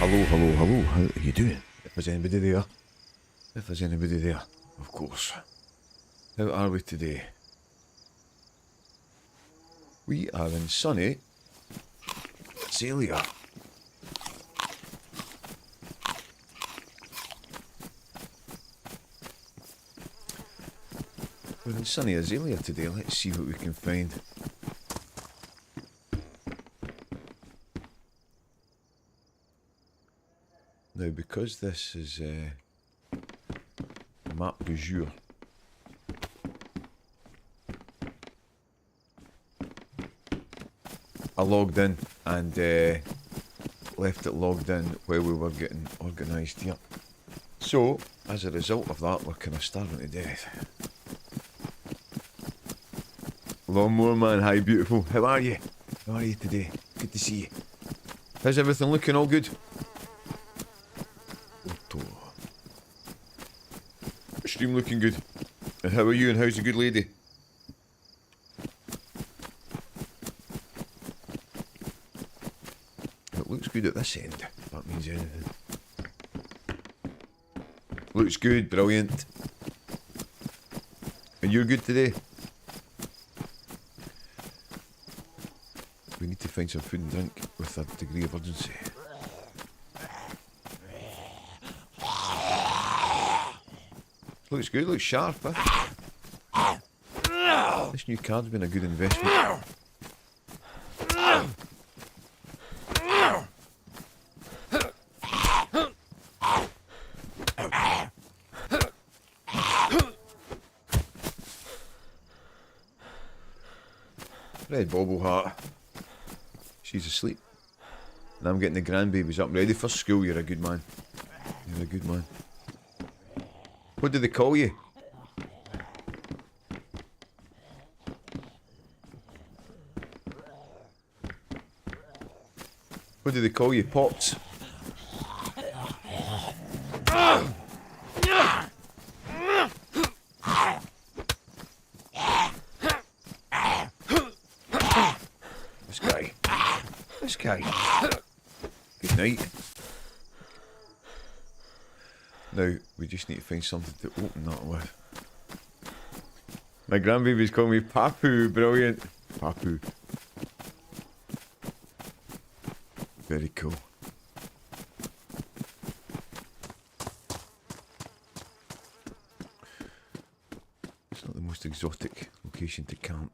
Hello, hello, hello. How are you doing? If there's anybody there. If there's anybody there, of course. How are we today? We are in sunny Azalea. We're in sunny Azalea today. Let's see what we can find. Now, because this is map du jour, I logged in and left it logged in while we were getting organised here. So, as a result of that, we're kind of starving to death. Lawnmower man, hi beautiful. How are you? How are you today? Good to see you. How's everything looking? All good? Stream looking good. And how are you and how's the good lady? It looks good at this end, if that means anything. Looks good, brilliant. And you're good today? We need to find some food and drink with a degree of urgency. Looks good, looks sharp, huh? This new card's been a good investment. Red bobble hat. She's asleep. And I'm getting the grandbabies up ready for school. You're a good man. You're a good man. What do they call you? What do they call you? Pops? This guy. This guy. Good night. Now, we just need to find something to open that with. My grandbabies call me Papu, brilliant. Papu. Very cool. It's not the most exotic location to camp.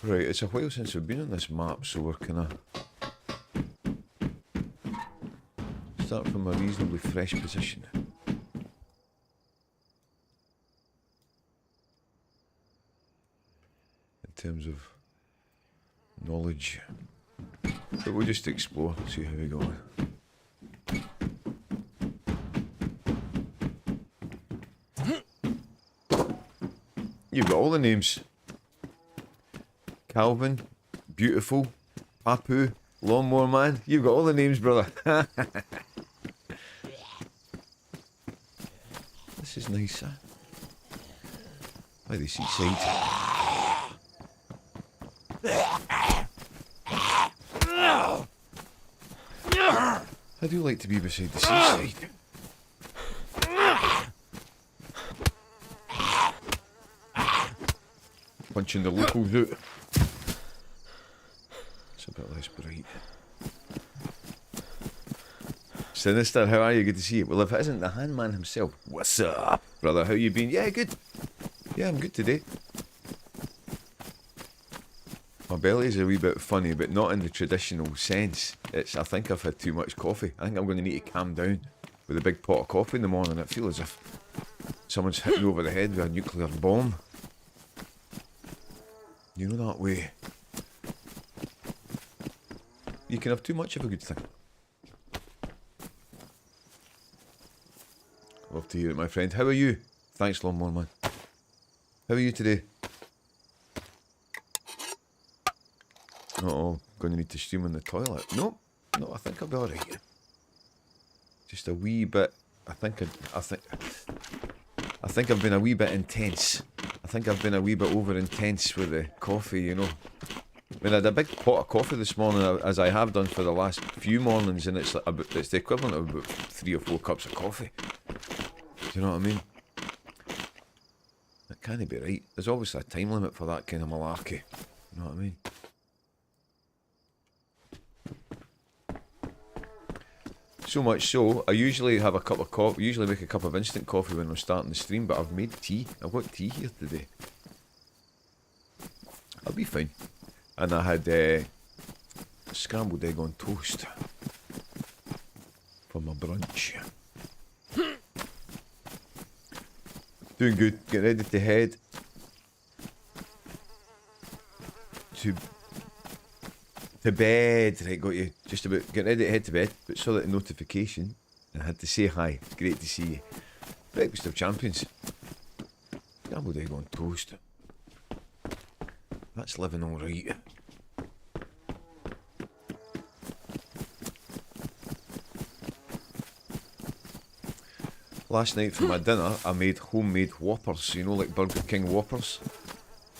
Right, it's a while since we've been on this map, so we're kind of start from a reasonably fresh position. In terms of knowledge. But we'll just explore, see how we go. You've got all the names. Calvin, Beautiful, Papu, Lawnmower Man. You've got all the names, brother. This is nice, huh? By the seaside. I do like to be beside the seaside. Punching the locals out. It's a bit less bright. Sinister, how are you? Good to see you. Well, if it isn't the handman himself, what's up, brother? How you been? Yeah, good. Yeah, I'm good today. My belly's a wee bit funny, but not in the traditional sense. It's, I think I've had too much coffee. I think I'm going to need to calm down with a big pot of coffee in the morning. I feel as if someone's hit me over the head with a nuclear bomb. You know that way. You can have too much of a good thing. Love to hear it, my friend. How are you? Thanks, Lawnmower Man. How are you today? Uh-oh, going to need to stream in the toilet. No, I think I'll be alright. Just a wee bit. I think I've been a wee bit intense. I think I've been a wee bit over intense with the coffee, you know. I mean, I had a big pot of coffee this morning, as I have done for the last few mornings, and it's like it's the equivalent of about 3 or 4 cups of coffee. Do you know what I mean? That can't be right. There's obviously a time limit for that kind of malarkey. You know what I mean? So much so, I usually have a cup of coffee, usually make a cup of instant coffee when I'm starting the stream, but I've made tea. I've got tea here today. I'll be fine. And I had scrambled egg on toast for my brunch. Doing good. Getting ready to head to bed. Right, got you. Just about getting ready to head to bed, but saw that notification and I had to say hi. Great to see you. Breakfast of Champions. Scrambled egg on toast. That's living alright. Last night for my dinner, I made homemade Whoppers, you know, like Burger King Whoppers.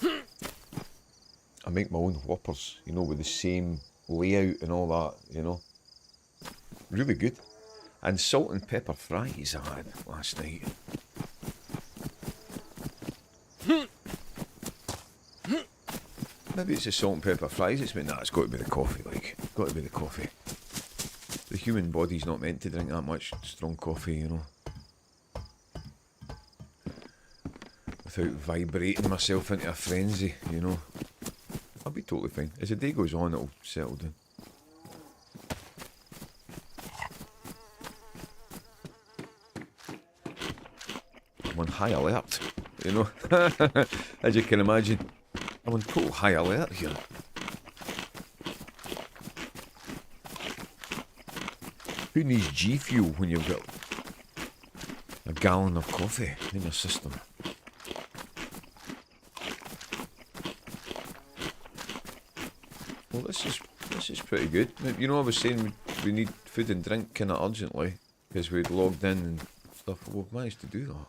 I make my own Whoppers, you know, with the same layout and all that, you know. Really good. And salt and pepper fries I had last night. Maybe it's the salt and pepper fries, it's got to be the coffee, like. It's got to be the coffee. The human body's not meant to drink that much strong coffee, you know. Without vibrating myself into a frenzy, you know. I'll be totally fine. As the day goes on, it'll settle down. I'm on high alert, you know. As you can imagine, I'm on total high alert here. Who needs G Fuel when you've got a gallon of coffee in your system? Well, this is pretty good. You know, I was saying we need food and drink kind of urgently because we'd logged in and stuff. Well, we've managed to do that.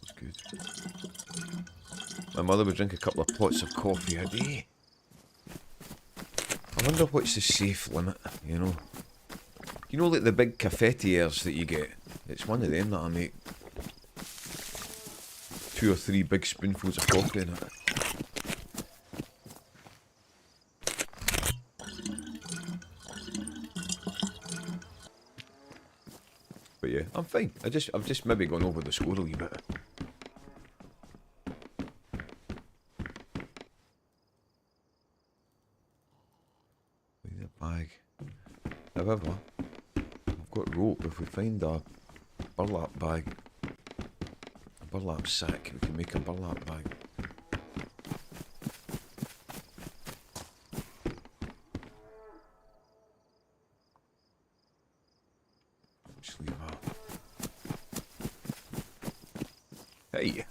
That's good. My mother would drink a couple of pots of coffee a day. I wonder what's the safe limit, you know. You know, like the big cafetières that you get? It's one of them that I make. 2 or 3 big spoonfuls of coffee in it. But yeah, I'm fine. I've just maybe gone over the score a wee bit. Leave the bag. However, I've got rope. If we find a burlap bag, a burlap sack, we can make a burlap bag. Just leave that. Hey!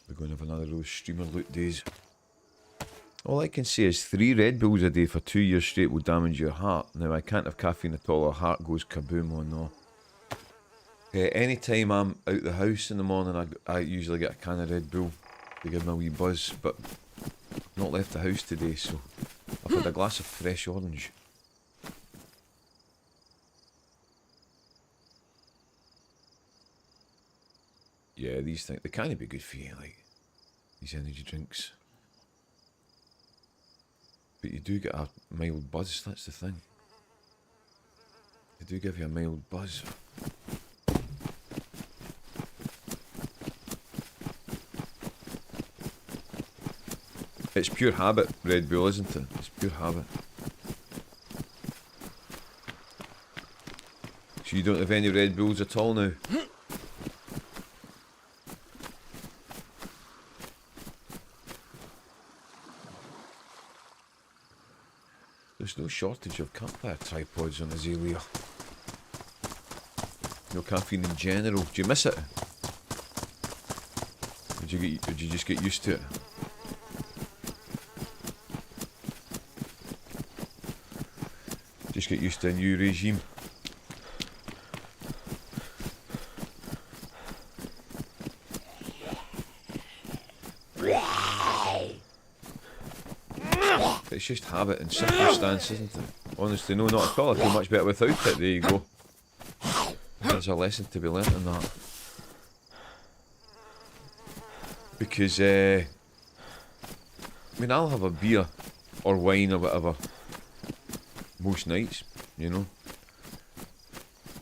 We're going to have another of those streamer loot days. All I can say is 3 Red Bulls a day for 2 years straight will damage your heart. Now, I can't have caffeine at all, our heart goes kaboom on no. Anytime I'm out the house in the morning, I usually get a can of Red Bull to give me a wee buzz, but I've not left the house today, so I've had a glass of fresh orange. Yeah, these things, they can't be good for you, like, these energy drinks. But you do get a mild buzz, that's the thing. They do give you a mild buzz. It's pure habit, Red Bull, isn't it? It's pure habit. So you don't have any Red Bulls at all now? There's no shortage of campfire tripods on Azalea. No caffeine in general. Do you miss it? Did you just get used to it? Just get used to a new regime. just habit and circumstance, isn't it? Honestly, no, not at all. I feel much better without it. There you go. There's a lesson to be learnt in that. Because, I mean, I'll have a beer or wine or whatever most nights, you know.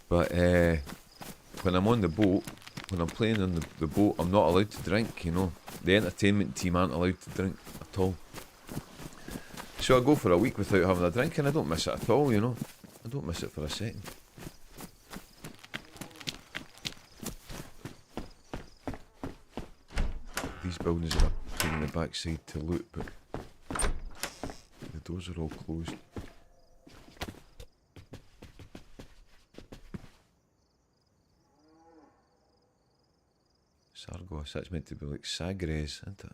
But when I'm on the boat, when I'm playing on the boat, I'm not allowed to drink, you know. The entertainment team aren't allowed to drink at all. So I go for a week without having a drink and I don't miss it at all, you know. I don't miss it for a second. These buildings are a pain in the backside to loot, but the doors are all closed. Sargos, that's meant to be like Sagres, isn't it?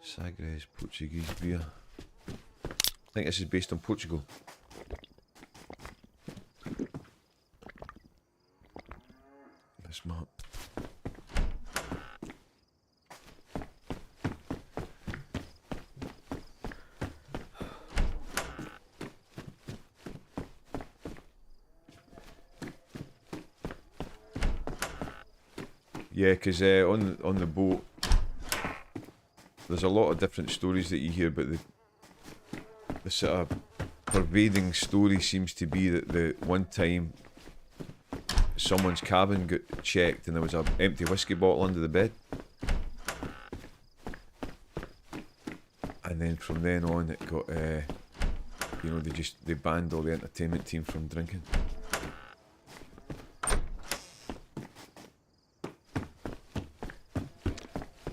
Sagres, Portuguese beer. I think this is based on Portugal. This map. Yeah, because on the boat, there's a lot of different stories that you hear, but the sort of pervading story seems to be that the one time someone's cabin got checked and there was an empty whiskey bottle under the bed. And then from then on it got, you know, they banned all the entertainment team from drinking.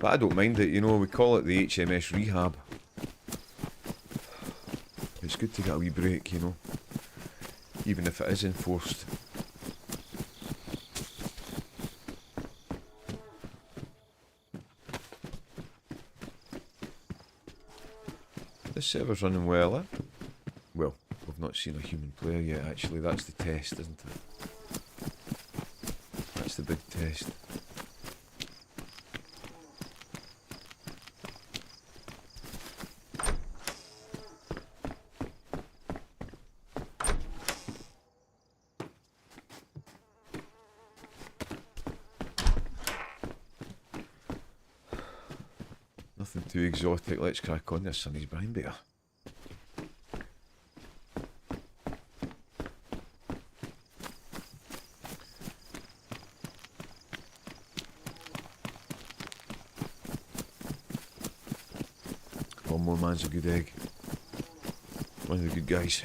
But I don't mind it, you know, we call it the HMS Rehab. It's good to get a wee break, you know, even if it is enforced. This server's running well, eh? Well, we've not seen a human player yet, actually. That's the test, isn't it? That's the big test. Nothing too exotic. Let's crack on this Sonny's Brine Beer. One more man's a good egg. One of the good guys.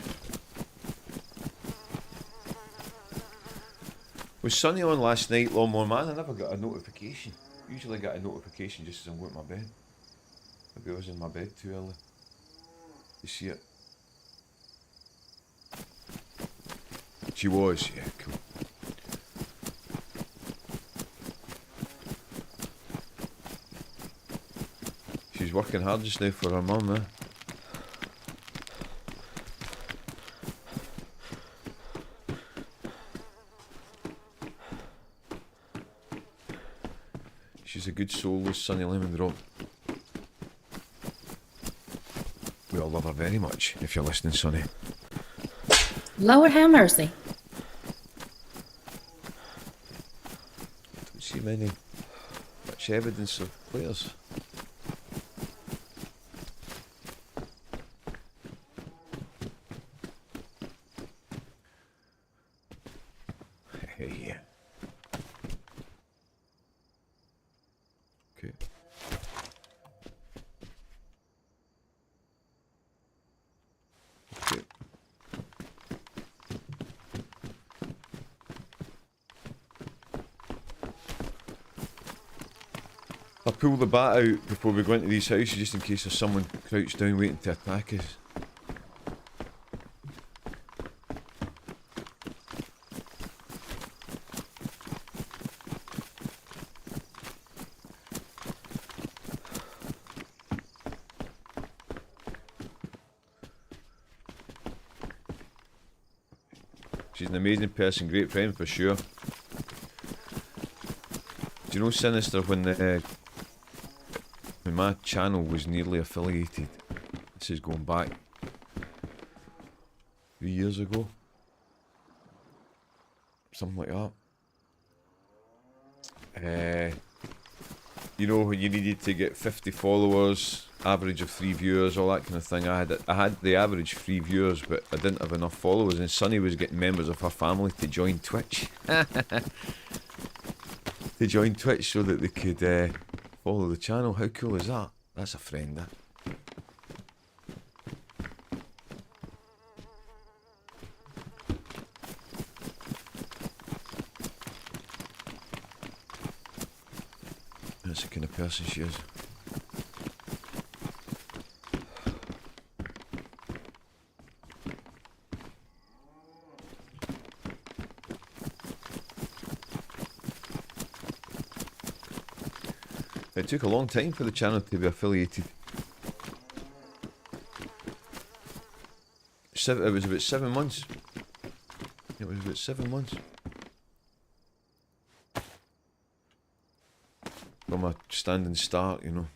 Was Sonny on last night, Lawnmower Man? I never got a notification. Usually I get a notification just as I'm going to my bed. Maybe I was in my bed too early. You see it? She was, yeah, cool. She's working hard just now for her mum, eh? She's a good soul, this Sunny Lemon Drop. We all love her very much, if you're listening, Sonny. Lord have mercy. Don't see much evidence of players. Yeah. Okay. Okay. I pull the bat out before we go into these houses just in case there's someone crouched down waiting to attack us. She's an amazing person, great friend for sure. Do you know, Sinister, when my channel was nearly affiliated, This is going back 3 years ago. Something like that. You know, when you needed to get 50 followers, average of 3 viewers, all that kind of thing. I had the average 3 viewers, but I didn't have enough followers, and Sunny was getting members of her family to join Twitch. To join Twitch so that they could follow the channel. How cool is that? That's a friend, that. That's the kind of person she is. It took a long time for the channel to be affiliated. It was about 7 months. It was about 7 months. From a standing start, you know.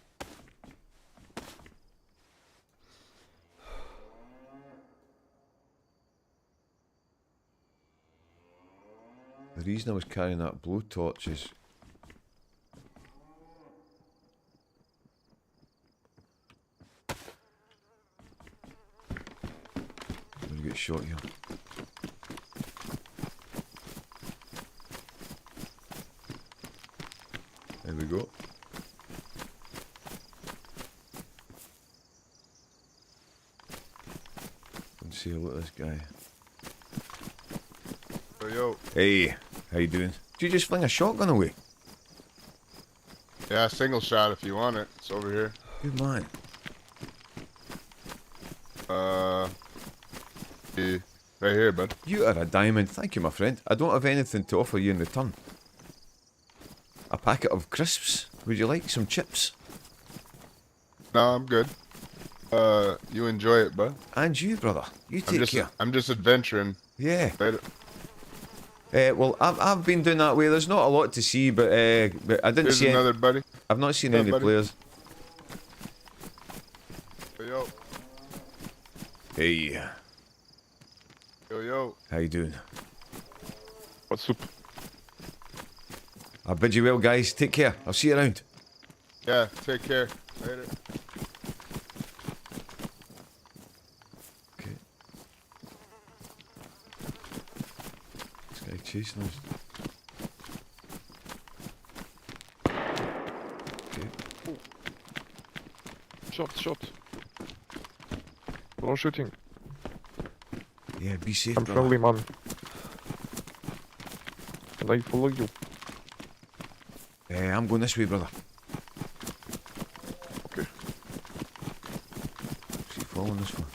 The reason I was carrying that blowtorch is I'm gonna get shot here. There we go. Let's see a look at this guy. Yo. Hey, how you doing? Did you just fling a shotgun away? Yeah, single shot if you want it. It's over here. Good man. Yeah, right here, bud. You are a diamond. Thank you, my friend. I don't have anything to offer you in return. A packet of crisps. Would you like some chips? No, I'm good. You enjoy it, bud. And you, brother. You take care. I'm just adventuring. Yeah. Later. Well, I've been doing that way. There's not a lot to see, but I didn't Here's see another buddy. I've not seen Yeah, any buddy. players. Yo, Hey, yo. how you doing? What's up? I bid you well, guys. Take care. I'll see you around. Yeah, take care. Later. Okay. This guy chasing us. Okay. Shot. No shooting. Yeah, be safe, I'm brother. friendly, man. Can I follow you? I'm going this way, brother. Okay. Is he following this one?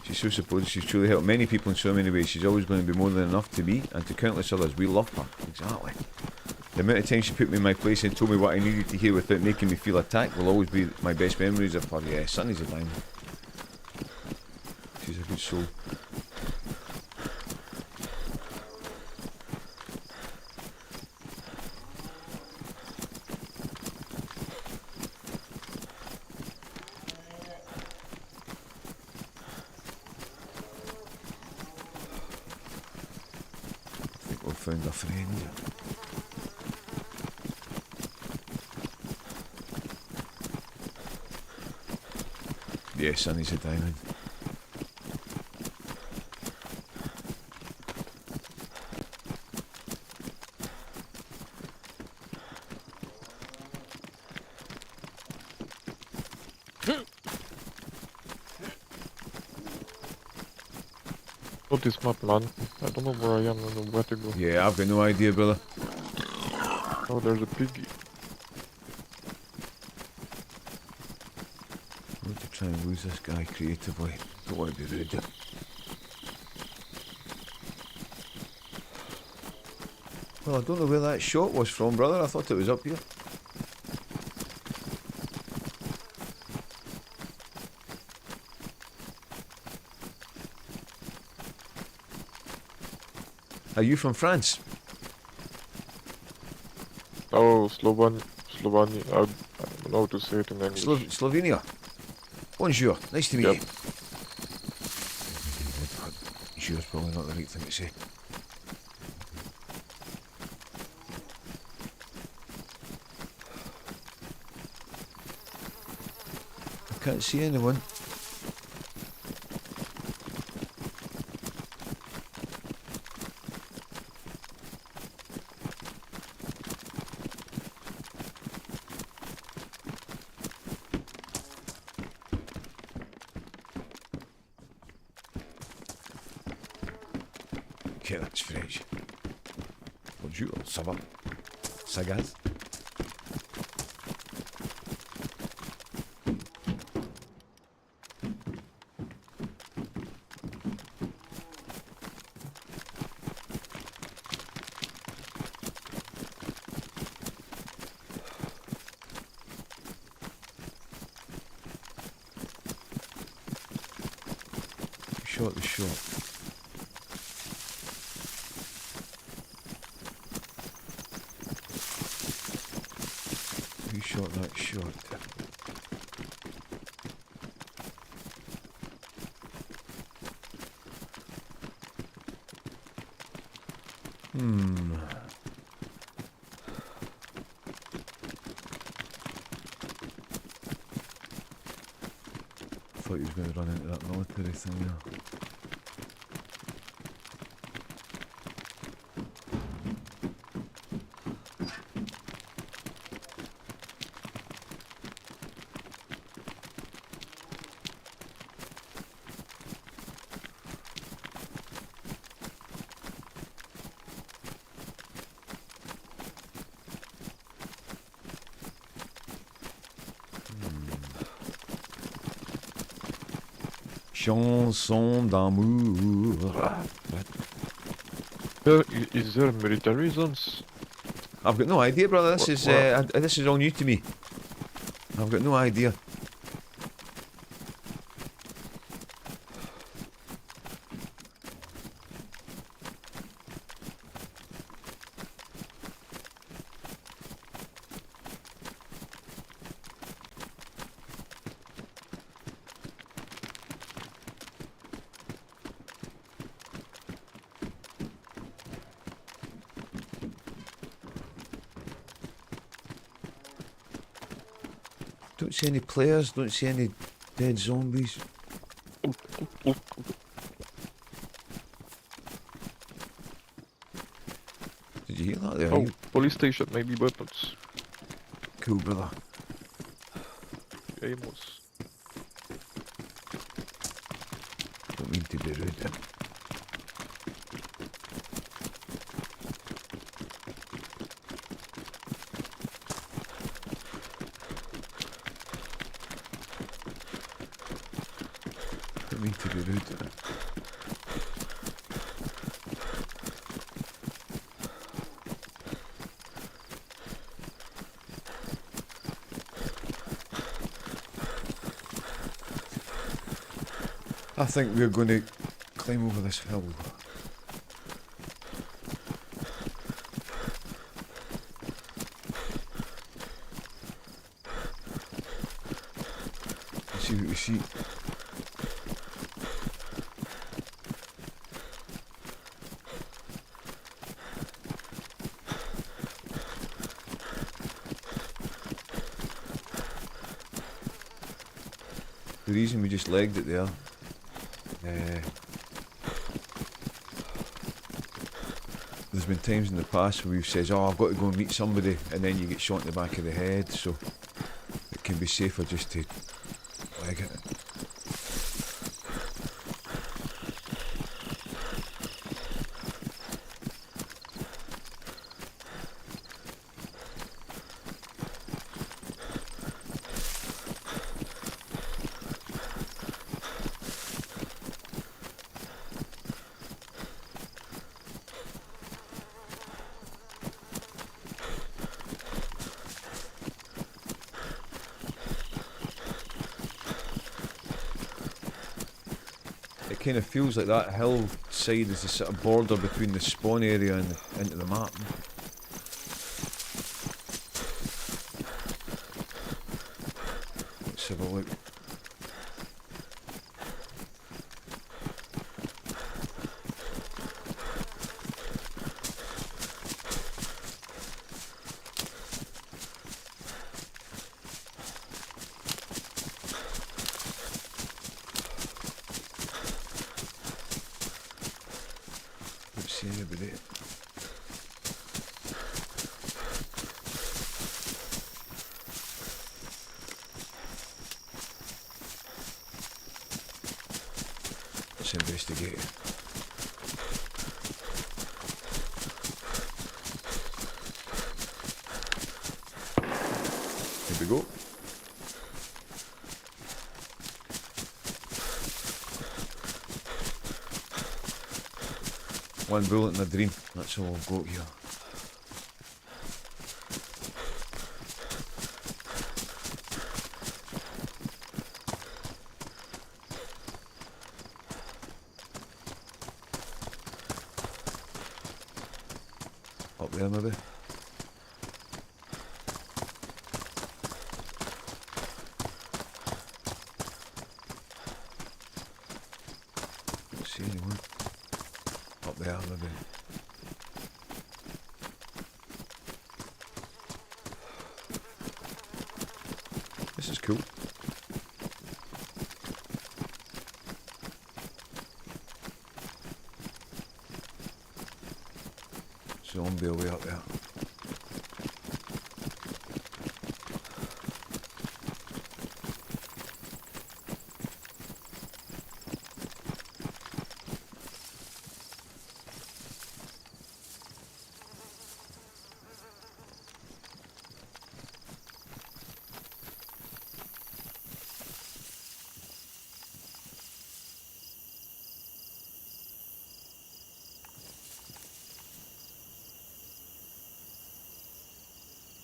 She's so supposed she's truly helped many people in so many ways. She's always going to be more than enough to me and to countless others. We love her. Exactly. The amount of time she put me in my place and told me what I needed to hear without making me feel attacked will always be my best memories of her. Yeah, Sunny's a diamond. She's a good soul. I think we've found a friend. Yeah, Sunny's a diamond. Not this map, man. I don't know where I am and where to go. Yeah, I've got no idea, brother. Oh, there's a piggy. I want to try and lose this guy creatively. Don't want to be rude. Well, I don't know where that shot was from, brother. I thought it was up here. Are you from France? Oh, Slovenia. don't know how to say it in English. Slovenia. Bonjour. Nice to meet Yep. you. Bonjour's probably not the right thing to say. I can't see anyone. Okay, that's French. Bonjour, ça va? Sagaz? Who shot the shot? Who shot that shot? I thought he was going to run into that military thing there. Chanson d'amour. Is there military zones? I've got no idea, brother. What? This is all new to me. I've got no idea. Don't see any players, don't see any dead zombies. Did you hear that there? Oh, police station, maybe weapons. Cool, brother. Amos. Don't mean to be rude. Don't mean to be rude. I think we're going to climb over this hill. Let's see what we see. The reason we just legged it there. There's been times in the past where we've said, oh, I've got to go and meet somebody, and then you get shot in the back of the head, so it can be safer just to leg it. It kind of feels like that hillside is the sort of border between the spawn area and into the map. see anybody. Let's investigate. Here we go. One bullet in a dream, that's all I've got here. Up there maybe? Don't see anyone. Up there maybe. This is cool. Zombie away up there.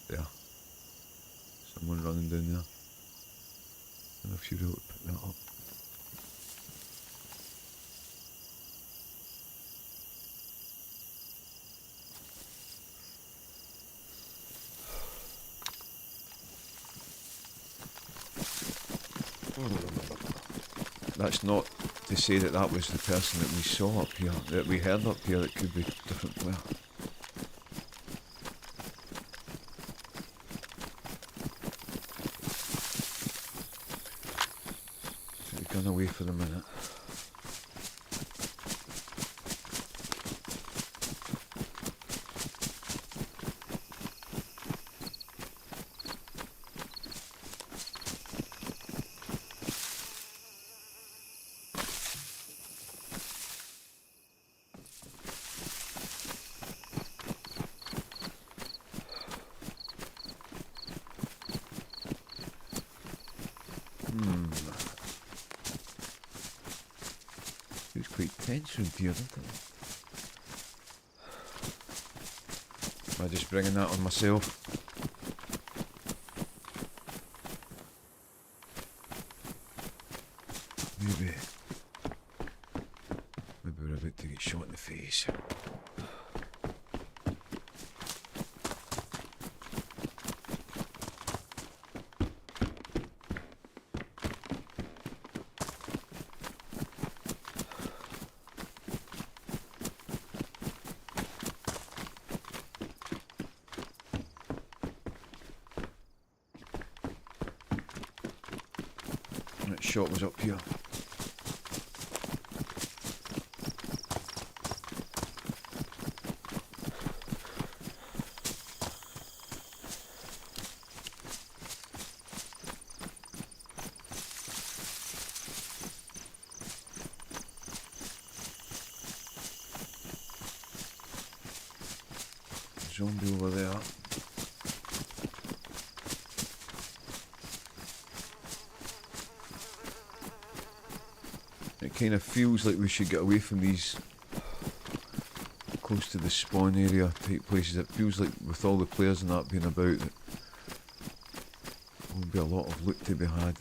There. Someone running down there. And if you're able to pick that up. That's not to say that that was the person that we saw up here, that we heard up here. It could be a different player. Gone away for the minute. It's quite tense around here, isn't it? Am I just bringing that on myself? Maybe we're about to get shot in the face. That shot was up here. Zombie over there. It kind of feels like we should get away from these close to the spawn area type places. It feels like with all the players and that being about, that there'll be a lot of loot to be had.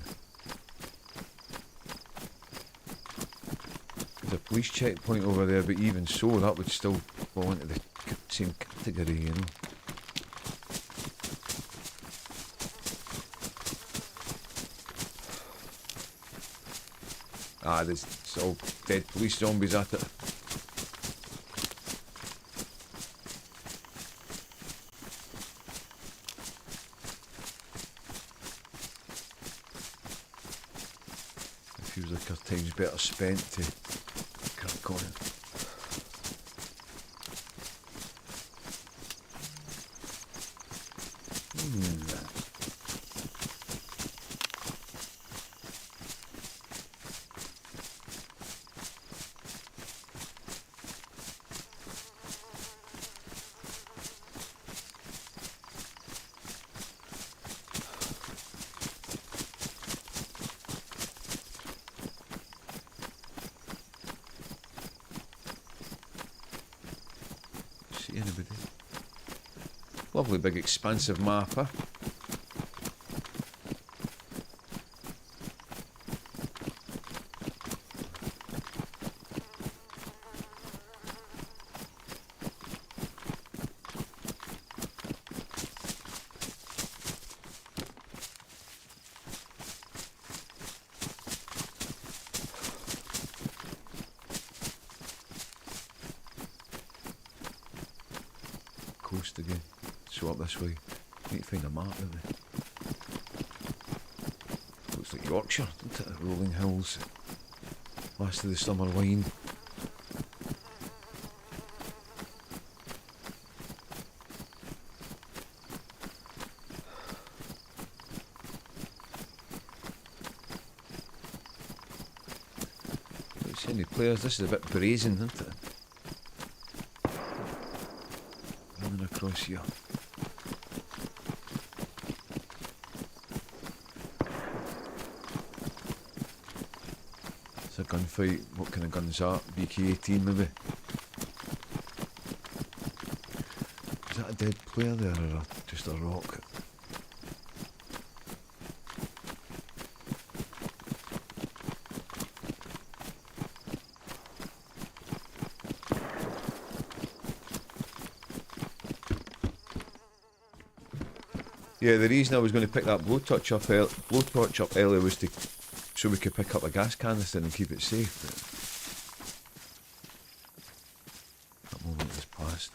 There's a police checkpoint over there, but even so, that would still fall into the same category, you know. Ah, there's all dead police zombies at it. It feels like our time's better spent to crack on. See anybody? Lovely big expansive map, huh? Coast again. So up this way. Need to find a map, don't we? Looks like Yorkshire, doesn't it? Rolling hills. Last of the summer wine. Don't see any players. This is a bit brazen, isn't it? Running across here. It's a gunfight. What kind of guns are that? BK-18 maybe? Is that a dead player there or just a rock? Yeah, the reason I was going to pick that blowtorch up earlier was to so we could pick up a gas canister and keep it safe. But that moment has passed.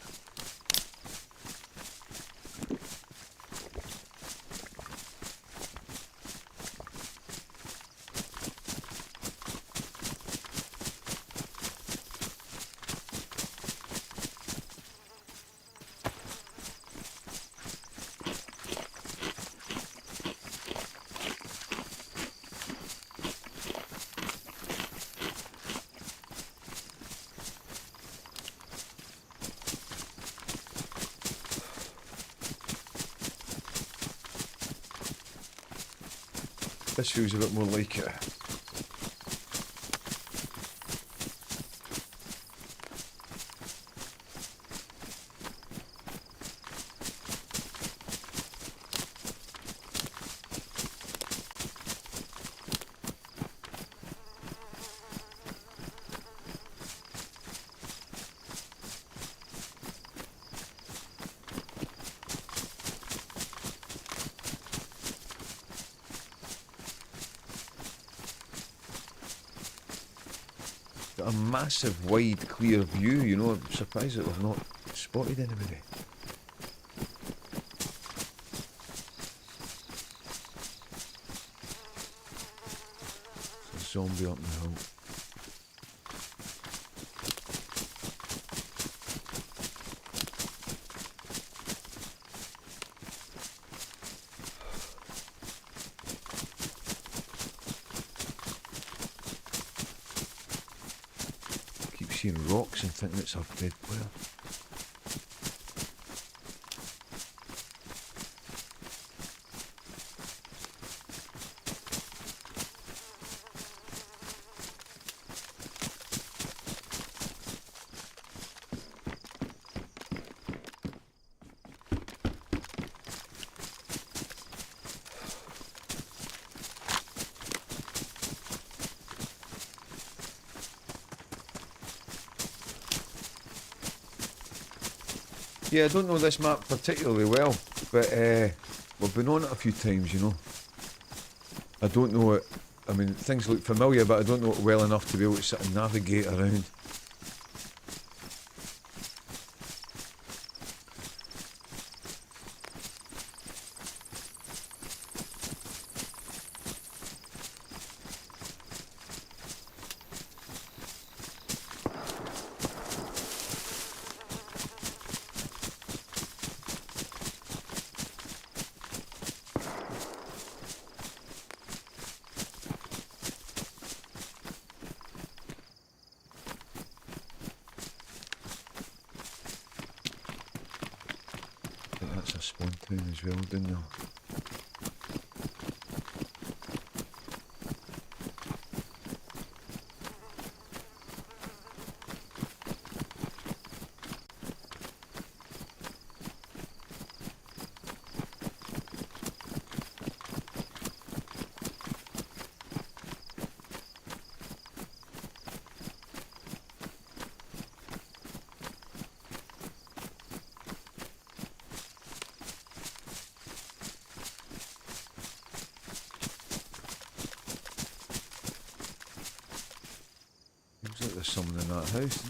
This feels a bit more like it. Got a massive, wide, clear view, you know. I'm surprised that we've not spotted anybody. There's a zombie up the hill. Seeing rocks and thinking it's a dead player. Yeah, I don't know this map particularly well, but we've been on it a few times, you know. I don't know it, I mean, things look familiar, but I don't know it well enough to be able to sit and navigate around. That's a spawn town as well, down there. think there's someone in that house.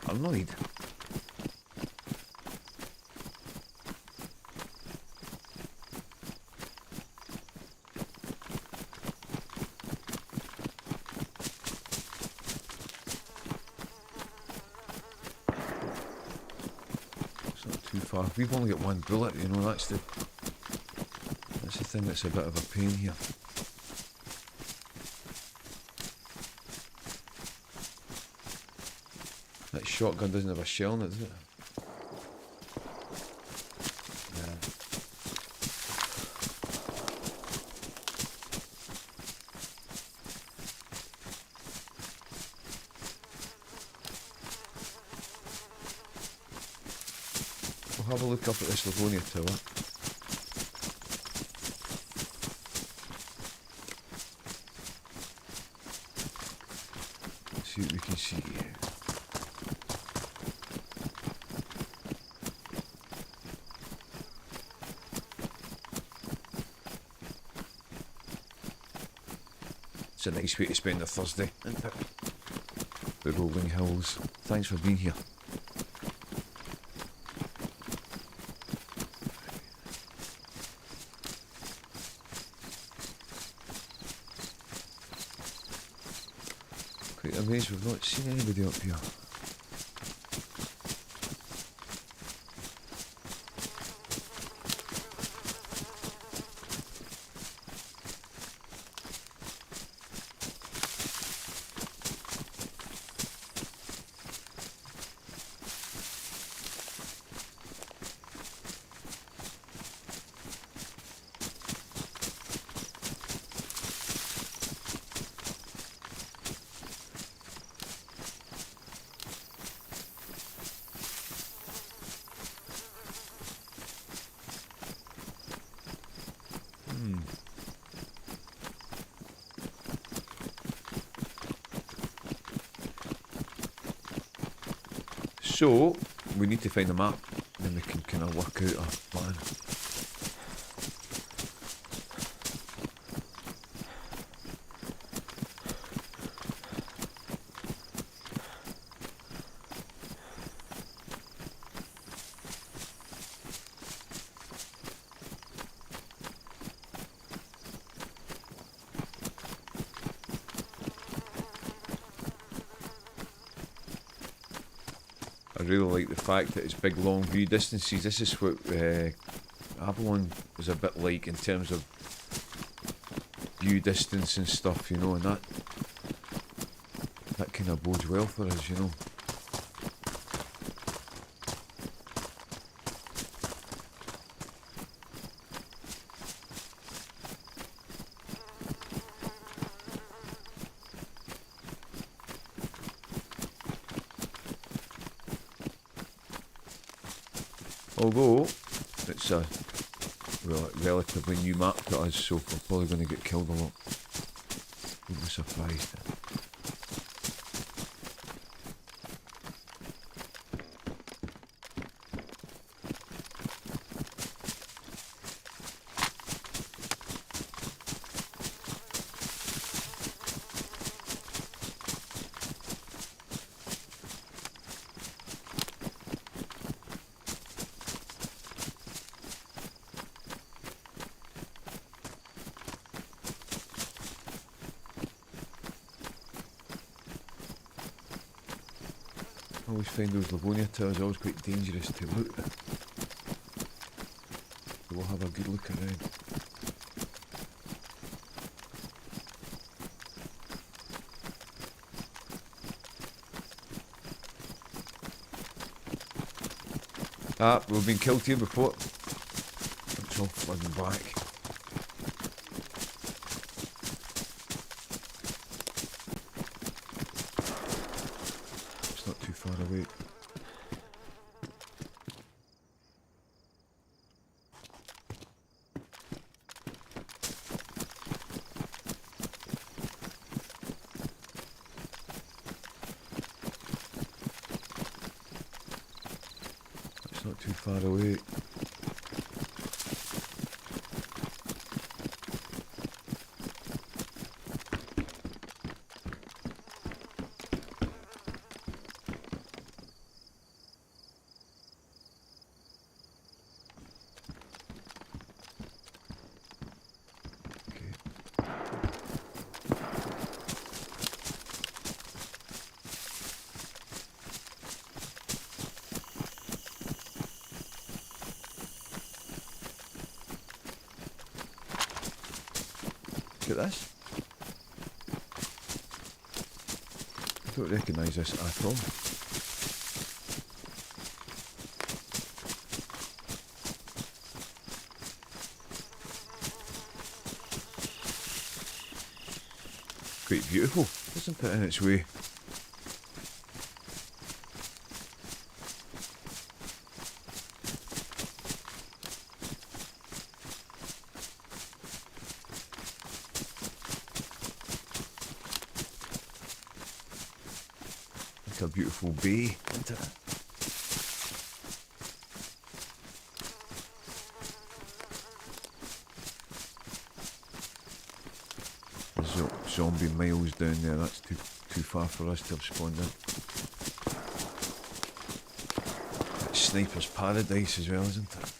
Annoyed. It's not too far. We've only got one bullet, you know, that's the thing that's a bit of a pain here. That shotgun doesn't have a shell in it, does it? Yeah. We'll have a look up at this Livonia Tower. See what we can see here. It's a nice way to spend a Thursday, isn't it? The rolling hills. Thanks for being here. Quite amazed we've not seen anybody up here. So, we need to find a map, then we can kind of work out our plan. I really like the fact that it's big long view distances. This is what Avalon is a bit like in terms of view distance and stuff, you know, and that kind of bodes well for us, you know. Although it's a relatively new map to us, so we're probably going to get killed a lot. Wouldn't be surprised. I always find those Livonia towers always quite dangerous to look at. So we'll have a good look around. Ah, we've been killed here before. It's all flooding back. Not too far away. not too far away. Look at this. I don't recognise this at all. Quite beautiful, isn't it, in its way? Like a beautiful bay, isn't it? Zombie miles down there, that's too far for us to have spawned in. It's Sniper's Paradise as well, isn't it?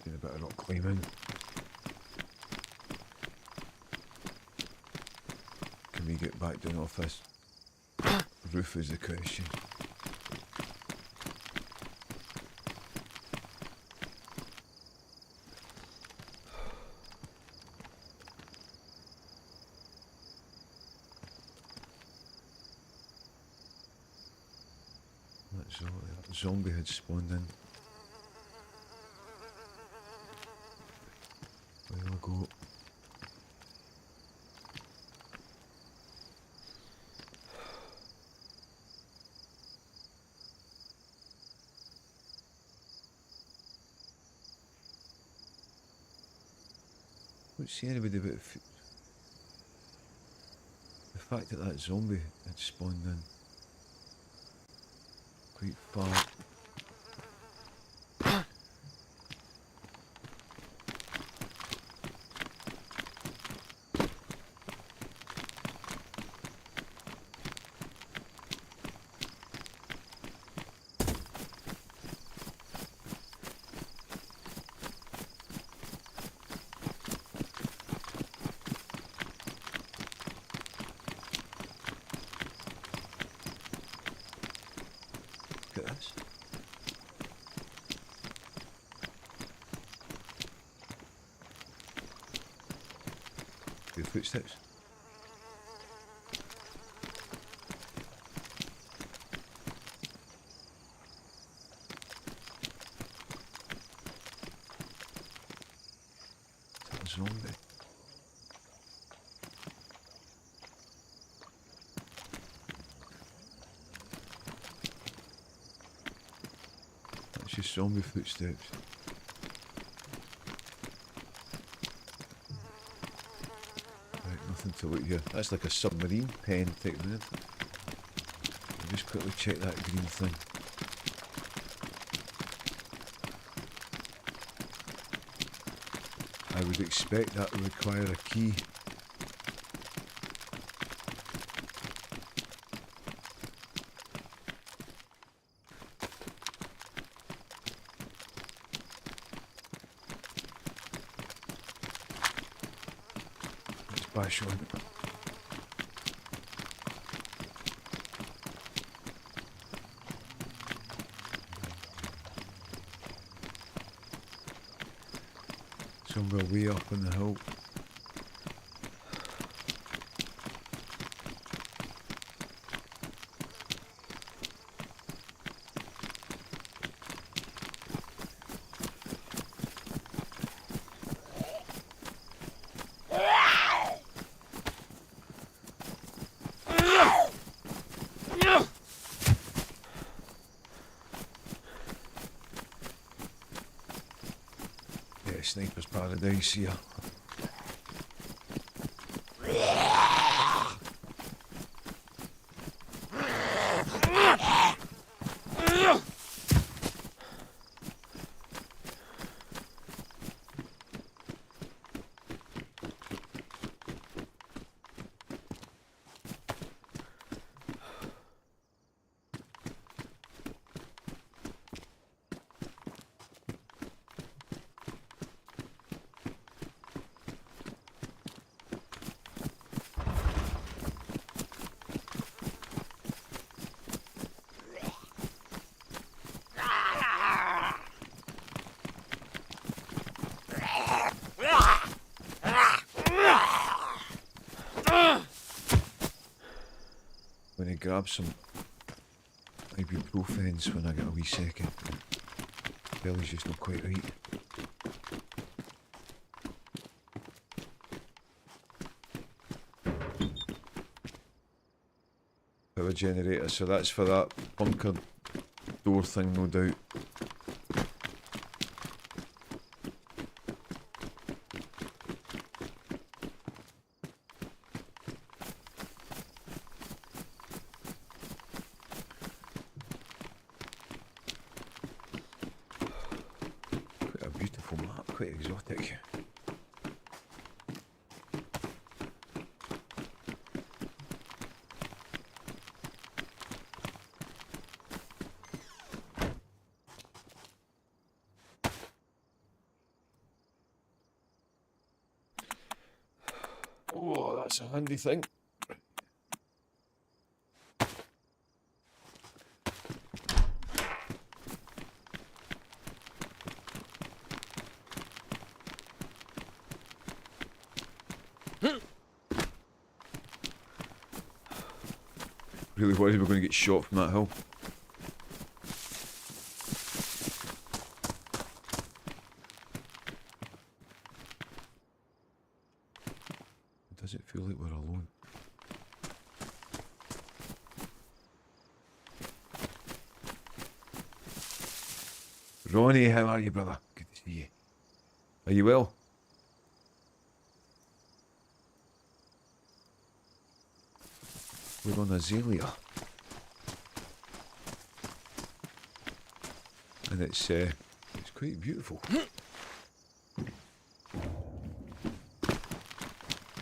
Doing a bit of rock climbing. Can we get back down off this roof is the question. That zombie had spawned in. Where do I go? Don't see anybody about the fact that zombie had spawned in quite far. Look at this. Good footsteps. That zombie. That's just zombie footsteps. Right, nothing to look here. That's like a submarine pen type thing. I'll just quickly check that green thing. I would expect that would require a key. Let's bash on. Somewhere way up on the hill. bit of sniper's paradise here. I'm gonna grab some ibuprofens when I get a wee second. Belly's just not quite right. Power generator, so that's for that bunker door thing, no doubt. Quite a beautiful map, quite exotic. Oh, that's a handy thing. Really worried we're going to get shot from that hill. Does it feel like we're alone? Ronnie, how are you, brother? Good to see you. Are you well? We're on Azalea. And it's quite beautiful.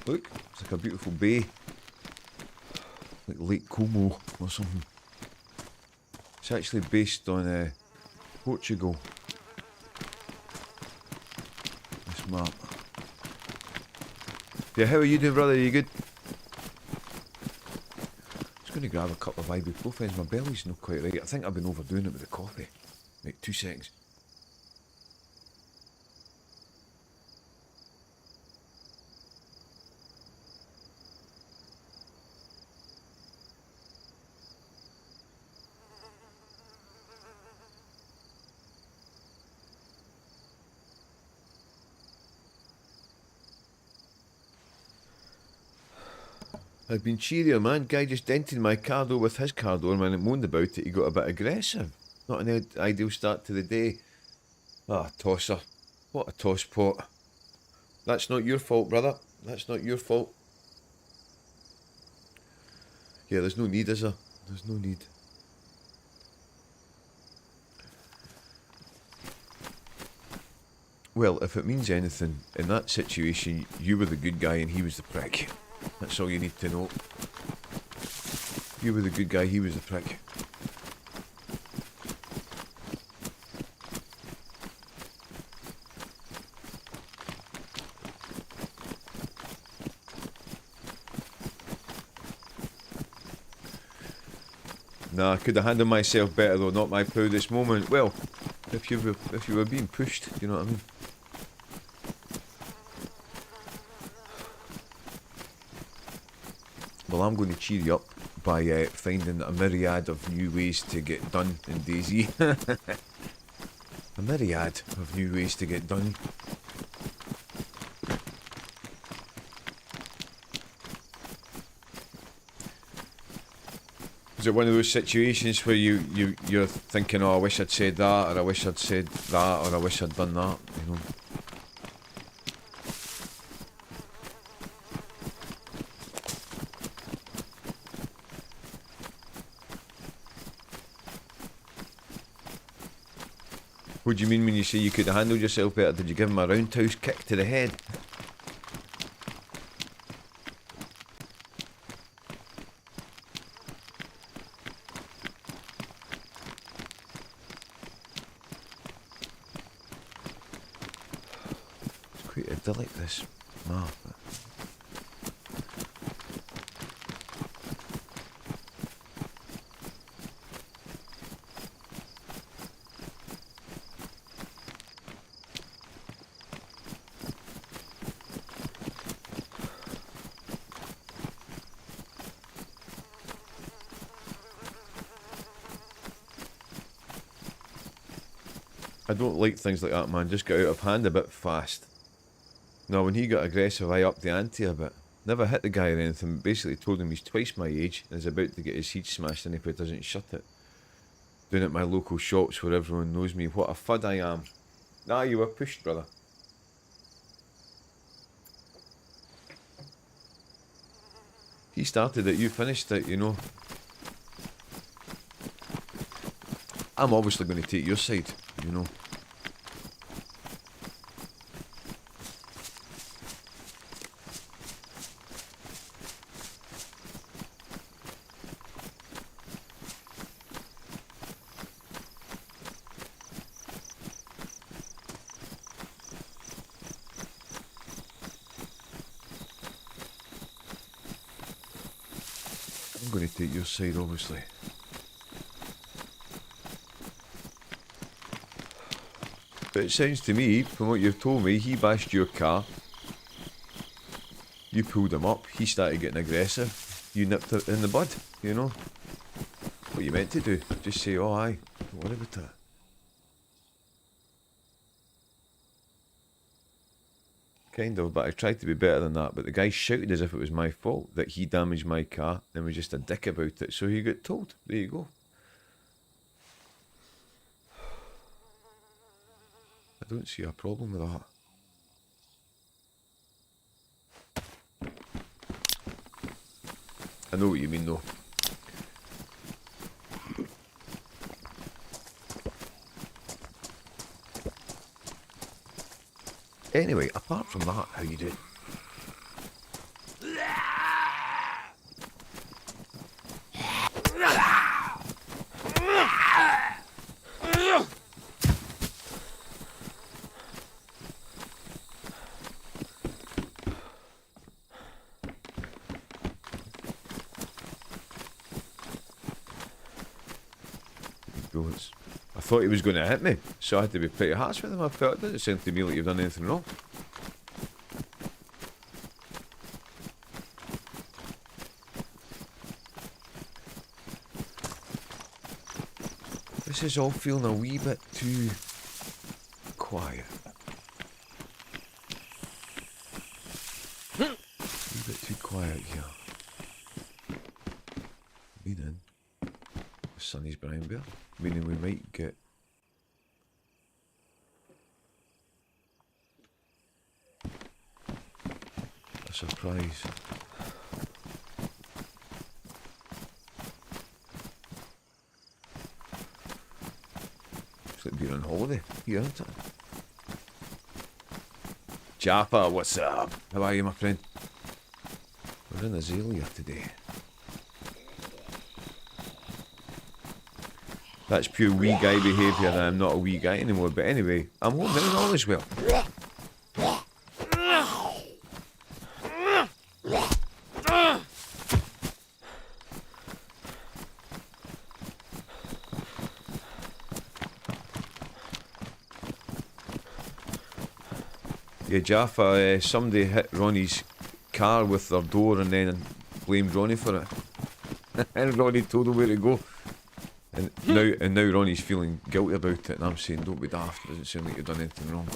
Look, it's like a beautiful bay. Like Lake Como or something. It's actually based on Portugal. This map. Yeah, how are you doing, brother? Are you good? Just going to grab a couple of ibuprofens. My belly's not quite right. I think I've been overdoing it with the coffee. Right, 2 seconds. I've been cheerier, man. Guy just dented my car door with his car door, and when it moaned about it, he got a bit aggressive. Not an ideal start to the day. Ah, tosser. What a toss pot. That's not your fault, brother. That's not your fault. Yeah, there's no need, is there? There's no need. Well, if it means anything, in that situation, you were the good guy and he was the prick. That's all you need to know. You were the good guy, he was the prick. Nah, I could have handled myself better though, not my proudest moment. Well, if you were being pushed, you know what I mean? Well, I'm going to cheer you up by finding a myriad of new ways to get done in DayZ. A myriad of new ways to get done. Is it one of those situations where you're thinking, oh, I wish I'd said that, or I wish I'd said that, or I wish I'd done that, you know? What do you mean when you say you could have handled yourself better? Did you give him a roundhouse kick to the head? It's quite idyllic, this map. I don't like things like that, man. Just got out of hand a bit fast. No, when he got aggressive, I upped the ante a bit. Never hit the guy or anything, basically told him he's twice my age and is about to get his heat smashed in if he doesn't shut it. Doing it at my local shops where everyone knows me. What a fud I am. Nah, you were pushed, brother. He started it, you finished it, you know. I'm obviously going to take your side, you know. I'm going to take your side, obviously. But it sounds to me, from what you've told me, he bashed your car. You pulled him up. He started getting aggressive. You nipped it in the bud, you know. What you meant to do. Just say, oh aye, don't worry about it. Kind of, but I tried to be better than that. But the guy shouted as if it was my fault, that he damaged my car and was just a dick about it. So he got told. There you go. I don't see a problem with that. I know what you mean though. Anyway, apart from that, how you doing? Bullets. I thought he was going to hit me, so I had to be pretty harsh with him. I felt it doesn't sound to me like you've done anything wrong. This is all feeling a wee bit too quiet. A wee bit too quiet here. Meaning, the Sonny's brown bear. Meaning we might get a surprise. It's like being on holiday here, isn't it? Jaffa, what's up? How are you, my friend? We're in Azalea today. That's pure wee guy behaviour, and I'm not a wee guy anymore. But anyway, I'm home now and all is well. Yeah, Jaffa, somebody hit Ronnie's car with their door and then blamed Ronnie for it. And Ronnie told him where to go. And now Ronnie's feeling guilty about it, and I'm saying, don't be daft, it doesn't sound like you've done anything wrong.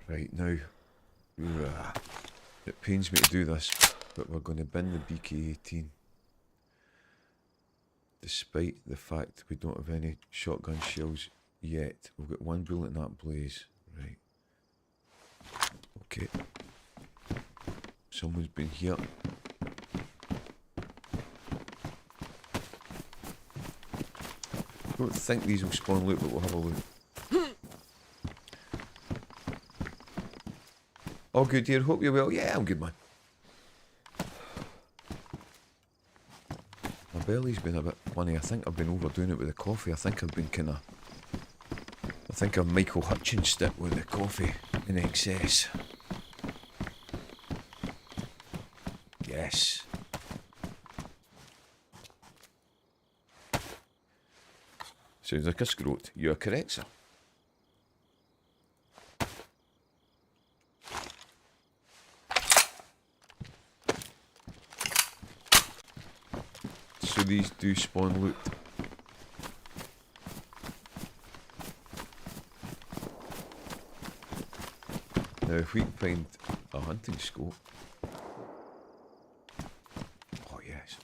Right, now, it pains me to do this, but we're going to bin the BK-18. Despite the fact we don't have any shotgun shells yet. We've got one bullet in that blaze. Right. Okay. Someone's been here. Don't think these will spawn loot, but we'll have a look. Oh, good dear. Hope you're well. Yeah, I'm good, man. My belly's been a bit funny. I think I've been overdoing it with the coffee. I think I've been kind of... I think I'm Michael Hutchins it with the coffee in excess. Yes. Sounds like a scrote. You are correct, sir. So these do spawn loot. Now if we can find a hunting scope. Oh yes.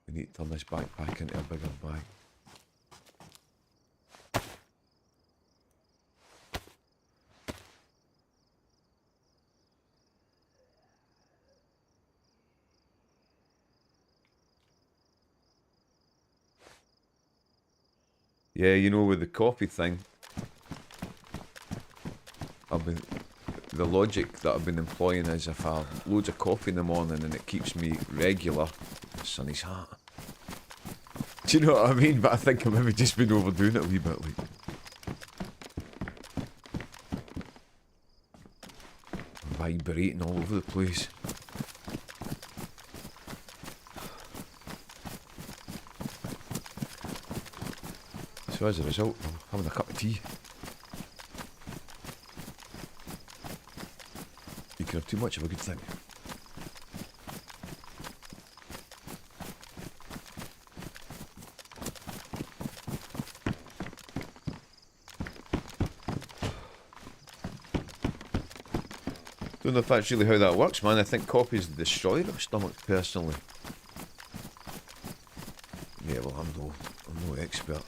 We need to turn this backpack into a bigger bag. Yeah, you know, with the coffee thing, the logic that I've been employing is if I have loads of coffee in the morning and it keeps me regular, Sonny's hat. Do you know what I mean? But I think I've maybe just been overdoing it a wee bit, like. Vibrating all over the place. So as a result, I'm having a cup of tea. You can have too much of a good thing. Don't know if that's really how that works, man. I think coffee's the destroyer of stomach, personally. Yeah, well, I'm no expert.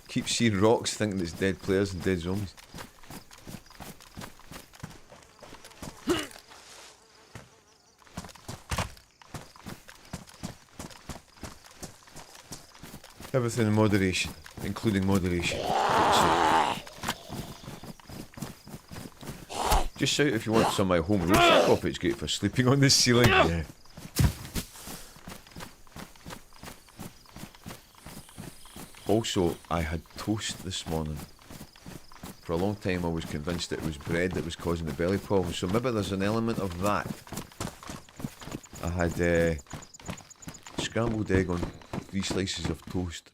Keep seeing rocks thinking it's dead players and dead zombies. Everything in moderation, including moderation. Just shout if you want some of my home roasted coffee. It's great for sleeping on the ceiling. Yeah. Also, I had toast this morning. For a long time I was convinced it was bread that was causing the belly problem, so maybe there's an element of that. I had scrambled egg on 3 slices of toast.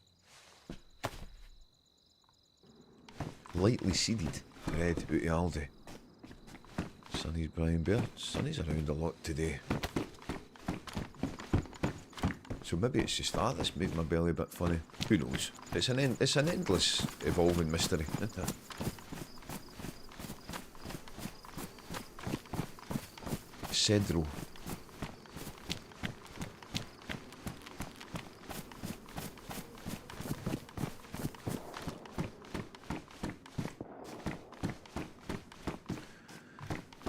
Lightly seeded bread out of Aldi. Sonny's Brian Bear. Sonny's around a lot today. So maybe it's just that that's made my belly a bit funny. Who knows? It's an endless evolving mystery, isn't it? Cedro.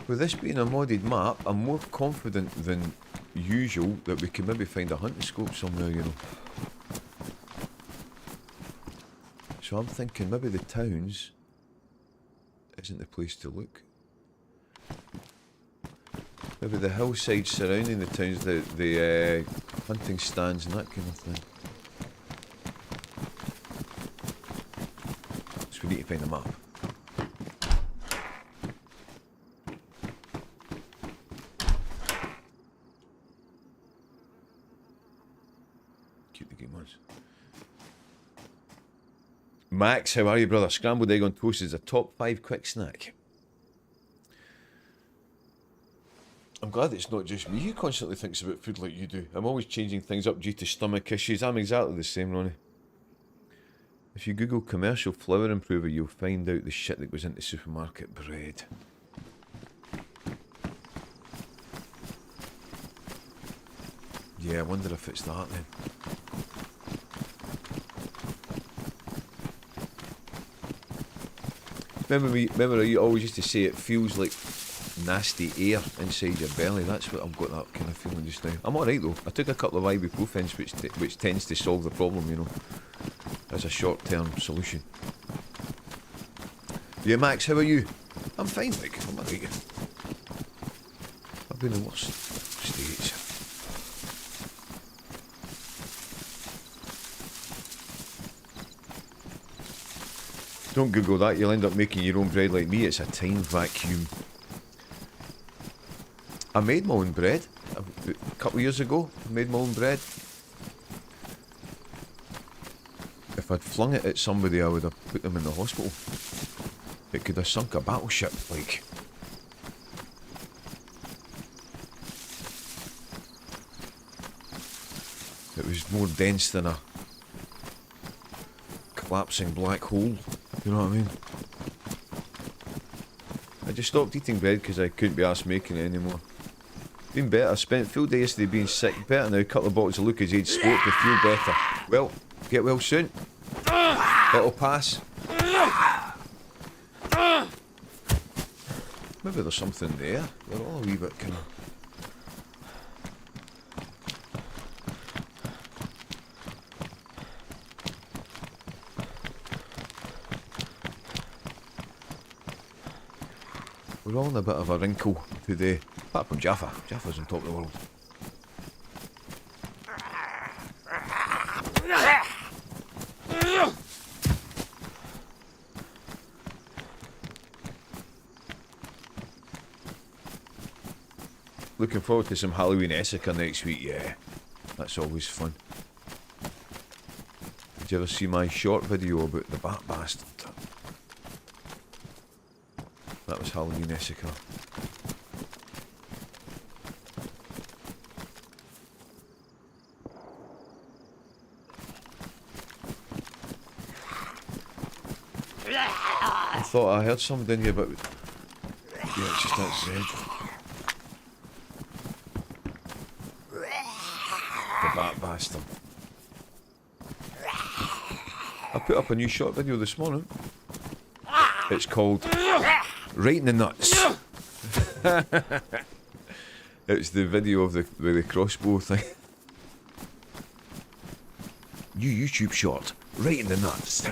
With this being a modded map, I'm more confident than usual that we can maybe find a hunting scope somewhere, you know. So I'm thinking maybe the towns isn't the place to look. Maybe the hillsides surrounding the towns, the hunting stands and that kind of thing. So we need to find a map. Max, how are you, brother? Scrambled egg on toast is a top 5 quick snack. I'm glad it's not just me who constantly thinks about food like you do. I'm always changing things up due to stomach issues. I'm exactly the same, Ronnie. If you Google commercial flour improver, you'll find out the shit that goes into supermarket bread. Yeah, I wonder if it's that then. Remember you always used to say it feels like nasty air inside your belly. That's what I've got that kind of feeling just now. I'm alright though. I took a couple of ibuprofens which tends to solve the problem, you know, as a short-term solution. Yeah, Max, how are you? I'm fine, like, I'm alright. I've been in worse states. Don't Google that, you'll end up making your own bread like me. It's a time vacuum. I made my own bread a couple of years ago. I made my own bread. If I'd flung it at somebody, I would have put them in the hospital. It could have sunk a battleship, like. It was more dense than a collapsing black hole. You know what I mean? I just stopped eating bread because I couldn't be arsed making it anymore. Been better. I spent full day yesterday being sick. Better now. A couple of bottles of Lucozade sport to feel better. Well, get well soon. It'll pass. Maybe there's something there. They're all a wee bit kind of... We're all in a bit of a wrinkle today. Apart from Jaffa. Jaffa's on top of the world. Looking forward to some Halloween Essica next week, yeah. That's always fun. Did you ever see my short video about the bat bastard? That was Halloween Essica. I thought I heard something in here, but... yeah, it's just that Z. The bat bastard. I put up a new short video this morning. It's called Right in the Nuts. It's the video of the crossbow thing. New YouTube short, Right in the Nuts.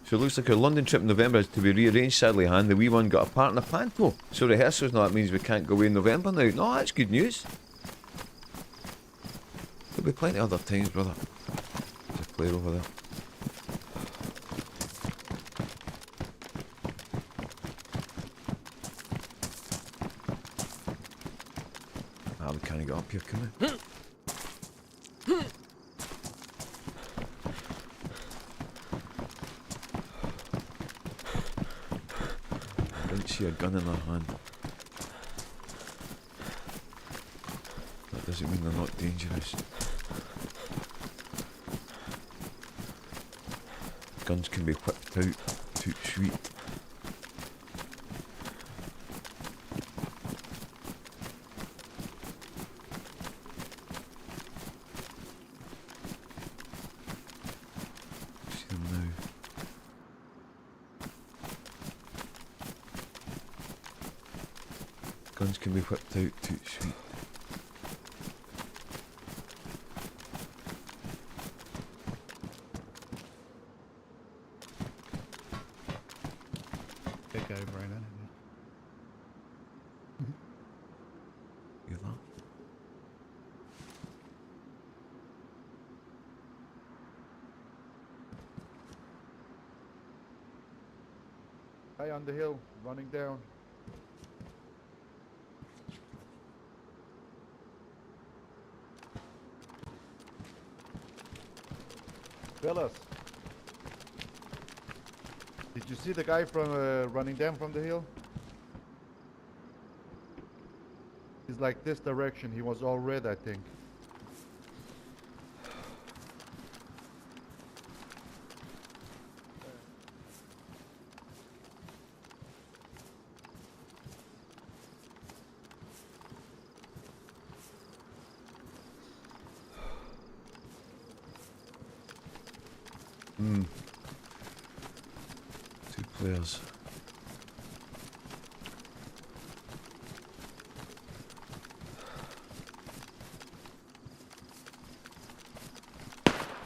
So it looks like our London trip in November is to be rearranged, sadly, Han. The wee one got a part in a panto. So rehearsals, now that means we can't go away in November now. No, that's good news. There'll be plenty of other times, brother. There's a player over there. Ah, we can't get up here, can we? See a gun in their hand. That doesn't mean they're not dangerous. Guns can be whipped out, too sweet. See them now. Guns can be whipped out, too sweet. Take over, Brandon. You that? Guy on the hill, running down. Fellas, did you see the guy from running down from the hill? He's like this direction. He was all red, I think. Two players.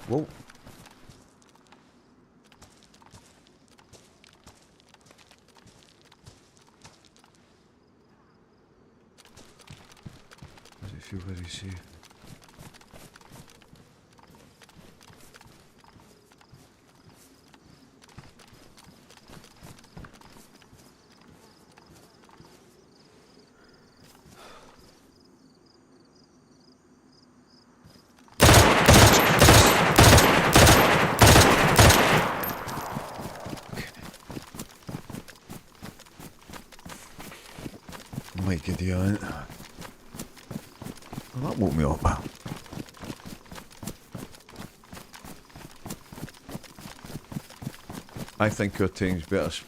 Whoa. Does it feel very safe? Might get you on. Well, that woke me up. I think our time's better.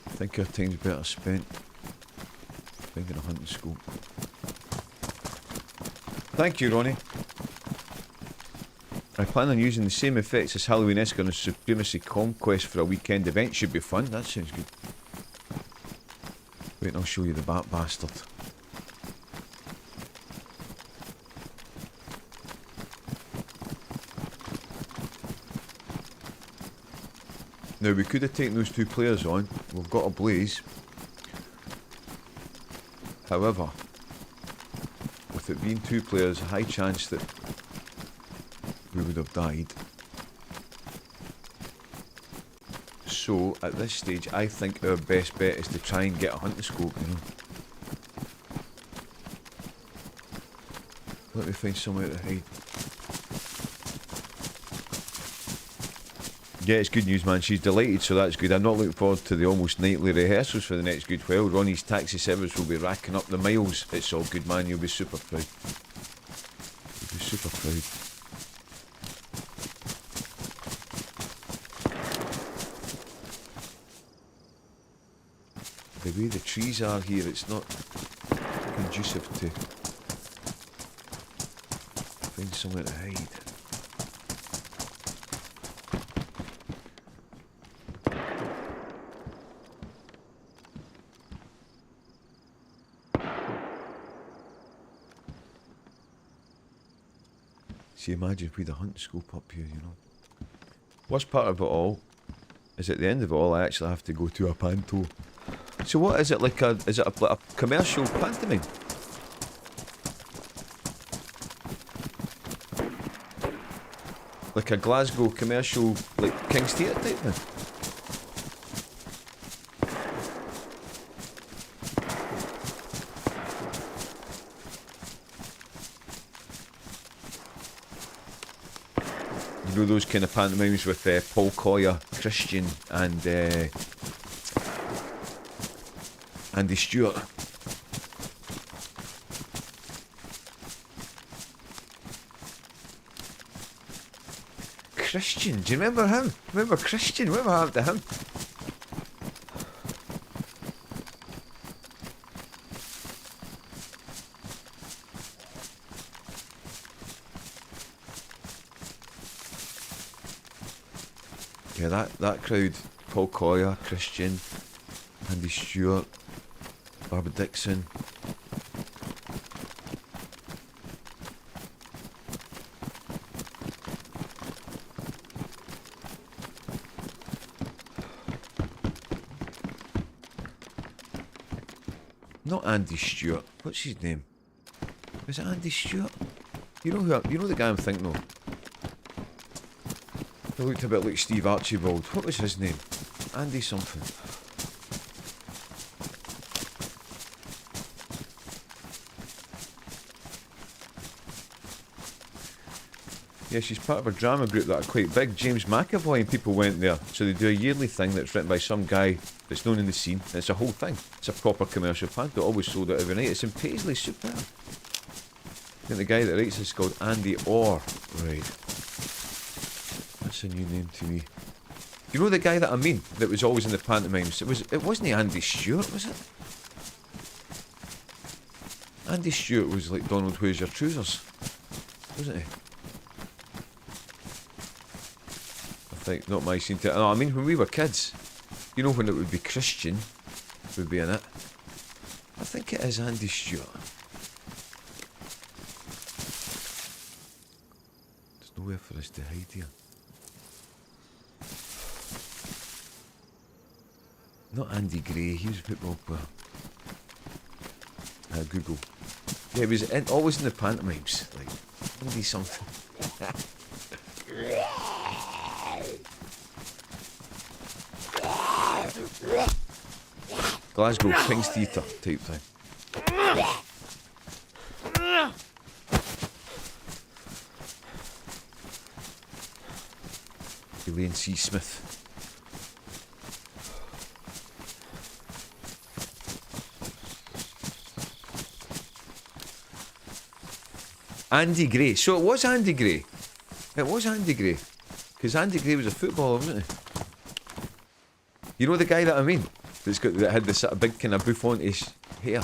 I think our time's better spent thinking of hunting scope. Thank you, Ronnie. I plan on using the same effects as Halloween-esque on a Supremacy Conquest for a weekend event. Should be fun. That sounds good. Wait, and I'll show you the bat bastard. Now, we could have taken those two players on. We've got a blaze. However, with it being two players, a high chance that we would have died. So, at this stage, I think our best bet is to try and get a hunting scope, you know. Let me find somewhere to hide. Yeah, it's good news, man. She's delighted, so that's good. I'm not looking forward to the almost nightly rehearsals for the next good while. Ronnie's taxi service will be racking up the miles. It's all good, man. You'll be super proud. You'll be super proud. The way the trees are here, it's not conducive to find somewhere to hide. See, imagine if we had a hunting scope up here, you know. Worst part of it all is at the end of it all, I actually have to go to a panto. So what is it like? Is it like a commercial pantomime? Like a Glasgow commercial, like King's Theatre type thing? You know those kind of pantomimes with Paul Collier, Christian, and Andy Stewart. Christian, do you remember him? Remember Christian? Whatever happened to him? Yeah, that crowd, Paul Collier, Christian, Andy Stewart, Barbara Dixon. Not Andy Stewart. What's his name? Is it Andy Stewart? You know the guy I'm thinking of. He looked a bit like Steve Archibald. What was his name? Andy something. Yeah, she's part of a drama group that are quite big. James McAvoy and people went there. So they do a yearly thing that's written by some guy that's known in the scene. And it's a whole thing. It's a proper commercial panto. Always sold out every night. It's in Paisley, superb. I think the guy that writes is called Andy Orr. Right. That's a new name to me. You know the guy that I mean? That was always in the pantomimes? It wasn't Andy Stewart, was it? Andy Stewart was like Donald Where's Your Trousers, wasn't he? Like, not my scene. No, I mean, when we were kids, you know, when it would be Christian, would be in it. I think it is Andy Stewart. There's nowhere for us to hide here. Not Andy Gray, he was a football player. Google. Yeah, he was always in the pantomimes. Like, Andy something. Glasgow King's Theatre type thing. Elaine C. Smith. Andy Gray. So it was Andy Gray. It was Andy Gray. Because Andy Gray was a footballer, wasn't he? You know the guy that I mean? That had this sort of big kind of bouffantish hair.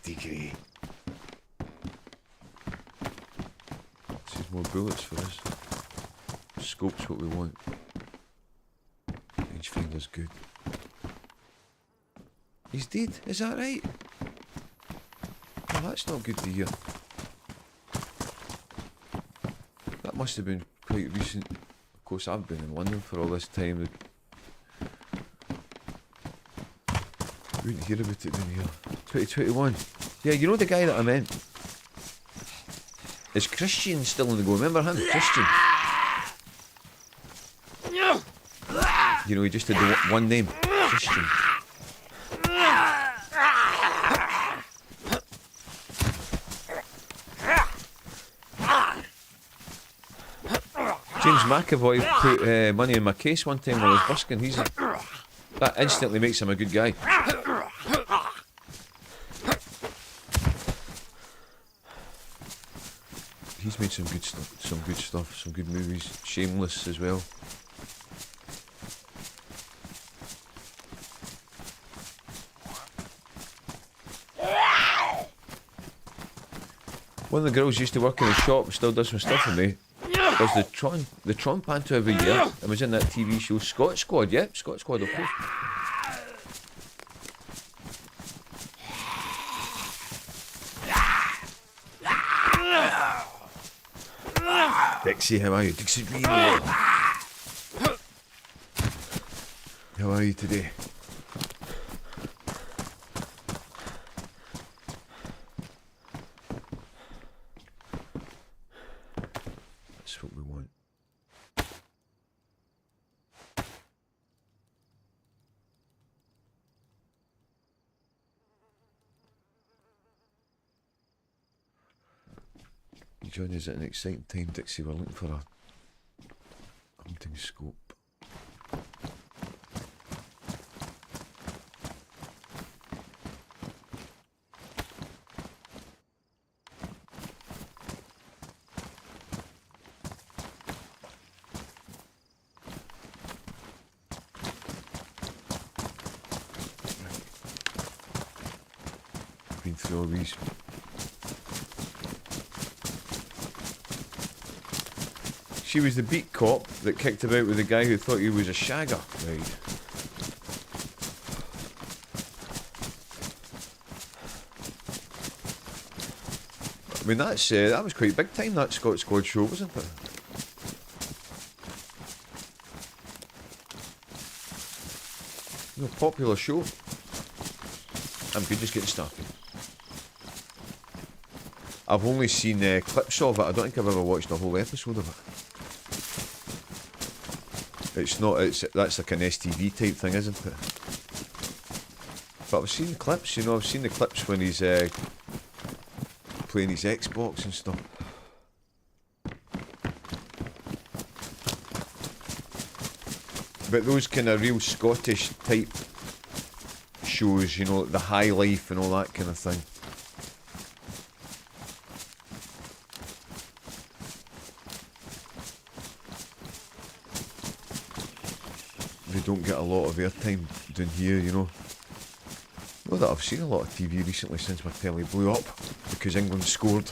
Andy Gray. This is more bullets for us. Scope's what we want. Rangefinder's good. He's dead, is that right? Well, that's not good to hear. That must have been quite recent. Of course, I've been in London for all this time. We didn't hear about it down here. 2021. Yeah, you know the guy that I meant? Is Christian still on the go? Remember him? Christian. You know, he just had the one name. Christian. James McAvoy put money in my case one time when I was busking. That instantly makes him a good guy. He's made some good stuff, some good movies. Shameless as well. One of the girls used to work in a shop and still does some stuff for me. Was the Tron Panto every year and was in that TV show Scott Squad, yeah, Scott Squad of course. Dixie, how are you? Dixie B. How are you today? That's what we want. You join us at an exciting time, Dixie. We're looking for a hunting scope. Been through all these. She was the beat cop that kicked about with the guy who thought he was a shagger. Right. I mean, that was quite big time, that Scott Squad show, wasn't it? You know, popular show. I'm good, just getting started. I've only seen clips of it. I don't think I've ever watched a whole episode of it. It's not. That's like an STV type thing, isn't it? But I've seen clips. You know, I've seen the clips when he's playing his Xbox and stuff. But those kind of real Scottish type shows, you know, the high life and all that kind of thing. They don't get a lot of airtime down here, you know. Know that I've seen a lot of TV recently since my telly blew up because England scored.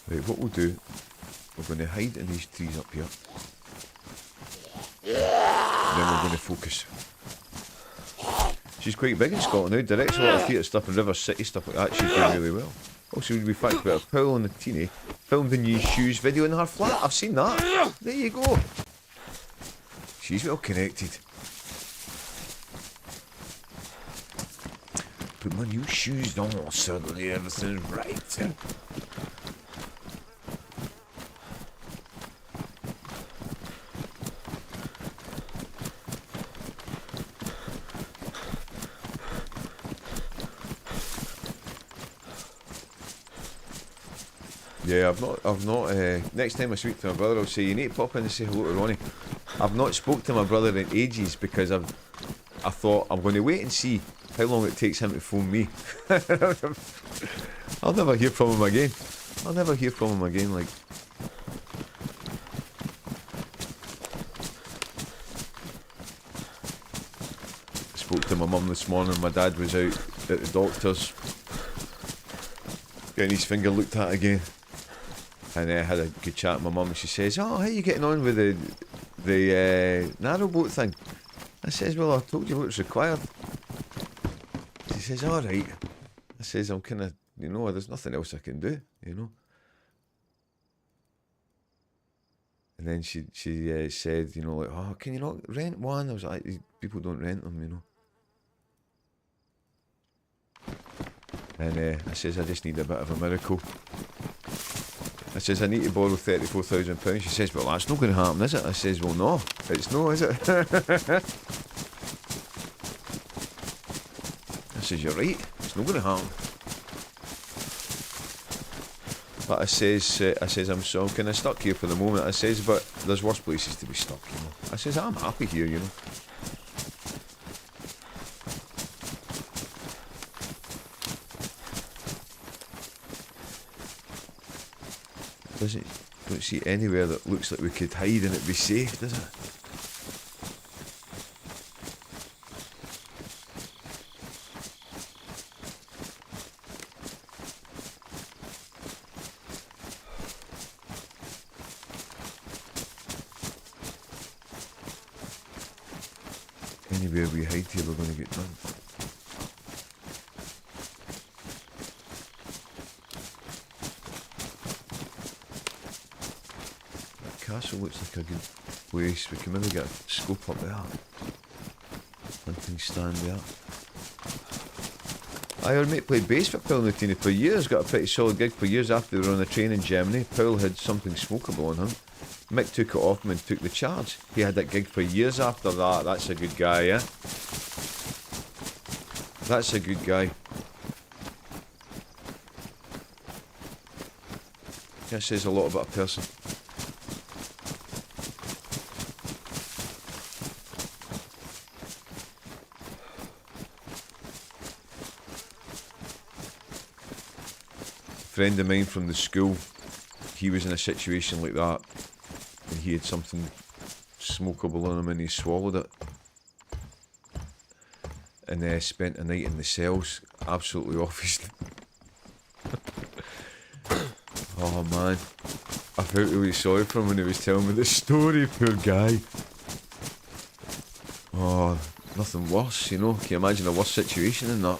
Right, what we'll do, we're going to hide in these trees up here. And then we're going to focus. She's quite big in Scotland now, directs a lot of theatre stuff and River City stuff like that. She's doing really well. Also, we fact about her, Paul and the teenie filmed the new shoes video in her flat. I've seen that. There you go. She's well connected. Put my new shoes on, suddenly everything's right. Yeah, I've not, next time I speak to my brother I'll say, you need to pop in and say hello to Ronnie. I've not spoke to my brother in ages because I thought I'm going to wait and see how long it takes him to phone me. I'll never hear from him again. Like. Spoke to my mum this morning, my dad was out at the doctor's, getting his finger looked at again. And I had a good chat with my mum and she says, oh, how are you getting on with the narrowboat thing? I says, well, I told you what's required. She says, alright. I says, I'm kind of, you know, there's nothing else I can do, you know. And then she said, you know, like, oh, can you not rent one? I was like, people don't rent them, you know. And I says, I just need a bit of a miracle. I says, I need to borrow £34,000. She says, well, that's not going to happen, is it? I says, well, no, it's no, is it? I says, you're right, it's not going to happen. But I says, I'm so kind of stuck here for the moment. I says, but there's worse places to be stuck, you know. I says, I'm happy here, you know. Don't see anywhere that looks like we could hide and it'd be safe, does it? Anywhere we hide here, we're going to get done. Castle looks like a good place. We can maybe get a scope up there. Hunting stand there. Our mate played bass for Paul and the Teenie for years, got a pretty solid gig for years after they were on a train in Germany. Paul had something smokeable on him. Mick took it off him and took the charge. He had that gig for years after that. That's a good guy, yeah? That's a good guy. That says a lot about a person. A friend of mine from the school, he was in a situation like that and he had something smokeable on him and he swallowed it and spent a night in the cells, absolutely off his oh man, I felt really sorry for him when he was telling me this story, poor guy. Oh, nothing worse, you know. Can you imagine a worse situation than that?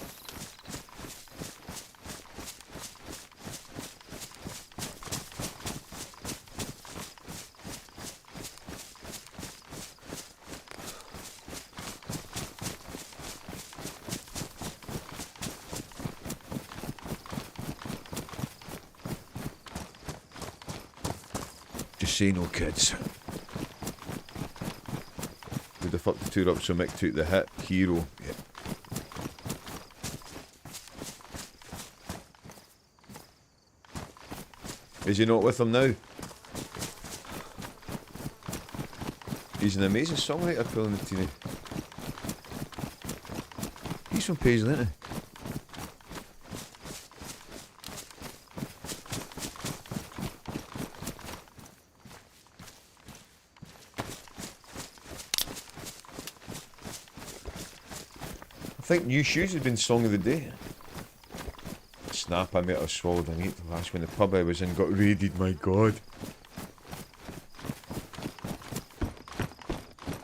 Say no kids. Would have fucked the tour up so Mick took the hit. Hero. Yeah. Is he not with them now? He's an amazing songwriter, Paul and the Teenie. He's from Paisley, isn't he? think new shoes has been song of the day. Snap, I might have swallowed an 8 last when the pub I was in got raided, my god.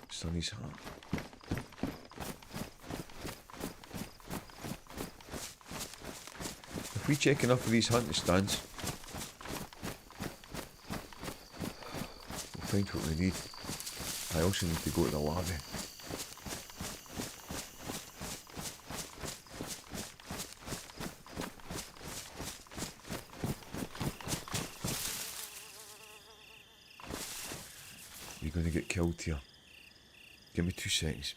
Sonny's hat. If we check enough of these hunting stands, we'll find what we need. I also need to go to the lobby. You're going to get killed here. Give me 2 seconds.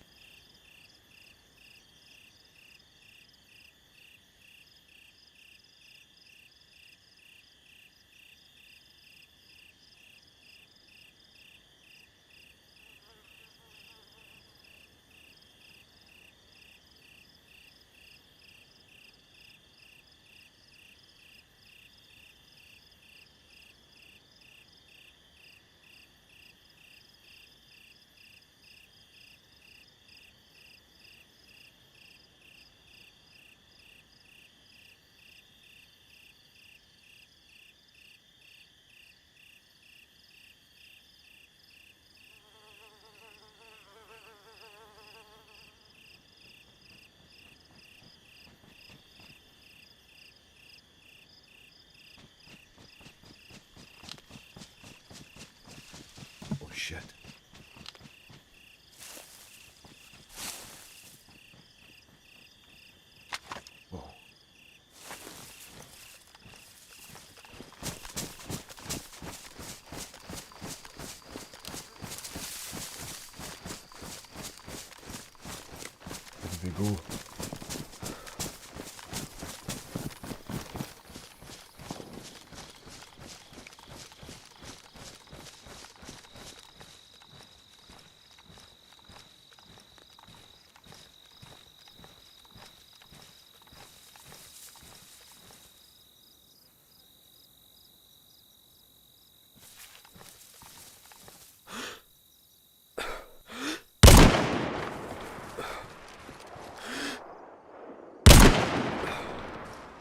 Oh shit. Whoa. Where did they go?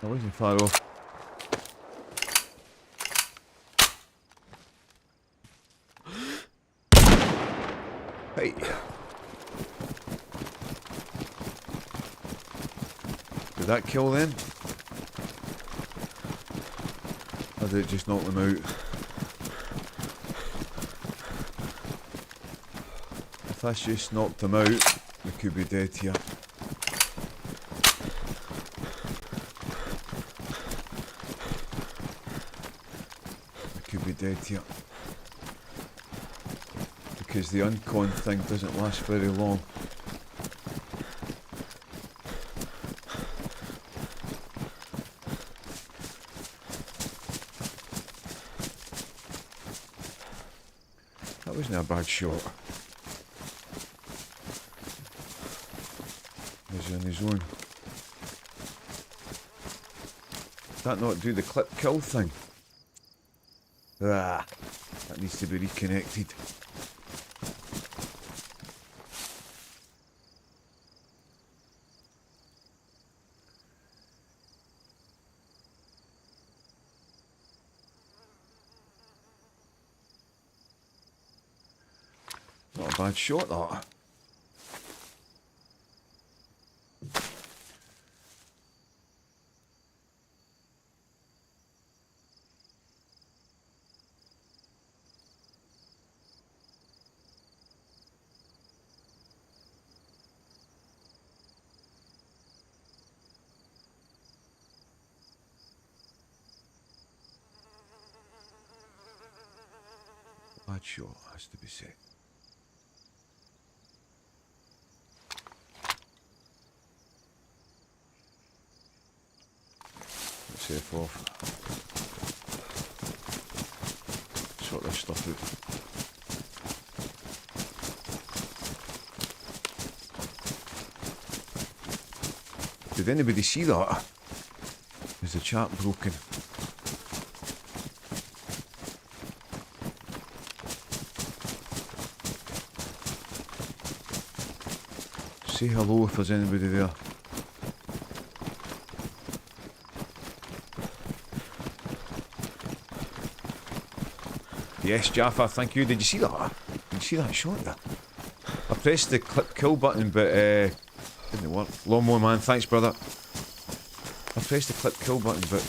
I wasn't far off. Hey. Did that kill them? Or did it just knock them out? If that's just knocked them out, we could be dead here. Be dead here because the uncon thing doesn't last very long. That wasn't a bad shot. He's on his own. Did that not do the clip kill thing? Ah, that needs to be reconnected. Not a bad shot, that. Bad shot, has to be said. Let's F off. Sort this stuff out. Did anybody see that? Is the chat broken? Say hello if there's anybody there. Yes, Jaffa, thank you. Did you see that? Did you see that shot there? I pressed the clip kill button, but didn't work. Lawnmower man, thanks, brother. I pressed the clip kill button, but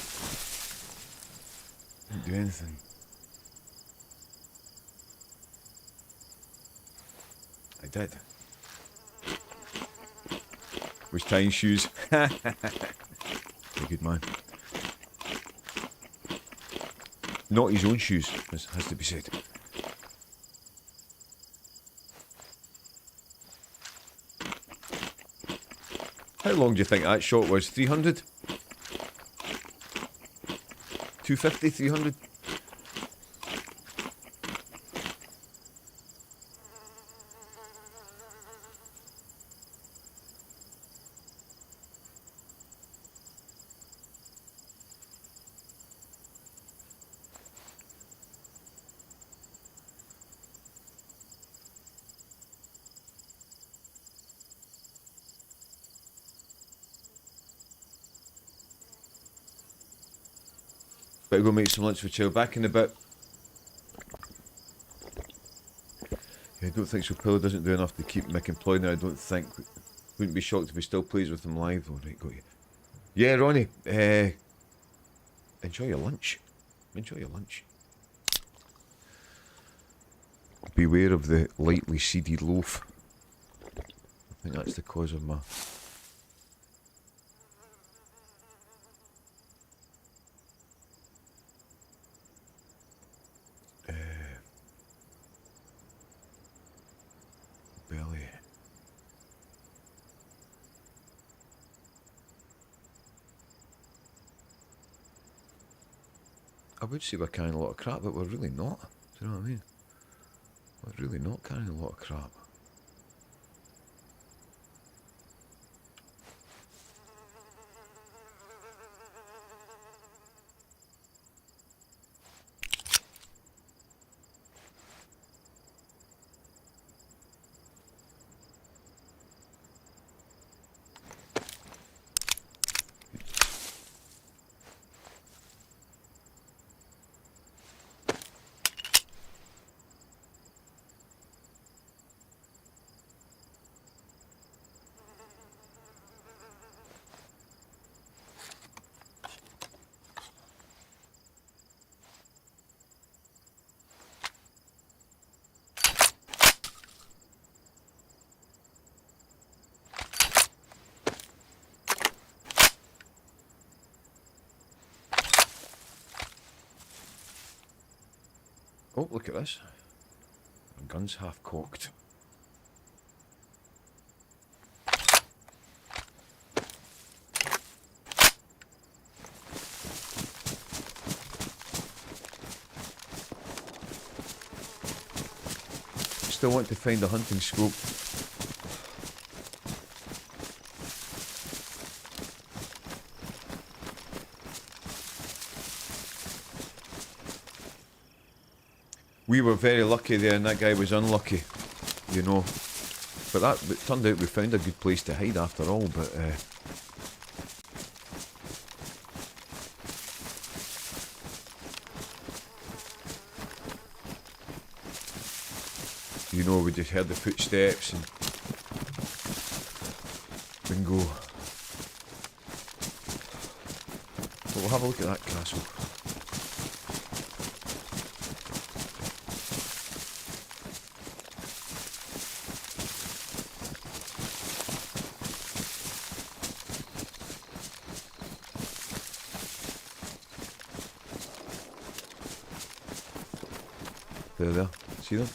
didn't do anything. I did. Was tying shoes. A good man. Not his own shoes, has to be said. How long do you think that shot was? 300? 250, 300? Better go make some lunch for Chill. Back in a bit. Yeah, I don't think so. Pillow doesn't do enough to keep Mick employed now, I don't think. Wouldn't be shocked if he still plays with them live though. Right, got you. Yeah, Ronnie. Enjoy your lunch. Enjoy your lunch. Beware of the lightly seeded loaf. I think that's the cause of my... belly. I would say we're carrying a lot of crap, but we're really not. Do you know what I mean? We're really not carrying a lot of crap. Oh, look at this. My gun's half cocked. Still want to find a hunting scope. We were very lucky there and that guy was unlucky, you know. But it turned out we found a good place to hide after all, but you know, we just heard the footsteps and bingo. But we'll have a look at that castle. There. See them?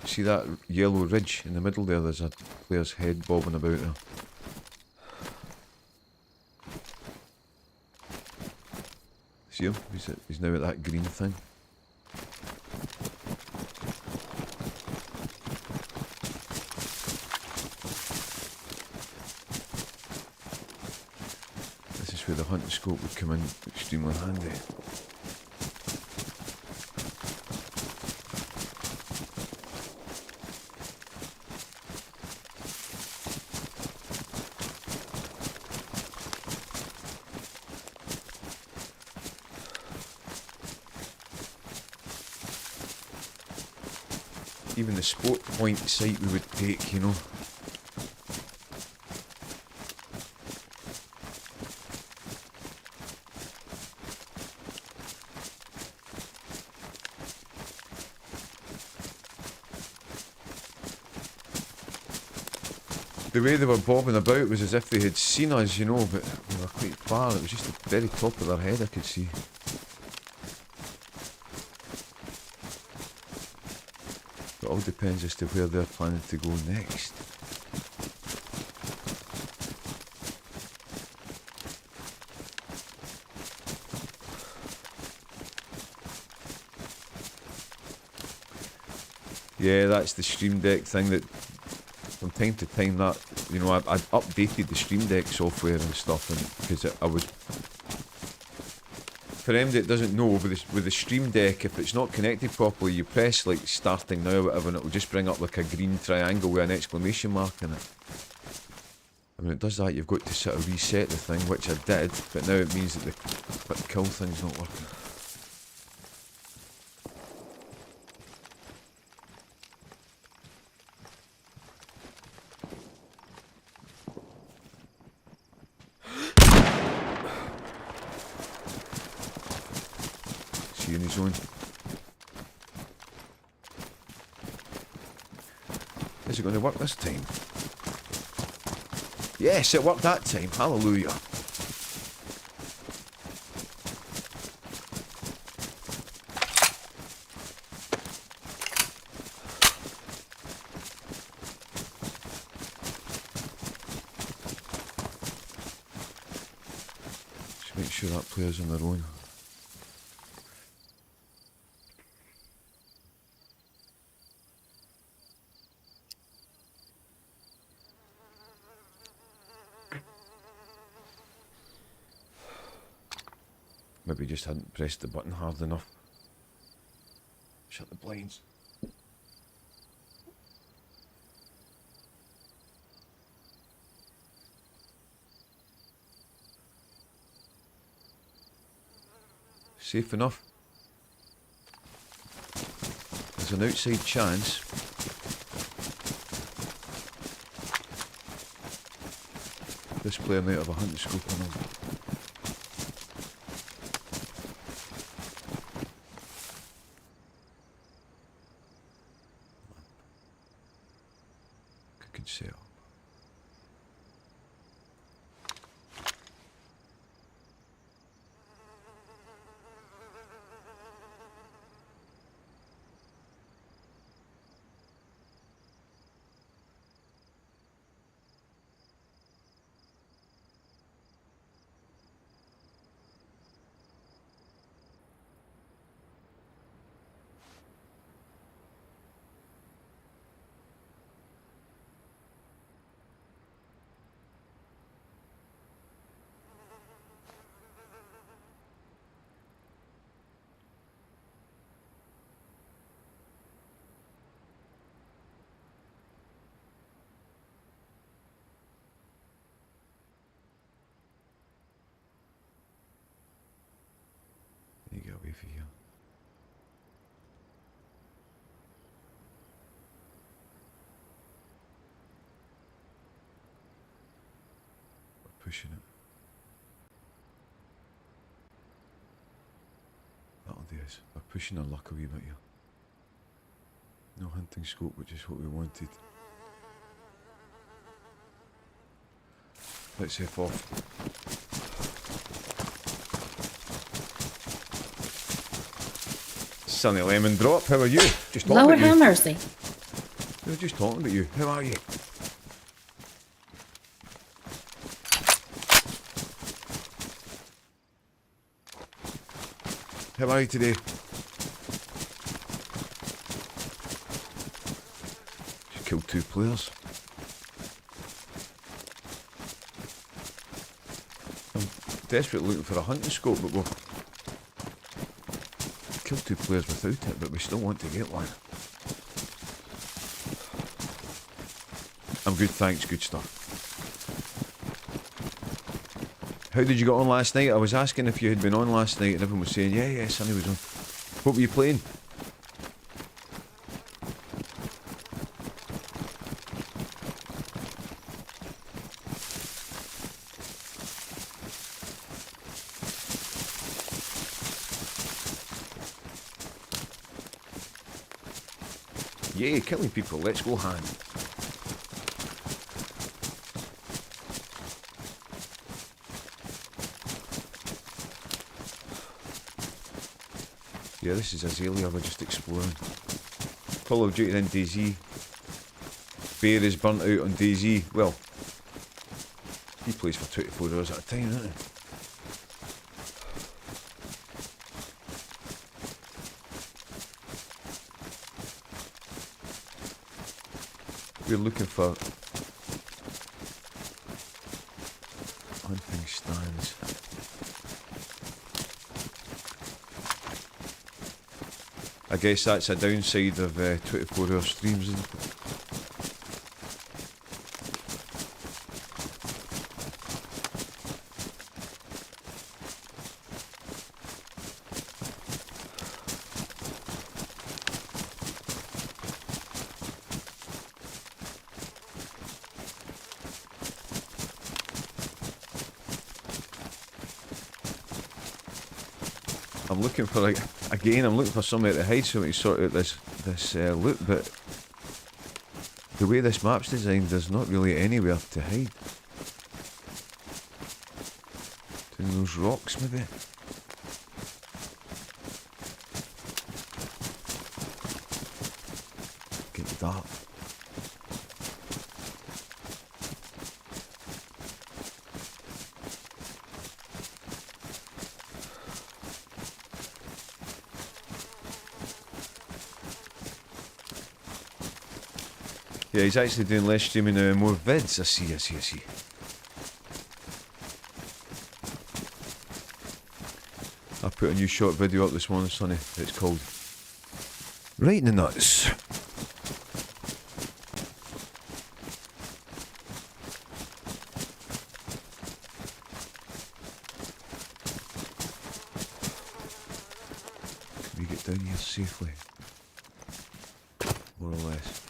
See that yellow ridge in the middle there? There's a player's head bobbing about there. See him? He's now at that green thing. This is where the hunting scope would come in extremely handy. even the sport point site we would take, you know. The way they were bobbing about was as if they had seen us, you know, but we were quite far. It was just the very top of their head I could see. It all depends as to where they're planning to go next. Yeah, that's the Stream Deck thing that from time to time that, you know, I'd updated the Stream Deck software and stuff, and because I was, for anybody that doesn't know, with the Stream Deck, if it's not connected properly, you press like starting now or whatever, and it will just bring up like a green triangle with an exclamation mark in it. I mean, it does that. You've got to sort of reset the thing, which I did, but now it means that the kill thing's not working. In his zone. Is it going to work this time? Yes, it worked that time. Hallelujah. Just make sure that player's on their own. Maybe just hadn't pressed the button hard enough. Shut the blinds. Safe enough. There's an outside chance. This player might have a hunting scope on him. Set up. You get away from here. We're pushing it. That'll do us. We're pushing our luck a wee bit here. No hunting scope, which is what we wanted. Let's F off. Sunny Lemon Drop, how are you? Just talking Lord about you. have mercy. We were just talking about you. How are you? How are you today? Just killed 2 players. I'm desperately looking for a hunting scope, but we've killed 2 players without it, but we still want to get one. I'm good, thanks, good stuff. How did you get on last night? I was asking if you had been on last night and everyone was saying, yeah, Sonny was on. What were you playing? Yay, killing people, let's go hand. Yeah, this is Azalea, we're just exploring. Call of Duty then DayZ. Bear is burnt out on DayZ. Well, he plays for 24 hours at a time, doesn't he? We're looking for hunting stands. I guess that's a downside of 24-hour streams, isn't it? I'm looking for, like, again, I'm looking for somewhere to hide so we can sort out this loot, but the way this map's designed, there's not really anywhere to hide. Between those rocks, maybe? Get dark. Yeah, he's actually doing less streaming now and more vids. I see. I put a new short video up this morning, Sonny. It's called Right in the Nuts. Can we get down here safely? More or less.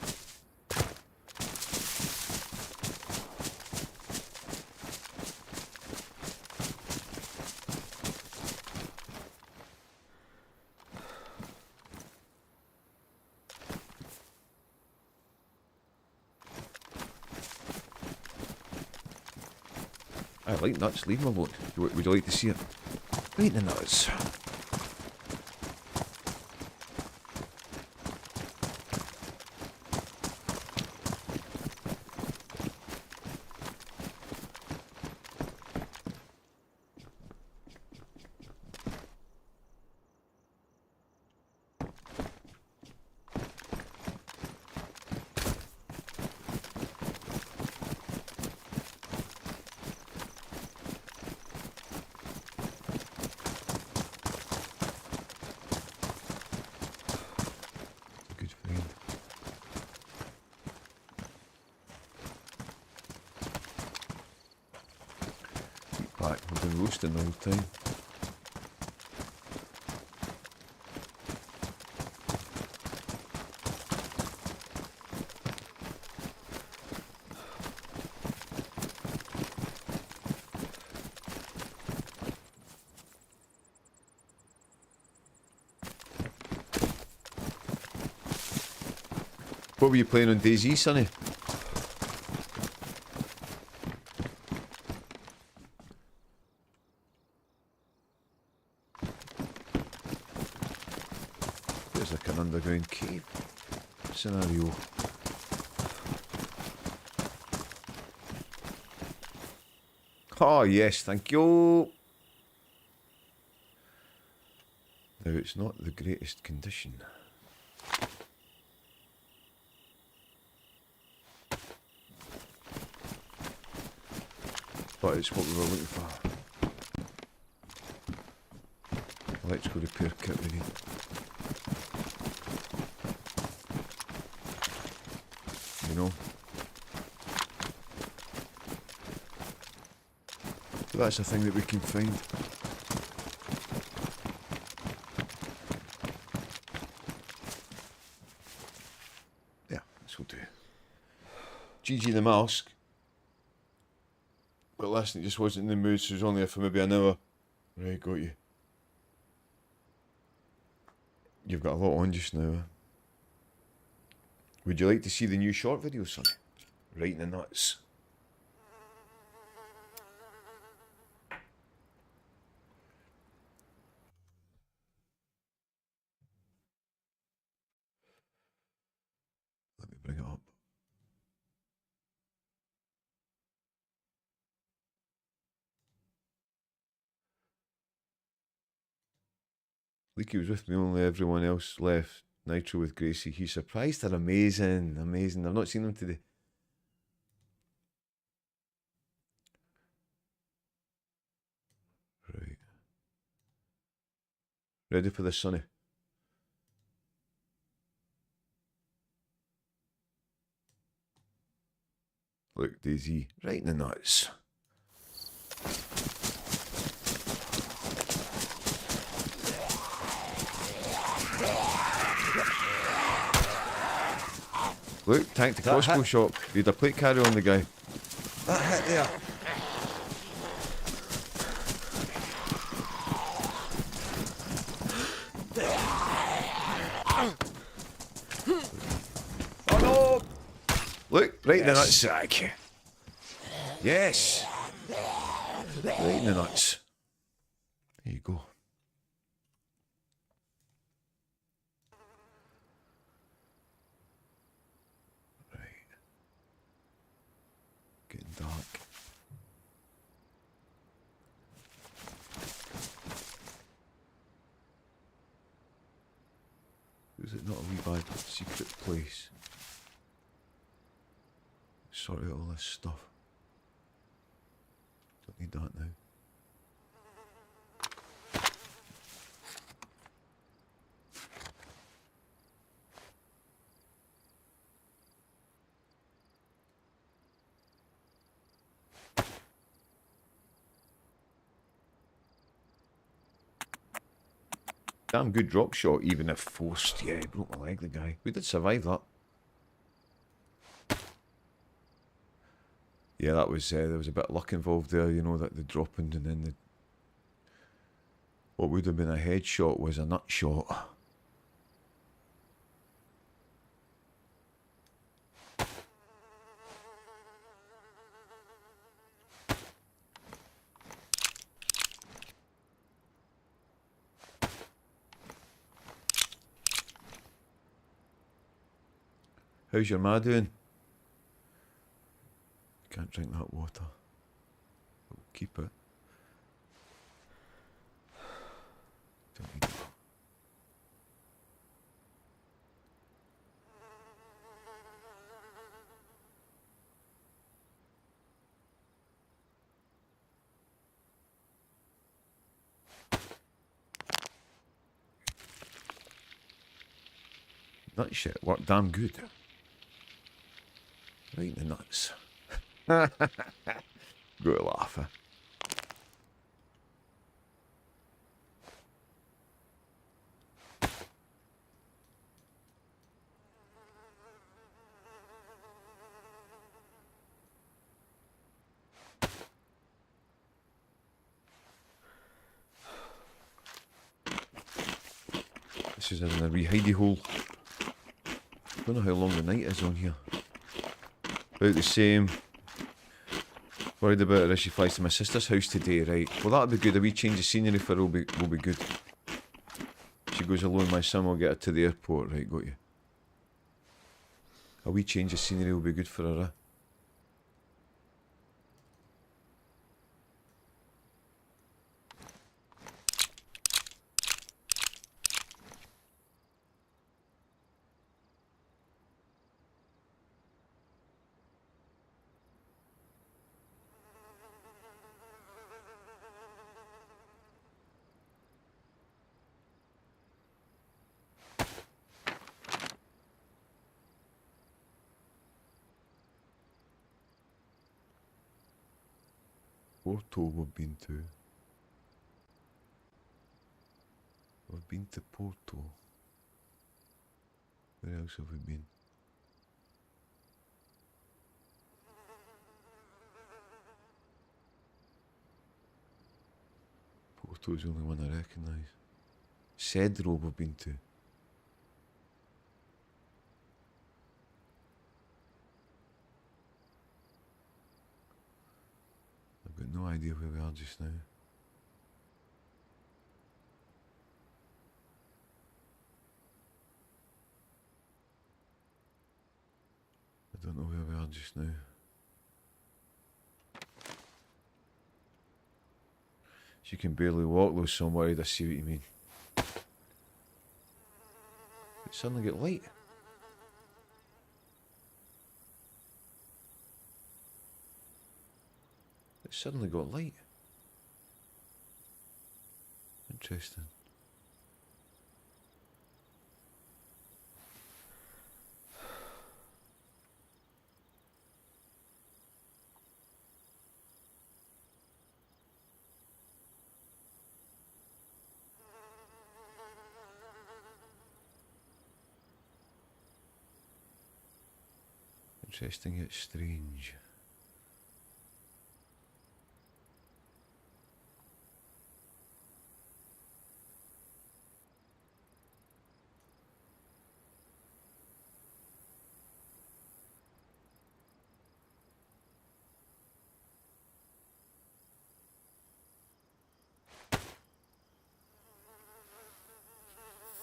I like nuts, leave them alone. Would you like to see it? Right in the nuts. Good friend. Keep back, we've been roasting the whole time. What were you playing on DayZ, Sonny? There's like an underground cave scenario. Oh yes, thank you. Now it's not the greatest condition. But it's what we were looking for. Electrical repair kit we need. You know? So that's a thing that we can find. Yeah, this will do. GG the mask. But last night just wasn't in the mood, so it was only there for maybe an hour. Right, got you. You've got a lot on just now. Would you like to see the new short video, son? Right in the nuts. Let me bring it up. Leaky was with me, only everyone else left. Nitro with Gracie. He surprised her. Amazing, amazing. I've not seen them today. Right. Ready for the Sonny. Look, DayZ. Right in the nuts. Look, tanked the Costco shop. He had a plate carrier on the guy. That hit there. Oh no! Look, right in the Yes. nutsack. Yes. Right in the nuts. There you go. Right. Getting dark. Is it not a wee bad secret place? Sort out all this stuff. Don't need that now. Damn good drop shot, even if forced. Yeah, he broke my leg, the guy. We did survive that. Yeah, that was, there was a bit of luck involved there, you know, that the dropping and then the... What would have been a headshot was a nut shot. How's your ma doing? Can't drink that water. But we'll keep it. Don't need it. That shit worked damn good. Right in the nuts. Good laugh. This is in a wee hidey hole. Don't know how long the night is on here. About the same. Worried about her as she flies to my sister's house today, right? Well, that'll be good. A wee change of scenery for her will be good. She goes alone, my son will get her to the airport, right? Got you. A wee change of scenery will be good for her, eh? Porto we've been to. We've been to Porto. Where else have we been? Porto's the only one I recognise. Cedro we've been to. no idea where we are just now. I don't know where we are just now. She can barely walk though, so I'm worried. I see what you mean. It suddenly get light. It suddenly got light. Interesting. Interesting yet strange.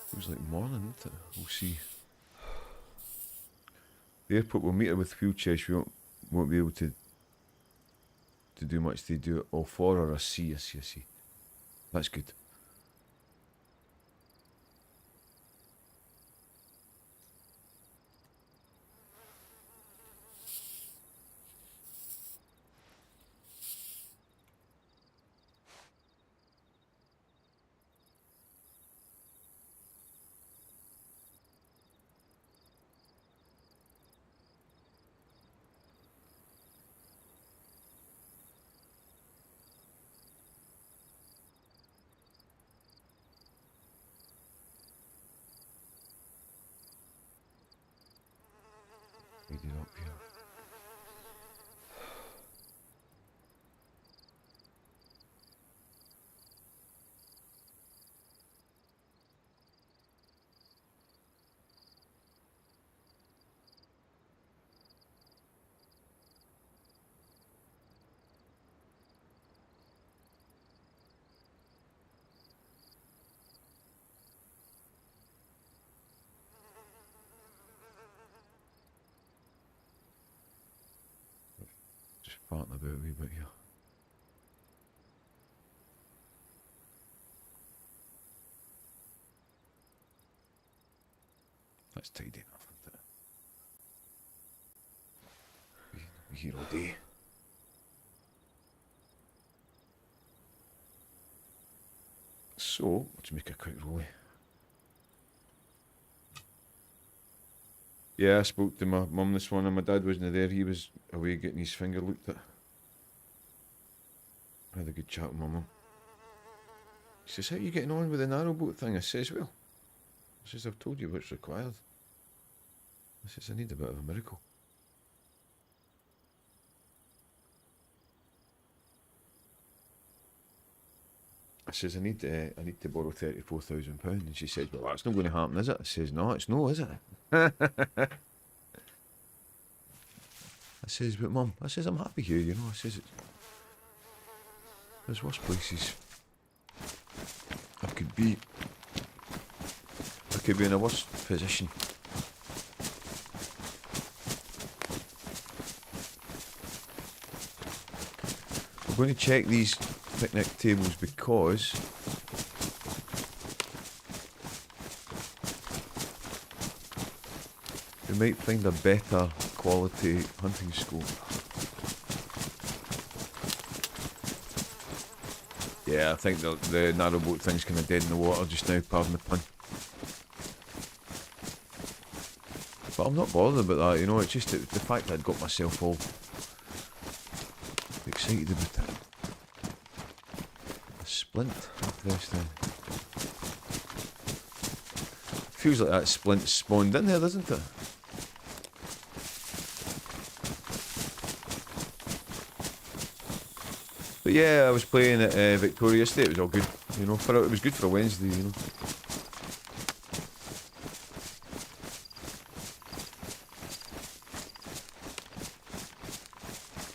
Feels like morning, isn't it? We'll see. The airport will meet her with wheelchairs. We won't be able to do much. They do it all for her. I see. That's good. Get it up here. Just farting about a wee bit here. That's tidy enough, isn't it? Be here all day. So, let's make a quick rollie. Yeah, I spoke to my mum this morning. My dad wasn't there. He was away getting his finger looked at. I had a good chat with my mum. She says, how are you getting on with the narrowboat thing? I says, well, I says, I've told you what's required. I says, I need a bit of a miracle. I says, I need to borrow £34,000. And she says, well, that's not going to happen, is it? I says, no, it's no, is it? I says, but Mum, I says, I'm happy here, you know. I says, there's worse places I could be. I could be in a worse position. We're going to check these picnic tables because we might find a better quality hunting scope. Yeah, I think the narrowboat thing's kind of dead in the water just now, pardon the pun. But I'm not bothered about that, you know, it's just the fact that I'd got myself all excited about it. A splint, interesting. Feels like that splint spawned in there, doesn't it? But yeah, I was playing at Victoria yesterday. It was all good, you know. It was good for a Wednesday, you know.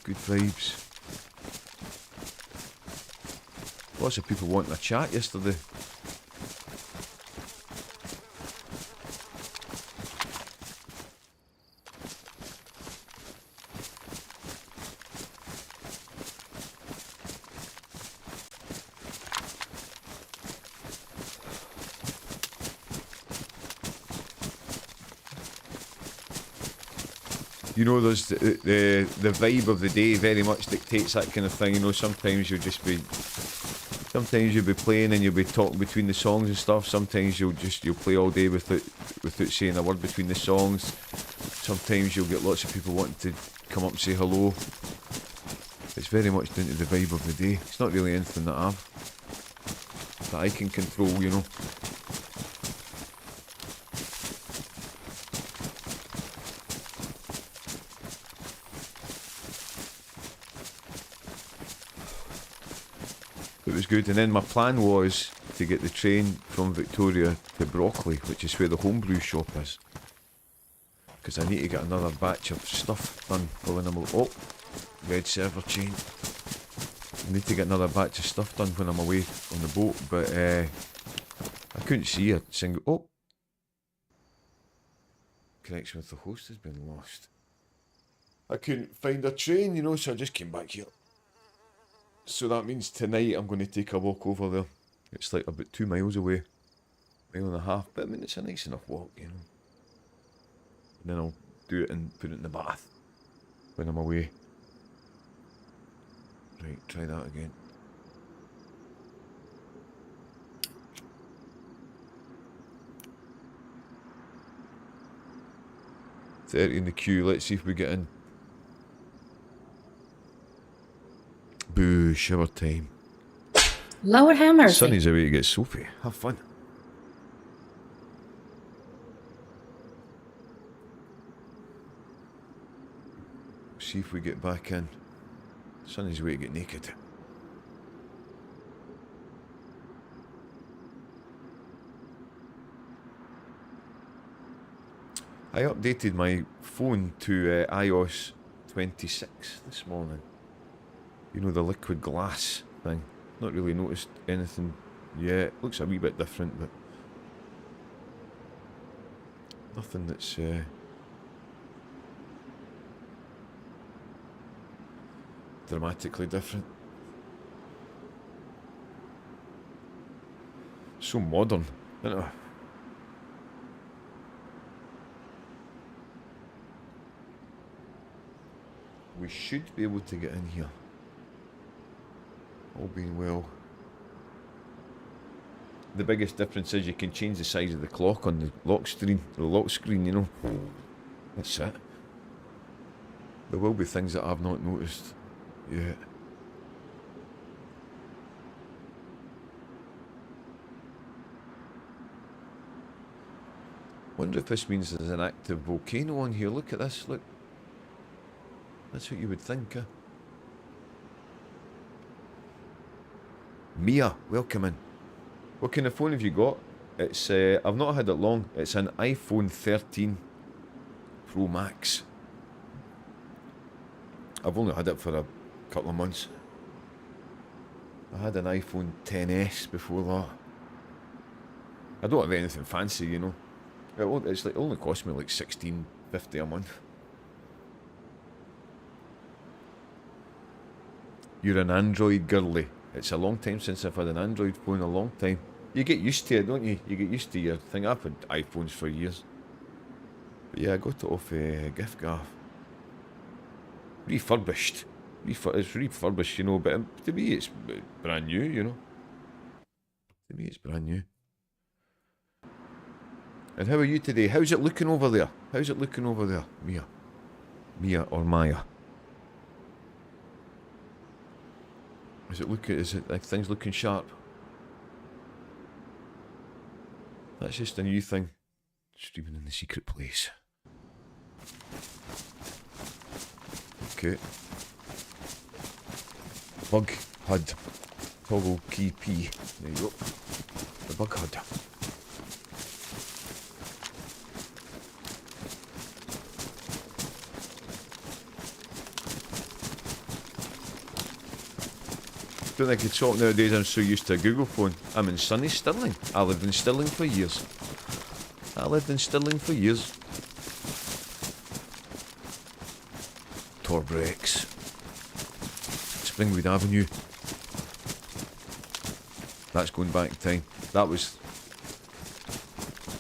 Good vibes. Lots of people wanting a chat yesterday. You know, there's the vibe of the day very much dictates that kind of thing. You know, sometimes you'll be playing and you'll be talking between the songs and stuff. Sometimes you'll play all day without saying a word between the songs. Sometimes you'll get lots of people wanting to come up and say hello. It's very much down to the vibe of the day. It's not really anything that I can control, you know. It was good, and then my plan was to get the train from Victoria to Brockley, which is where the homebrew shop is, because I need to get another batch of stuff done for when I'm oh, red server chain. I need to get another batch of stuff done when I'm away on the boat, but I couldn't see a single connection with the host has been lost. I couldn't find a train, you know, so I just came back here. So that means tonight I'm going to take a walk over there. It's like about 2 miles away. Mile and a half. But I mean, it's a nice enough walk, you know. And then I'll do it and put it in the bath when I'm away. Right, try that again. $30 in the queue. Let's see if we get in. Boo, shower time. Lower Hammersmith. Sonny's away to get soapy. Have fun. See if we get back in. Sonny's away to get naked. I updated my phone to iOS 26 this morning. You know, the liquid glass thing. Not really noticed anything yet. Looks a wee bit different, but nothing that's dramatically different. So modern, isn't it? We should be able to get in here. All being well. The biggest difference is you can change the size of the clock on the lock screen, you know. That's it. There will be things that I've not noticed yet. Wonder if this means there's an active volcano on here. Look at this, look. That's what you would think, huh? Mia, welcome in. What kind of phone have you got? It's I've not had it long. It's an iPhone 13 Pro Max. I've only had it for a couple of months. I had an iPhone 10s before that. I don't have anything fancy, you know. It's like, it only cost me like $16.50 a month. You're an Android girly. It's a long time since I've had an Android phone, a long time. You get used to it, don't you? You get used to your thing. I've had iPhones for years. But yeah, I got it off gift gaff. Refurbished. It's refurbished, you know, but to me it's brand new, you know. To me it's brand new. And how are you today? How's it looking over there? How's it looking over there, Mia? Mia or Maya? Is it like things looking sharp? That's just a new thing. Streaming in the secret place. Okay. Bug HUD. Toggle key P. There you go. The bug HUD. Don't think I could talk nowadays, I'm so used to a Google phone. I'm in sunny Stirling. I lived in Stirling for years. Torbrex. Springwood Avenue. That's going back in time. That was...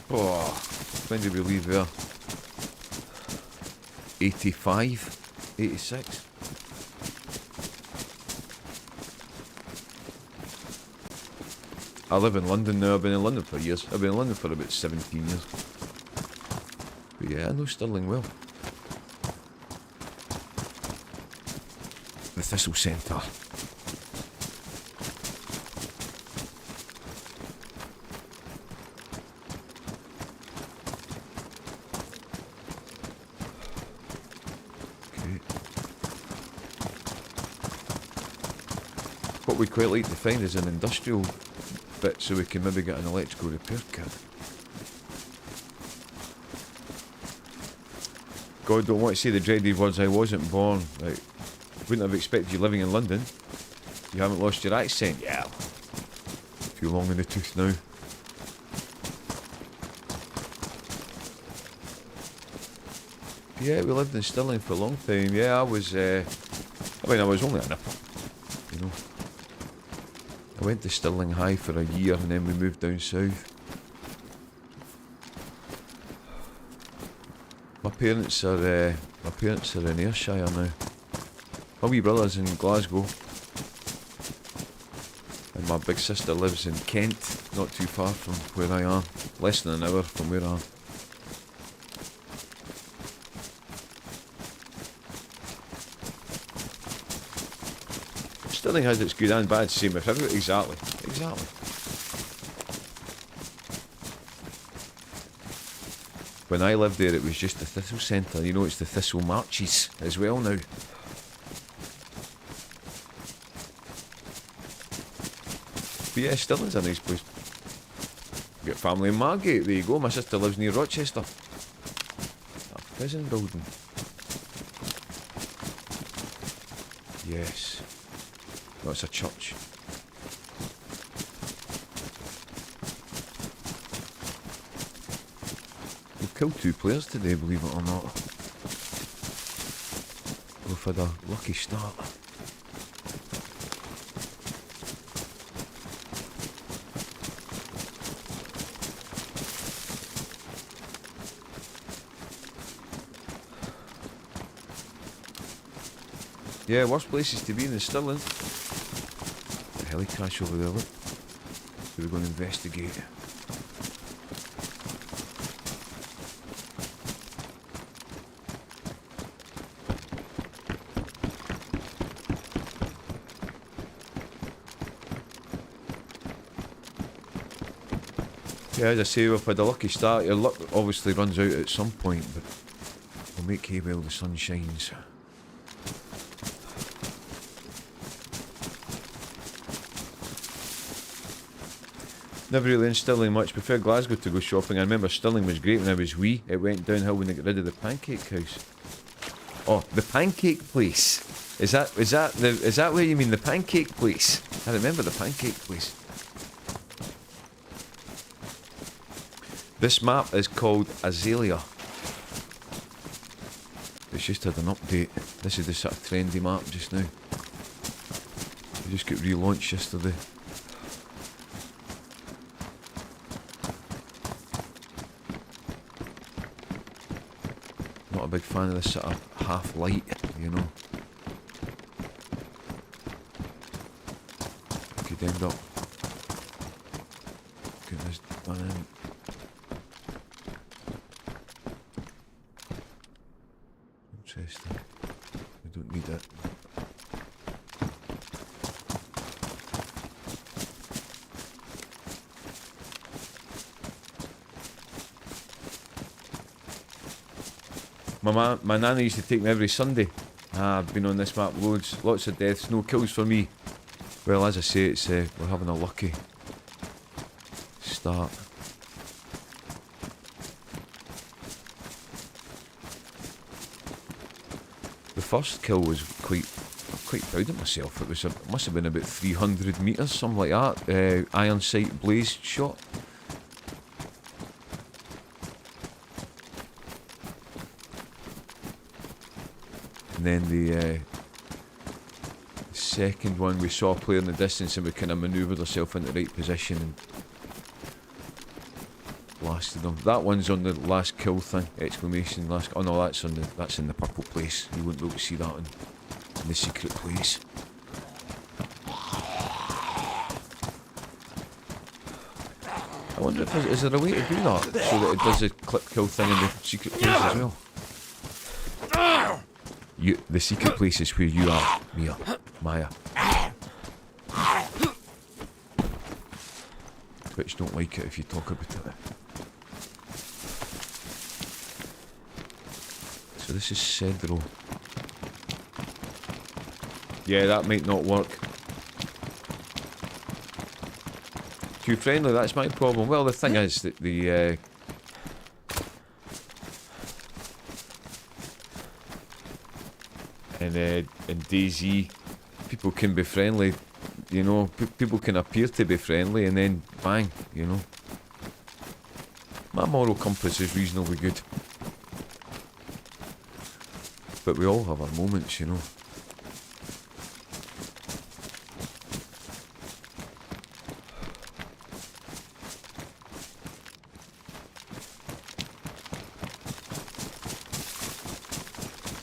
Oh, when did we leave there? 85? 86? I live in London now. I've been in London for years. I've been in London for about 17 years. But yeah, I know Stirling well. The Thistle Centre. Okay. What we'd quite like to find is an industrial bit so we can maybe get an electrical repair kit. God, don't want to say the dreaded words, I wasn't born. Like, wouldn't have expected you living in London. You haven't lost your accent. Yeah. Feel long in the tooth now. Yeah, we lived in Stirling for a long time. Yeah, I was only a nipper, you know. I went to Stirling High for a year and then we moved down south. My parents are in Ayrshire now. My wee brother's in Glasgow. And my big sister lives in Kent, not too far from where I am. Less than an hour from where I am. Stirling has its good and bad, same with everything. Exactly. When I lived there, it was just the Thistle Centre. You know, it's the Thistle Marches as well now. But yeah, Stirling's a nice place. Got family in Margate. There you go. My sister lives near Rochester. A prison building. Yes. No, it's a church. We've killed 2 players today, believe it or not. We've had a lucky start. Yeah, worst places to be in is Stirling. The heli crash over there, look. So we're going to investigate. Yeah, as I say, we've had a lucky start. Your luck obviously runs out at some point, but we'll make hay while the sun shines. Never really in Stirling much. Prefer Glasgow to go shopping. I remember Stirling was great when I was wee. It went downhill when they got rid of the pancake house. Oh, the pancake place. Is that where you mean the pancake place? I remember the pancake place. This map is called Azalea. It's just had an update. This is the sort of trendy map just now. It just got relaunched yesterday. Not a big fan of this sort of half light, you know. Could end up getting this done in. Interesting. We don't need it. My nana used to take me every Sunday. I've been on this map loads. Lots of deaths, no kills for me. Well, as I say, it's we're having a lucky start. The first kill was quite quite proud of myself. It must have been about 300 metres, something like that. Iron sight blaze shot. And then the second one, we saw a player in the distance and we kind of manoeuvred ourselves in the right position and blasted them. That one's on the last kill thing, exclamation, last... Oh no, that's in the purple place. You wouldn't be able to see that in the secret place. I wonder if is there a way to do that so that it does a clip kill thing in the secret place as well? The secret place is where you are, Maya. Twitch don't like it if you talk about it. So this is Cedro. Yeah, that might not work. Too friendly, that's my problem. Well, the thing is that the... in DayZ, people can be friendly, you know, people can appear to be friendly and then bang, you know. My moral compass is reasonably good. But we all have our moments, you know.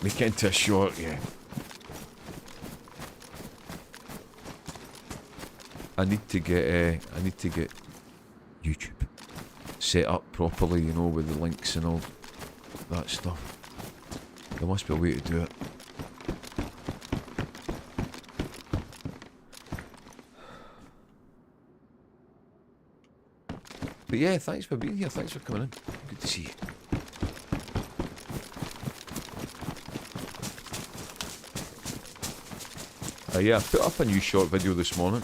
Make it into a short, yeah. I need to get YouTube set up properly, you know, with the links and all that stuff. There must be a way to do it. But yeah, thanks for being here, thanks for coming in. Good to see you. Yeah, I put up a new short video this morning.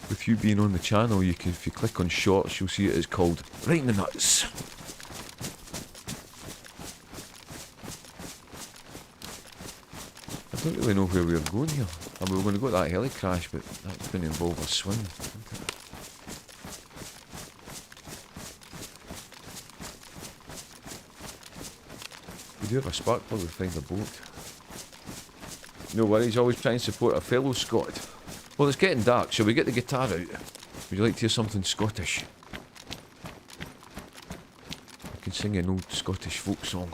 With you being on the channel, you can, if you click on shorts, you'll see it is called Right in the Nuts. I don't really know where we're going here. I mean, we're going to go to that heli crash, but that's going to involve a swim, isn't it? We do have a spark plug, we find a boat. No worries, always try and support a fellow Scot. Well, it's getting dark, shall we get the guitar out? Would you like to hear something Scottish? I can sing an old Scottish folk song.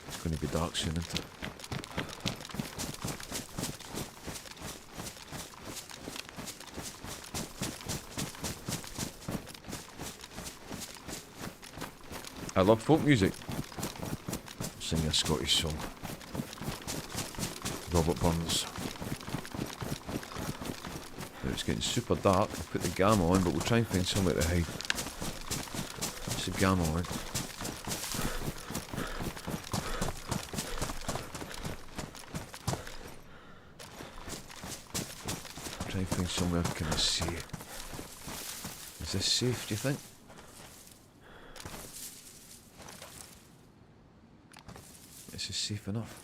It's going to be dark soon, isn't it? I love folk music. I'll sing a Scottish song. Robert Burns. Now it's getting super dark. I'll put the gamma on, but we'll try and find somewhere to hide. What's the gamma on? Try and find somewhere I can see. Is this safe, do you think? This is safe enough.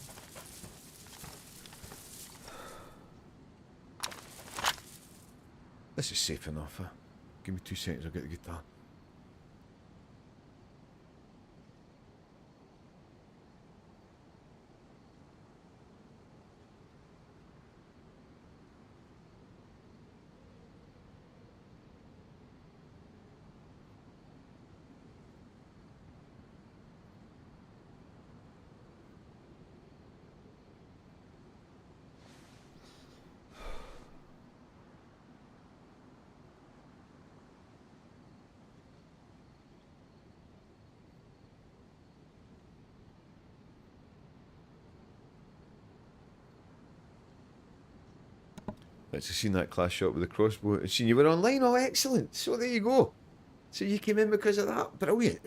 This is safe enough, huh? Give me 2 seconds, I'll get the guitar. Let's have seen that class shot with the crossbow. And seen you were online, oh excellent. So there you go. So you came in because of that. Brilliant.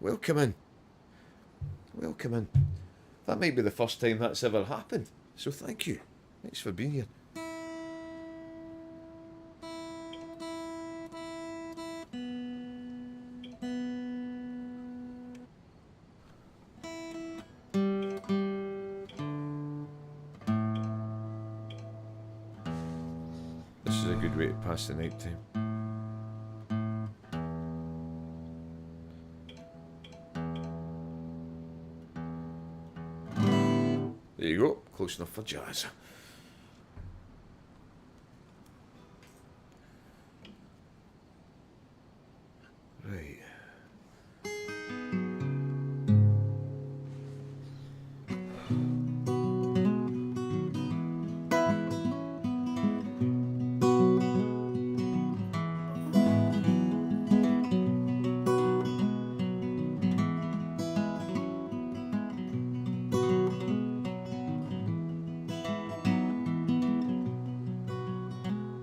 Welcome in. Welcome in. That might be the first time that's ever happened. So thank you. Thanks for being here. is a good way to pass the night time. There you go, close enough for jazz. Right.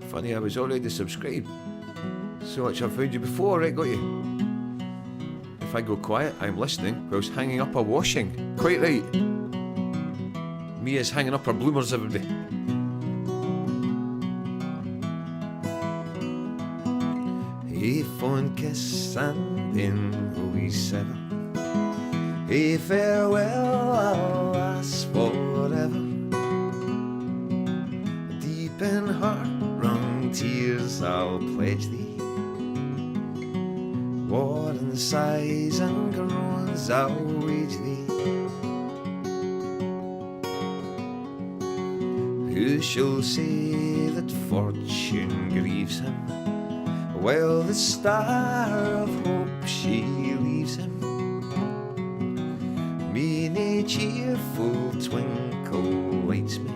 Funny, I was already subscribed. So much I've found you before, right, got you? If I go quiet, I'm listening whilst hanging up a washing. Quite right. Mia's hanging up her bloomers every day. A fond kiss and in a wee sever. A farewell I'll last forever. Deep in heart-wrung tears I'll pledge thee. Warring sighs and groans I'll wage thee. Who shall say that fortune grieves him, while the star of hope she leaves him? Many cheerful twinkle lights me,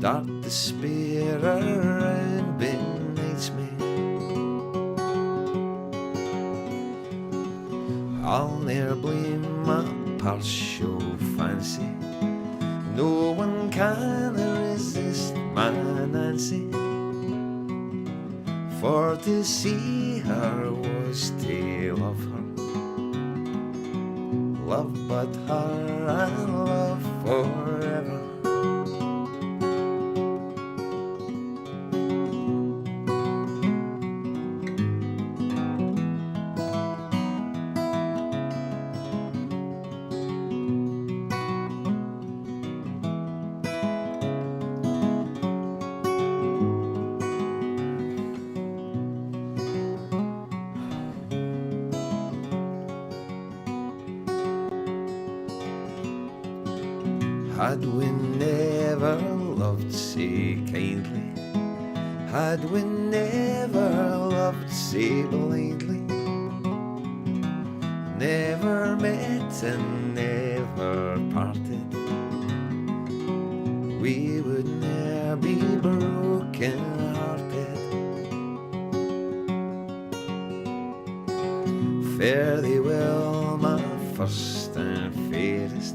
dark despair around benights me. I'll ne'er blame my partial fancy, no one can resist my Nancy. For to see her was to love her, love but her and love forever. Had we never loved so kindly, had we never loved so blindly, never met and never parted, we would ne'er be broken hearted. Fare thee well, my first and fairest,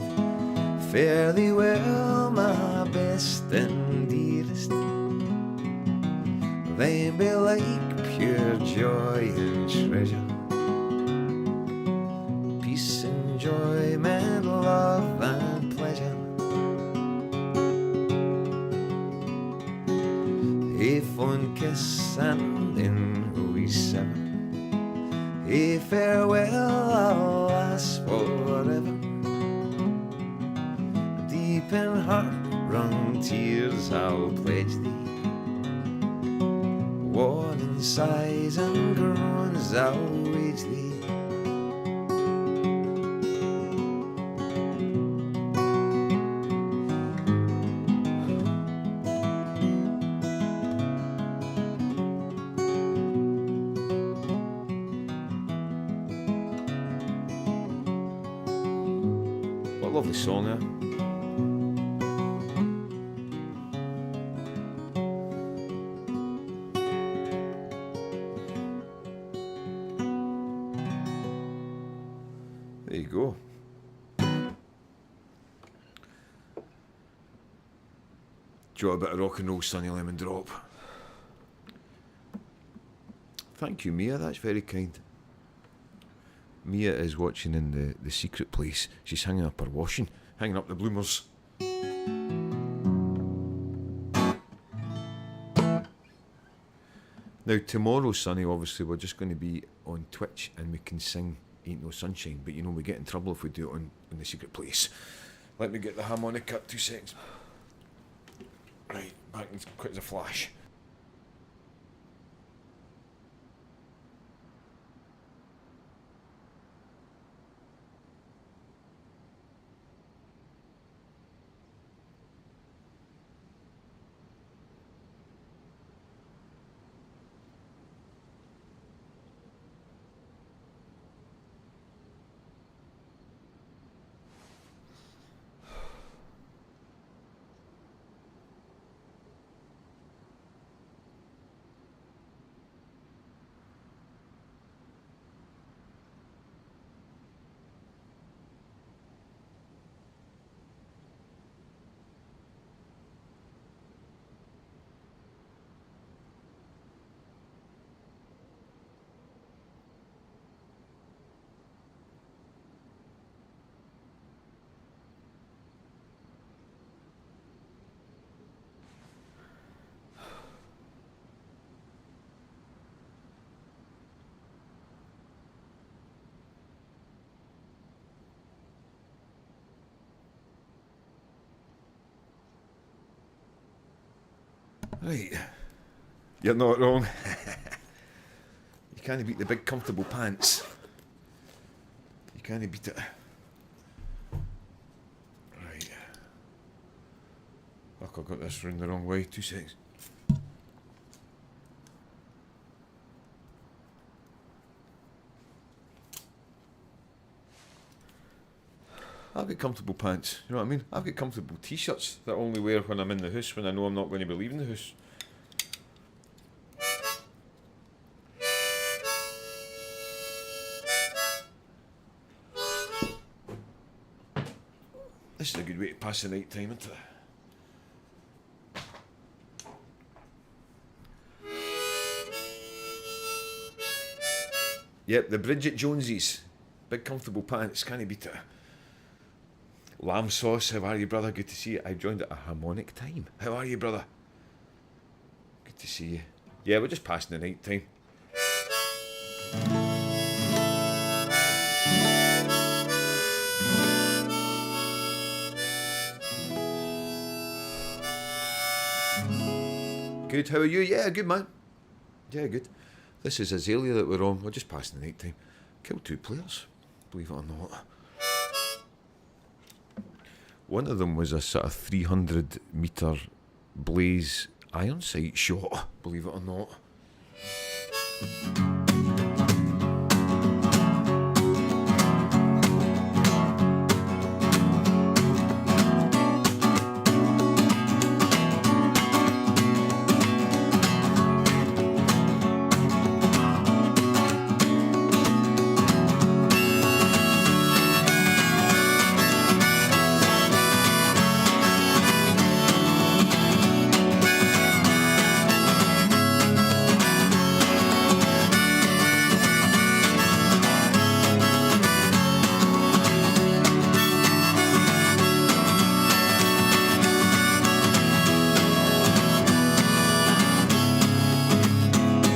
fare thee well, my best and dearest. Thine be like pure joy and treasure, peace, enjoyment, love and pleasure. A fond kiss and then we sever. A farewell I'll last forever. Deep in heart-wrung tears I'll pledge thee. Warning sighs and groans I'll wage thee. What a lovely song, eh? There you go. Do you want a bit of rock and roll, Sunny Lemon Drop? Thank you, Mia. That's very kind. Mia is watching in the secret place. She's hanging up her washing, hanging up the bloomers. Now tomorrow, Sunny, obviously we're just going to be on Twitch and we can sing Ain't No Sunshine, but you know we get in trouble if we do it on the secret place. Let me get the harmonica, 2 seconds. Right, back as quick as a flash. Right. You're not wrong. You can't beat the big comfortable pants. You can't beat it. Right. Fuck, I got this round the wrong way. 2 seconds. I've got comfortable pants, you know what I mean? I've got comfortable t-shirts that I only wear when I'm in the house, when I know I'm not going to be leaving the house. This is a good way to pass the night time, isn't it? Yep, the Bridget Joneses. Big comfortable pants, can't beat it. Lamb sauce, how are you, brother? Good to see you. I joined at a harmonic time. How are you, brother? Good to see you. Yeah, we're just passing the night time. Good, how are you? Yeah, good, man. Yeah, good. This is Azalea that we're on. We're just passing the night time. Killed 2 players, believe it or not. One of them was a sort of 300 metre blaze iron sight shot, believe it or not.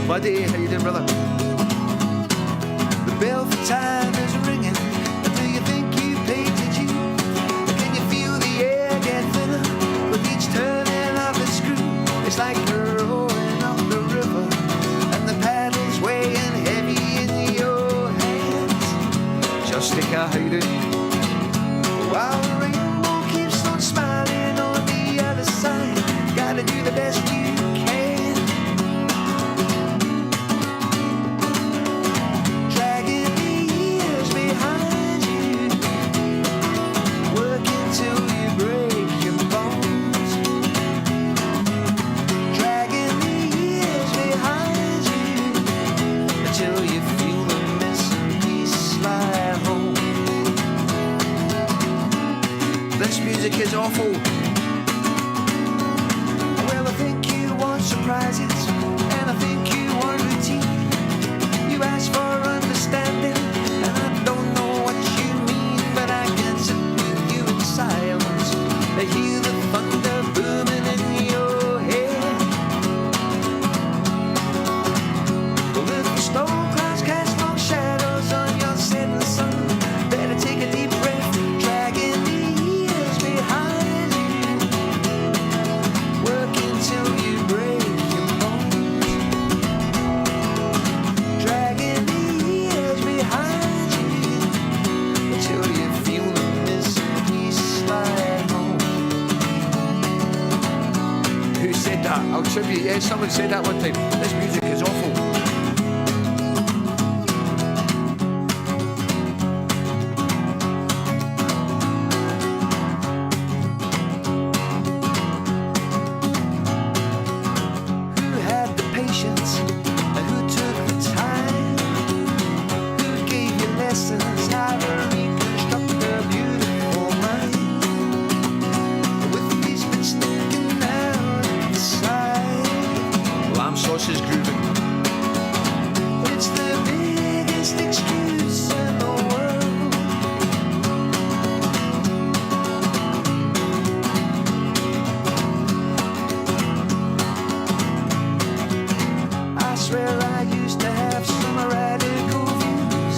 Buddy, how you doing, brother? The bell for time is ringing. Do you think you paid your due? Can you feel the air get thinner with each turning of the screw? It's like you're rowing up the river and the paddles weighing heavy in your hands. Just take a hiding while the rainbow keeps on smiling on the other side. Gotta do the best you can. Is awful. Well, I think you want surprises, and I think you want routine. You ask for understanding, and I don't know what you mean, but I can sit with you in silence. I hear the thunder booming in your head. Well, if the storm clouds cast long shadows on your setting sun, better take a deep breath. Dragging the years behind you, working till I'll tribute. Yeah, someone said that one time. This music is awful. Who had the patience and who took the time? Who gave you lessons how to reconstruct a beautiful mind? With these bits sticking out at the side. Lamb sauce is grooving. It's the biggest excuse in the world. I swear I used to have some radical views.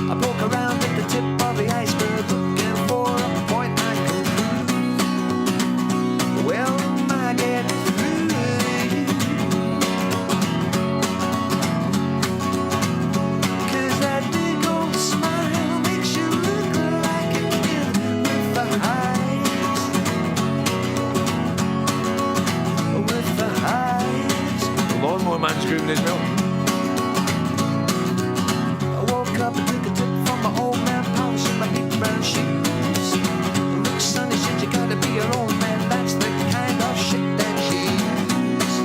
I poke around at the tip of the iceberg looking for a point I can prove. Well, am I getting through to you? 'Cause that big old smile makes you look like a kid with the highs. With the highs. The lawnmower man's grooving as well. I woke up and took a tip from my old man, polishing my big brown shoes. Look, sonny, said you gotta be your own man. That's the kind of shit that you use.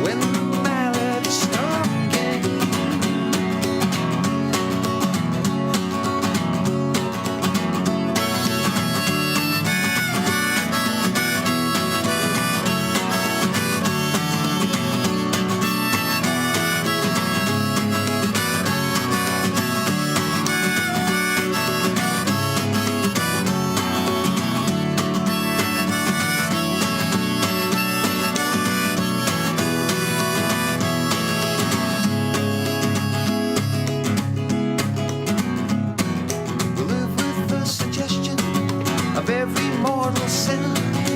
When the malady struck again. We live with the suggestion of every mortal sin.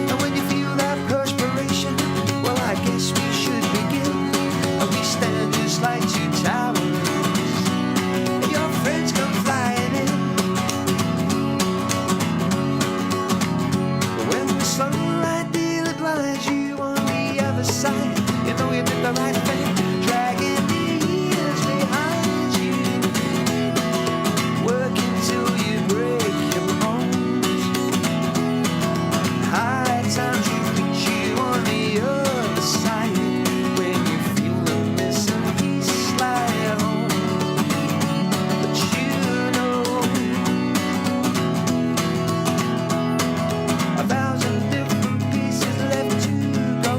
And when you feel that perspiration, well, I guess we should begin. And we stand just like two towers. And your friends come flying in. But when the sunlight really blinds you on the other side, you know you did the right thing, dragging the years behind you. Working till you break your bones. High times you reach you on the other side. When you feel the missing piece slide home. But you know 1,000 different pieces left to go.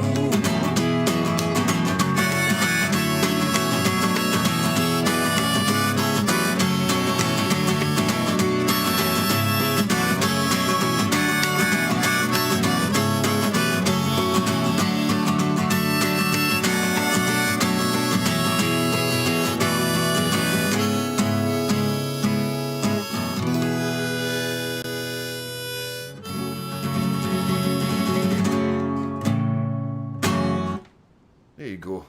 There you go.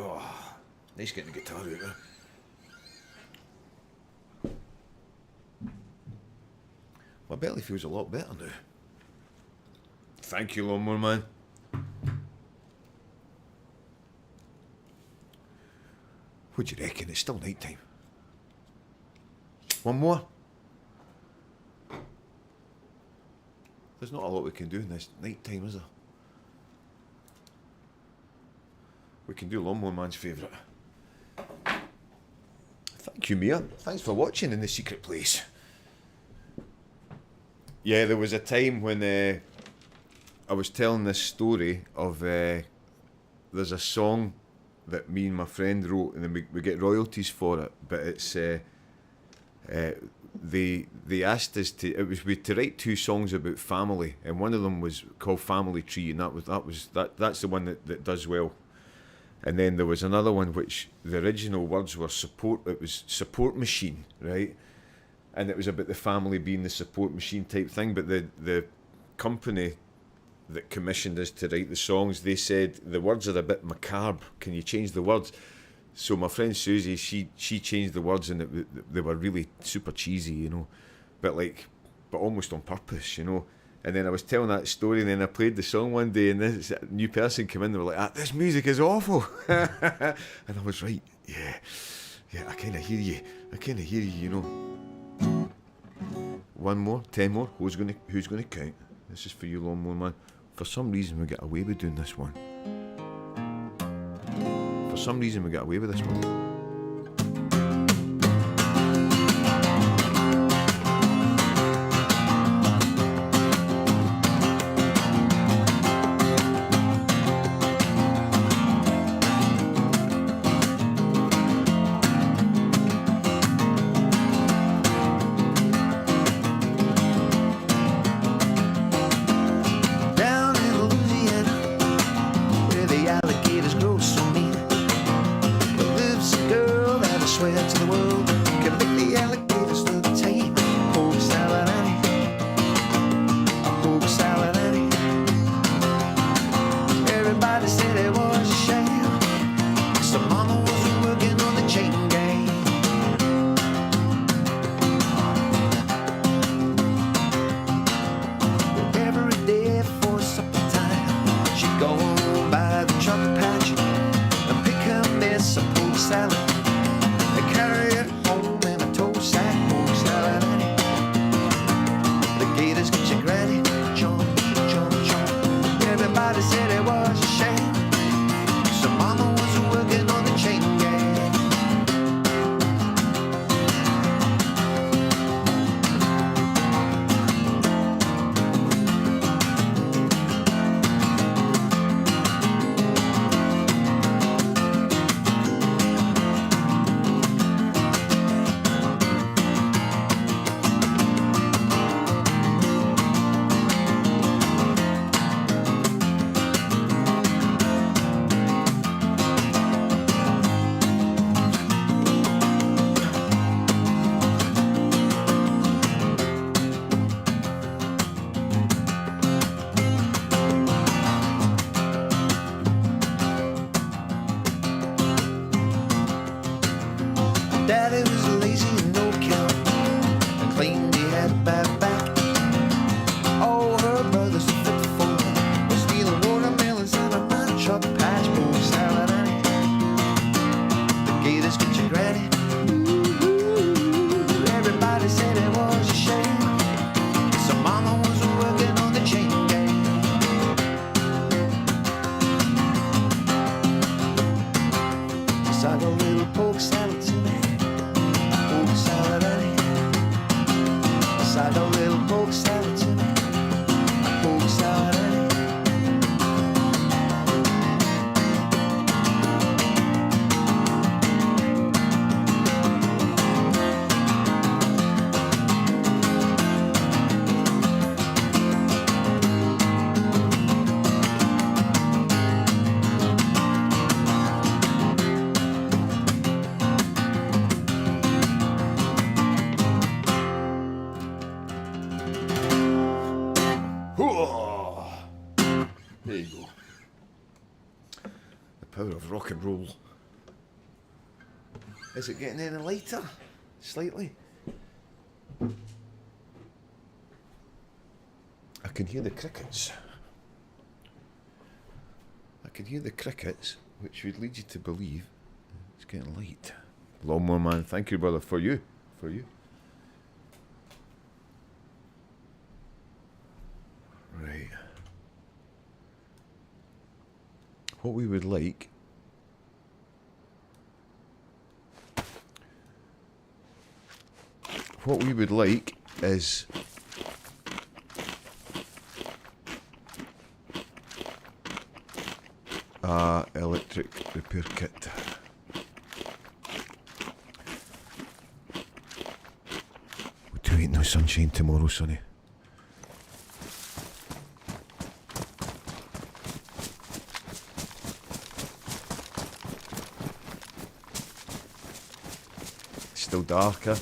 Oh, nice getting the guitar out there. My belly feels a lot better now. Thank you, lawnmower man. What do you reckon? It's still night time. One more? There's not a lot we can do in this night time, is there? We can do lawnmower man's favourite. Thank you, Mia. Thanks for watching in the secret place. Yeah, there was a time when I was telling this story of there's a song that me and my friend wrote, and then we get royalties for it. But it's they asked us to write two songs about family, and one of them was called Family Tree, and that's the one that does well. And then there was another one which the original words were support. It was support machine, right? And it was about the family being the support machine type thing. But the company that commissioned us to write the songs, they said the words are a bit macabre. Can you change the words? So my friend Susie, she changed the words, and they were really super cheesy, you know, but almost on purpose, you know. And then I was telling that story, and then I played the song one day, and this new person came in. They were like, ah, "This music is awful," and I was right. Yeah, I kind of hear you. You know. One more, 10 more. Who's gonna count? This is for you, Lawnmower Man. For some reason, we get away with doing this one. For some reason, we get away with this one. Down in Louisiana, where the alligators grow so mean, there lives a girl that I swear to the world can make the alligators look tame. Pork salad Annie, pork salad Annie. Everybody said it was a shame, so mama was working on the chain gang. Every day for supper time, she'd go by the truck patch and pick her mess of pork salad and carry it home in a tow sack. Pork salad Annie, the gators get your granny. Chomp, chomp, chomp. Everybody said it was a shame, so mama was working on the chain gang. Daddy was lazy and no count, and claimed he had a bad back. All her brothers were fit for was stealing watermelons out of my truck patch. Pork salad Annie, the gators get your granny. Ooh, everybody said it was a shame, so mama was working on the chain gang. Just like a little pork salad to me. Pork salad Annie, side a little pork salad to me. Pork salad Annie. There you go. The power of rock and roll. Is it getting any lighter? Slightly. I can hear the crickets. Which would lead you to believe it's getting light. Lawnmower Man, thank you, brother, for you. Right. What we would like is a electric repair kit. We ain't no sunshine tomorrow, Sonny. Still darker.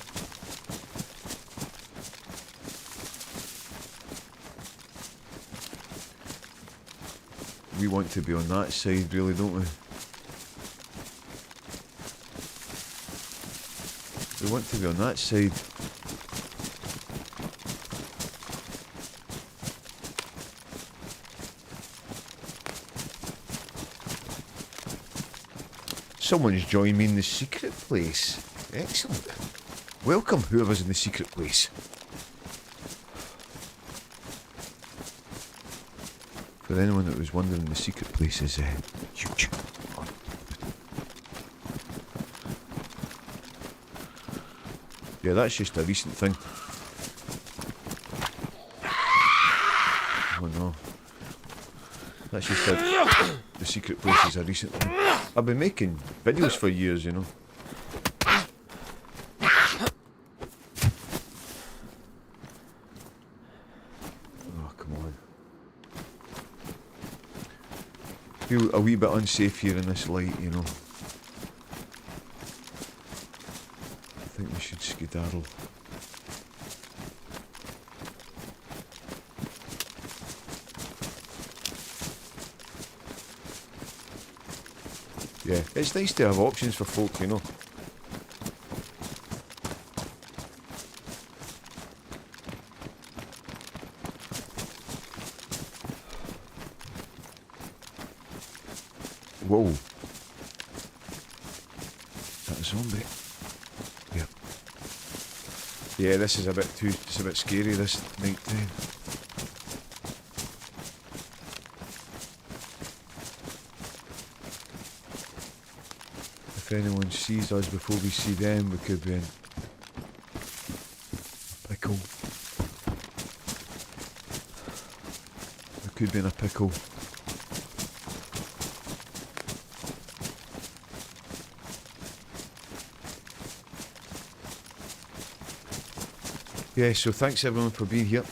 We want to be on that side, really, don't we? We want to be on that side. Someone's joined me in the secret place. Excellent. Welcome, whoever's in the secret place. For anyone that was wondering, the secret place is huge. Yeah, that's just a recent thing. Oh no. That's just the secret place is a recent thing. I've been making videos for years, you know. Oh, come on. Feel a wee bit unsafe here in this light, you know. I think we should skedaddle. Yeah, it's nice to have options for folk, you know. Whoa. Is that a zombie? Yep. Yeah, this is it's a bit scary this night time. If anyone sees us before we see them, we could be in a pickle. We could be in a pickle. Yeah, so thanks everyone for being here.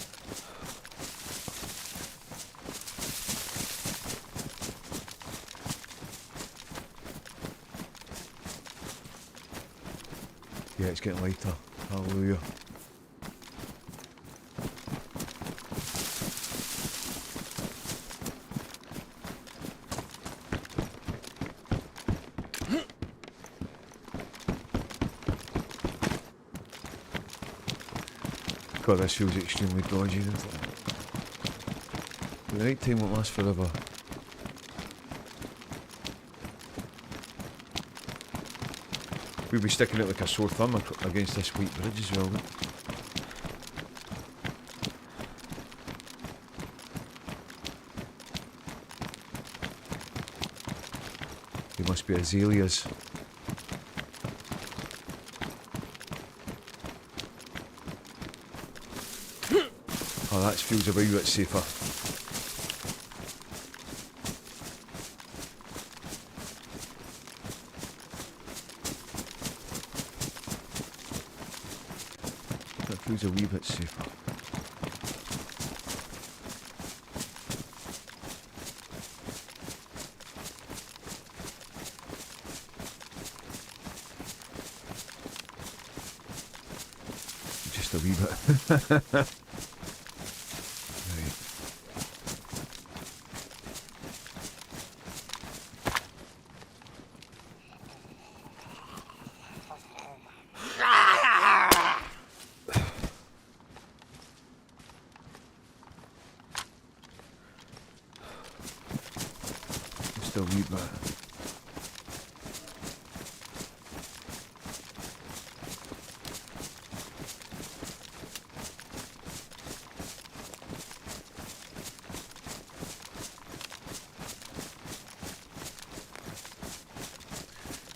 Yeah, it's getting lighter. Hallelujah. God, this feels extremely dodgy, doesn't it? But the night time won't last forever. We'll be sticking out like a sore thumb against this white bridge as well. They must be azaleas. Oh, that feels a wee bit safer. That feels a wee bit safer. Just a wee bit. Just a wee bit.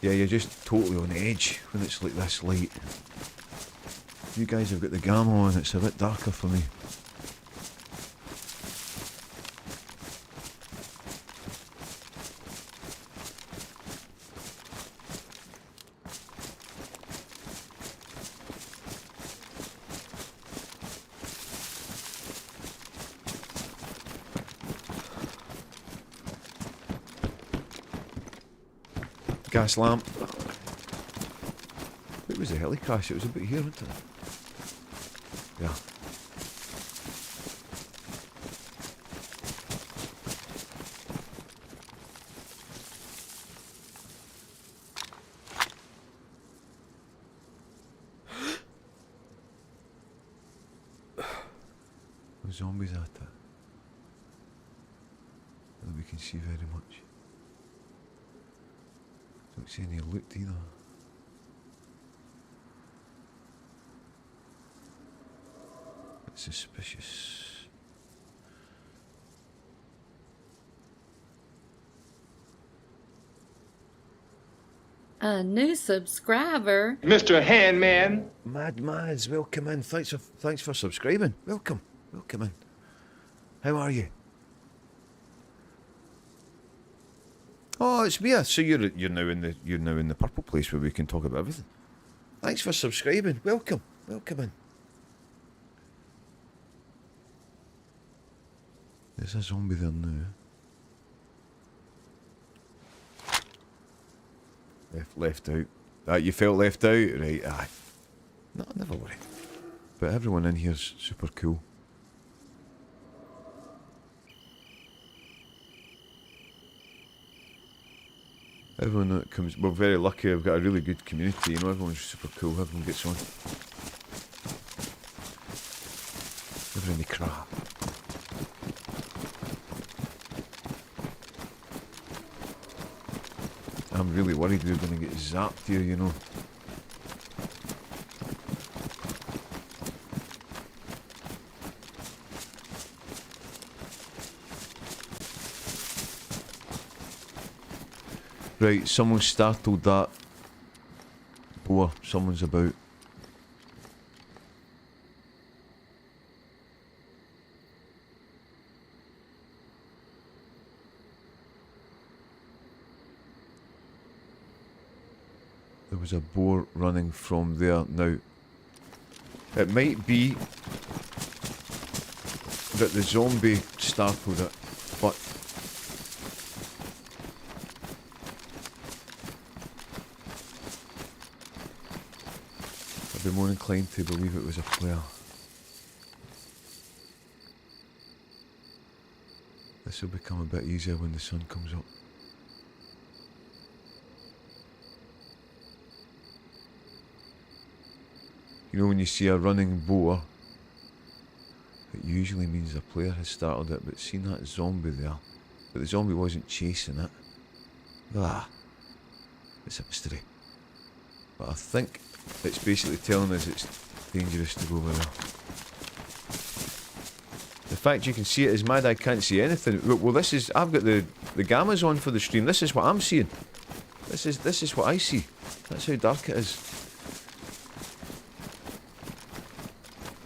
Yeah, you're just totally on edge when it's like this light. You guys have got the gamma on, it's a bit darker for me. Gas lamp. It was a heli crash, it was about here, wasn't it? Yeah. The zombies at it. That we can see very much. Don't see any loot either. That's suspicious. A new subscriber. Mr. Handman. Mad Mads, welcome in. Thanks for subscribing. Welcome in. How are you? Oh, it's me. So you're now in the purple place where we can talk about everything. Thanks for subscribing. Welcome in. There's a zombie there now. Left out. You felt left out, right? Aye. No, never worry. But everyone in here's super cool. Everyone that comes, we're very lucky. I've got a really good community. You know, everyone's super cool. Everyone gets on. Never any crap. I'm really worried we're going to get zapped here, you know. Right, someone startled that boar. Someone's about. There was a boar running from there. Now, it might be that the zombie startled it, but I'd be more inclined to believe it was a player. This will become a bit easier when the sun comes up. You know, when you see a running boar, it usually means a player has started it, but seeing that zombie there, but the zombie wasn't chasing it. It's a mystery. But I think it's basically telling us it's dangerous to go over there. The fact you can see it is mad. I can't see anything. Well, this is, I've got the gammas on for the stream. This is what I'm seeing. This is what I see. That's how dark it is.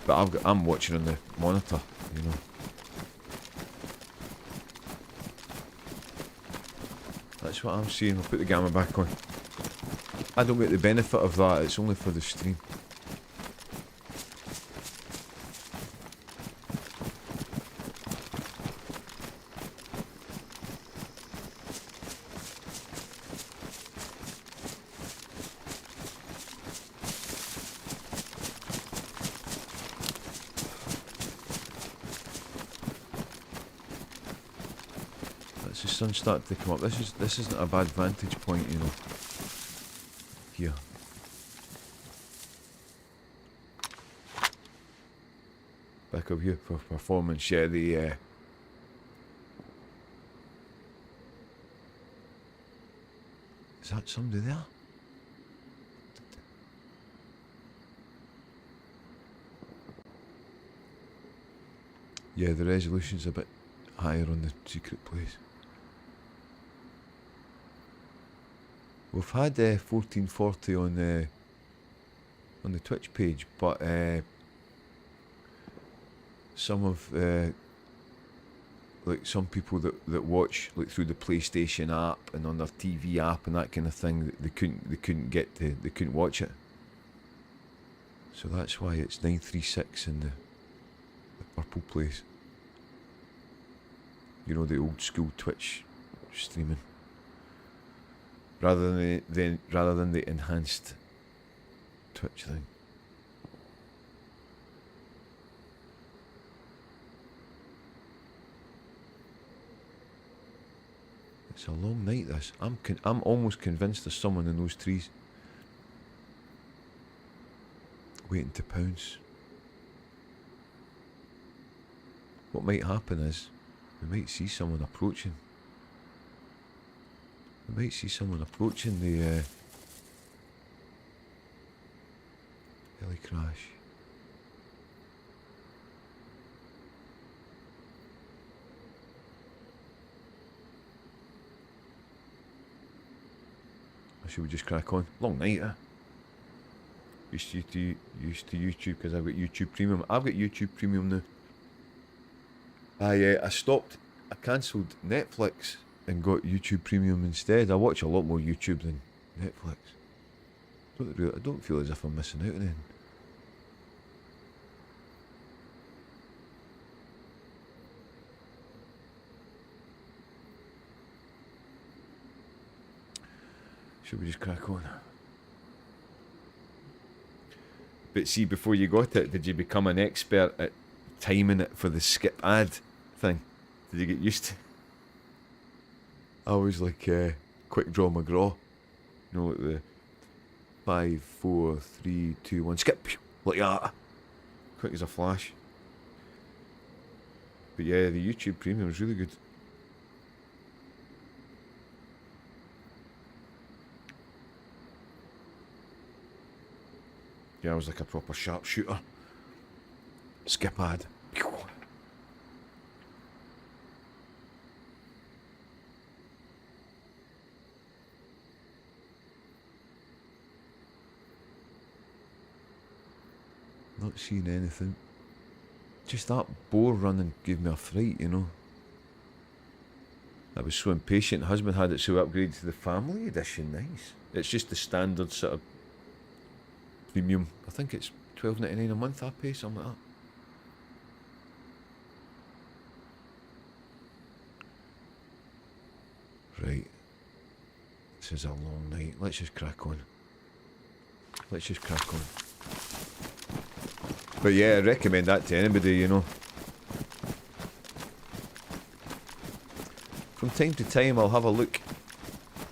But I'm watching on the monitor, you know. That's what I'm seeing. I'll put the gamma back on. I don't get the benefit of that. It's only for the stream. The sun started to come up. This isn't a bad vantage point, you know. Here. Back up here for performance. Yeah, the is that somebody there? Yeah, the resolution's a bit higher on the secret place. We've had 1440 on the Twitch page, but some of like some people that watch like through the PlayStation app and on their TV app and that kind of thing, they couldn't watch it. So that's why it's 936 in the purple place. You know, the old school Twitch streaming. Rather than the enhanced Twitch thing. It's a long night. This. I'm almost convinced there's someone in those trees waiting to pounce. What might happen is we might see someone approaching. I might see someone approaching the heli crash. Or should we just crack on? Long night, eh? Used to YouTube because I've got YouTube Premium. I've got YouTube Premium now. I stopped. I cancelled Netflix and got YouTube Premium instead. I watch a lot more YouTube than Netflix. I don't feel as if I'm missing out on anything. Should we just crack on? But see, before you got it, did you become an expert at timing it for the skip ad thing? Did you get used to? I was like Quick Draw McGraw, you know, like the 5, 4, 3, 2, 1 skip, like that, quick as a flash. But yeah, the YouTube Premium is really good. Yeah, I was like a proper sharpshooter. Skip ad. Not seeing anything. Just that boar running gave me a fright, you know. I was so impatient. Husband had it so upgraded to the family edition. Nice. It's just the standard sort of premium. I think it's $12.99 a month I pay, something like that. Right. This is a long night. Let's just crack on. Let's just crack on. But yeah, I recommend that to anybody, you know. From time to time I'll have a look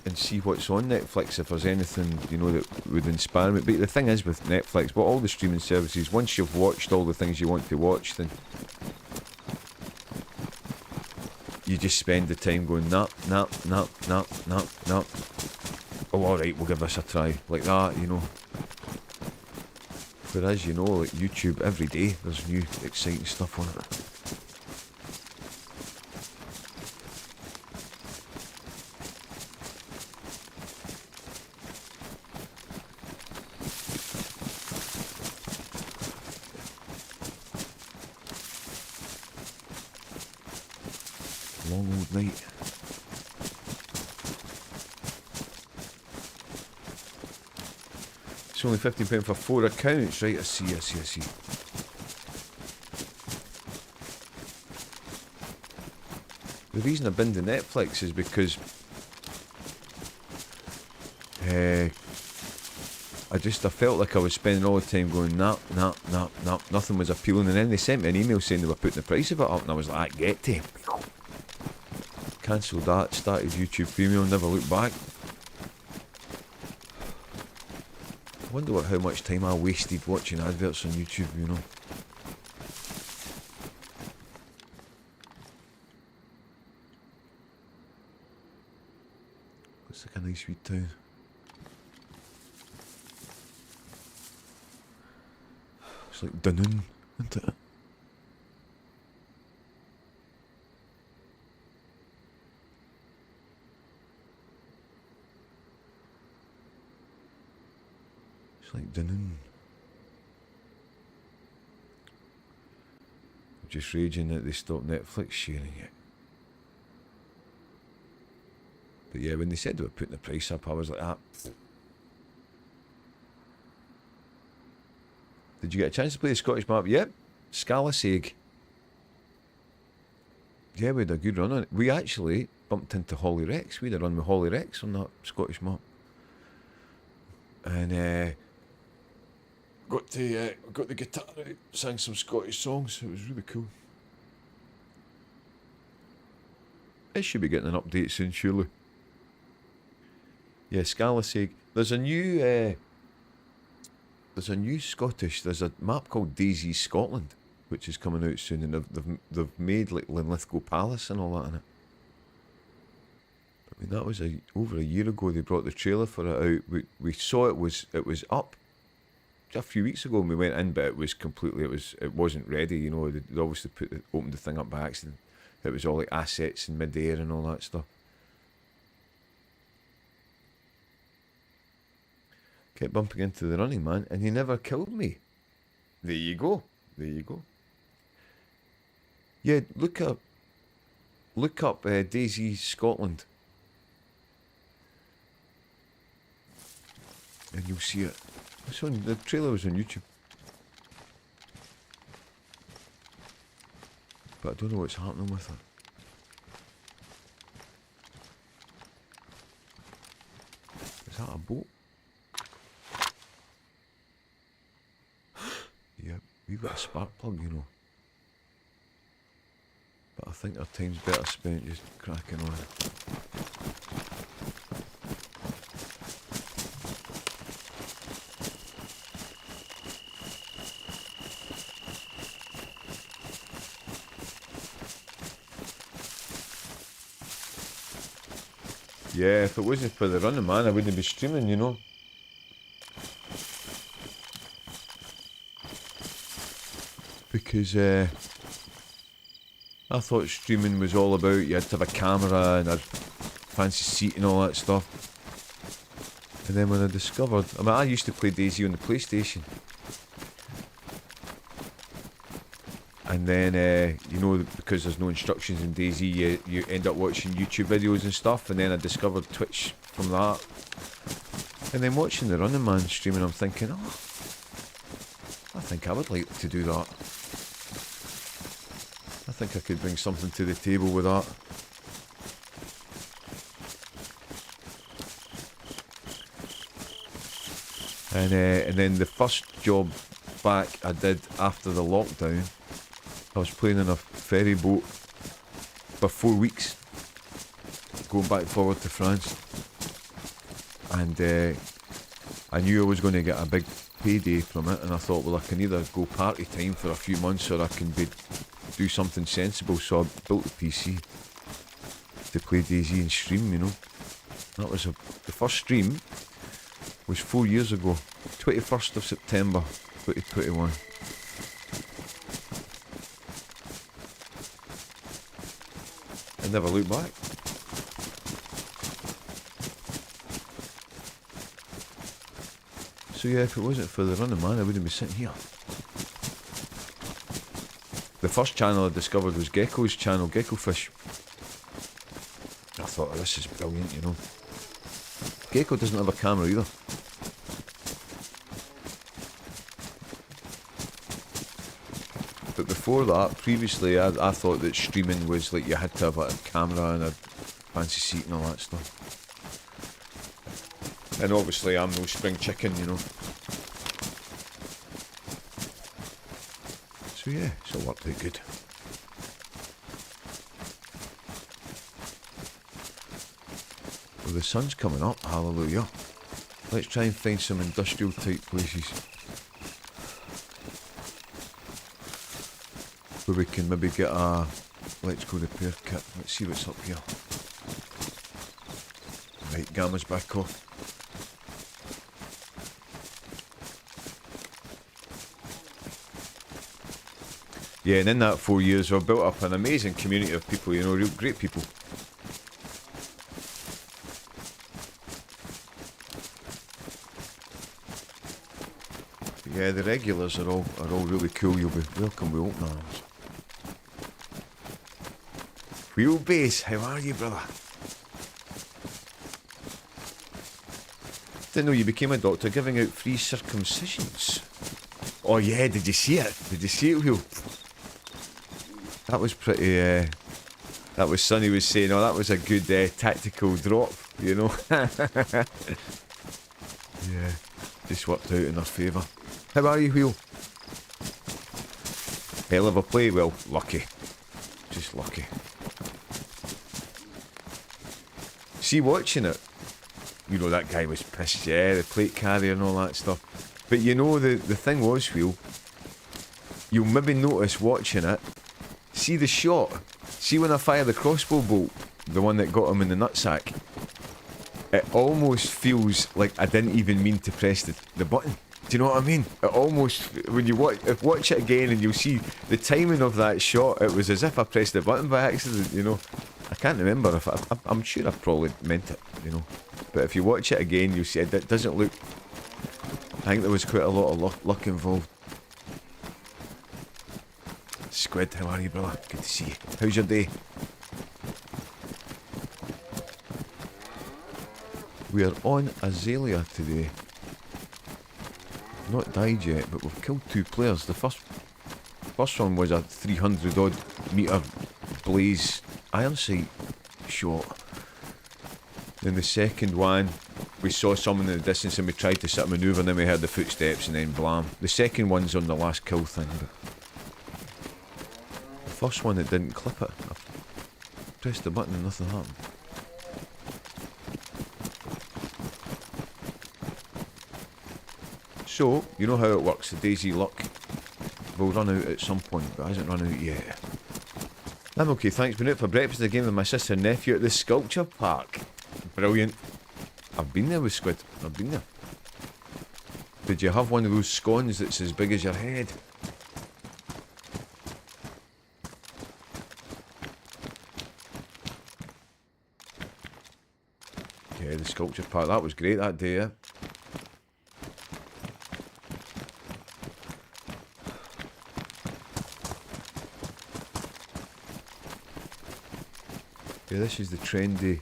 and see what's on Netflix, if there's anything, you know, that would inspire me. But the thing is with Netflix, but all the streaming services, once you've watched all the things you want to watch, then you just spend the time going, nah. Oh, alright, we'll give this a try. Like that, you know. Whereas, you know, like YouTube, every day there's new exciting stuff on it. Long old night. It's only £15 for 4 accounts, right? I see. The reason I binned the Netflix is because I felt like I was spending all the time going, nah, nothing was appealing, and then they sent me an email saying they were putting the price of it up, and I was like, get to. Cancelled that, started YouTube Premium, never looked back. I wonder how much time I wasted watching adverts on YouTube, you know. Looks like a nice wee town. It's like Dunoon, isn't it? Like Dunoon. Just raging that they stopped Netflix sharing it. But yeah, when they said they were putting the price up, I was like, Did you get a chance to play the Scottish map? Yep. Scalasig. Yeah, we had a good run on it. We actually bumped into Holly Rex. We had a run with Holly Rex on that Scottish map. And got the guitar out, sang some Scottish songs. It was really cool. It should be getting an update soon, surely. Yeah, Scalasig. There's a new Scottish. There's a map called DayZ Scotland, which is coming out soon, and they've made like Linlithgow Palace and all that in it. I mean, that was over a year ago. They brought the trailer for it out. We saw it was up a few weeks ago, and we went in, but it was completely it wasn't ready. You know, they obviously opened the thing up by accident. It was all like assets in mid-air and all that stuff. Kept bumping into the Running Man, and he never killed me. There you go. There you go. Yeah, look up DayZ Scotland, and you'll see it. It's on, the trailer was on YouTube, but I don't know what's happening with it. Is that a boat? Yeah, we've got a spark plug, you know. But I think our time's better spent just cracking on. Yeah, if it wasn't for the Running Man, I wouldn't be streaming, you know. Because I thought streaming was all about you had to have a camera and a fancy seat and all that stuff. And then when I discovered, I mean, I used to play DayZ on the PlayStation. And then, you know, because there's no instructions in DayZ, you end up watching YouTube videos and stuff. And then I discovered Twitch from that. And then watching the Running Man streaming, I'm thinking, oh, I think I would like to do that. I think I could bring something to the table with that. And then the first job back I did after the lockdown, I was playing in a ferry boat for 4 weeks, going back and forward to France. And I knew I was going to get a big payday from it, and I thought, well, I can either go party time for a few months or I can do something sensible. So I built the PC to play DayZ and stream, you know. That was the first stream was 4 years ago, 21st of September 2021. I never looked back. So yeah, if it wasn't for the Running Man, I wouldn't be sitting here. The first channel I discovered was Gecko's channel, Gecko Fish. I thought, oh, this is brilliant, you know. Gecko doesn't have a camera either. But before that, previously, I thought that streaming was like you had to have a camera and a fancy seat and all that stuff. And obviously I'm no spring chicken, you know. So yeah, it's all worked out good. Well, the sun's coming up, hallelujah. Let's try and find some industrial type places where we can maybe get a let's go repair kit. Let's see what's up here. Right, Gamma's back off. Yeah, and in that 4 years we've built up an amazing community of people, you know, real great people. Yeah, the regulars are all really cool. You'll be welcome with open arms. Wheelbase, how are you, brother? Didn't know you became a doctor giving out free circumcisions. Oh yeah, did you see it? Did you see it, Wheel? That was pretty, that was Sonny was saying, oh, that was a good tactical drop, you know. Yeah, just worked out in our favour. How are you, Wheel? Hell of a play, well, lucky. Just lucky. See, watching it, you know, that guy was pissed, yeah, the plate carrier and all that stuff. But you know, the thing was, Wheel, you'll maybe notice watching it, see the shot, see when I fire the crossbow bolt, the one that got him in the nutsack, it almost feels like I didn't even mean to press the button. Do you know what I mean? It almost, when you watch it again and you'll see the timing of that shot, it was as if I pressed the button by accident, you know. I can't remember if I'm sure I probably meant it, you know. But if you watch it again, you'll see it doesn't look. I think there was quite a lot of luck involved. Squid, how are you, brother? Good to see you. How's your day? We are on Azalea today. Not died yet, but we've killed 2 players. The first one was a 300 odd metre blaze iron sight shot. Then the second one, we saw someone in the distance and we tried to sort of manoeuvre and then we heard the footsteps and then blam. The second one's on the last kill thing, but the first one, it didn't clip it. I pressed the button and nothing happened. So, you know how it works, the DayZ luck will run out at some point, but it hasn't run out yet. I'm okay, thanks. Been out for breakfast again with my sister and nephew at the sculpture park. Brilliant. I've been there with Squid. I've been there. Did you have one of those scones that's as big as your head? Yeah, the sculpture park. That was great that day, yeah. Yeah, this is the trendy,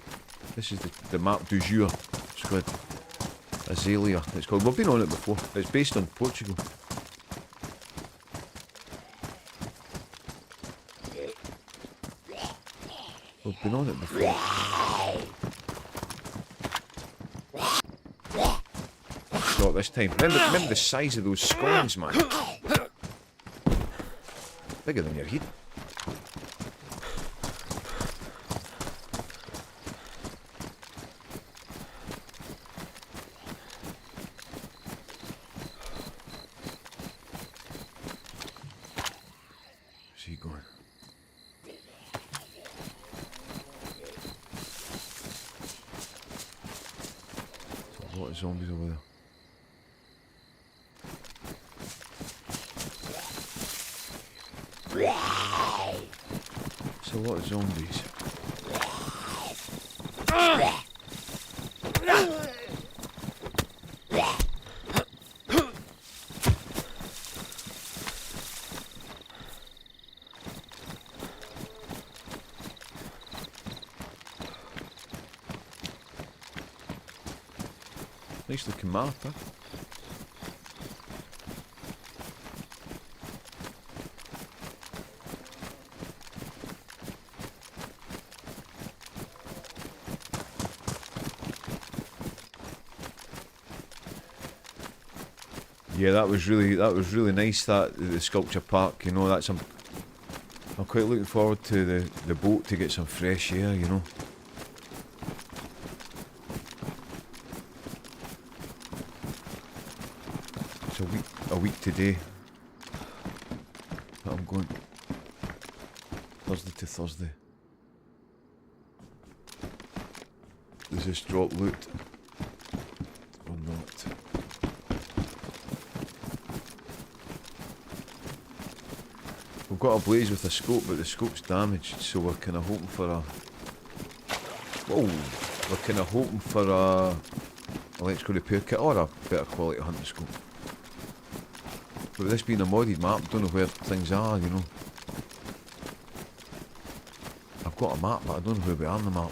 this is the map du jour, Squid. Azalea, it's called. We've been on it before. It's based on Portugal. We've been on it before. Not this time. Remember the size of those scones, man. Bigger than your head. Zombies over there. It's a lot of zombies. Nice looking map, huh? Yeah, that was really nice, that the sculpture park, you know. I'm quite looking forward to the boat to get some fresh air, you know. A week today that I'm going Thursday to Thursday. Does this drop loot or not? We've got a blaze with a scope, but the scope's damaged, so we're kind of hoping for a. Whoa! We're kind of hoping for a electrical repair kit or a better quality hunting scope. But with this being a modded map, I don't know where things are, you know. I've got a map, but I don't know where we are on the map.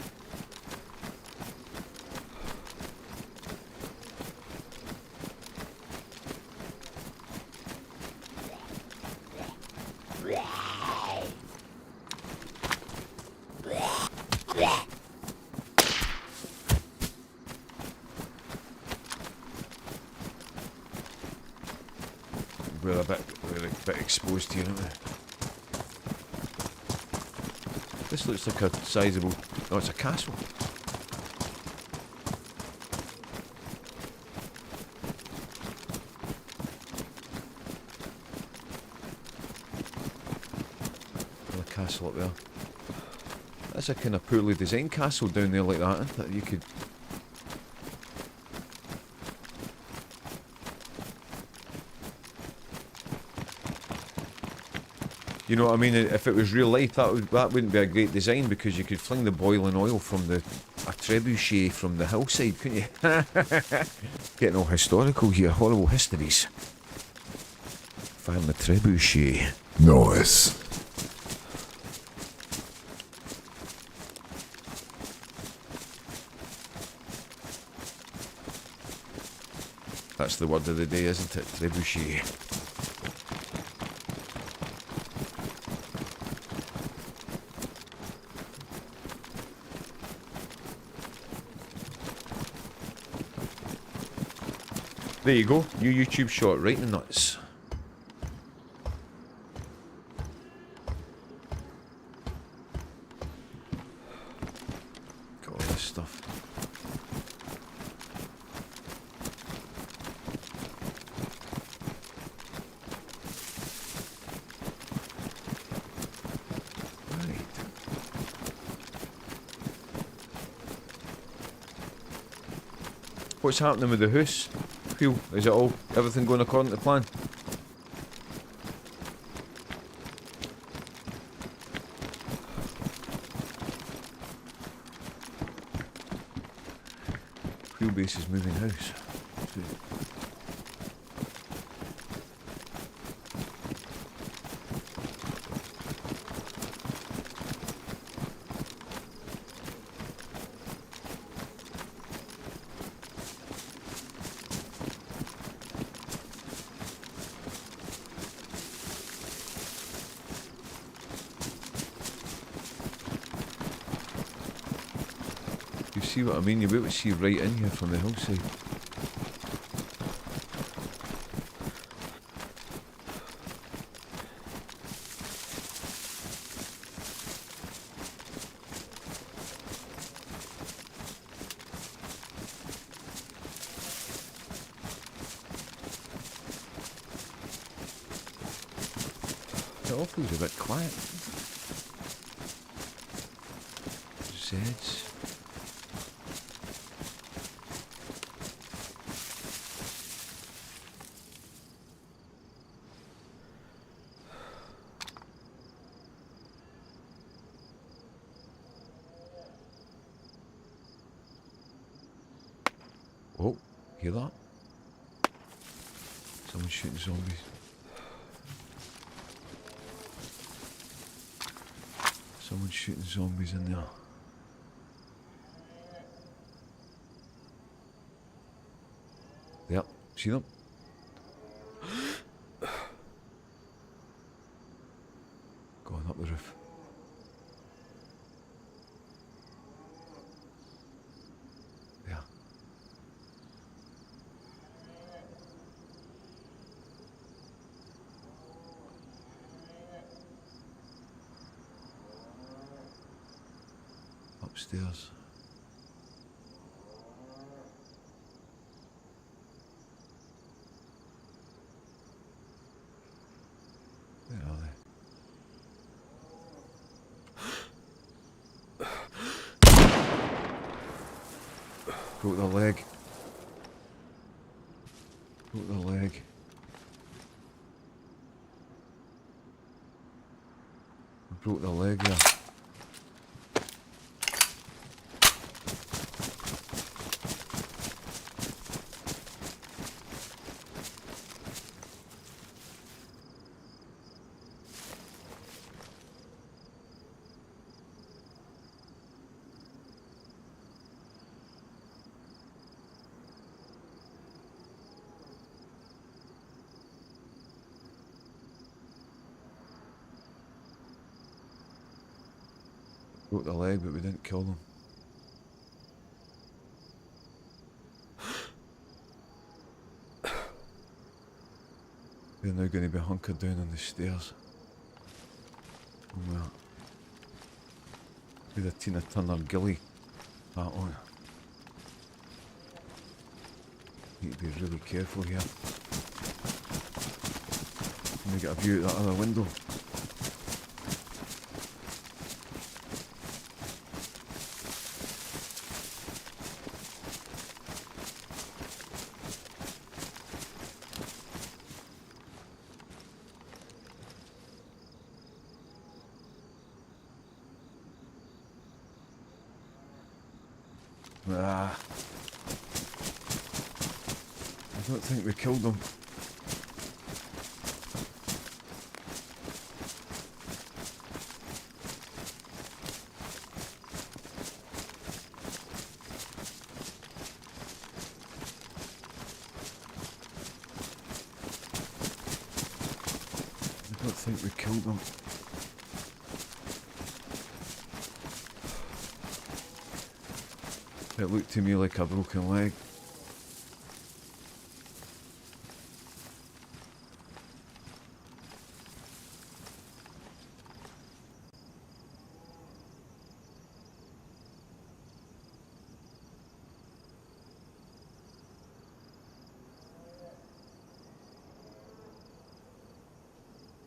We're a bit exposed here, aren't we? This looks like a sizable. Oh, it's a castle. Another castle up there. That's a kind of poorly designed castle down there like that, isn't it? You could You know what I mean? If it was real life, that wouldn't be a great design because you could fling the boiling oil from a trebuchet from the hillside, couldn't you? Getting all historical here, horrible histories. Firing the trebuchet. Nice. That's the word of the day, isn't it? Trebuchet. There you go, new YouTube shot, right in the nuts. Got all this stuff. Right. What's happening with the house? Is it all, everything going according to plan? Wheelbase is moving house. You see what I mean? You'll be able to see right in here from the hillside. It all feels a bit quiet. Zeds. Oh, hear that? Someone's shooting zombies. Someone's shooting zombies in there. Yep, see them? Going up the roof. Yeah. Upstairs. Where are they? Broke the leg. Broke the leg. Broke the leg there. Broke the leg, but we didn't kill them. They're now going to be hunkered down on the stairs. Oh well. With a Tina Turner ghillie hat on. Need to be really careful here. Let me get a view at that other window. Ah. I don't think we killed them. I don't think we killed them. It looked to me like a broken leg.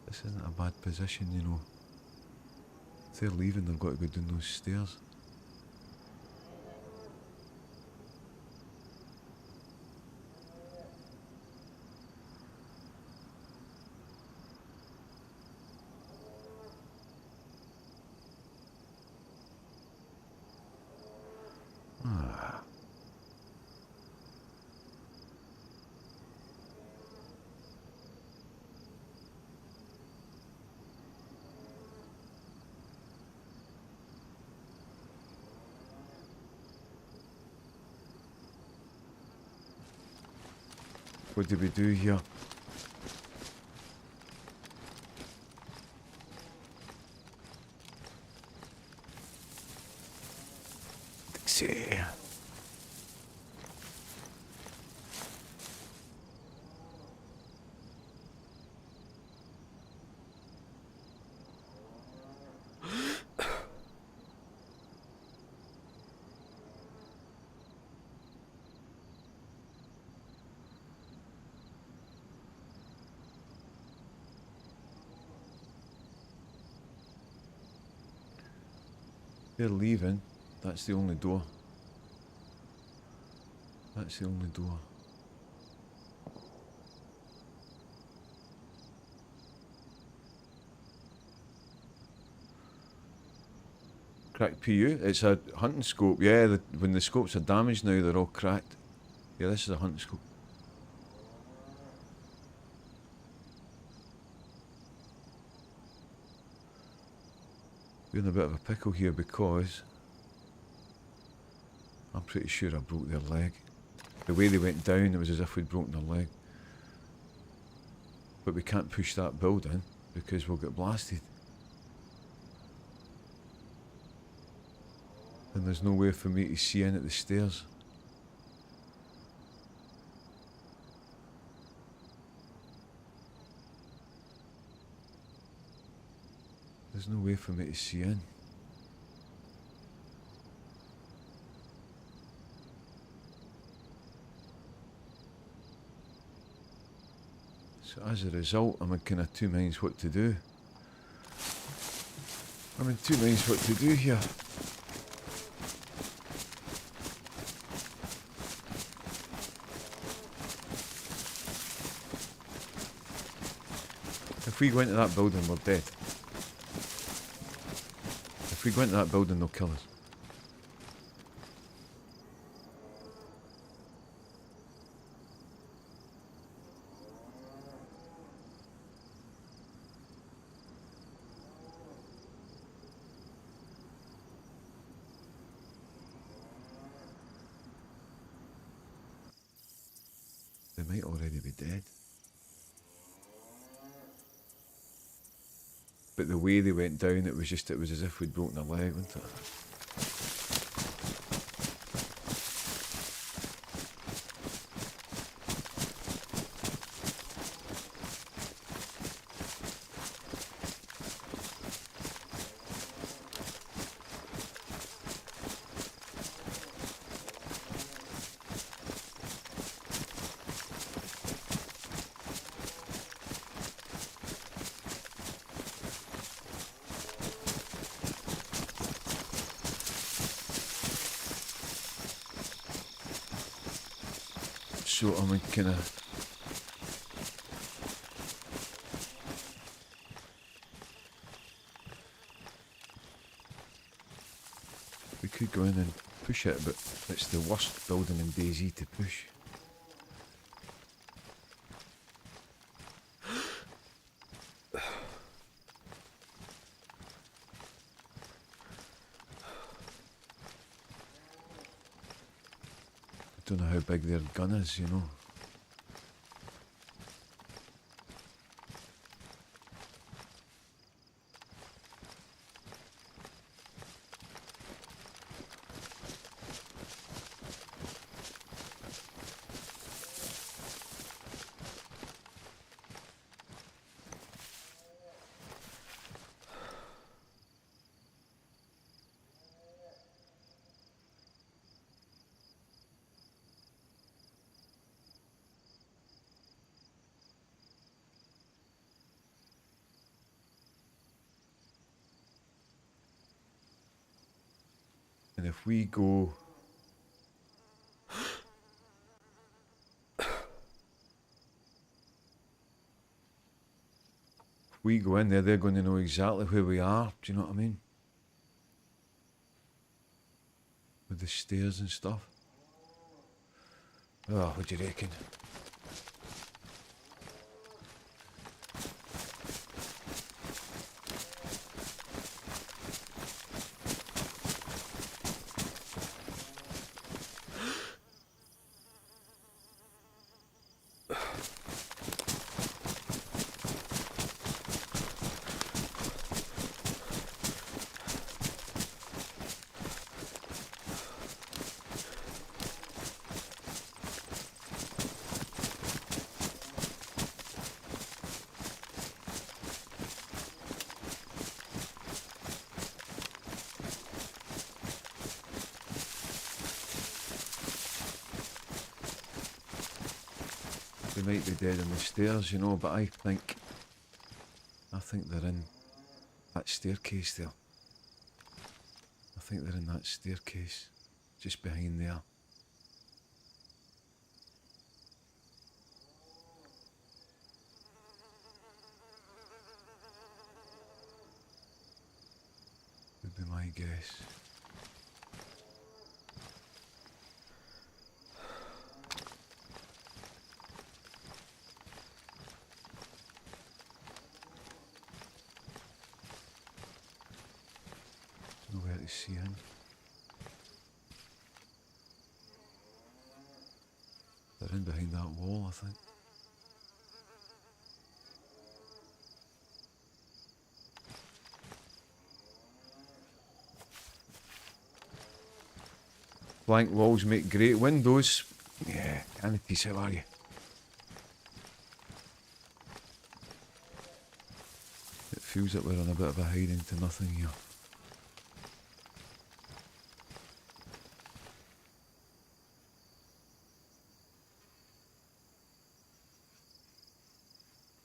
This isn't a bad position, you know. If they're leaving, they've got to go down those stairs. Ah. What do we do here? See. They're leaving. That's the only door. That's the only door. Cracked PU? It's a hunting scope. Yeah, when the scopes are damaged now, they're all cracked. Yeah, this is a hunting scope. We're in a bit of a pickle here because I'm pretty sure I broke their leg. The way they went down, it was as if we'd broken their leg. But we can't push that building because we'll get blasted. And there's no way for me to see in at the stairs. There's no way for me to see in. So as a result, I'm in kind of two minds what to do. I'm in two minds what to do here. If we go into that building, we're dead. If we go into that building, they'll kill us. They might already be dead. But the way they went down, it was as if we'd broken a leg, wasn't it? So I'm in kind of... We could go in and push it, but it's the worst building in DayZ to push. I don't know how big their gun is, you know. And if we go... if we go in there, they're going to know exactly where we are. Do you know what I mean? With the stairs and stuff. Oh, what do you reckon? They might be dead on the stairs, you know, but I think they're in that staircase there. I think they're in that staircase, just behind there. Would be my guess. Nowhere to see him. They're in behind that wall, I think. Blank walls make great windows. Yeah, Canities, how are you? It feels like we're on a bit of a hiding to nothing here.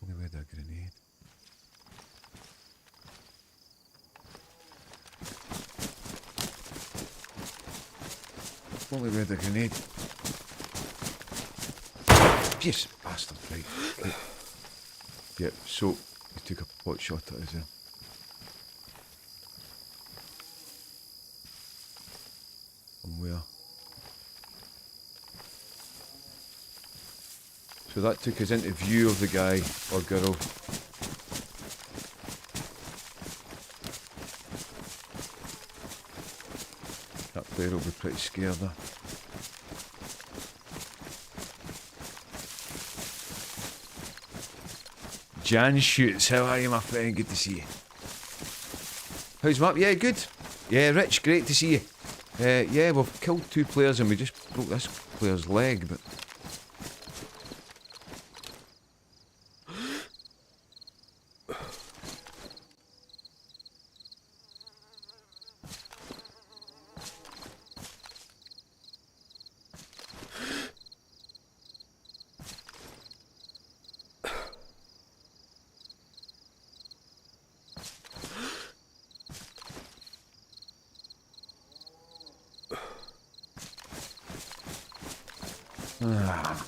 Only we had a grenade. Only we had a grenade. Yes, bastard, right. Right. Yep, so he took a pot shot at us there. From where? So that took us into view of the guy or girl. That player will be pretty scared there. Jan Shoots, how are you, my friend? Good to see you. How's Mark? Yeah, good. Yeah, Rich, great to see you. Yeah, we've killed 2 players and we just broke this player's leg, but... Ah.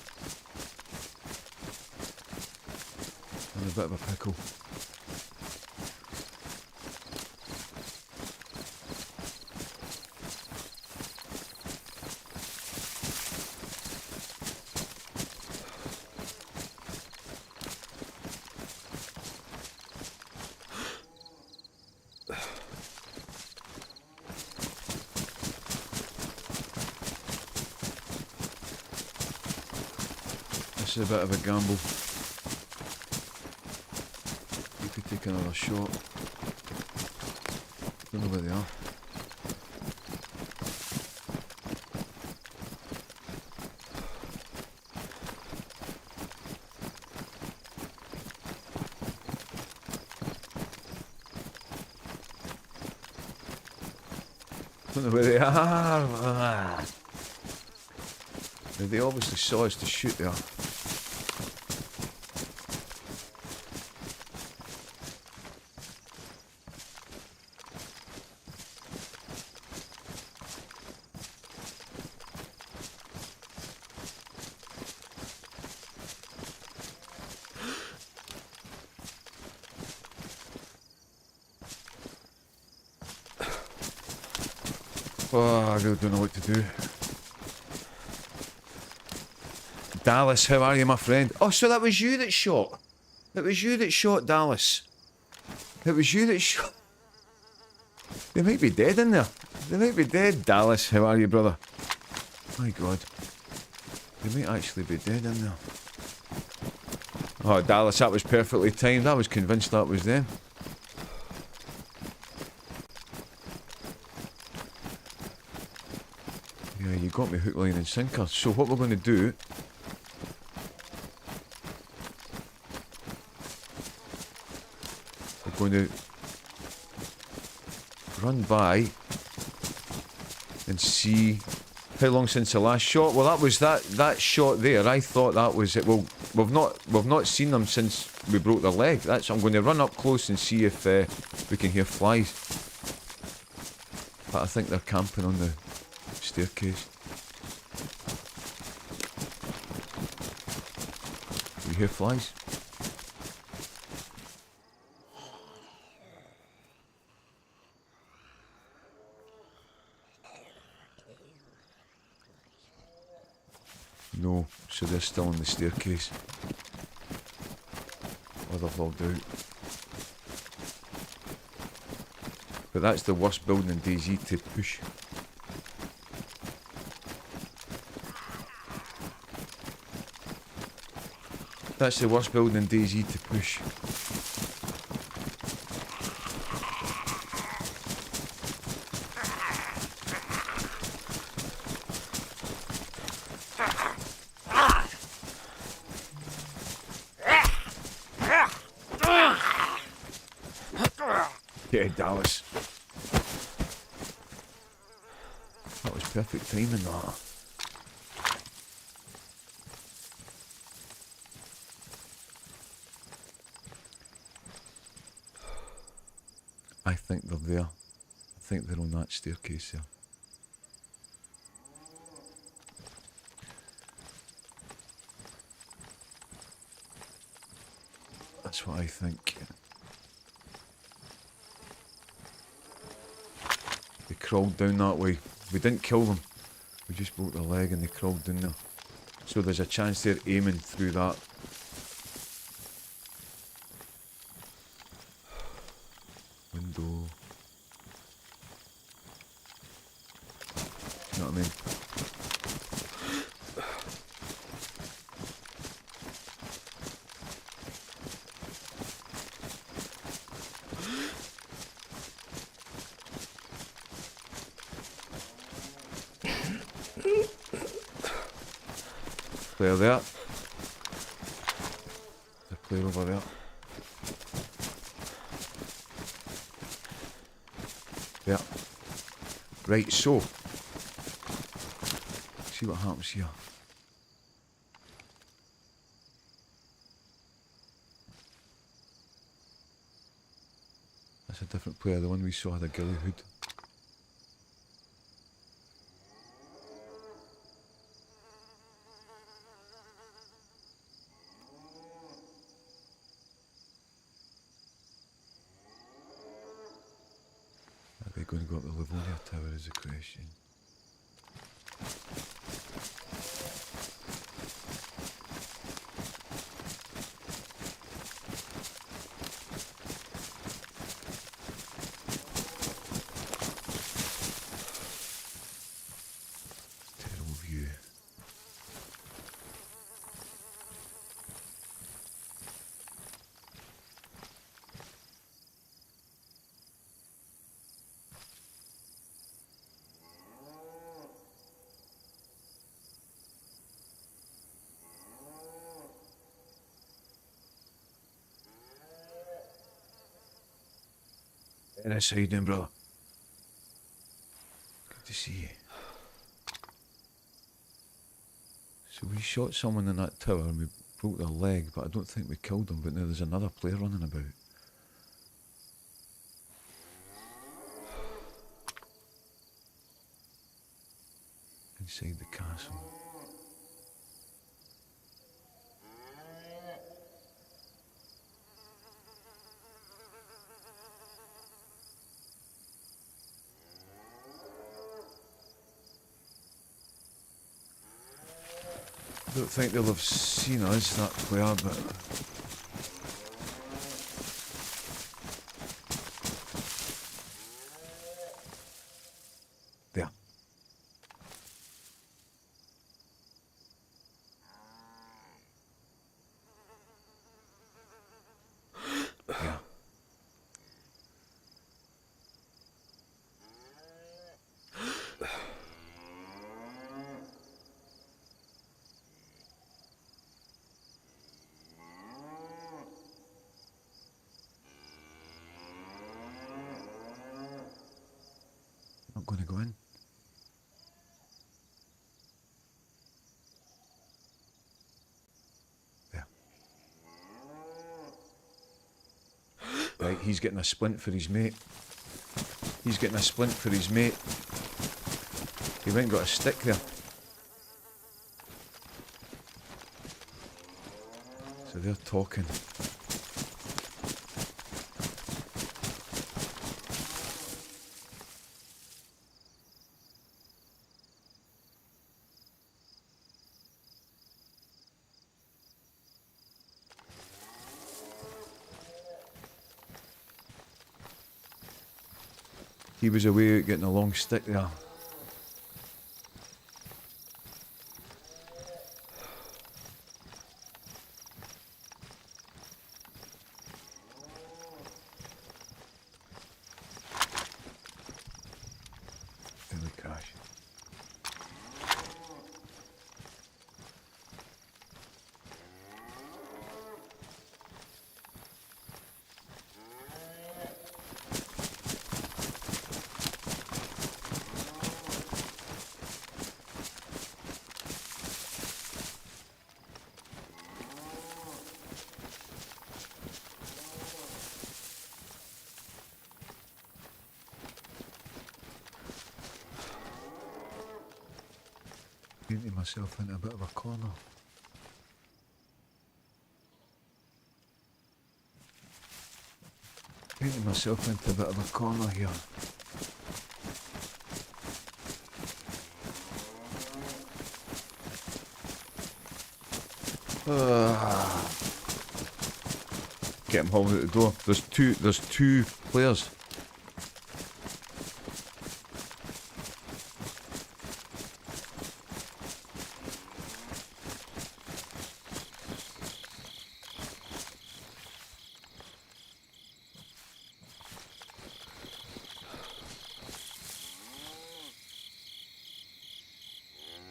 In a bit of a pickle. This is a bit of a gamble. You could take another shot. Don't know where they are. Don't know where they are. They obviously saw us to shoot there. Oh, I really don't know what to do. Dallas, how are you, my friend? Oh, so that was you that shot. It was you that shot Dallas. It was you that shot. They might be dead in there. They might be dead. Dallas, how are you, brother? My God. They might actually be dead in there. Oh, Dallas, that was perfectly timed. I was convinced that was them. Yeah, you got me hook, line and sinker. So what we're going to do... We're going to run by and see how long since the last shot. Well, that was that shot there. I thought that was it. Well, we've not seen them since we broke their leg. I'm going to run up close and see if we can hear flies. But I think they're camping on the staircase. You hear flies? No, so they're still on the staircase. Or they've logged out. But that's the worst building in DayZ to push. That's the worst building in DayZ to push. Yeah, Dallas. That was perfect timing, that. I think they're there. I think they're on that staircase there. That's what I think. They crawled down that way. We didn't kill them. We just broke their leg and they crawled down there. So there's a chance they're aiming through that. Window. You know what I mean? Player there. The player over there. Yeah. Right, so. See what happens here. That's a different player. The one we saw had a ghillie hood. Are they going to go up the Livonia Tower is the question. Dennis, how you doing, brother? Good to see you. So we shot someone in that tower and we broke their leg, but I don't think we killed them. But now there's another player running about. Inside the castle. I don't think they'll have seen us, that player, but... There. Yeah. Not going to go in. There. Right, he's getting a splint for his mate. He's getting a splint for his mate. He went and got a stick there. So they're talking. He was away getting a long stick there. Holy crash. Painting myself into a bit of a corner. Painting myself into a bit of a corner here. Get him home out the door. There's two players.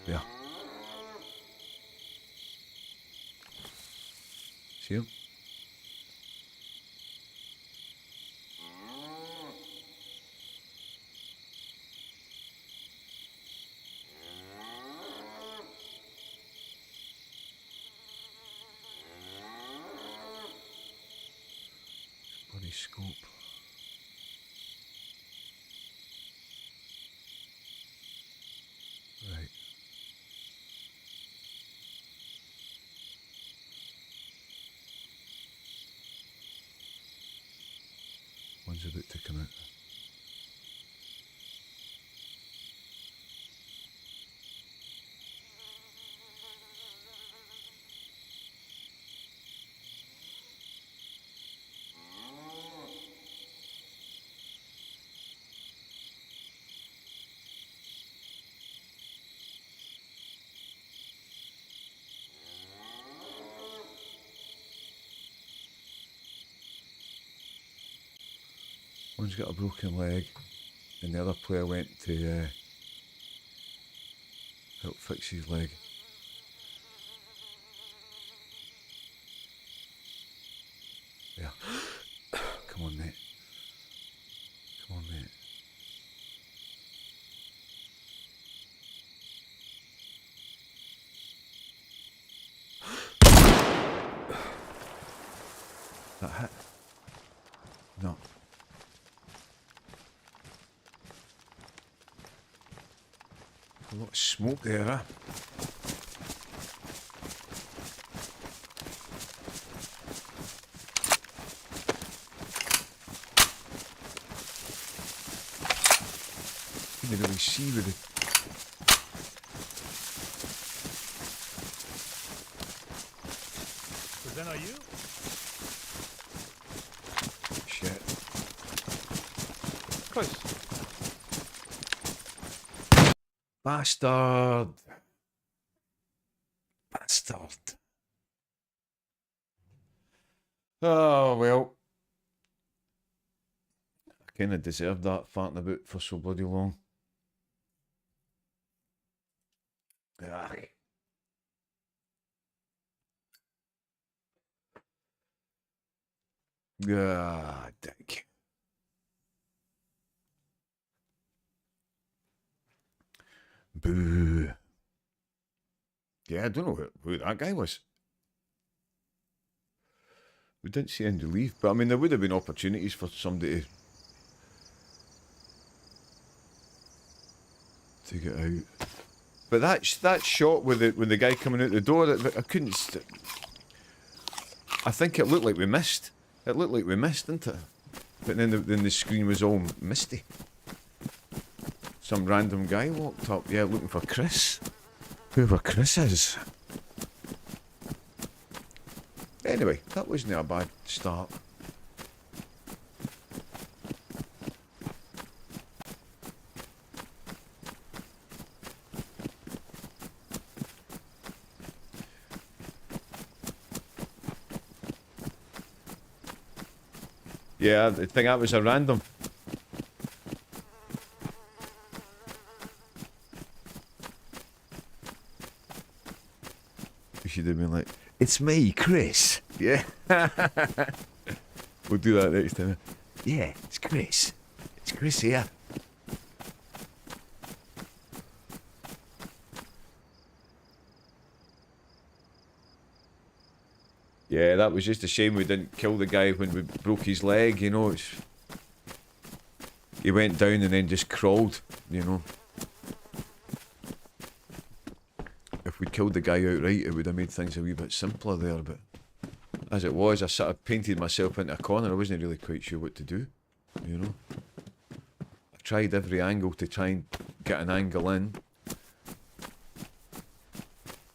Yeah. See him? Bloody scope. Right. One's about to come out. One's got a broken leg, and the other player went to help fix his leg. Yeah. Come on, mate. No. A lot of smoke there, huh? Couldn't really see with it. Is that not you? Shit. Close. Bastard. Bastard. Oh, well. I kind of deserved that farting about for so bloody long. Ah. Ah, dick. Boo. Yeah, I don't know who that guy was. We didn't see him to leave, but I mean, there would have been opportunities for somebody to get out. But that shot with the guy coming out the door, I couldn't. I think it looked like we missed. It looked like we missed, didn't it? But then the screen was all misty. Some random guy walked up, yeah, looking for Chris. Whoever Chris is. Anyway, that wasn't a bad start. Yeah, I think that was a random. We should have been like, it's me, Chris. Yeah. We'll do that next time. Yeah, it's Chris. It's Chris here. Yeah, that was just a shame we didn't kill the guy when we broke his leg, you know. He went down and then just crawled, you know. If we'd killed the guy outright, it would have made things a wee bit simpler there, but as it was, I sort of painted myself into a corner. I wasn't really quite sure what to do, you know. I tried every angle to try and get an angle in.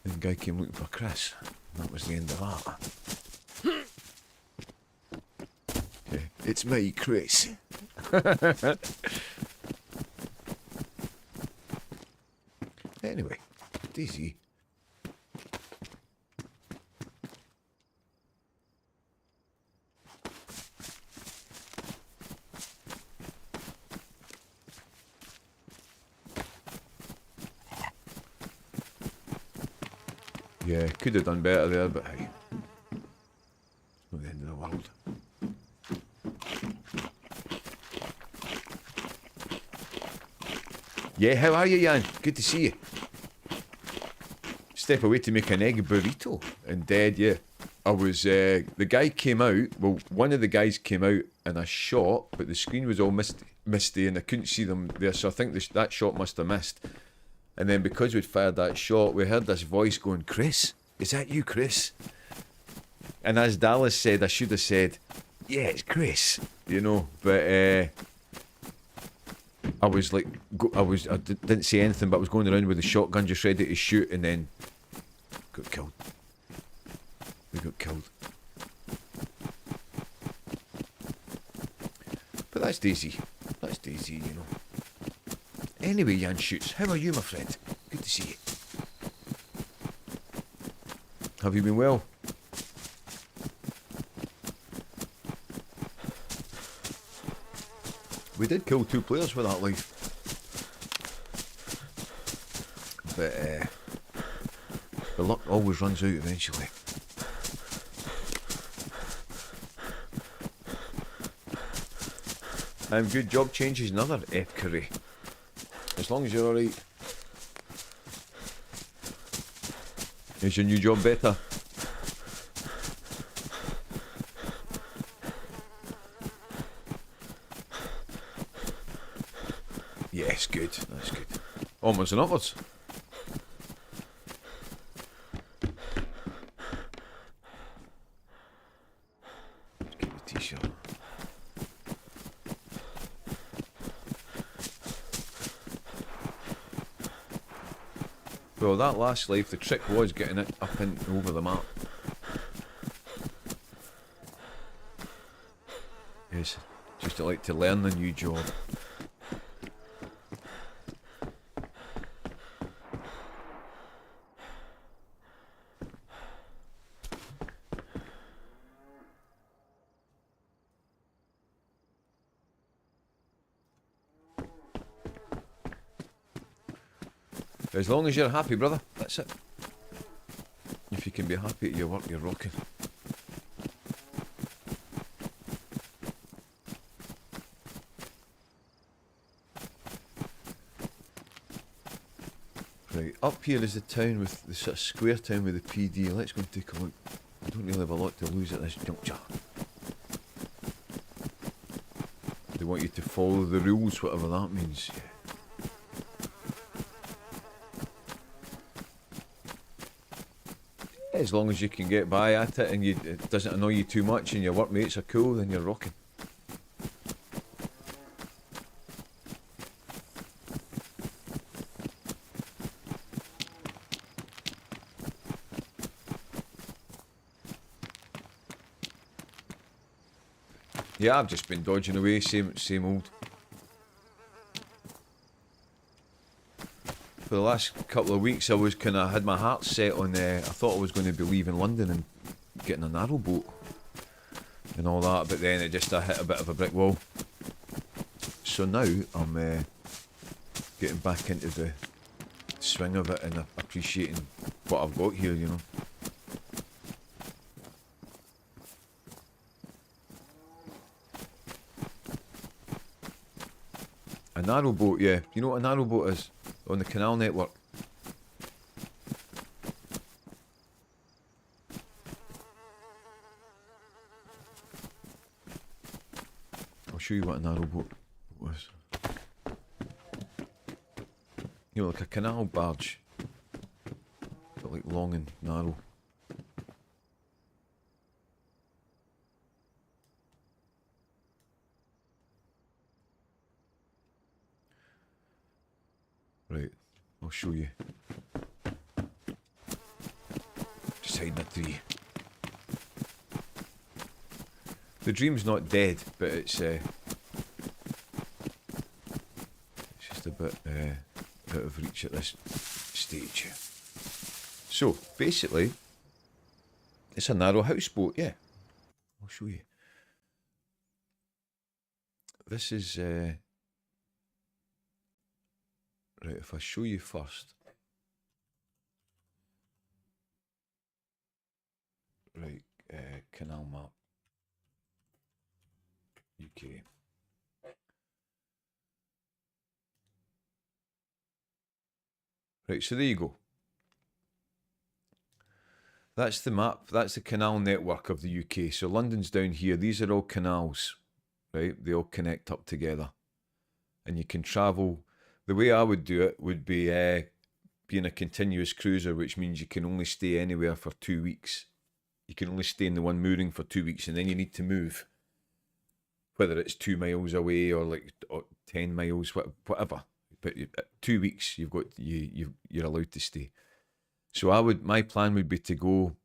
And the guy came looking for Chris. And that was the end of that. Okay, it's me, Chris. Anyway, DayZ. Yeah, could have done better there, but hey, it's not the end of the world. Yeah, how are you, Jan? Good to see you. Step away to make an egg burrito. And dead, yeah. I was, the guy came out, well, one of the guys came out and I shot, but the screen was all misty and I couldn't see them there, so I think that shot must have missed. And then because we'd fired that shot, we heard this voice going, Chris? Is that you, Chris? And as Dallas said, I should have said, yeah, it's Chris, you know, but I was like, I didn't say anything, but I was going around with the shotgun just ready to shoot and then got killed. We got killed. But that's DayZ. That's DayZ, you know. Anyway, Jan Shoots, how are you, my friend? Good to see you. Have you been well? We did kill 2 players with that life. But the luck always runs out eventually. Good job changes another F curry. As long as you're alright. Is your new job better? Yes, good. That's good. Onwards and upwards. Let's get the t-shirt. Well, that last life, the trick was getting it up and over the map. Yes, just to like to learn the new job. As long as you're happy, brother, that's it. If you can be happy at your work, you're rocking. Right, up here is the town with the sort of square town with the PD. Let's go and take a look. I don't really have a lot to lose at this juncture. They want you to follow the rules, whatever that means. As long as you can get by at it and it doesn't annoy you too much and your workmates are cool, then you're rocking. Yeah, I've just been dodging away, same old. For the last couple of weeks, I was had my heart set on. I thought I was going to be leaving London and getting a narrowboat and all that, but then it just hit a bit of a brick wall. So now I'm getting back into the swing of it and appreciating what I've got here, you know. A narrowboat, yeah. You know what a narrowboat is? On the canal network. I'll show you what a narrowboat was. You know, like a canal barge, but like long and narrow. Right, I'll show you. Just hiding a tree. The dream's not dead, but it's just a bit out of reach at this stage. So basically, it's a narrow houseboat. Yeah, I'll show you. This is right. If I show you first, right, canal map. UK. Right, so there you go. That's the map, that's the canal network of the UK. So London's down here, these are all canals, right? They all connect up together. And you can travel, the way I would do it would be being a continuous cruiser, which means you can only stay anywhere for 2 weeks. You can only stay in the one mooring for 2 weeks and then you need to move. Whether it's 2 miles away or like 10 miles, whatever. But 2 weeks, you're allowed to stay. So my plan would be to go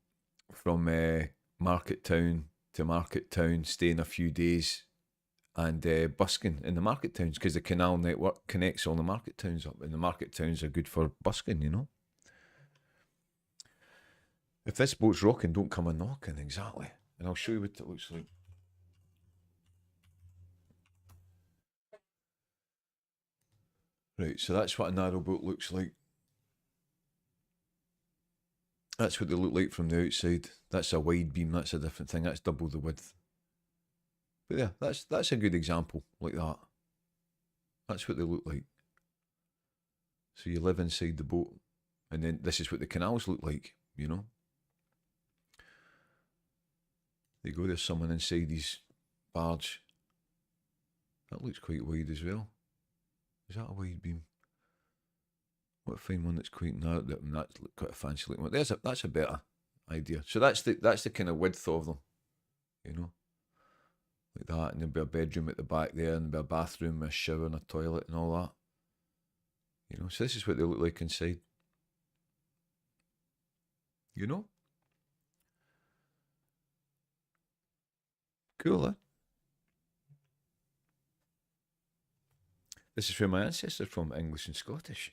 from Market Town to Market Town, stay in a few days, and busking in the market towns because the canal network connects all the market towns up, and the market towns are good for busking, you know. If this boat's rocking, don't come a knocking, exactly. And I'll show you what it looks like. Right, so that's what a narrowboat looks like. That's what they look like from the outside. That's a wide beam, that's a different thing, that's double the width. But yeah, that's a good example, like that. That's what they look like. So you live inside the boat, and then this is what the canals look like, you know. There you go, there's someone inside his barge. That looks quite wide as well. Is that a wide beam? What a fine one that's quite narrow. That's quite a fancy looking one. That's a better idea. So that's the kind of width of them, you know, like that. And there'll be a bedroom at the back there, and there'll be a bathroom, a shower, and a toilet, and all that. You know, so this is what they look like inside. You know, cool, eh? This is where my ancestors from, English and Scottish.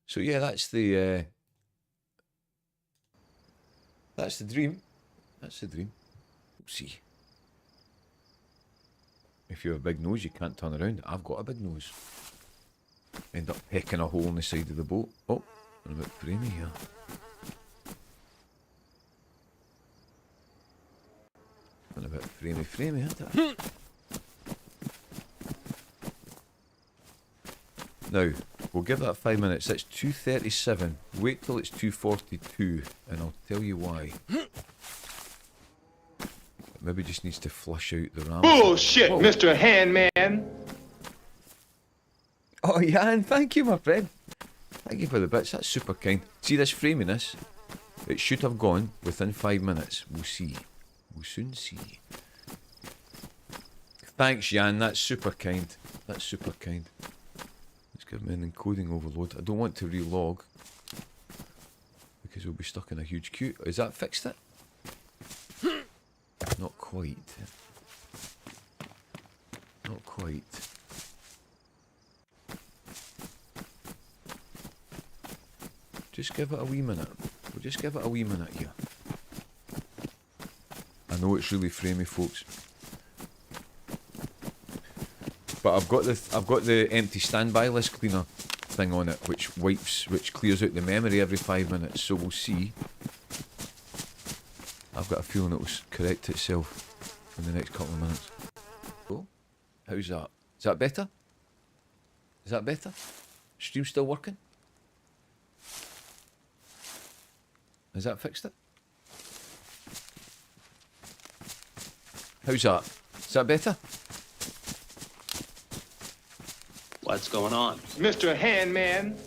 So yeah, that's the dream. That's the dream. We'll see. If you have a big nose, you can't turn around. I've got a big nose. End up pecking a hole in the side of the boat. Oh, I'm a bit framey here. I'm a bit framey, isn't it? Now, we'll give that 5 minutes. It's 2:37. Wait till it's 2:42, and I'll tell you why. Maybe just needs to flush out the RAM. Bullshit, Mr. Handman. Oh, Jan, thank you, my friend. Thank you for the bits. That's super kind. See this framiness? It should have gone within 5 minutes. We'll see. We'll soon see. Thanks, Jan. That's super kind. That's super kind. Let's give me an encoding overload. I don't want to relog because we'll be stuck in a huge queue. Is that fixed it? Not quite. Not quite. Just give it a wee minute. We'll just give it a wee minute here. I know it's really framey, folks. But I've got the empty standby list cleaner thing on it, which clears out the memory every 5 minutes. So we'll see. I've got a feeling it will correct itself in the next couple of minutes. Oh, how's that? Is that better? Is that better? Stream still working? Has that fixed it? How's that? Is that better? What's going on? Mr. Handman.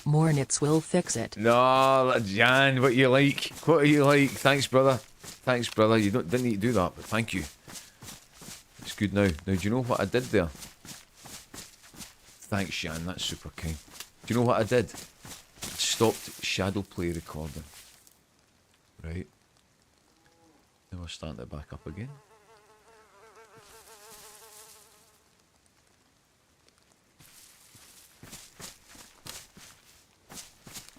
More nits will fix it. No, Jan, what you like? What are you like? Thanks, brother. Thanks, brother. You didn't need to do that, but thank you. It's good now. Now, do you know what I did there? Thanks, Jan. That's super kind. Do you know what I did? I stopped shadow play recording. Right. Now I'll start it back up again.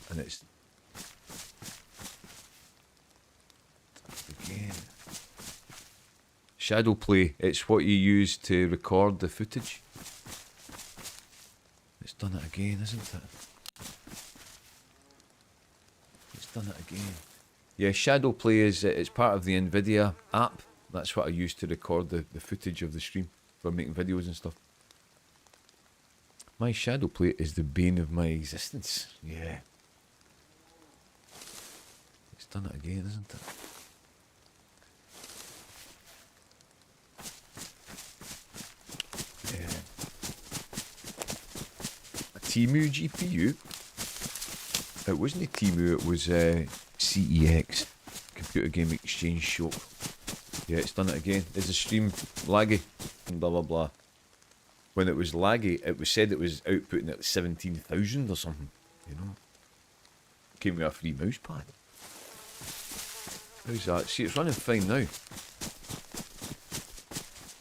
And it's again. Shadow play, it's what you use to record the footage. It's done it again, isn't it? It's done it again. Yeah, shadow play is it's part of the NVIDIA app. That's what I use to record the footage of the stream for making videos and stuff. My shadow play is the bane of my existence. Yeah. It's done it again, isn't it? Yeah. A Temu GPU. It wasn't a Temu, it was CEX, Computer Game Exchange Shop. Yeah, it's done it again. Is the stream laggy? And blah blah blah. When it was laggy, it was said it was outputting at 17,000 or something. You know, came with a free mouse pad. How's that? See, it's running fine now.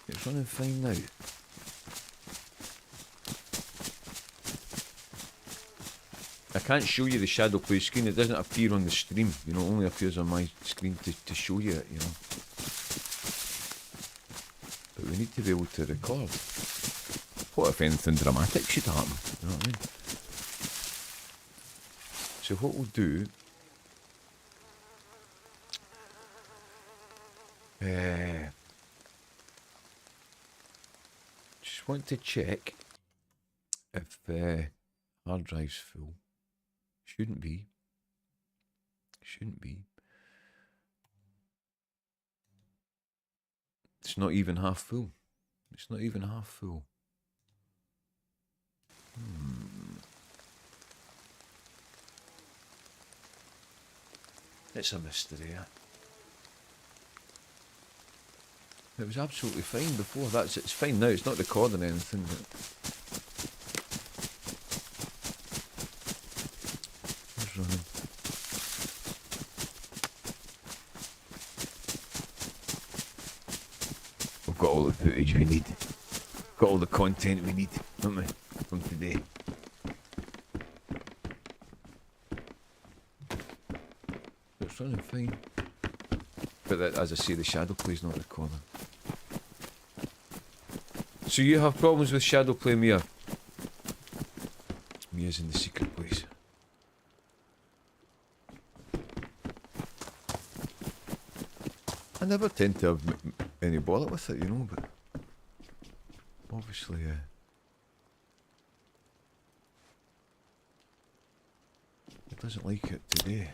It's running fine now. I can't show you the shadow play screen. It doesn't appear on the stream. You know, it only appears on my screen to show you it, you know. But we need to be able to record. What if anything dramatic should happen? You know what I mean? So what we'll do... just want to check if hard drive's full. Shouldn't be. Shouldn't be. It's not even half full. It's not even half full. It's a mystery, eh? It was absolutely fine before. It's fine now. It's not recording anything. But it's running. We've got all the footage we need. Got all the content we need, haven't we, from today? It's running fine. But as I say, the shadow play's not recording. So you have problems with shadow play, Mia? Mia's in the secret place. I never tend to have any bother with it, you know, but obviously, it doesn't like it today.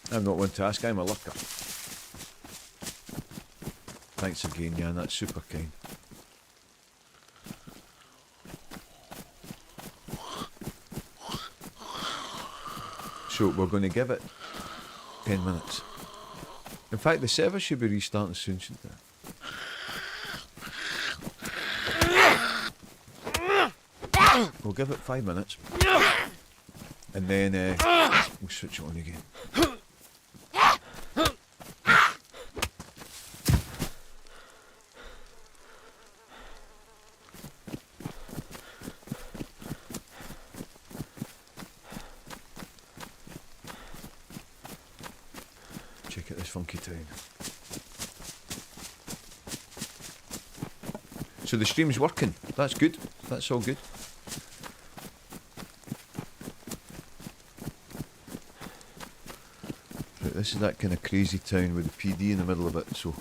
I'm not one to ask, I'm a lurker. Thanks again, Jan, that's super kind. So we're going to give it 10 minutes. In fact, the server should be restarting soon, shouldn't it? We'll give it 5 minutes. And then we'll switch it on again. Check out this funky town. So the stream's working. That's good. That's all good. Right, this is that kind of crazy town with the PD in the middle of it, so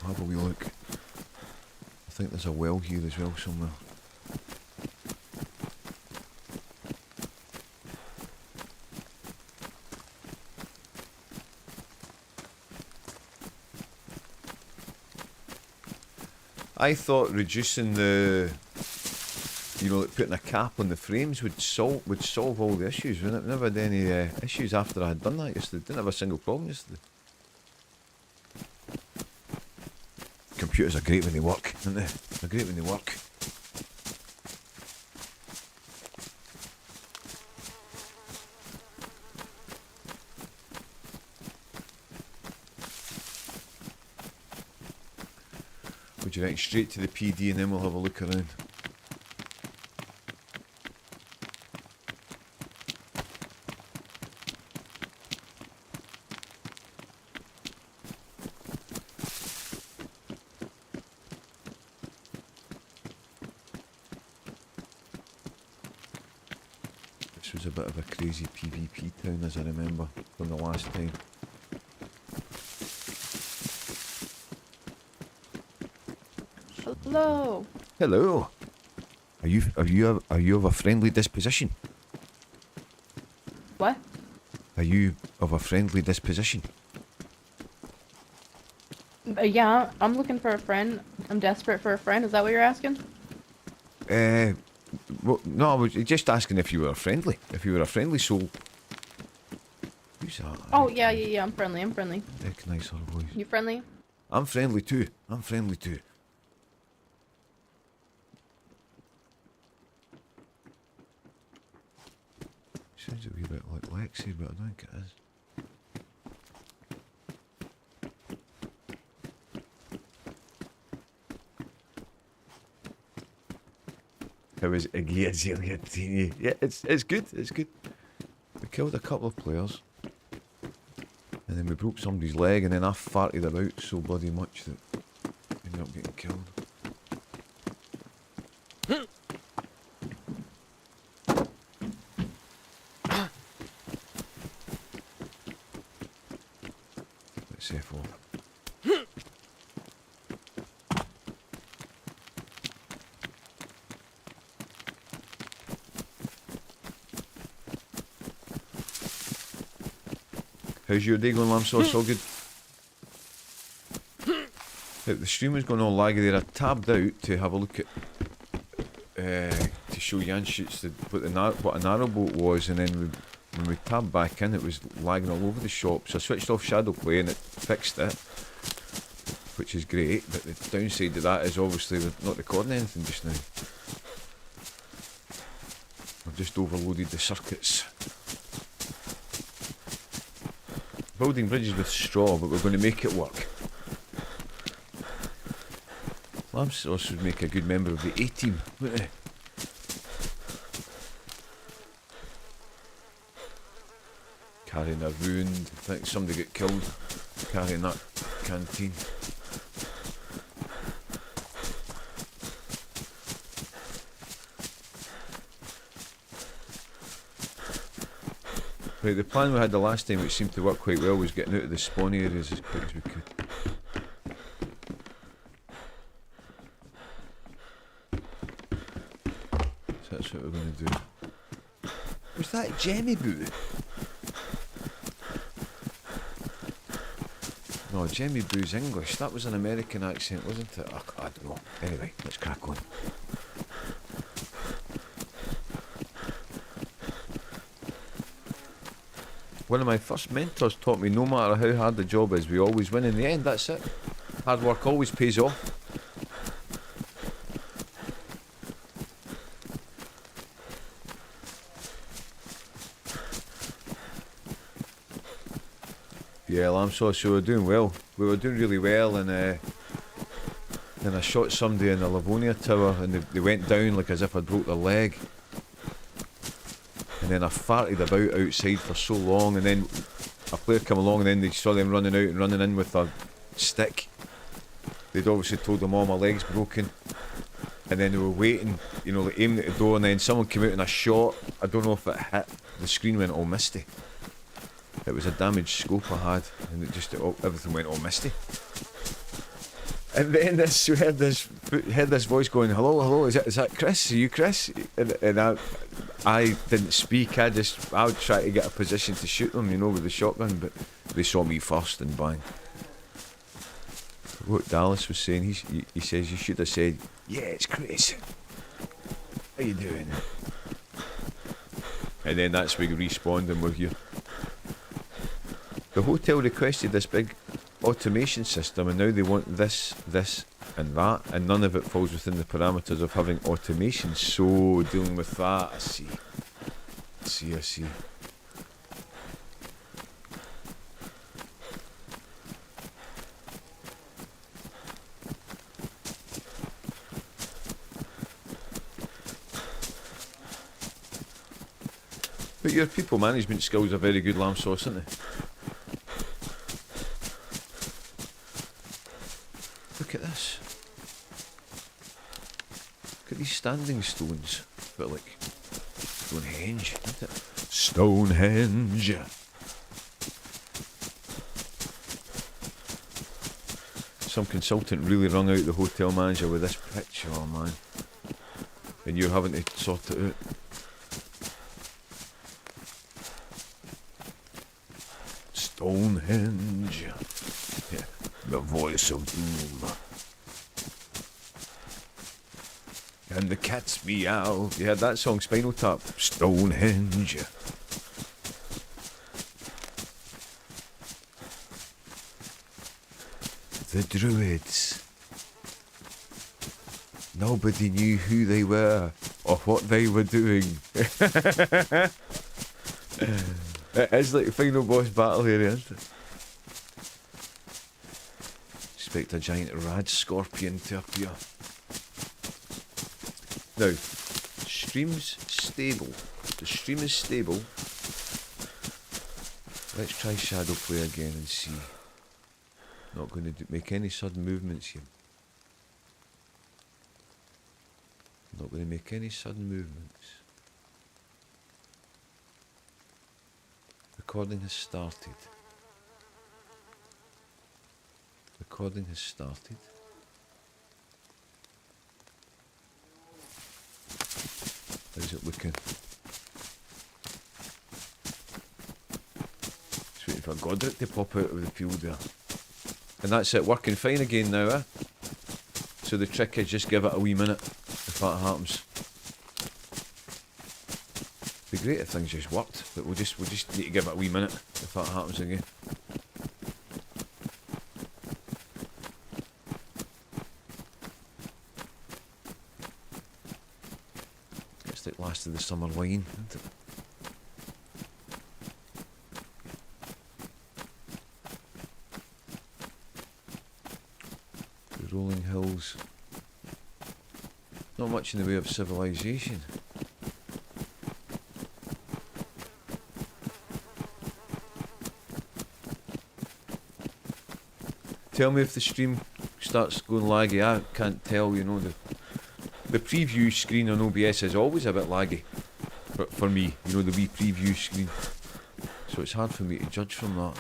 I'll have a wee look. I think there's a well here as well somewhere. I thought reducing the, you know, like putting a cap on the frames would solve all the issues. We never had any issues after I had done that yesterday. Didn't have a single problem yesterday. Computers are great when they work, aren't they? They're great when they work. Would you reckon straight to the PD and then we'll have a look around? This was a bit of a crazy PvP town, as I remember from the last time. Hello. Hello. Are you of a friendly disposition? What? Are you of a friendly disposition? Yeah, I'm looking for a friend. I'm desperate for a friend. Is that what you're asking? Well, no, I was just asking if you were friendly. If you were a friendly soul. Who's that? Oh, yeah. I'm friendly. Recognise her voice. You friendly? I'm friendly too. Sounds a wee bit like Lexi, but I don't think it is. It was Iggy Azalea Teeny. Yeah, it's good, it's good. We killed a couple of players. And then we broke somebody's leg, and then I farted about so bloody much that we ended up getting killed. Let's see if we'll... How's your day going, lamb sauce? All good? The stream was going all laggy there. I tabbed out to have a look at to show Janschitz what a narrowboat was, and then when we tabbed back in, it was lagging all over the shop. So I switched off shadow play and it fixed it, which is great. But the downside to that is obviously we're not recording anything just now. I've just overloaded the circuits. Building bridges with straw, but we're going to make it work. Lamb sauce would make a good member of the A-team, wouldn't he? Carrying a wound, I think somebody got killed carrying that canteen. Right, the plan we had the last time, which seemed to work quite well, was getting out of the spawn areas as quick as we could. So that's what we're going to do. Was that Jemmy Boo? No, Jemmy Boo's English. That was an American accent, wasn't it? Oh, I don't know. Anyway, let's crack on. One of my first mentors taught me no matter how hard the job is, we always win in the end. That's it. Hard work always pays off. Yeah, lamb sauce, so we were doing well. We were doing really well, and then I shot somebody in the Livonia Tower, and they went down like as if I broke their leg. And then I farted about outside for so long, and then a player came along, and then they saw them running out and running in with a stick. They'd obviously told them all my leg's broken, and then they were waiting, you know, like aiming at the door, and then someone came out and I shot. I don't know if it hit. The screen went all misty. It was a damaged scope I had, and everything went all misty. And then we heard this voice going, hello, is that Chris? Are you Chris? And I didn't speak. I would try to get a position to shoot them, you know, with the shotgun, but they saw me first and bang. What Dallas was saying, he says you should have said, yeah, it's Chris. How you doing? And then that's when we respawned and we're here. The hotel requested this big automation system, and now they want this, and that, and none of it falls within the parameters of having automation. So dealing with that, I see. But your people management skills are very good, lamb sauce, aren't they? Look at this. Look at these standing stones. A bit like Stonehenge, isn't it? Stonehenge. Some consultant really wrung out the hotel manager with this pitch, oh man. And you're having to sort it out. Stonehenge. Yeah, the voice of doom. And the cats meow. You heard that song, Spinal Tap? Stonehenge. The Druids. Nobody knew who they were or what they were doing. It is like a final boss battle here, isn't it? Expect a giant rad scorpion to appear. Now, stream's stable. The stream is stable. Let's try shadow play again and see. Not going to make any sudden movements here. Not going to make any sudden movements. Recording has started. Recording has started. How's it looking? Just waiting for Godric to pop out of the field there. And that's it, working fine again now, eh? So the trick is just give it a wee minute, if that happens. It'd be great if things just worked, but we'll just need to give it a wee minute, if that happens again. It's like last of the summer wine, isn't it? Rolling hills. Not much in the way of civilization. Tell me if the stream starts going laggy. I can't tell, you know. The preview screen on OBS is always a bit laggy. But for me, you know, the wee preview screen. So it's hard for me to judge from that.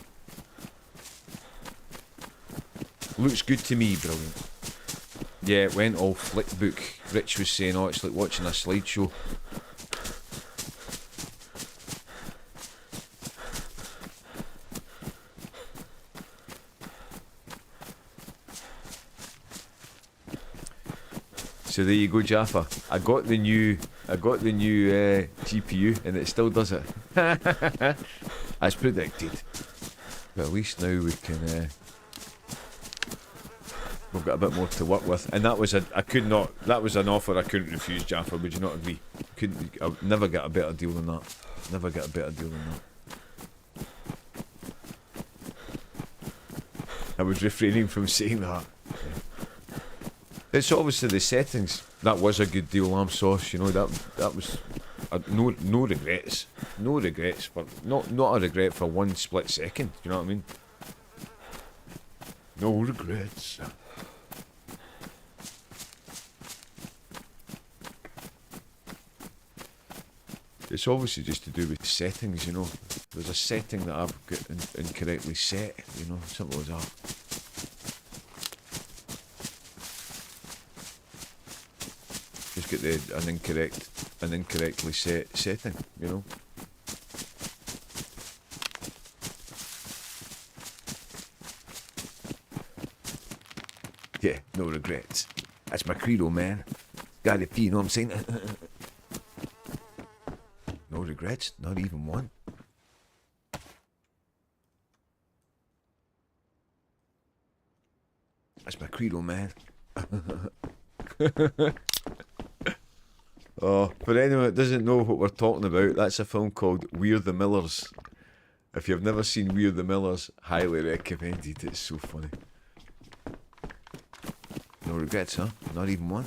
Looks good to me, brilliant. Yeah, it went all flickbook. Rich was saying, oh, it's like watching a slideshow. So there you go, Jaffa. I got the new GPU, and it still does it. As predicted. But at least now we can. We've got a bit more to work with, and that was that was an offer I couldn't refuse, Jaffa. Would you not agree? I'll never get a better deal than that. Never get a better deal than that. I was refraining from saying that. It's obviously the settings. That was a good deal, lamb sauce. You know that was no regrets. No regrets, but not a regret for one split second. You know what I mean? No regrets. It's obviously just to do with settings, you know. There's a setting that I've got incorrectly set, you know, simple as that. Just get an incorrectly set setting, you know. Yeah, no regrets. That's my credo, man. Gotta be, you know what I'm saying? No regrets, not even one. That's my credo, man. Oh, for anyone that doesn't know what we're talking about, that's a film called We're the Millers. If you've never seen We're the Millers, highly recommended. It's so funny. No regrets, huh? Not even one.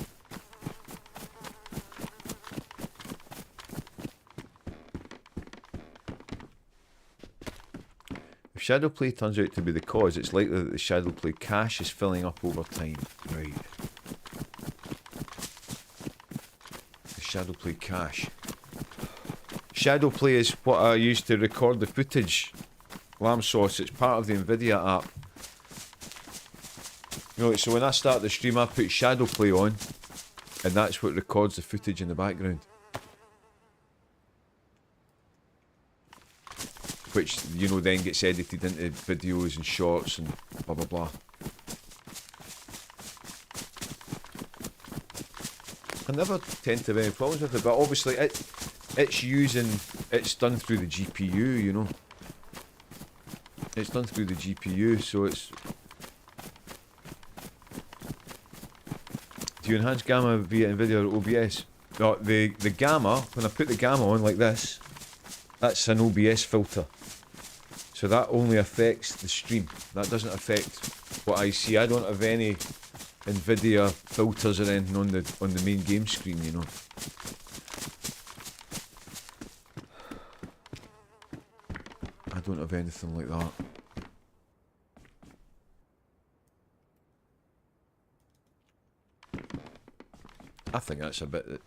If Shadowplay turns out to be the cause, it's likely that the Shadowplay cache is filling up over time. Right. The Shadowplay cache. Shadowplay is what I use to record the footage. Lamb sauce, it's part of the Nvidia app. You know, so when I start the stream, I put Shadowplay on, and that's what records the footage in the background. Which, you know, then gets edited into videos and shorts and blah blah blah. I never tend to have any problems with it, but obviously it's done through the GPU, you know. It's done through the GPU, so it's... Do you enhance gamma via NVIDIA or OBS? No, the gamma, when I put the gamma on like this, that's an OBS filter. So that only affects the stream. That doesn't affect what I see. I don't have any NVIDIA filters or anything on the main game screen, you know. I don't have anything like that. I think that's a bit...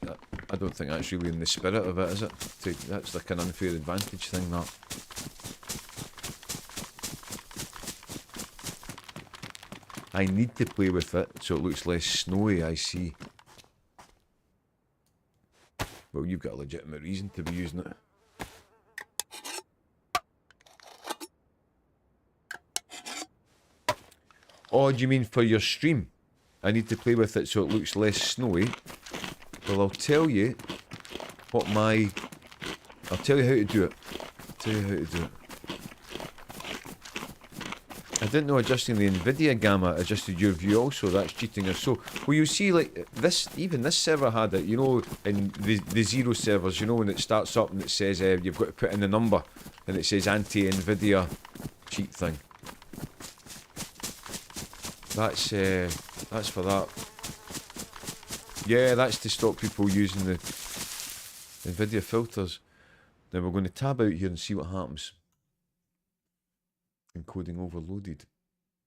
I don't think that's really in the spirit of it, is it? That's like an unfair advantage thing, that. I need to play with it so it looks less snowy, I see. Well, you've got a legitimate reason to be using it. Oh, do you mean for your stream? I need to play with it so it looks less snowy. Well, I'll tell you what my... I'll tell you how to do it. I didn't know adjusting the NVIDIA gamma adjusted your view also. That's cheating or so. Well, you see, like, this, even this server had it, you know, in the Zero servers, you know, when it starts up and it says you've got to put in the number and it says anti-NVIDIA cheat thing. That's for that. Yeah, that's to stop people using the NVIDIA filters. Now we're going to tab out here and see what happens. Encoding overloaded.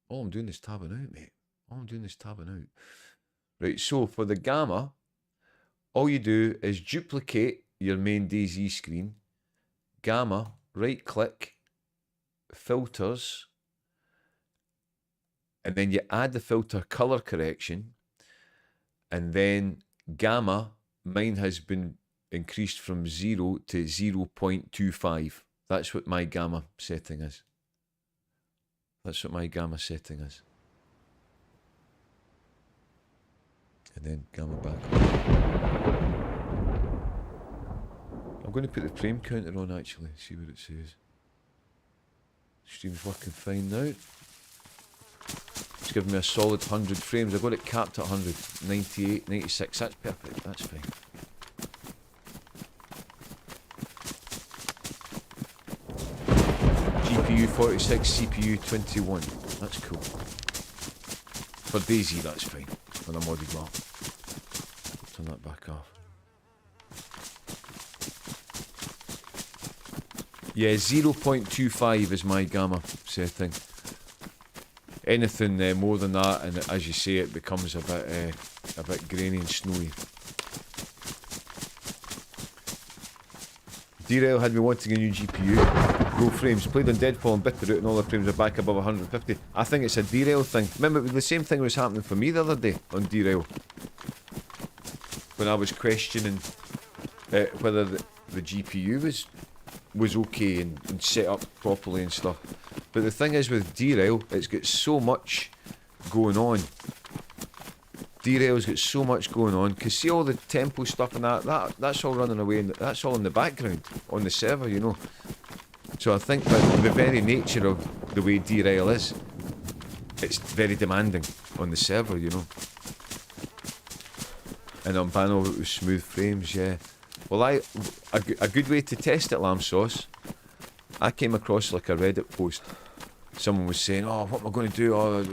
All I'm doing is tabbing out, mate. All I'm doing is tabbing out. Right, so for the gamma, all you do is duplicate your main DayZ screen. Gamma, right click, filters, and then you add the filter color correction, and then gamma, mine has been increased from 0 to 0.25. That's what my gamma setting is. That's what my gamma setting is. And then gamma back. I'm going to put the frame counter on actually, see what it says. Stream's working fine now. It's giving me a solid 100 frames. I got it capped at 100. 98, 96, that's perfect, that's fine. GPU 46, CPU 21. That's cool. For DayZ, that's fine. On a modded map. Turn that back off. Yeah, 0.25 is my gamma setting. Anything more than that, and as you say, it becomes a bit grainy and snowy. Derail had me wanting a new GPU. Low frames. Played on Deadfall and Bitterroot and all the frames are back above 150. I think it's a Derail thing. Remember, the same thing was happening for me the other day on Derail. When I was questioning whether the GPU was okay and set up properly and stuff. But the thing is with Derail, it's got so much going on. Derail's got so much going on, because see all the tempo stuff and that's all running away, and that's all in the background on the server, you know. So I think that the very nature of the way Derail is, it's very demanding on the server, you know. And on Bano it was smooth frames, yeah. Well, a good way to test it, Lamb Sauce, I came across like a Reddit post. Someone was saying, oh, what am I going to do? Oh,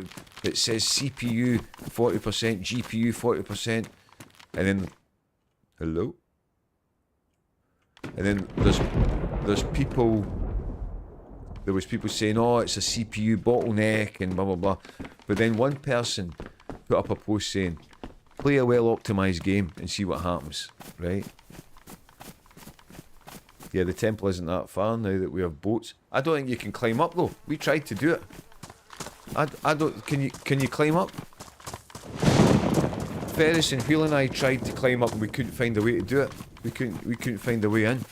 it says CPU 40%, GPU 40%. And then, hello? And then there was people saying, oh, it's a CPU bottleneck and blah, blah, blah. But then one person put up a post saying, play a well-optimized game and see what happens, right? Yeah, the temple isn't that far now that we have boats. I don't think you can climb up though. We tried to do it. I don't. Can you climb up? Ferris and Wheel and I tried to climb up and we couldn't find a way to do it. We couldn't find a way in.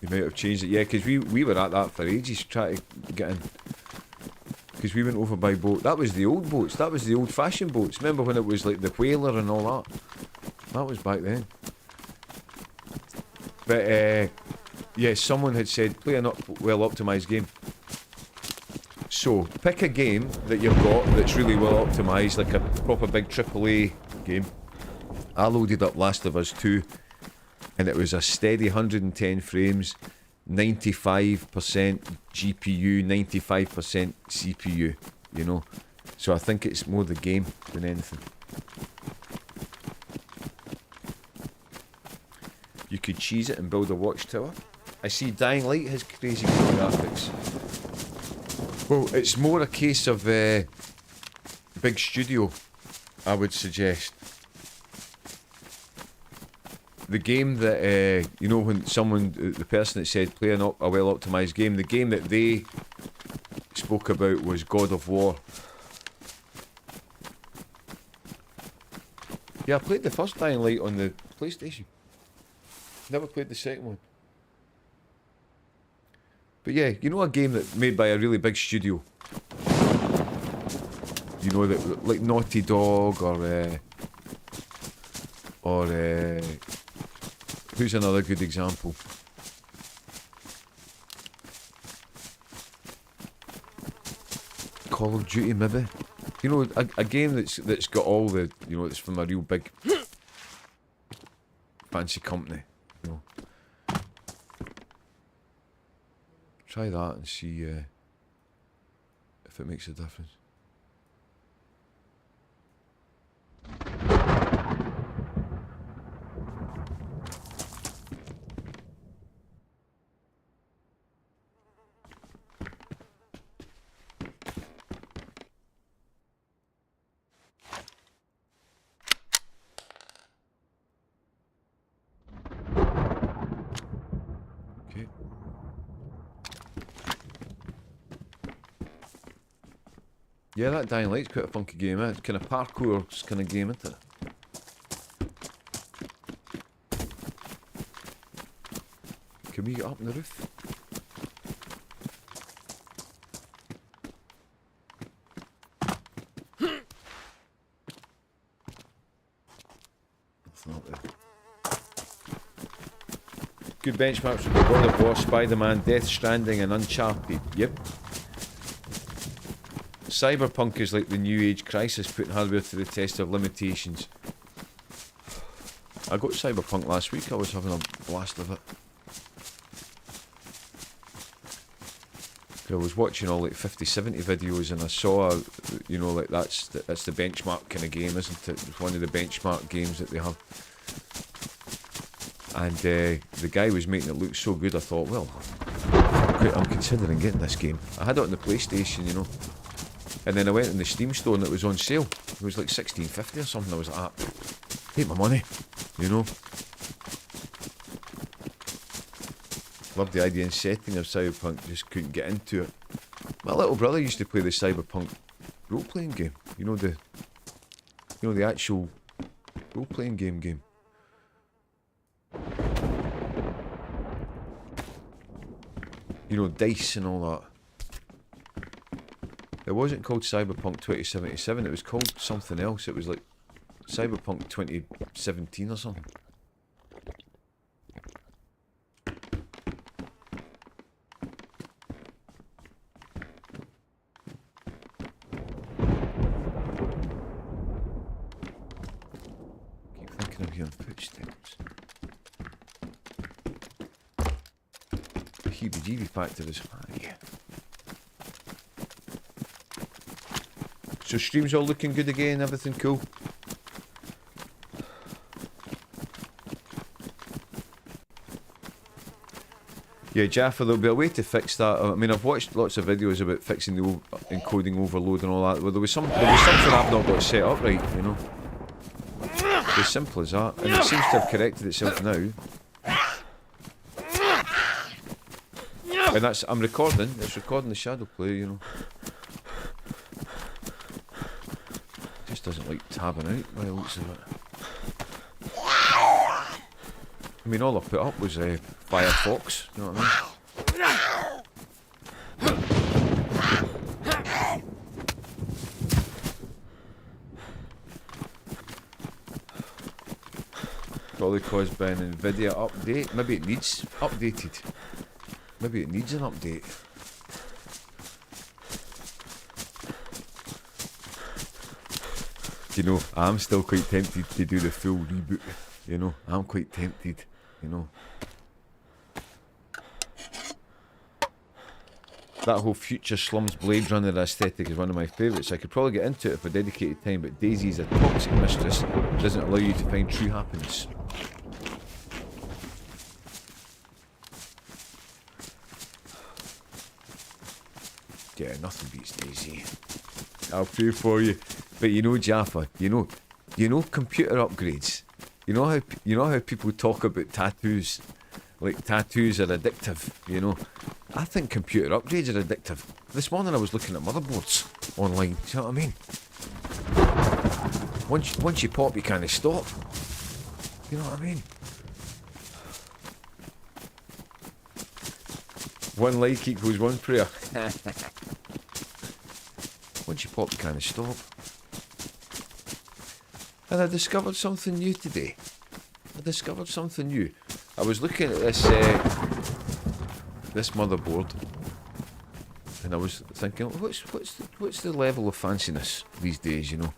We might have changed it, yeah, because we were at that for ages trying to get in. Because we went over by boat. That was the old boats. That was the old-fashioned boats. Remember when it was like the whaler and all that? That was back then. But, yeah, someone had said, play a well-optimised game. So, pick a game that you've got that's really well-optimised, like a proper big AAA game. I loaded up Last of Us 2, and it was a steady 110 frames, 95% GPU, 95% CPU, you know. So I think it's more the game than anything. You could cheese it and build a watchtower. I see Dying Light has crazy good graphics. Well, it's more a case of big studio, I would suggest. The game that, you know, when the person that said play a well-optimised game, the game that they spoke about was God of War. Yeah, I played the first Dying Light on the PlayStation. Never played the second one. But yeah, you know, a game that made by a really big studio. You know, that like Naughty Dog or who's another good example? Call of Duty, maybe. You know, a game that's got all the, you know, it's from a real big fancy company. You know, try that and see if it makes a difference. Okay. Yeah, that Dying Light's quite a funky game, eh? It's kind of parkour kind of game, isn't it? Can we get up on the roof? Nothing up there. Good benchmarks for the God of War, Spider-Man, Death Stranding and Uncharted. Yep. Cyberpunk is like the new age crisis, putting hardware to the test of limitations. I got Cyberpunk last week, I was having a blast of it. I was watching all like 50-70 videos and I saw, you know, like that's the benchmark kind of game, isn't it? It's one of the benchmark games that they have. And the guy was making it look so good, I thought, well, I'm considering getting this game. I had it on the PlayStation, you know. And then I went in the Steam store and it was on sale. It was like $16.50 or something. I was like, take my money, you know. Loved the idea and setting of Cyberpunk, just couldn't get into it. My little brother used to play the Cyberpunk role-playing game. You know the actual role-playing game. You know, dice and all that. It wasn't called Cyberpunk 2077, it was called something else. It was like Cyberpunk 2017 or something. Keep thinking of hearing footsteps. The heebie-jeebie factor is high. So stream's all looking good again, everything cool? Yeah, Jaffa, there'll be a way to fix that. I mean, I've watched lots of videos about fixing the encoding overload and all that. Well, there was something I've not got set up right, you know. It's as simple as that, and it seems to have corrected itself now. And that's, I'm recording, it's recording the shadow play, you know. Just doesn't like tabbing out by the looks of it. I mean, all I put up was Firefox, you know what I mean? Probably caused by an NVIDIA update. Maybe it needs updated. Maybe it needs an update. You know, I'm still quite tempted to do the full reboot. You know, I'm quite tempted, you know. That whole future slums Blade Runner aesthetic is one of my favourites. I could probably get into it if I dedicated time, but DayZ is a toxic mistress. Doesn't allow you to find true happiness. Yeah, nothing beats DayZ. I'll pray for you. But you know, Jaffa, you know computer upgrades. You know how people talk about tattoos, like tattoos are addictive, you know. I think computer upgrades are addictive. This morning I was looking at motherboards online, do you know what I mean? Once you pop, you can't stop. You know what I mean? One like equals one prayer. Once you pop, you can't stop. And I discovered something new today. I discovered something new. I was looking at this motherboard, and I was thinking, what's the level of fanciness these days, you know?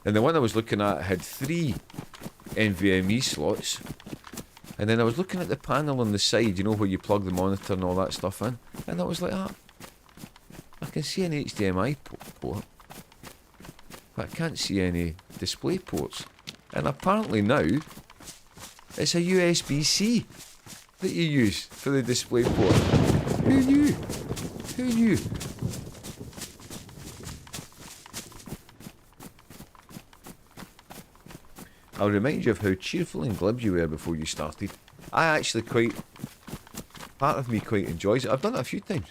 And the one I was looking at had 3 NVMe slots, and then I was looking at the panel on the side, you know, where you plug the monitor and all that stuff in, and I was like, I can see an HDMI port, but I can't see any display ports. And apparently now, it's a USB-C that you use for the display port. Who knew? Who knew? I'll remind you of how cheerful and glib you were before you started. I actually part of me quite enjoys it. I've done it a few times.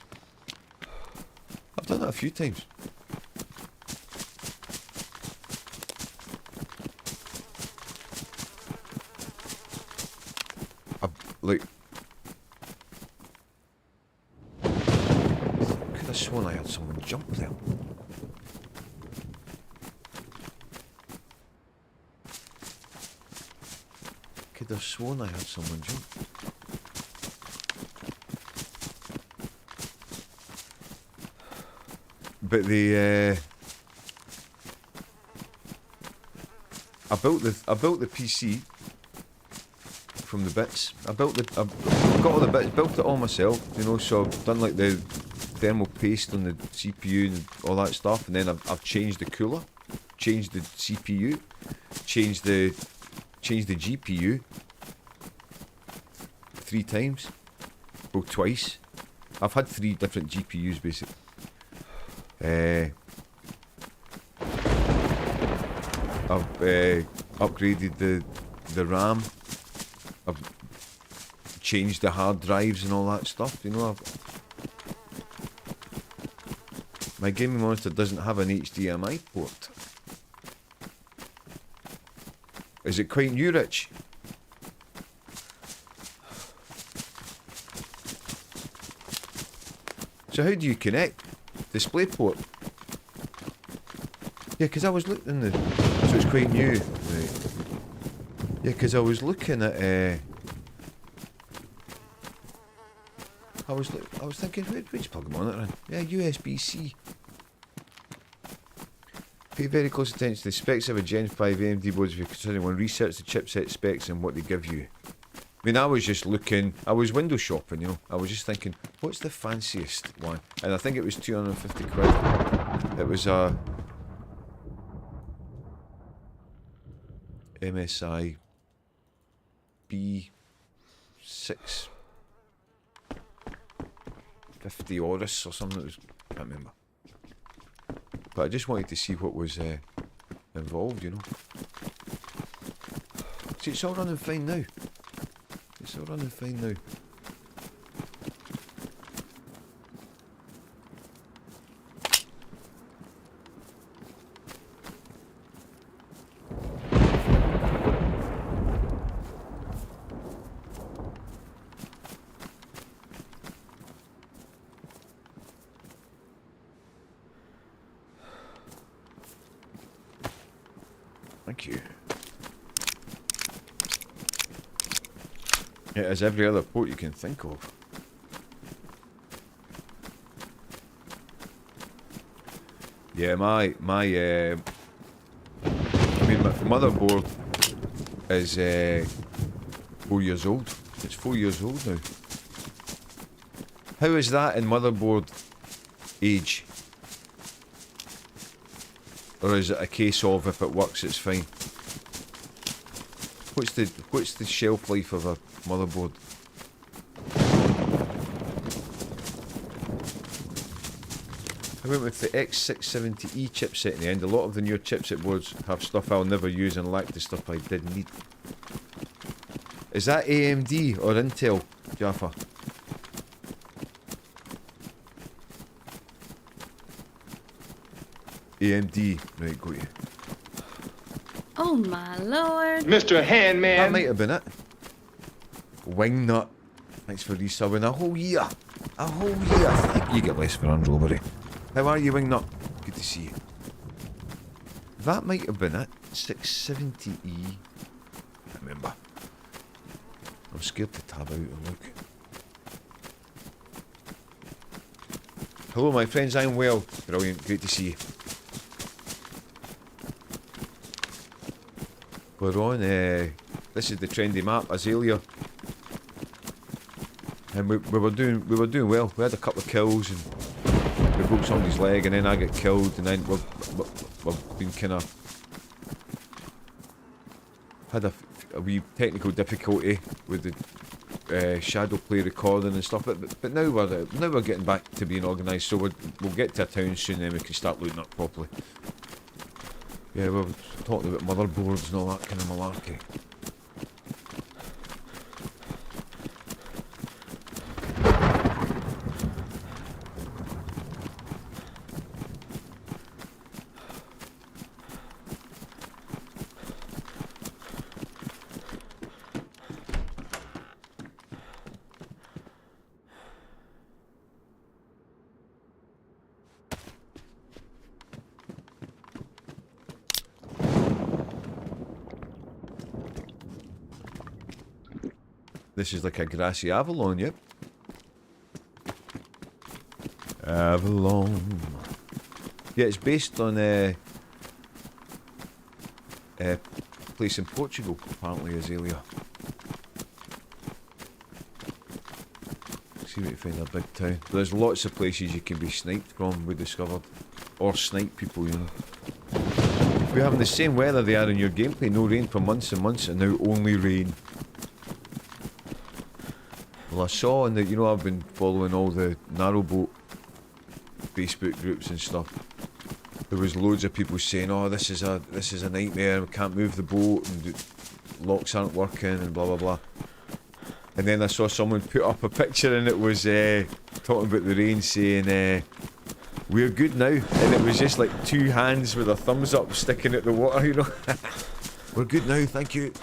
Like, could have sworn I heard someone jump there. Could have sworn I heard someone jump. But I built the PC from the bits. I've got all the bits, built it all myself, you know, so I've done like the thermal paste on the CPU and all that stuff, and then I've changed the cooler, changed the CPU, changed the GPU 3 times, well, twice. I've had 3 different GPUs basically. I've upgraded the RAM. I've changed the hard drives and all that stuff, you know. My gaming monitor doesn't have an HDMI port. Is it quite new, Rich? So how do you connect? DisplayPort? Yeah, because I was looking at so it's quite new, right? Yeah, because I was looking at I was thinking, which plug the monitor in? Yeah, USB-C. Pay very close attention to the specs of a Gen 5 AMD board if you're considering one. Research the chipset specs and what they give you. I mean, I was just looking, I was window shopping, you know. I was just thinking, what's the fanciest one? And I think it was 250 quid. It was a MSI B650 Oris or something. It was, I can't remember. But I just wanted to see what was involved, you know. See, it's all running fine now. It's all running fine now. Thank you. It has every other port you can think of. Yeah, my motherboard is 4 years old. It's 4 years old now. How is that in motherboard age? Or is it a case of if it works it's fine? What's the shelf life of a motherboard? I went with the X670E chipset in the end. A lot of the newer chipset boards have stuff I'll never use and lack the stuff I did need. Is that AMD or Intel, Jaffa? AMD, right, got you. Oh my lord. Mr. Handman. That might have been it. Wingnut. Thanks for resubbing a whole year. a whole year. Thank you. Get less for robbery. How are you, Wingnut? Good to see you. That might have been it. 670E. Can't remember. I'm scared to tab out and look. Hello, my friends. I'm well. Brilliant. Great to see you. We're on. This is the trendy map, Azalea. And we were doing well. We had a couple of kills and we broke somebody's leg, and then I got killed, and then we've been kind of had a wee technical difficulty with the shadow play recording and stuff. But now we're getting back to being organised. So we'll get to a town soon, and then we can start looting up properly. Yeah, we're talking about motherboards and all that kind of malarkey. This is like a grassy Avalon, yep. Avalon. Yeah, it's based on a place in Portugal, apparently, Azalea. See if we can find a big town. There's lots of places you can be sniped from, we discovered. Or snipe people, you know. We're having the same weather they are in your gameplay. No rain for months and months, and now only rain. Well, I saw in the, you know, I've been following all the narrowboat Facebook groups and stuff. There was loads of people saying, "Oh, this is a nightmare. We can't move the boat, and the locks aren't working, and blah blah blah." And then I saw someone put up a picture, and it was talking about the rain, saying, "We're good now," and it was just like two hands with a thumbs up sticking at the water, you know. We're good now, thank you.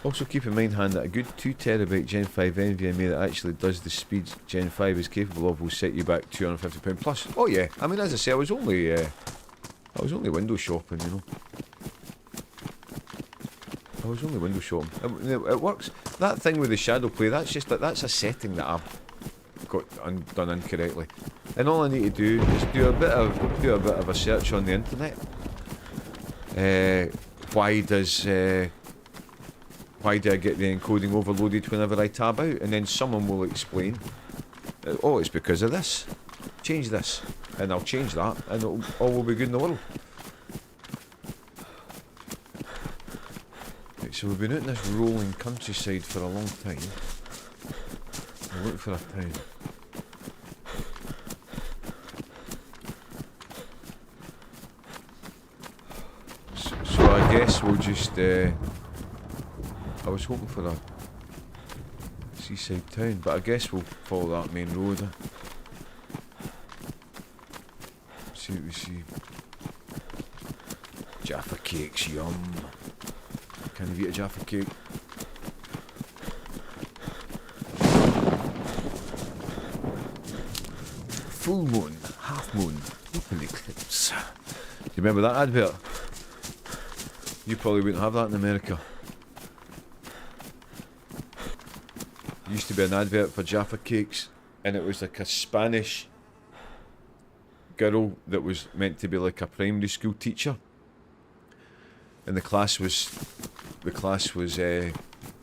Also keep in mind, Han, that a good 2TB Gen 5 NVMe that actually does the speeds Gen 5 is capable of will set you back £250 plus. Oh yeah, I mean, as I say, I was only window shopping, you know. I was only window shopping. It works. That thing with the shadow play, that's a setting that I've got done incorrectly. And all I need to do is do a bit of a search on the internet. Why do I get the encoding overloaded whenever I tab out? And then someone will explain, oh, it's because of this. Change this. And I'll change that, and all will be good in the world. Right, so we've been out in this rolling countryside for a long time. We're looking for a town. So I guess we'll just... I was hoping for a seaside town, but I guess we'll follow that main road. See what we see. Jaffa cakes, yum. Can you eat a Jaffa cake? Full moon, half moon, open eclipse. Do you remember that advert? You probably wouldn't have that in America. Used to be an advert for Jaffa cakes, and it was like a Spanish girl that was meant to be like a primary school teacher, and the class was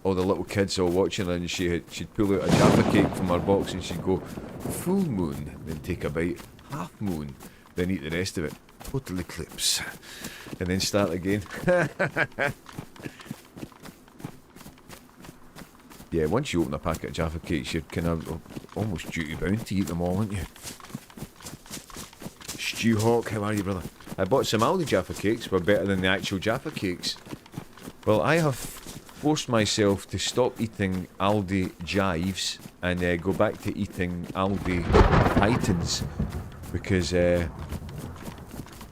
all the little kids all watching her, and she'd pull out a Jaffa cake from her box and she'd go, full moon, then take a bite, half moon, then eat the rest of it, total eclipse, and then start again. Yeah, once you open a packet of Jaffa cakes, you're kind of almost duty bound to eat them all, aren't you? Stew Hawk, how are you, brother? I bought some Aldi Jaffa cakes, were better than the actual Jaffa cakes. Well, I have forced myself to stop eating Aldi Jives and go back to eating Aldi Titans, because I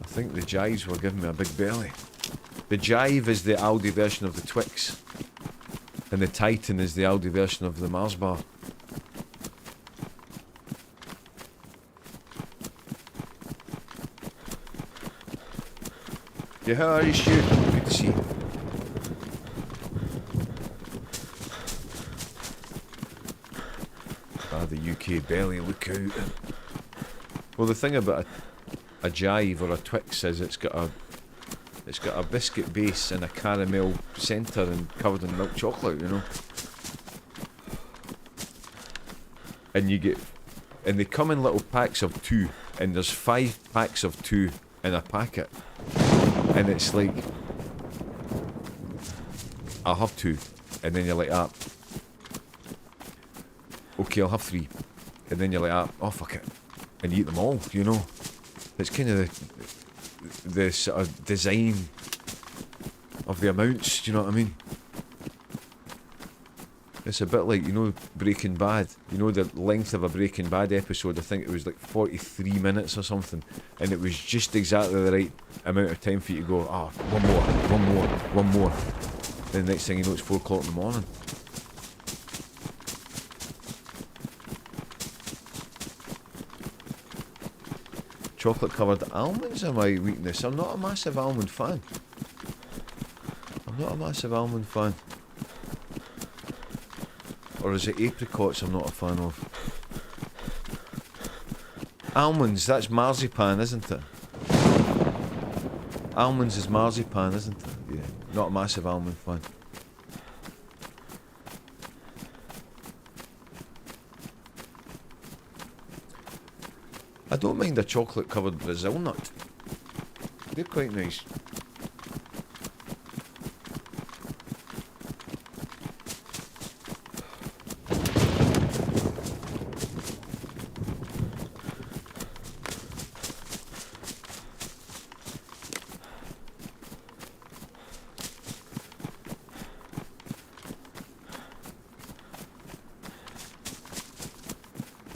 think the Jives were giving me a big belly. The Jive is the Aldi version of the Twix. And the Titan is the Aldi version of the Mars bar. Yeah, how are you, Stu? Good to see you. Ah, the UK belly, look out. Well, the thing about a Jive or a Twix is it's got a biscuit base and a caramel centre and covered in milk chocolate, you know. And they come in little packs of 2, and there's 5 packs of 2 in a packet. And it's like, I'll have 2, and then you're like, okay, I'll have 3, and then you're like, oh fuck it, and you eat them all, you know. It's kind of the sort of design of the amounts, do you know what I mean? It's a bit like, you know, Breaking Bad. You know the length of a Breaking Bad episode, I think it was like 43 minutes or something, and it was just exactly the right amount of time for you to go, one more. Then the next thing you know, it's 4 o'clock in the morning. Chocolate covered almonds are my weakness. I'm not a massive almond fan. Or is it apricots I'm not a fan of? Almonds, that's marzipan, isn't it? Almonds is marzipan, isn't it? Yeah, not a massive almond fan. I don't mind a chocolate covered Brazil nut. They're quite nice.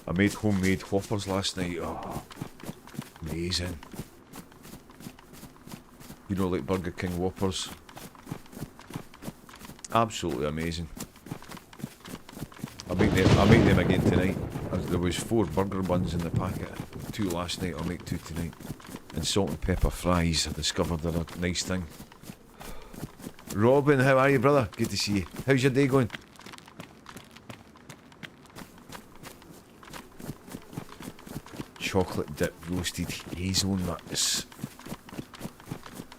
I made homemade Whoppers last night. Oh, amazing. You know, like Burger King Whoppers. Absolutely amazing. I'll make them again tonight. There was 4 burger buns in the packet. 2 last night, I'll make 2 tonight. And salt and pepper fries, I discovered they're a nice thing. Robin, how are you, brother? Good to see you. How's your day going? Chocolate dipped roasted hazelnuts.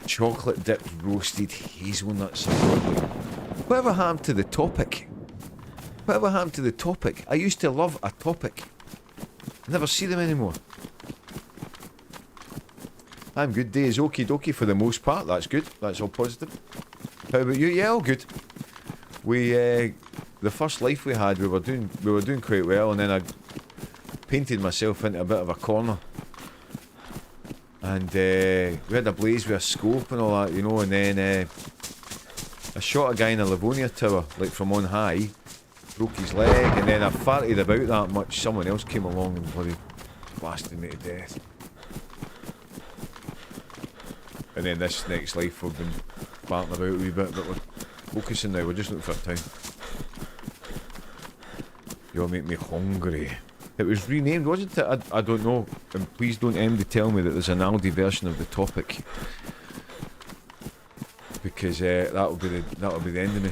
Chocolate dipped roasted hazelnuts. Whatever happened to the topic? Whatever happened to the topic? I used to love a topic. I never see them anymore. I'm good. Day is okie dokie for the most part. That's good. That's all positive. How about you? Yeah, all good. We the first life we had, we were doing quite well, and then I painted myself into a bit of a corner, and we had a blaze with a scope and all that, you know, and then I shot a guy in a Livonia tower, like from on high, broke his leg, and then I farted about that much, someone else came along and bloody blasted me to death. And then this next life we've been farting about a wee bit, but we're focusing now, we're just looking for a time. You'll make me hungry. It was renamed, wasn't it? I don't know. And please don't anybody tell me that there's an Aldi version of the topic, because that'll be the end of me.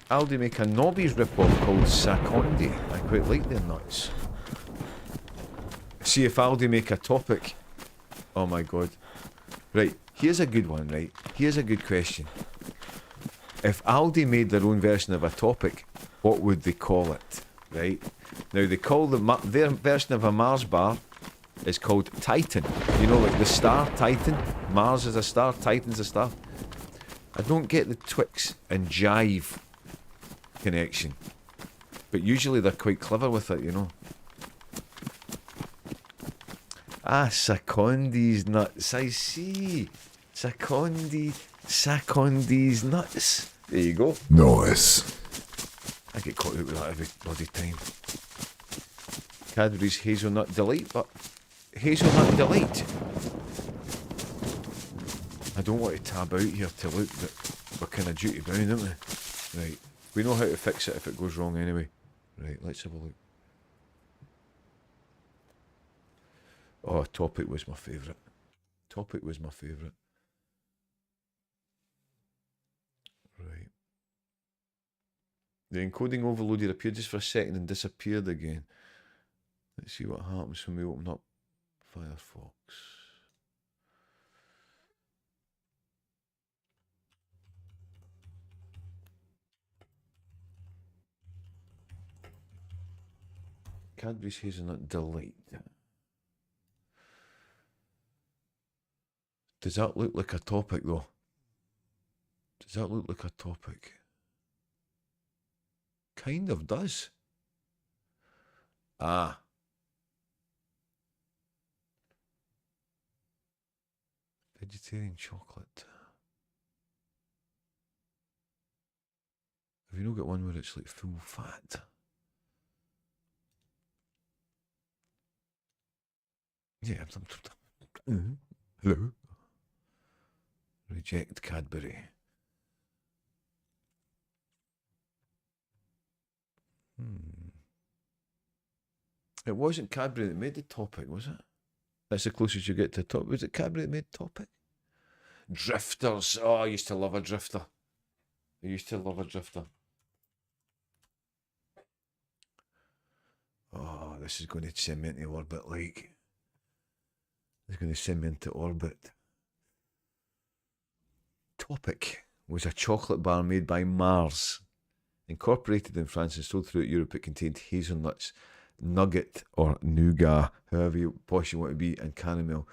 Aldi make a Nobby's rip-off called Sacondi. I quite like their nuts. See if Aldi make a topic. Oh my god. Right, here's a good one, right? Here's a good question. If Aldi made their own version of a topic, what would they call it? Right? Now they call their version of a Mars bar is called Titan. You know, like the star Titan. Mars is a star, Titan's a star. I don't get the Twix and Jive connection, but usually they're quite clever with it, you know. Ah, Sacondi's nuts, I see. Sacondi's nuts. There you go. Nice. I get caught out with that every bloody time. Cadbury's Hazelnut Delight, but Hazelnut Delight. I don't want to tab out here to look, but we're kind of duty bound, aren't we? Right. We know how to fix it if it goes wrong anyway. Right, let's have a look. Oh, Topic was my favourite. Topic was my favourite. Right. The encoding overloaded appeared just for a second and disappeared again. Let's see what happens when we open up Firefox. Cadbury's Hazelnut Delight. Does that look like a topic though? Does that look like a topic? Kind of does. Ah. Vegetarian chocolate. Have you not got one where it's like full fat? Yeah. Hello. Reject Cadbury. It wasn't Cadbury that made the topic, was it? That's the closest you get to top. Was it Cadbury that made topic? Drifters. Oh, I used to love a drifter. I used to love a drifter. Oh, this is going to send me into orbit, like. It's going to send me into orbit. Topic was a chocolate bar made by Mars. Incorporated in France and sold throughout Europe, it contained hazelnuts, nugget or nougat, however posh you want to be, and caramel.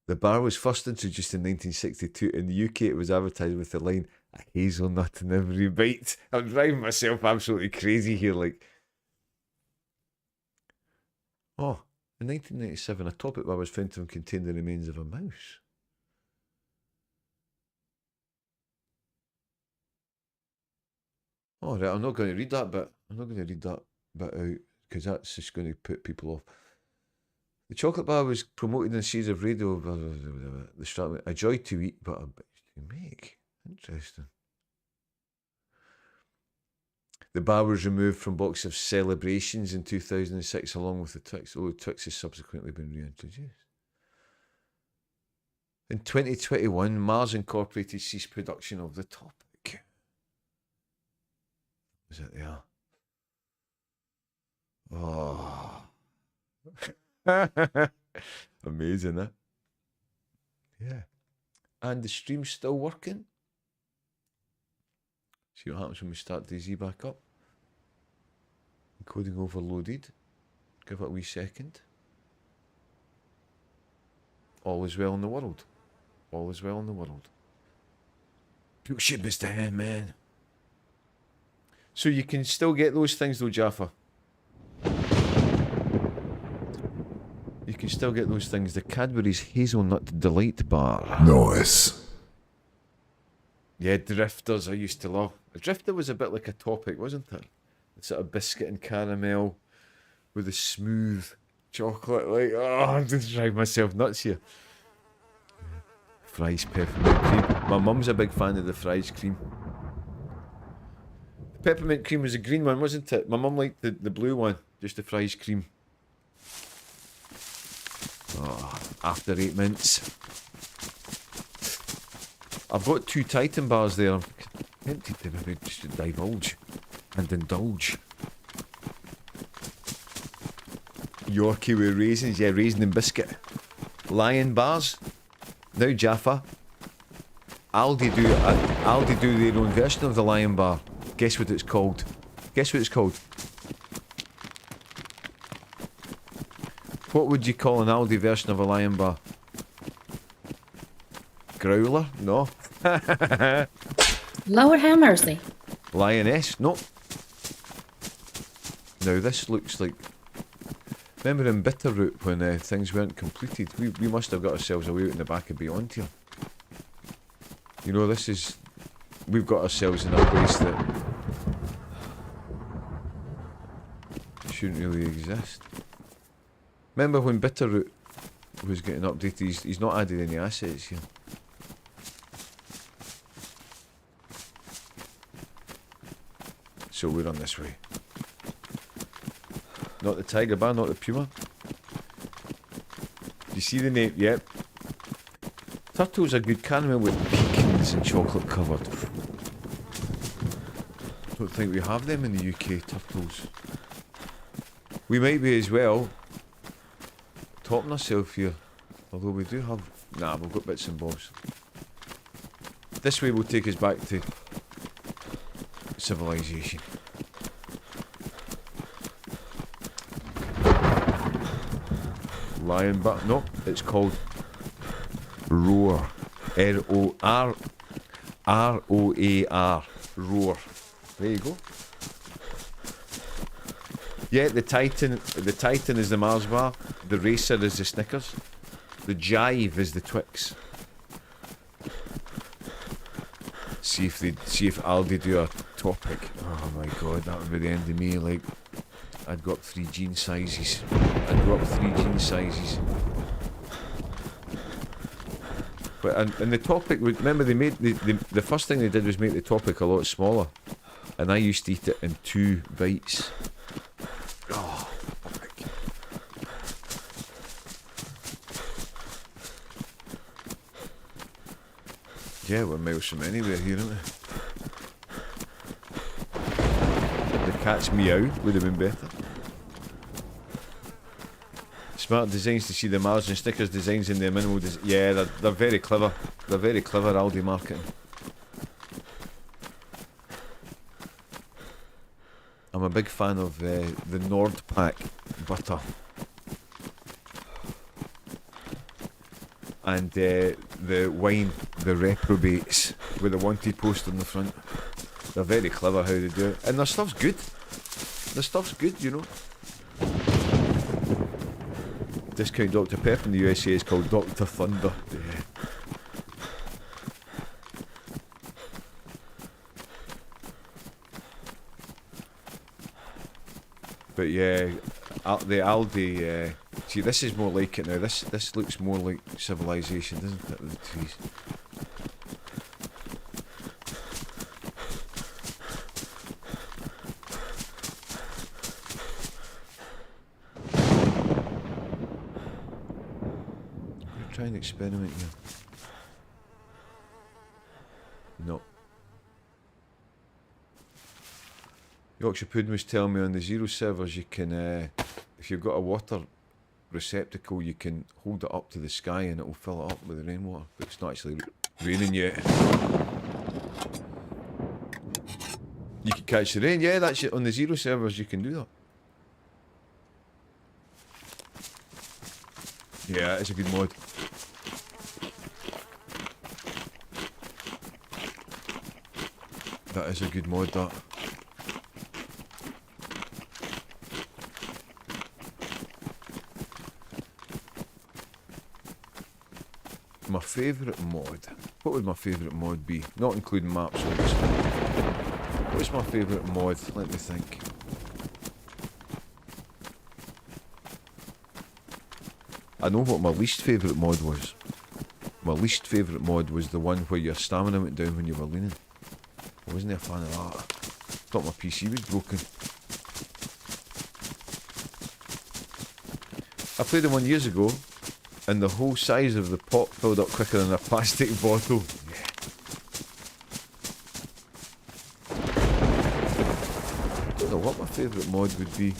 The bar was first introduced in 1962. In the UK, it was advertised with the line, "A hazelnut in every bite." I'm driving myself absolutely crazy here, like. Oh, in 1997, a topic bar was found to contain the remains of a mouse. Oh, right, I'm not going to read that bit. I'm not going to read that bit out because that's just going to put people off. The chocolate bar was promoted in a series of radio. The strat, a joy to eat, but a bitch to make. Interesting. The bar was removed from box of celebrations in 2006 along with the Twix, although Twix has subsequently been reintroduced. In 2021, Mars Incorporated ceased production of the topic. Is it there? Oh. Amazing, eh? Yeah. And the stream's still working. See what happens when we start DayZ back up. Encoding overloaded. Give it a wee second. All is well in the world. All is well in the world. Good shit, Mr. Handman. So you can still get those things though, Jaffa. You can still get those things. The Cadbury's Hazelnut Delight Bar. Nice. Yeah, Drifters I used to love. A Drifter was a bit like a topic, wasn't it? The sort of biscuit and caramel with the smooth chocolate. Like, oh, I'm just driving myself nuts here. Fries peppermint cream. My mum's a big fan of the fries cream. Peppermint cream was a green one, wasn't it? My mum liked the blue one, just the fries cream. Oh, after 8 minutes. I've got 2 Titan bars there. I'm tempted to maybe just divulge and indulge. Yorkie with raisins, yeah, raisin and biscuit. Lion bars. Now Jaffa. Aldi do their own version of the Lion bar. Guess what it's called? Guess what it's called? What would you call an Aldi version of a Lion bar? Growler? No. Lord have mercy. Lioness? No. Now this looks like... Remember in Bitterroot when things weren't completed? We must have got ourselves away out in the back of Beyond here. You know, this is... We've got ourselves in a place that shouldn't really exist. Remember when Bitterroot was getting updated? He's not added any assets here. So we're on this way. Not the tiger bar, not the puma. Do you see the name? Yep. Turtles are good caramel with pecans and chocolate covered. Don't think we have them in the UK, turtles. We might be as well. Topping ourselves here. Although we do have... Nah, we've got bits and bobs. This way will take us back to civilization. Lion but no, it's called Roar. R-O-R R-O-A-R. Roar. There you go. Yeah, the Titan is the Mars bar, the Racer is the Snickers, the Jive is the Twix. See if Aldi do a topic. Oh my god, that would be the end of me. Like, I'd go up 3 jean sizes. But and the topic would, remember they made the first thing they did was make the topic a lot smaller, and I used to eat it in 2 bites. Oh my god. Yeah, we're miles from anywhere here, aren't we? The cat's meow would have been better. Smart designs to see the Mars and Snickers designs in their minimal yeah, they're very clever. They're very clever Aldi marketing. I'm a big fan of the Nordpack butter. And the wine, the reprobates, with the wanted poster on the front. They're very clever how they do it. And their stuff's good. The stuff's good, you know. Discount Dr. Pepper in the USA is called Dr. Thunder. Yeah. But yeah, the Aldi, see this is more like it now, this looks more like civilization, doesn't it, with the trees. Try and experiment here. No. Yorkshire Pudding was telling me on the Zero servers you can, if you've got a water receptacle, you can hold it up to the sky and it will fill it up with the rainwater. But it's not actually raining yet. You can catch the rain, yeah, that's it. On the Zero servers you can do that. Yeah, it's a good mod. That is a good mod, that. My favourite mod? What would my favourite mod be? Not including maps, obviously. What's my favourite mod? Let me think. I know what my least favourite mod was. My least favourite mod was the one where your stamina went down when you were leaning. I wasn't a fan of that. Thought my PC was broken. I played the one years ago, and the whole size of the pot filled up quicker than a plastic bottle. Yeah. I don't know what my favourite mod would be.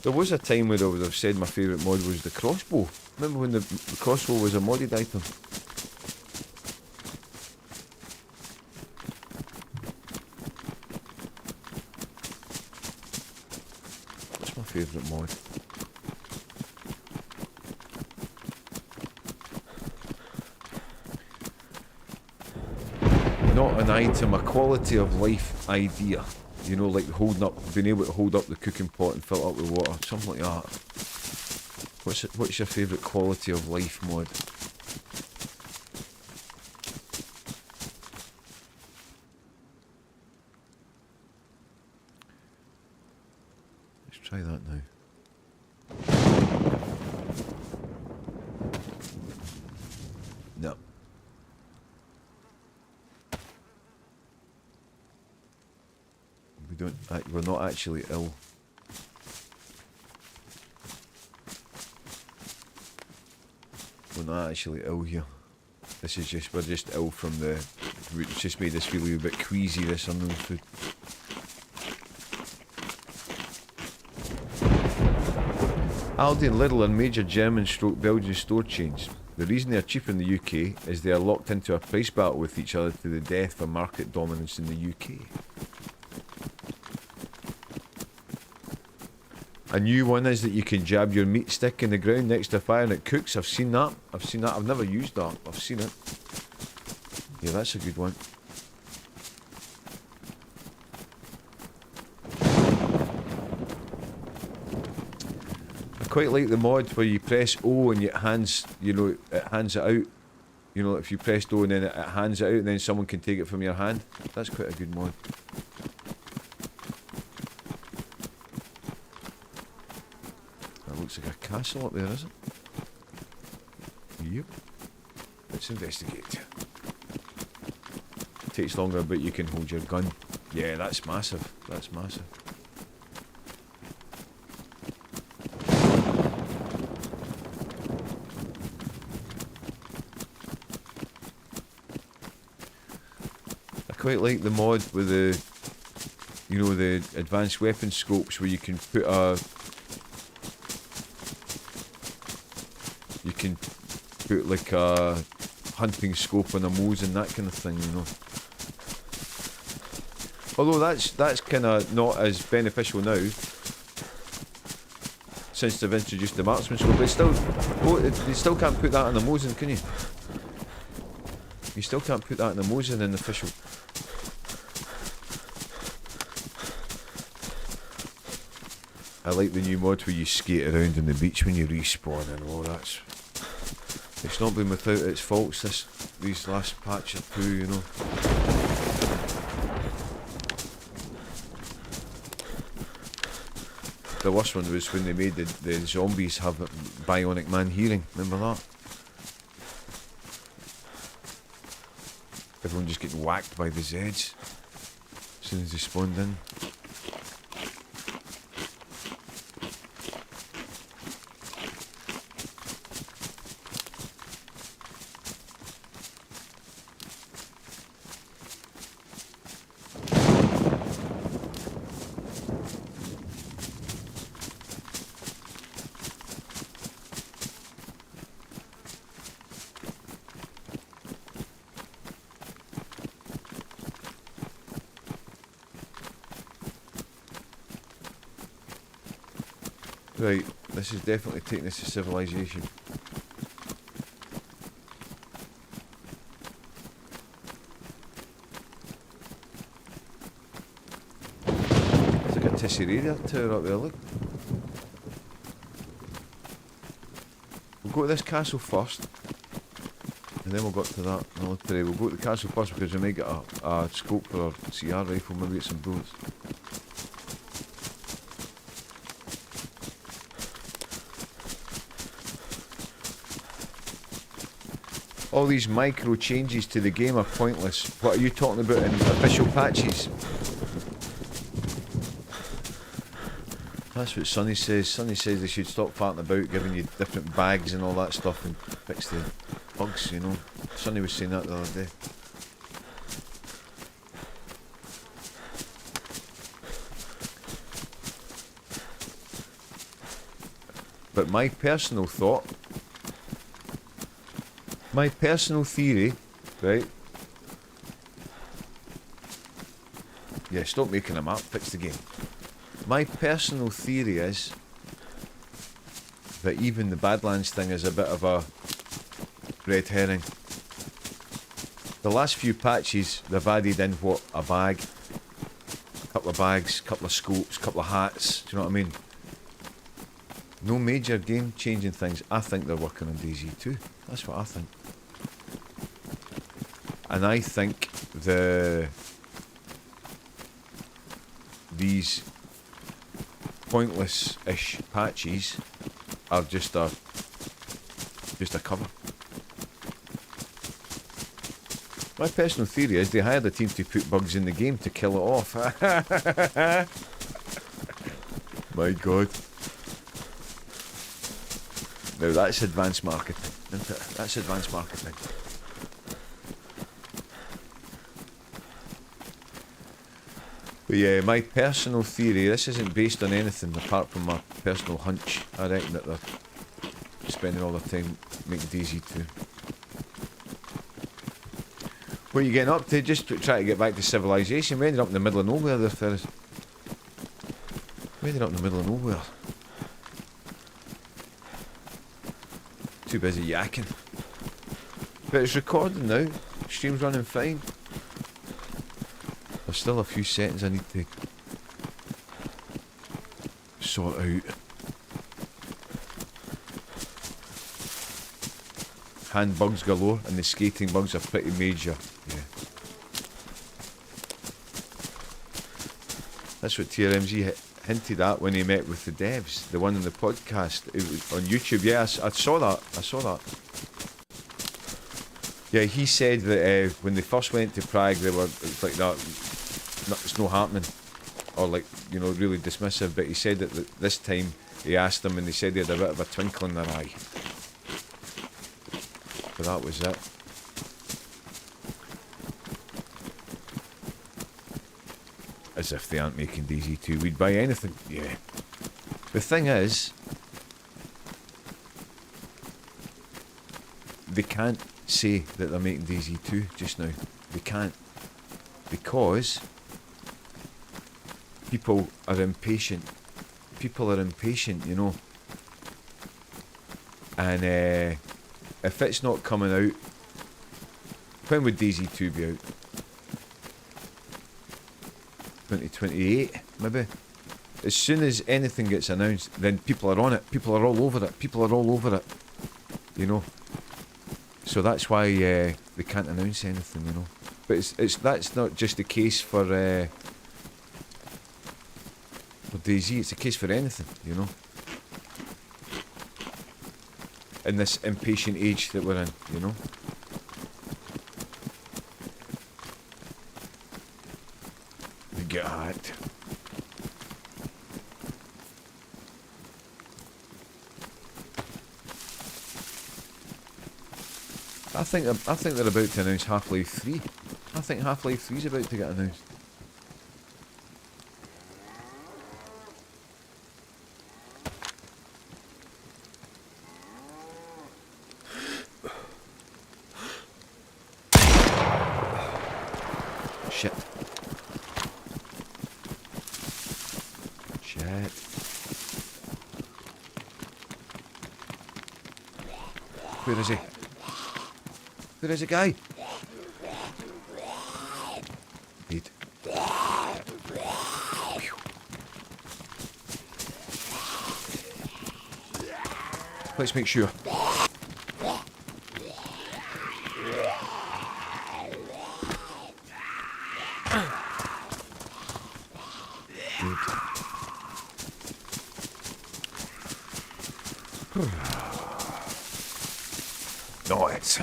There was a time where I would have said my favourite mod was the crossbow. Remember when the crossbow was a modded item? What's my favourite mod? Not an item, a quality of life idea. You know, like holding up, being able to hold up the cooking pot and fill it up with water, something like that. What's your favourite quality of life mod? Let's try that now. No. we're not actually ill. We're not actually ill here. This is just, we're just ill from the, it's just made us feel a little bit queasy, this unknown food. Aldi and Lidl are major German stroke Belgian store chains. The reason they are cheaper in the UK is they are locked into a price battle with each other to the death for market dominance in the UK. A new one is that you can jab your meat stick in the ground next to a fire and it cooks. I've seen that. I've never used that. I've seen it. Yeah, that's a good one. I quite like the mod where you press O and it hands, it hands it out. You know, if you press O and then it hands it out and then someone can take it from your hand. That's quite a good mod. Looks like a castle up there, is it? Yep. Let's investigate. Takes longer, but you can hold your gun. Yeah, that's massive. That's massive. I quite like the mod with the, the advanced weapon scopes where you can put a. You can put like a hunting scope on a Mosin and that kind of thing, Although that's kind of not as beneficial now since they've introduced the marksman scope. But still, you still can't put that on a Mosin, can you? You still can't put that in a Mosin in the official. I like the new mod where you skate around on the beach when you respawn and all that's. It's not been without its faults these last patch or two, The worst one was when they made the zombies have bionic man hearing, remember that? Everyone just getting whacked by the Zeds as soon as they spawned in. Right, this is definitely taking us to civilization. It's like a Tesseralia tower up there, look. We'll go to this castle first, and then we'll go to that military. We'll go to the castle first because we may get a scope for our CR rifle, maybe get some bullets. All these micro changes to the game are pointless. What are you talking about in official patches? That's what Sonny says. Sonny says they should stop farting about giving you different bags and all that stuff and fix the bugs, Sonny was saying that the other day. But my personal thought, my personal theory, right? Yeah, stop making a map, fix the game. My personal theory is that even the Badlands thing is a bit of a red herring. The last few patches, they've added in what? A bag, a couple of bags, a couple of scopes, a couple of hats, do you know what I mean? No major game changing things. I think they're working on DayZ too. That's what I think. And I think these pointless-ish patches are just a cover. My personal theory is they hired a team to put bugs in the game to kill it off. My God. Now that's advanced marketing, isn't it? That's advanced marketing. But yeah, my personal theory, this isn't based on anything apart from my personal hunch. I reckon that they're spending all their time making DayZ 2. What are you getting up to? Just try to get back to civilization. We ended up in the middle of nowhere there, fellas. We ended up in the middle of nowhere. Too busy yakking. But it's recording now. Stream's running fine. There's still a few settings I need to sort out. Hand bugs galore, and the skating bugs are pretty major. Yeah. That's what TRMZ hinted at when he met with the devs. The one on the podcast, it was on YouTube. Yeah, I saw that. I saw that. Yeah, he said that when they first went to Prague, they were like that. It's no happening, or like, you know, really dismissive. But he said that this time he asked them, and they said they had a bit of a twinkle in their eye. But that was it. As if they aren't making DayZ 2, we'd buy anything. Yeah. The thing is, they can't say that they're making DayZ 2 just now. They can't, because people are impatient. People are impatient, you know. And if it's not coming out, when would DayZ 2 be out? 2028, maybe. As soon as anything gets announced, then people are on it. People are all over it. People are all over it. You know. So that's why they can't announce anything, you know. But that's not just the case for DayZ. It's a case for anything, you know. In this impatient age that we're in, you know. We get hacked. I think they're about to announce Half-Life 3. I think Half-Life 3 is about to get announced. Shit. Shit. Where is he? Where is the guy? Dead. Let's make sure. Nice.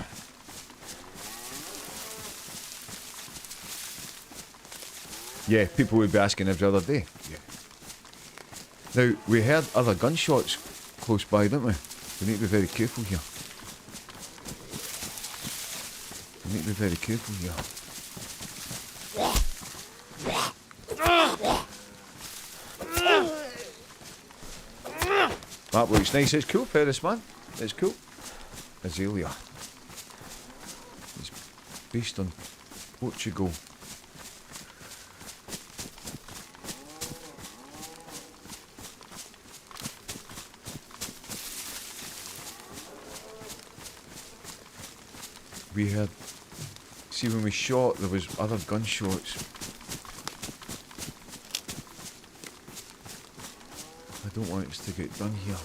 Yeah, people would be asking every other day. Yeah. Now, we heard other gunshots close by, didn't we? We need to be very careful here. We need to be very careful here. That looks nice. It's cool, Paris, man. It's cool. Azalea. It's based on Portugal. We had, see, when we shot, there was other gunshots. I don't want us to get done here.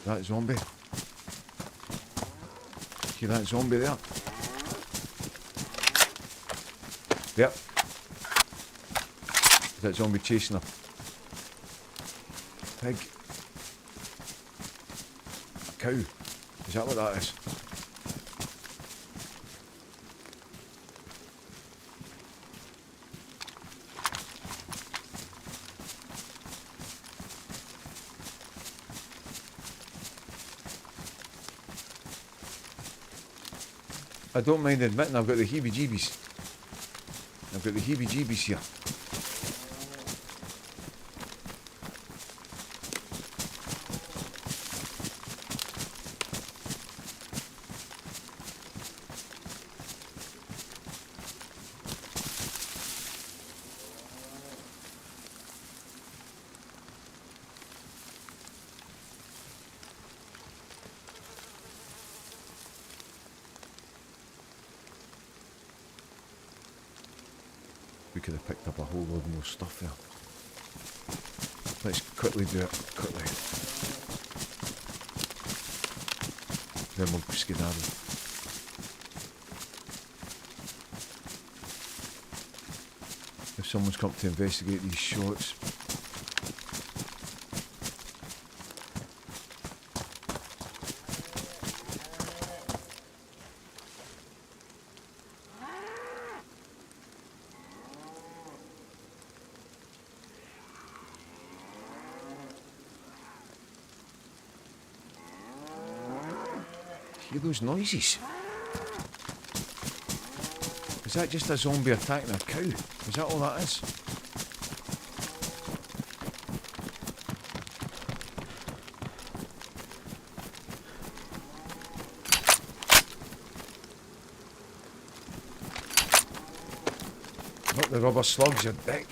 That zombie. See that zombie there? Yep. Is that zombie chasing a pig? A cow? Is that what that is? I don't mind admitting I've got the heebie-jeebies. I've got the heebie-jeebies here. We could have picked up a whole load more stuff there. Let's quickly do it, quickly. Then we'll skedaddle. If someone's come to investigate these shots. Hear those noises? Is that just a zombie attacking a cow? Is that all that is? Not the rubber slugs, you dick.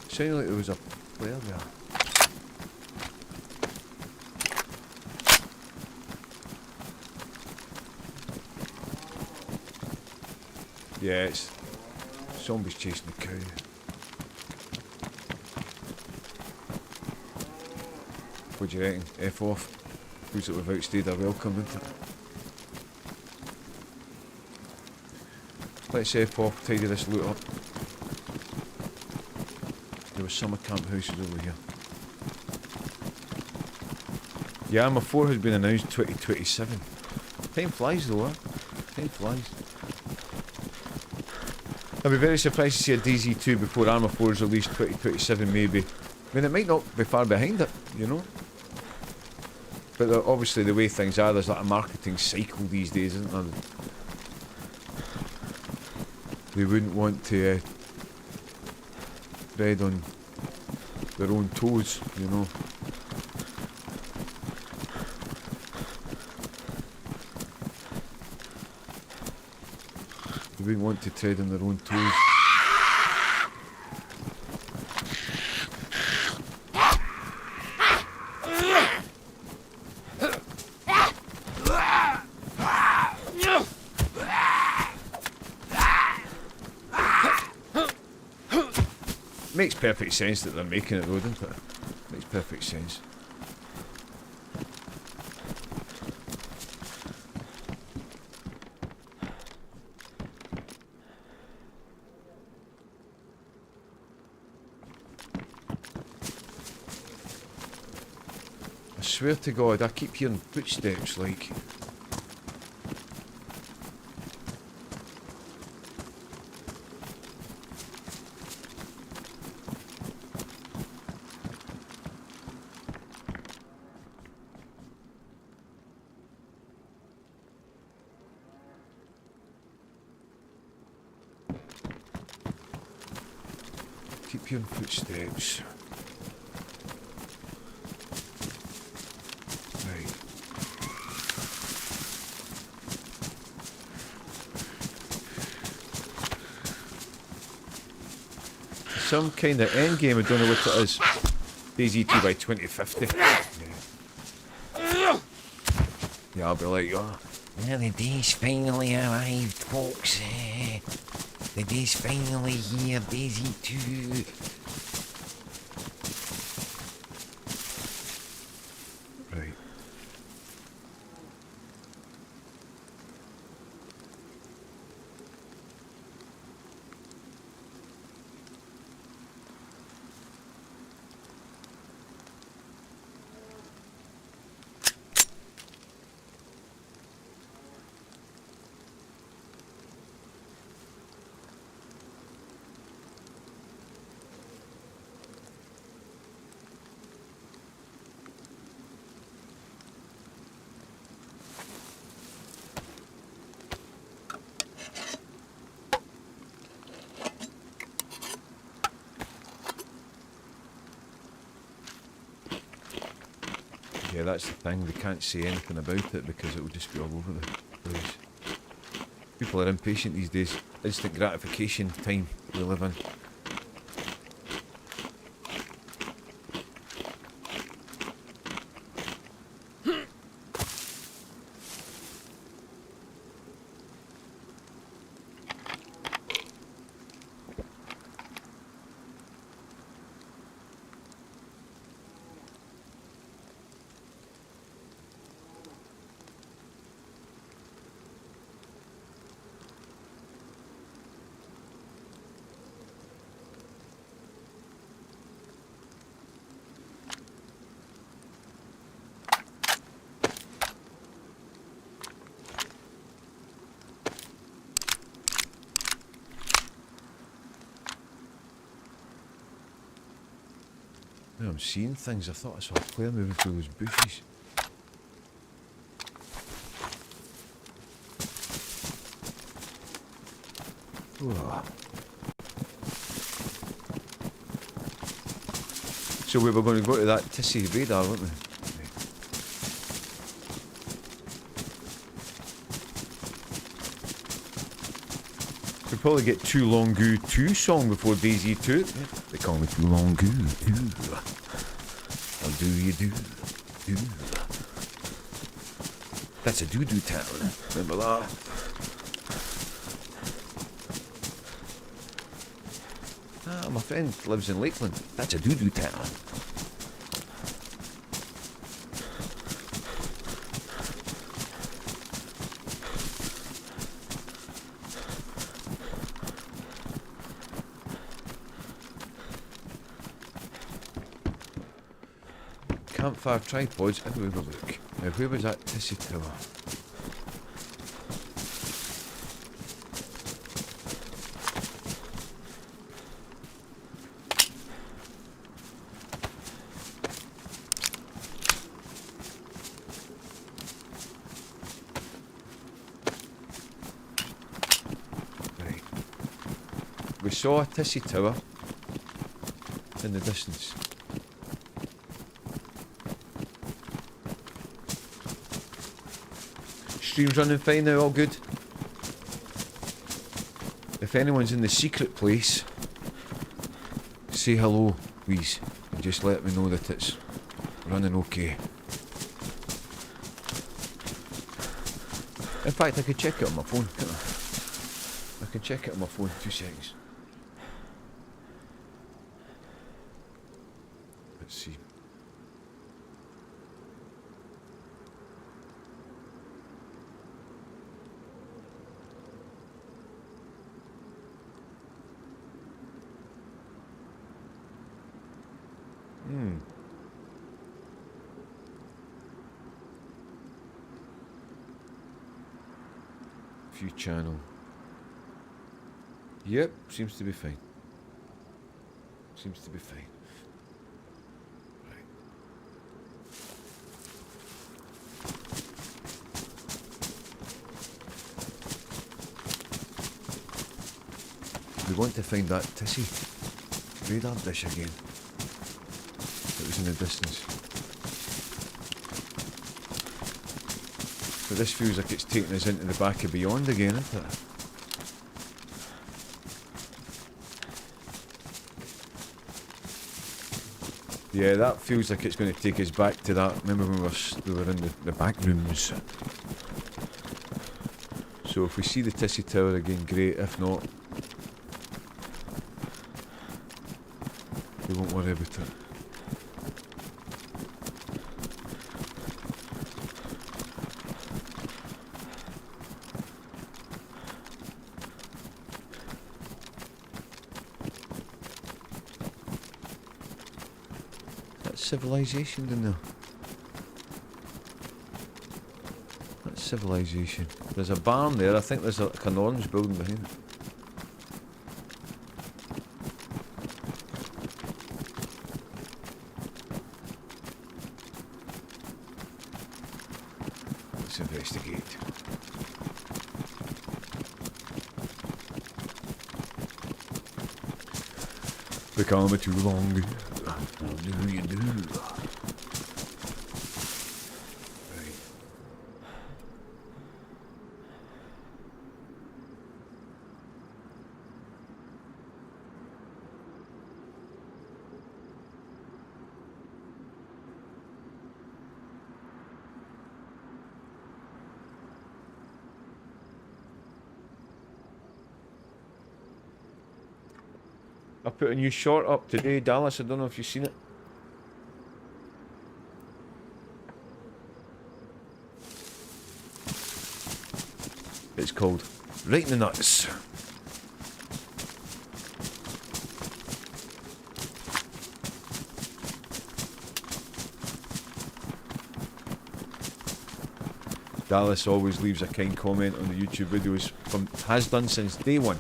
Sounded like there was a player there. Yeah, it's zombies chasing the cow. What do you reckon? F off. Feels like we've outstayed our welcome, isn't it? Let's F off, tidy this loot up. There were summer camp houses over here. Yeah, Arma 4 has been announced 2027. Time flies though, huh? Time flies. I'd be very surprised to see a DayZ 2 before Arma 4 is released 2027 maybe. I mean, it might not be far behind it, you know? But obviously the way things are, there's like a marketing cycle these days, isn't there? They wouldn't want to tread on their own toes, you know. They wouldn't want to tread on their own toes. Makes perfect sense that they're making it though, doesn't it? Makes perfect sense. I swear to God, I keep hearing footsteps like... Keep hearing footsteps. Right. Some kind of end game, I don't know what it is. DayZ 2 by 2050. Yeah, I'll be like, oh, well, the day's finally arrived, folks. The day's finally here, DayZ 2. Right. Yeah, that's the thing, they can't say anything about it because it will just be all over the place. People are impatient these days. Instant gratification time we live in. Now I'm seeing things. I thought I saw a player moving through those bushes. Whoa. So we were going to go to that Tissy radar, weren't we? We'll probably get Too Long Goo 2 song before DayZ 2. They call me Too Long Goo 2. How do you do? That's a doo-doo town. Remember that? Ah, my friend lives in Lakeland. That's a doo-doo town. Campfire tripods, and we have a look. Now, where was that Tissy Tower? Right. We saw a Tissy Tower in the distance. Stream's running fine now, all good. If anyone's in the secret place, say hello, please, and just let me know that it's running okay. In fact, I could check it on my phone, can't I? I can check it on my phone, 2 seconds. Let's see. View channel. Yep, seems to be fine. Seems to be fine. Right. We want to find that Tissy radar dish again. It was in the distance. But this feels like it's taking us into the back of beyond again, isn't it? Yeah, that feels like it's going to take us back to that. Remember when we were in the back rooms? So if we see the Tissy Tower again, great. If not, We won't worry about it. That's civilization down there. That's civilization. There's a barn there. I think there's like an orange building behind it. Let's investigate. Become too long. Do you do? Right. I put a new short up today, Dallas. I don't know if you've seen it. It's called Right in the Nuts. Dallas always leaves a kind comment on the YouTube videos, has done since day one.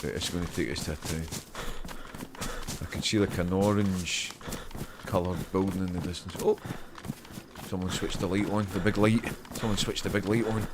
Right, it's going to take us to a town. I can see like an orange coloured building in the distance. Oh! Someone switched the light on, the big light. Someone switched the big light on.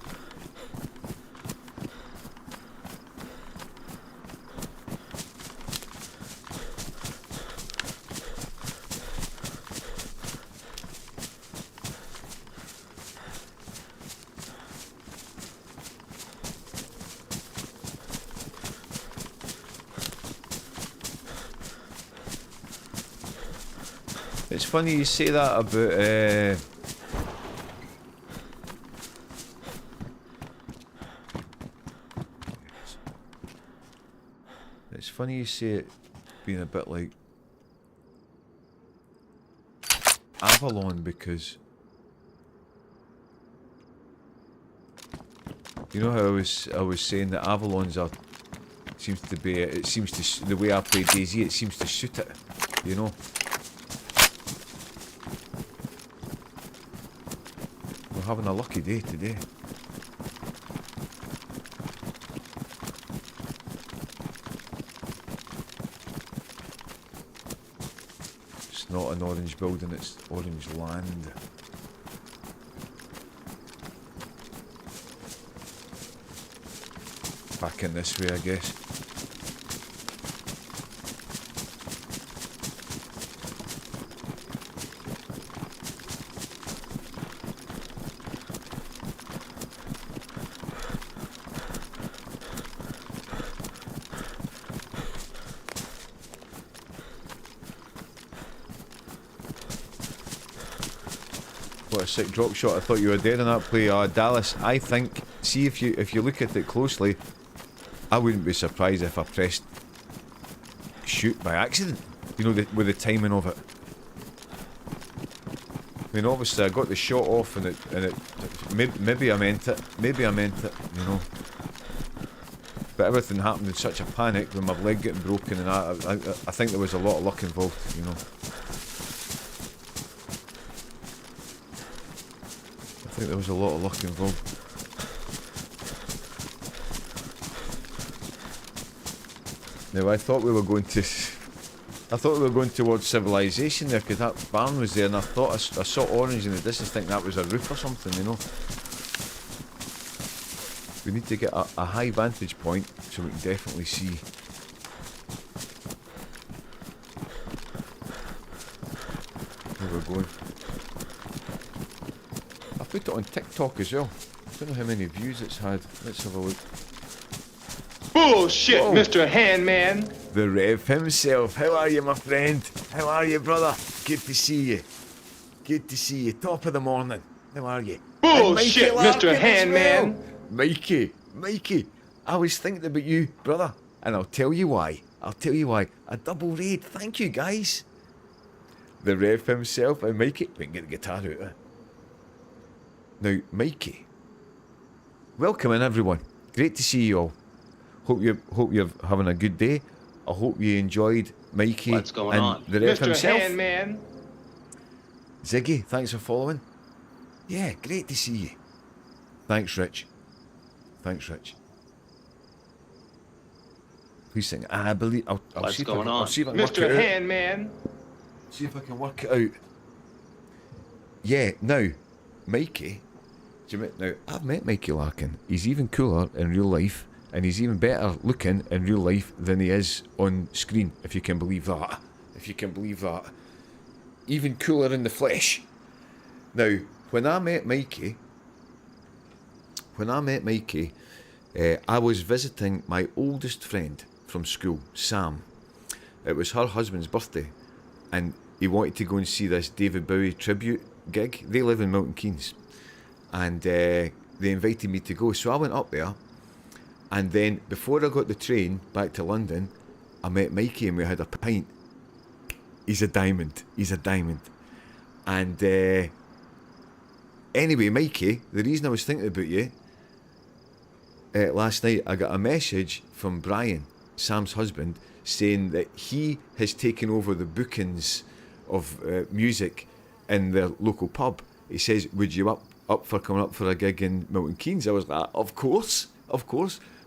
It's funny you say that about it's funny you say it being a bit like Avalon, because you know how I was saying that Avalon's are seems to be the way I play DayZ, it seems to suit it, you know. We're having a lucky day today. It's not an orange building, it's orange land. Back in this way, I guess. What a sick drop shot. I thought you were dead on that play. Dallas, I think, see if you look at it closely, I wouldn't be surprised if I pressed shoot by accident, you know, with the timing of it. I mean, obviously I got the shot off and it maybe I meant it, you know. But everything happened in such a panic with my leg getting broken, and I think there was a lot of luck involved, you know. I think there was a lot of luck involved. Now I thought we were going towards civilization there, because that barn was there, and I thought I saw orange in the distance, think that was a roof or something, you know. We need to get a high vantage point so we can definitely see. Where we're going. I put it on TikTok as well. I don't know how many views it's had. Let's have a look. Bullshit, Whoa. Mr. Handman. The Rev himself. How are you, my friend? How are you, brother? Good to see you. Good to see you. Top of the morning. How are you? And Mikey Bullshit, Larkin Mr. as Handman. well. Mikey, I was thinking about you, brother, and I'll tell you why. A double raid. Thank you, guys. The Rev himself and Mikey. We can get the guitar out of it. Now, Mikey, welcome in, everyone. Great to see you all. Hope you're having a good day. I hope you enjoyed Mikey What's going and on? the Rev Mr. himself. Handman. Ziggy, thanks for following. Yeah, great to see you. Thanks, Rich. Who's singing? I believe. I'll What's see if I going can, on? I'll see if I can work Mr. it out. Handman. See if I can work it out. Yeah, now, Mikey. Now, I've met Mikey Larkin. He's even cooler in real life, and he's even better looking in real life than he is on screen, if you can believe that. Even cooler in the flesh. Now, when I met Mikey, I was visiting my oldest friend from school, Sam. It was her husband's birthday, and he wanted to go and see this David Bowie tribute gig. They live in Milton Keynes, and they invited me to go. So I went up there, and then before I got the train back to London, I met Mikey and we had a pint. He's a diamond. And anyway, Mikey, the reason I was thinking about you, last night I got a message from Brian, Sam's husband, saying that he has taken over the bookings of music in their local pub. He says, would you up for coming up for a gig in Milton Keynes? I was like, of course.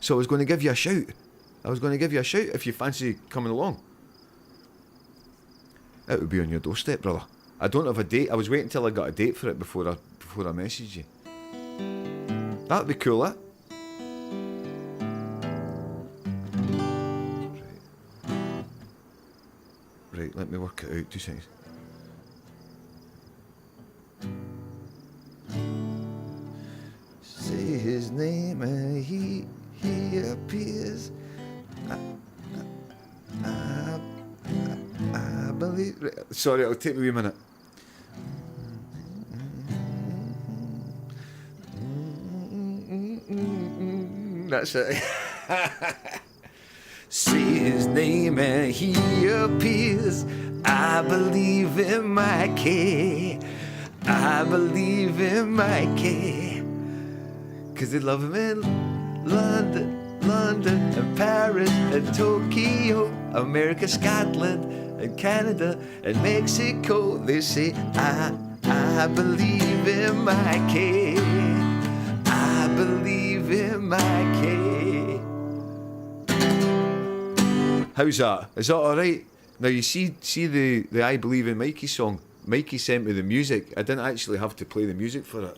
So I was going to give you a shout. If you fancy coming along. It would be on your doorstep, brother. I don't have a date. I was waiting till I got a date for it before I messaged you. That'd be cool, eh? Right, let me work it out. 2 seconds. Say his name and he appears. I believe. Sorry, it'll take me a minute. That's it. Say his name and he appears. I believe in Mikey. Cause they love him in London and Paris and Tokyo, America, Scotland and Canada and Mexico. They say I believe in Mikey. How's that? Is that alright? Now you see the I Believe in Mikey song. Mikey sent me the music. I didn't actually have to play the music for it.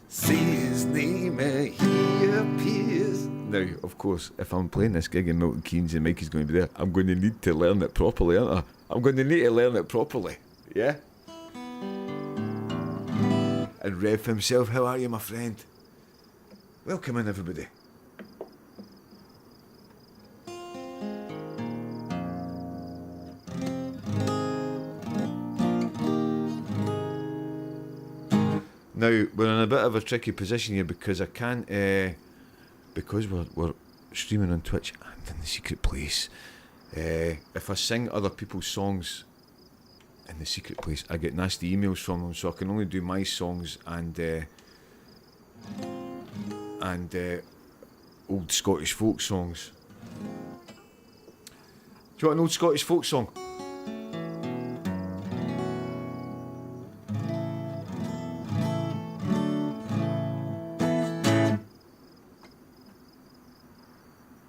Say his name and he appears. Now, of course, if I'm playing this gig in Milton Keynes and Mikey's going to be there, I'm going to need to learn it properly, aren't I? I'm going to need to learn it properly. Yeah? And Rev himself, how are you, my friend? Welcome in, everybody. Now, we're in a bit of a tricky position here because I can't, because we're streaming on Twitch and in the secret place. If I sing other people's songs in the secret place, I get nasty emails from them, so I can only do my songs and old Scottish folk songs. Do you want an old Scottish folk song?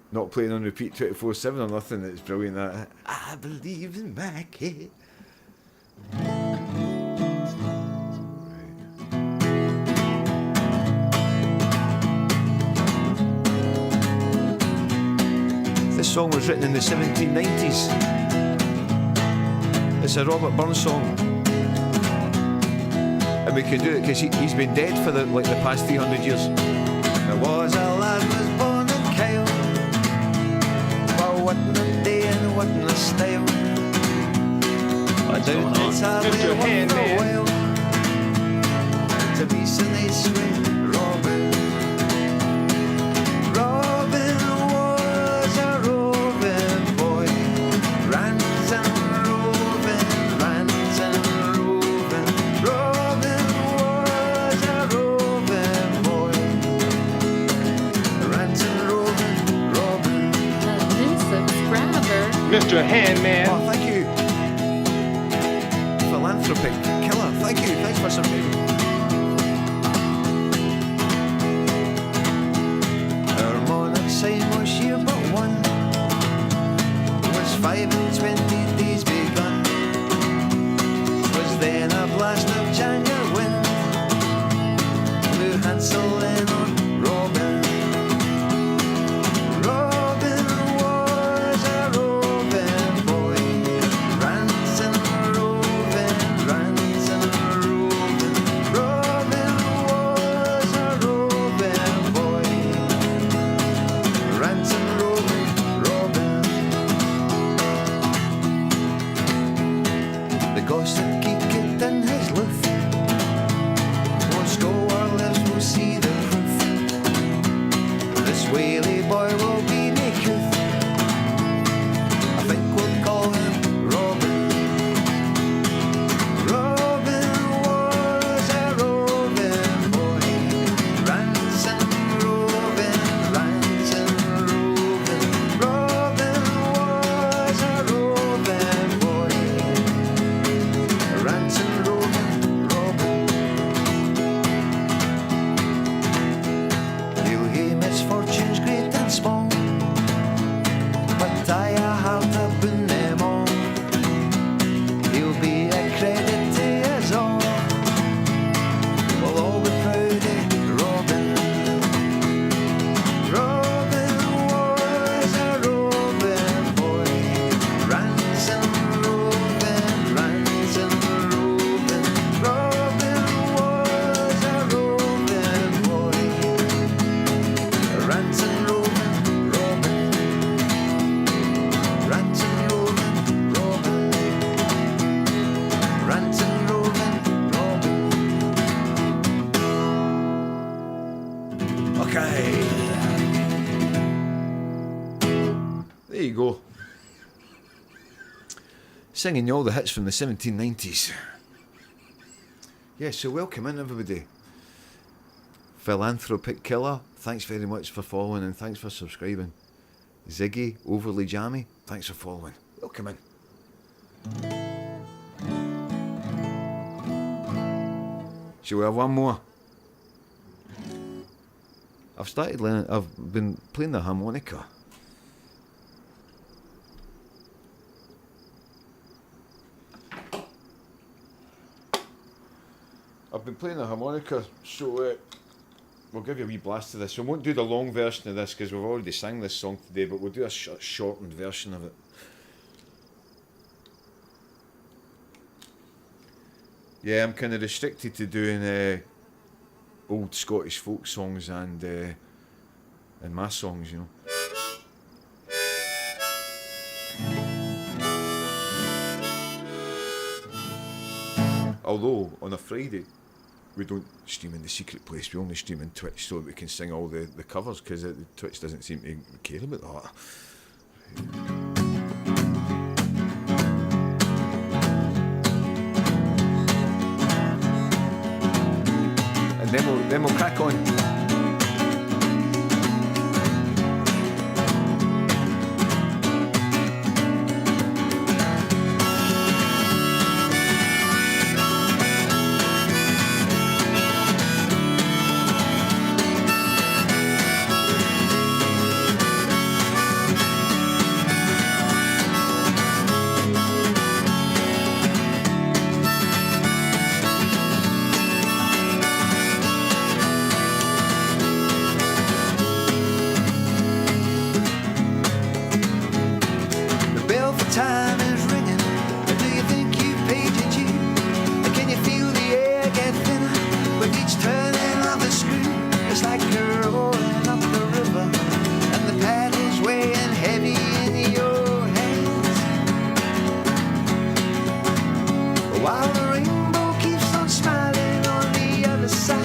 Not playing on repeat 24/7 or nothing. It's brilliant. That I believe in Mikey. This song was written in the 1790s. It's a Robert Burns song, and we can do it because he's been dead for the past 300 years. There was a lad was born in Kyle. What in a day and what in a style. What's going on? Mr. Handman. to be silly sweet Robin. Robin was a roving boy, rant and roving, rant and roving. Robin was a roving boy, rant and roving, Robin. A new subscriber. Mr. Handman. Oh, thank you. Philanthropic killer, thank you, thanks for subscribing. Our monarch sign was year but one, was 5 and 20 days begun. Was then a blast of January wind, blew Hansel in on Robin. Robin was a roving boy, rants and roving, rants and roving. Robin was a roving boy, rants and roving, Robin. The gossip geek it in his loof, won't go our lips, we'll see the proof. This whaley boy will be naked. I think we'll call him Robin. Robin was a roving boy, rants and roving, rants and roving. Robin was a roving boy, rants and roving, Robin. He'll hae misfortunes great and small, but I have to boon them all. He'll be a credit to us all. We'll all be proud of Robin. Robin was a roving boy, rants and roving, rants and roving. Robin was a roving boy, rants and roving, Robin. Rants and roving, Robin. Rants and roving, Robin. Okay. There you go. Singing you all the hits from the 1790s. Yeah, so welcome in everybody. Philanthropic Killer, thanks very much for following and thanks for subscribing. Ziggy, Overly Jammy, thanks for following. Welcome in. Shall we have one more? I've started learning, I've been playing the harmonica. I've been playing the harmonica, so we'll give you a wee blast of this. We won't do the long version of this because we've already sang this song today, but we'll do a shortened version of it. Yeah, I'm kind of restricted to doing old Scottish folk songs and my songs, you know. Although on a Friday we don't stream in the secret place, we only stream in Twitch so that we can sing all the covers, because Twitch doesn't seem to care about that. And then we'll crack on. Time is ringing. Do you think you've paid your due? Can you feel the air get thinner with each turning of the screw? It's like you're rolling up the river and the paddles weighing heavy in your hands, while the rainbow keeps on smiling on the other side.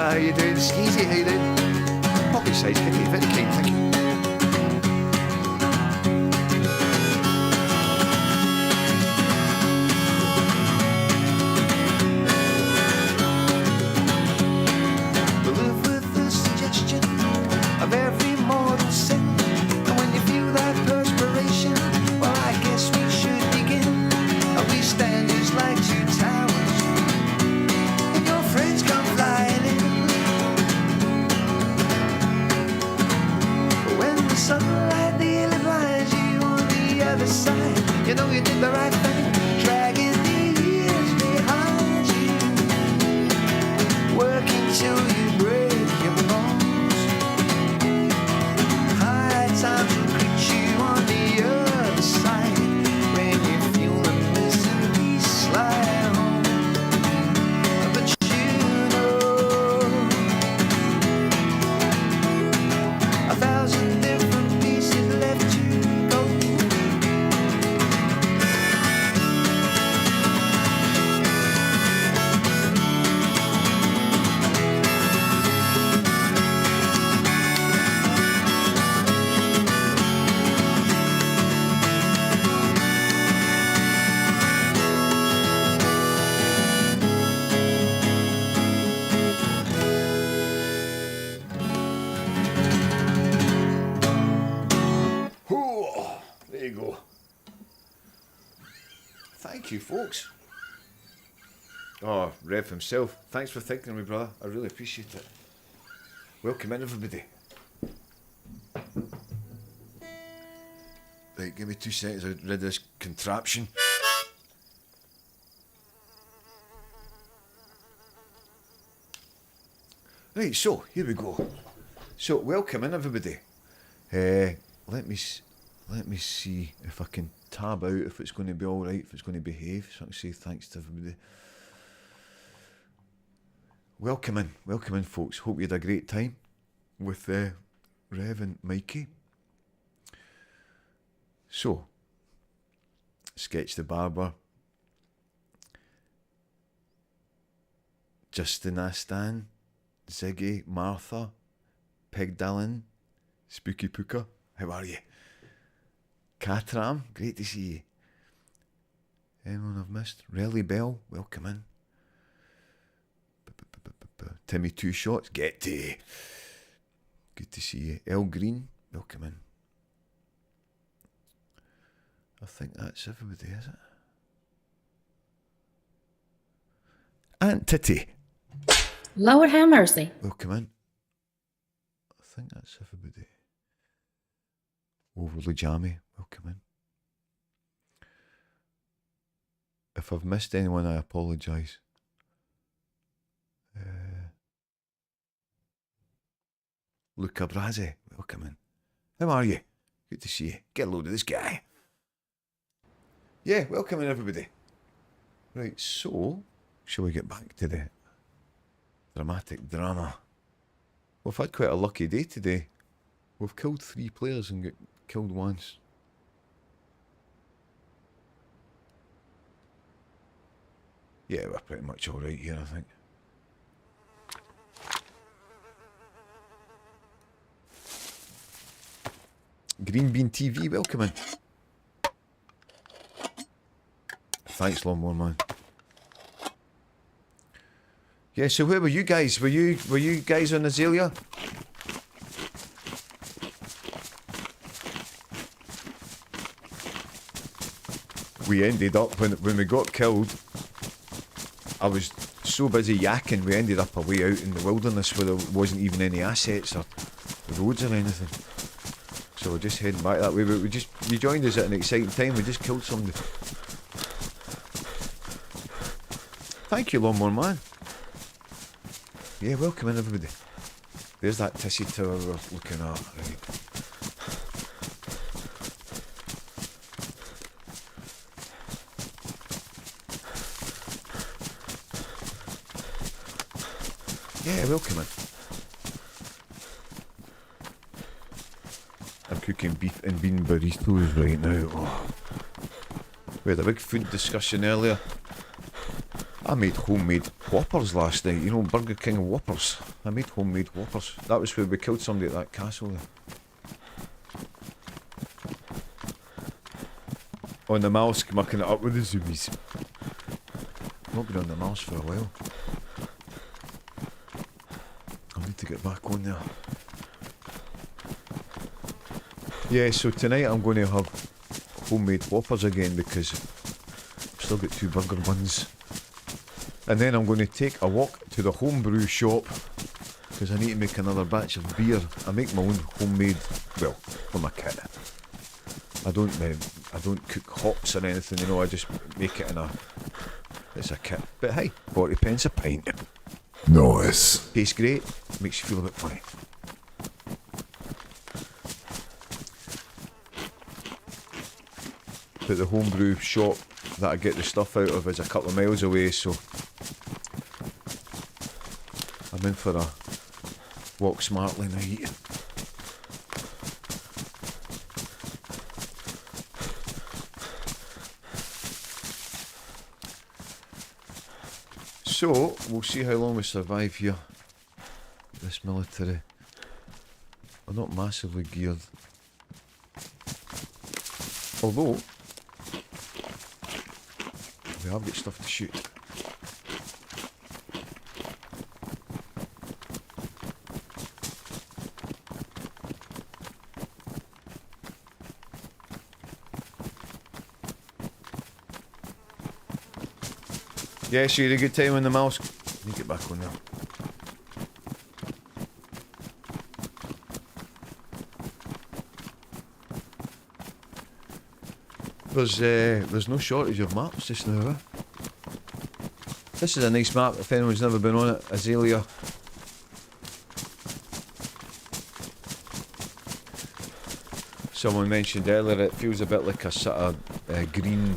How you doing? Skeezy, how you doing? Pocket size kitty, very kind, thank you. We live with the suggestion of every mortal sin. And when you feel that perspiration, well, I guess we should begin. And we stand just like two towers, and your friends come flying in. But when the sunlight nearly blinds you on the other side, you know you did the right thing, dragging the years behind you, working till you break your bones. High times will greet you on the other side when you feel the misery slide home. But you know 1,000 different pieces left to go. Oh, there you go. Thank you, folks. Oh, Rev himself. Thanks for thinking of me, brother. I really appreciate it. Welcome in, everybody. Right, give me 2 seconds. I'll rid of this contraption. Right, so here we go. So welcome in, everybody. Let me see if I can tab out if it's going to be all right, if it's going to behave, so I can say thanks to everybody. Welcome in, folks. Hope you had a great time with Rev and Mikey. So, Sketch the Barber, Justin Astan, Ziggy, Martha, Peg Dillon, Spooky Pooker, how are you? Catram, great to see you. Anyone I've missed? Relly Bell, welcome in. Timmy Two Shots, get to you. Good to see you. El Green, welcome in. I think that's everybody, is it? Aunt Titty, Lord have mercy. welcome in. I think that's everybody. Overly Jammy, welcome in. If I've missed anyone, I apologise. Luca Brazzi, welcome in. How are you? Good to see you. Get a load of this guy. Yeah, welcome in, everybody. Right, so, shall we get back to the dramatic drama? We've had quite a lucky day today. We've killed 3 players and got killed once. Yeah, we're pretty much alright here, I think. Green Bean TV, welcome in. Thanks, Lawnmower Man. Yeah, so where were you guys? Were you guys on Azalea? We ended up when we got killed. I was so busy yakking. We ended up away out in the wilderness where there wasn't even any assets or roads or anything. So we're just heading back that way. But you joined us at an exciting time. We just killed somebody. Thank you, Lawnmower Man. Yeah, welcome in, everybody. There's that Tissy Tower we're looking at. Right. Yeah, welcome in. I'm cooking beef and bean burritos right now. Oh. We had a big food discussion earlier. I made homemade Whoppers last night. You know, Burger King Whoppers. I made homemade Whoppers. That was where we killed somebody at that castle there. On the mouse, mucking it up with the zoomies. Not been on the mouse for a while. I need to get back on there. Yeah, so tonight I'm going to have homemade Whoppers again because I've still got 2 burger buns. And then I'm going to take a walk to the homebrew shop because I need to make another batch of beer. I make my own homemade, well, from a kit. I don't cook hops or anything, you know, I just make it in a, it's a kit. But hey, 40 pence a pint. Nice. Tastes great, makes you feel a bit funny. But the homebrew shop that I get the stuff out of is a couple of miles away, so I'm in for a walk smartly night. So, we'll see how long we survive here. This military. We're not massively geared. Although, we have got stuff to shoot. Yeah, so you had a good time on the mouse. Let me get back on there. There's no shortage of maps just now, eh? This is a nice map if anyone's never been on it. Azalea. Someone mentioned earlier it feels a bit like a sort of green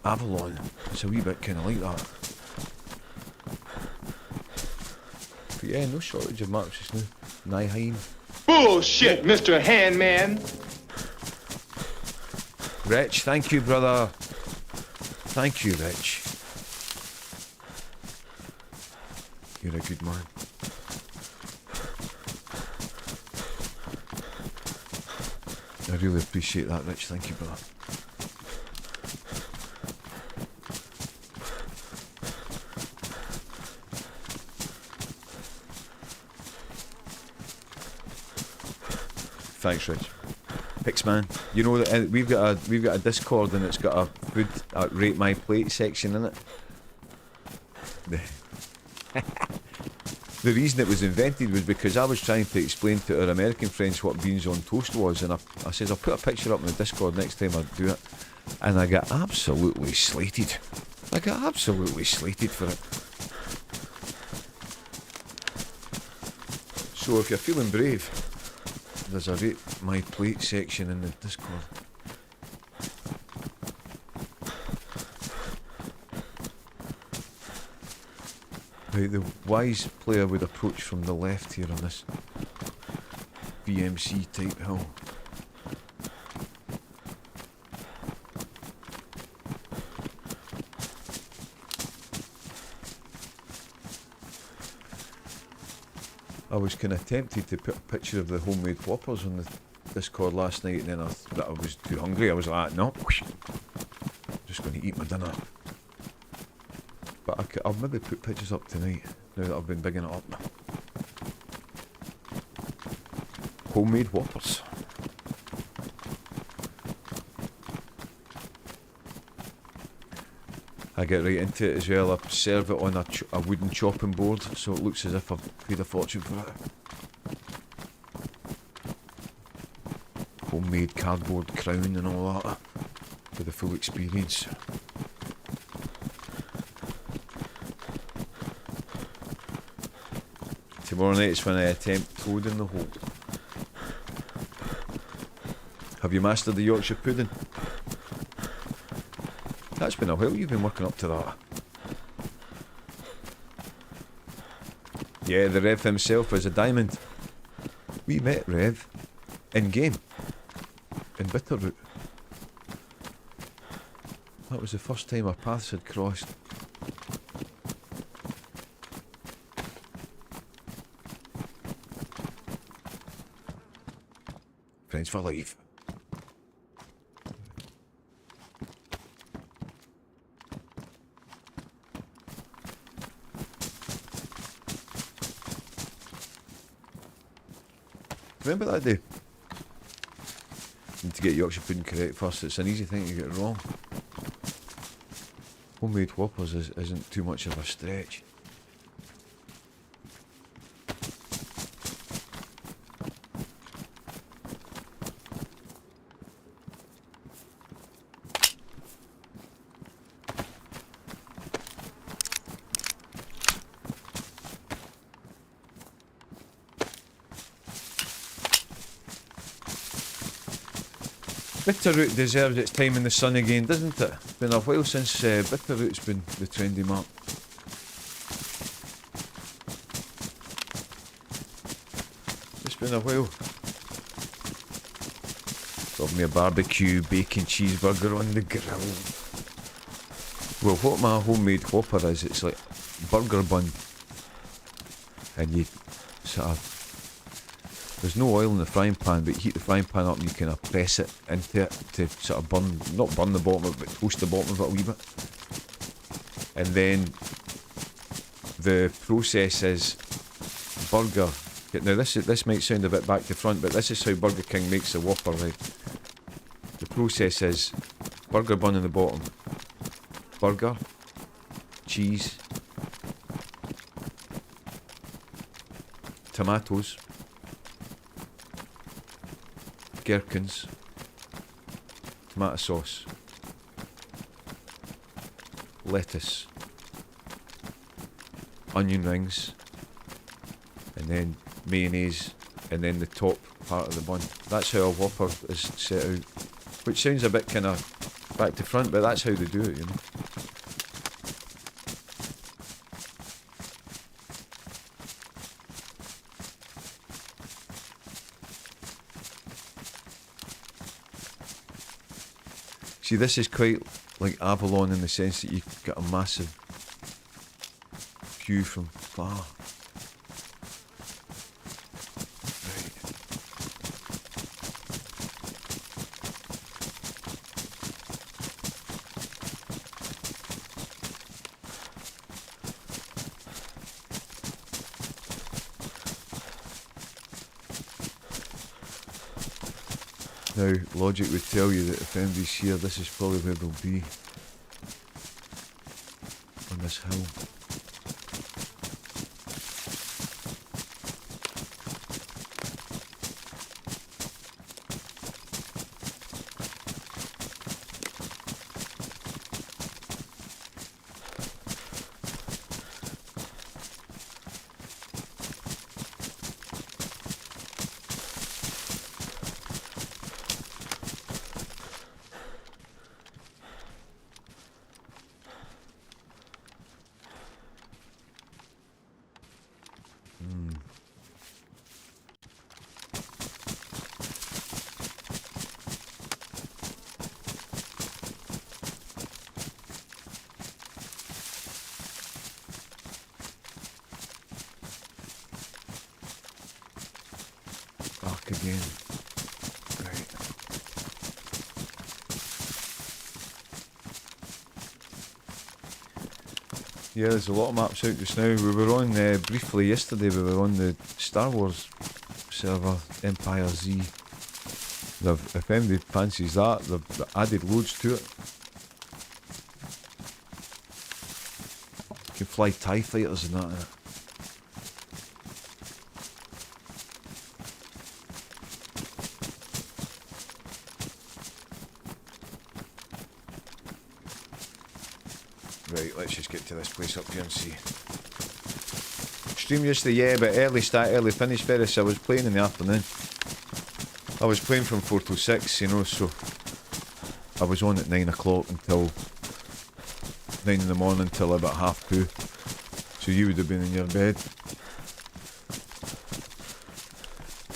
Avalon. It's a wee bit kind of like that. But yeah, no shortage of maps just now. Nyheim. Bullshit, Mr. Handman. Rich, thank you, brother. Thank you, Rich. You're a good man. I really appreciate that, Rich. Thank you, brother. Thanks, Rich. Pixman, you know that we've got a Discord and it's got a food rate my plate section in it. The reason it was invented was because I was trying to explain to our American friends what beans on toast was, and I says I'll put a picture up in the Discord next time I do it, and I got absolutely slated. I got absolutely slated for it. So if you're feeling brave, there's a rate my plate section in the Discord. Right, the wise player would approach from the left here on this BMC type hill. I was kind of tempted to put a picture of the homemade Whoppers on the Discord last night, and then I was too hungry. I was like, no, just going to eat my dinner. But I'll maybe put pictures up tonight, now that I've been bigging it up. Homemade Whoppers. I get right into it as well. I serve it on a wooden chopping board, so it looks as if I've paid a fortune for it. Homemade cardboard crown and all that, for the full experience. Tomorrow night is when I attempt toad in the hole. Have you mastered the Yorkshire pudding? That's been a while you've been working up to that. Yeah, the Rev himself is a diamond. We met Rev in game, in Bitterroot. That was the first time our paths had crossed. Friends for life. Remember that day? Need to get Yorkshire pudding correct first. It's an easy thing to get wrong. Homemade Whoppers isn't too much of a stretch. Bitterroot deserves its time in the sun again, doesn't it? It's been a while since Bitterroot's been the trendy mark. It's been a while. Love me a barbecue bacon cheeseburger on the grill. Well, what my homemade Whopper is, it's like burger bun. And you sort of... There's no oil in the frying pan, but you heat the frying pan up and you kind of press it into it to sort of burn, not burn the bottom of it, but toast the bottom of it a wee bit. And then the process is burger. Now this might sound a bit back to front, but this is how Burger King makes the Whopper, right? The process is burger bun in the bottom, burger, cheese, tomatoes, gherkins, tomato sauce, lettuce, onion rings, and then mayonnaise, and then the top part of the bun. That's how a Whopper is set out, which sounds a bit kind of back to front, but that's how they do it, you know. See, this is quite like Avalon in the sense that you've got a massive view from far. Now, logic would tell you that if anybody's here, this is probably where they'll be. On this hill. Back again. Right. Yeah, there's a lot of maps out just now. We were on, briefly yesterday, we were on the Star Wars server, Empire Z. If anybody fancies that, they've added loads to it. You can fly TIE fighters and that in it. Right, let's just get to this place up here and see. Stream yesterday, yeah, but early start, early finish, Ferris. I was playing in the afternoon. I was playing from 4 till 6, you know, so I was on at 9 o'clock until 9 in the morning till about 2:30. So you would have been in your bed.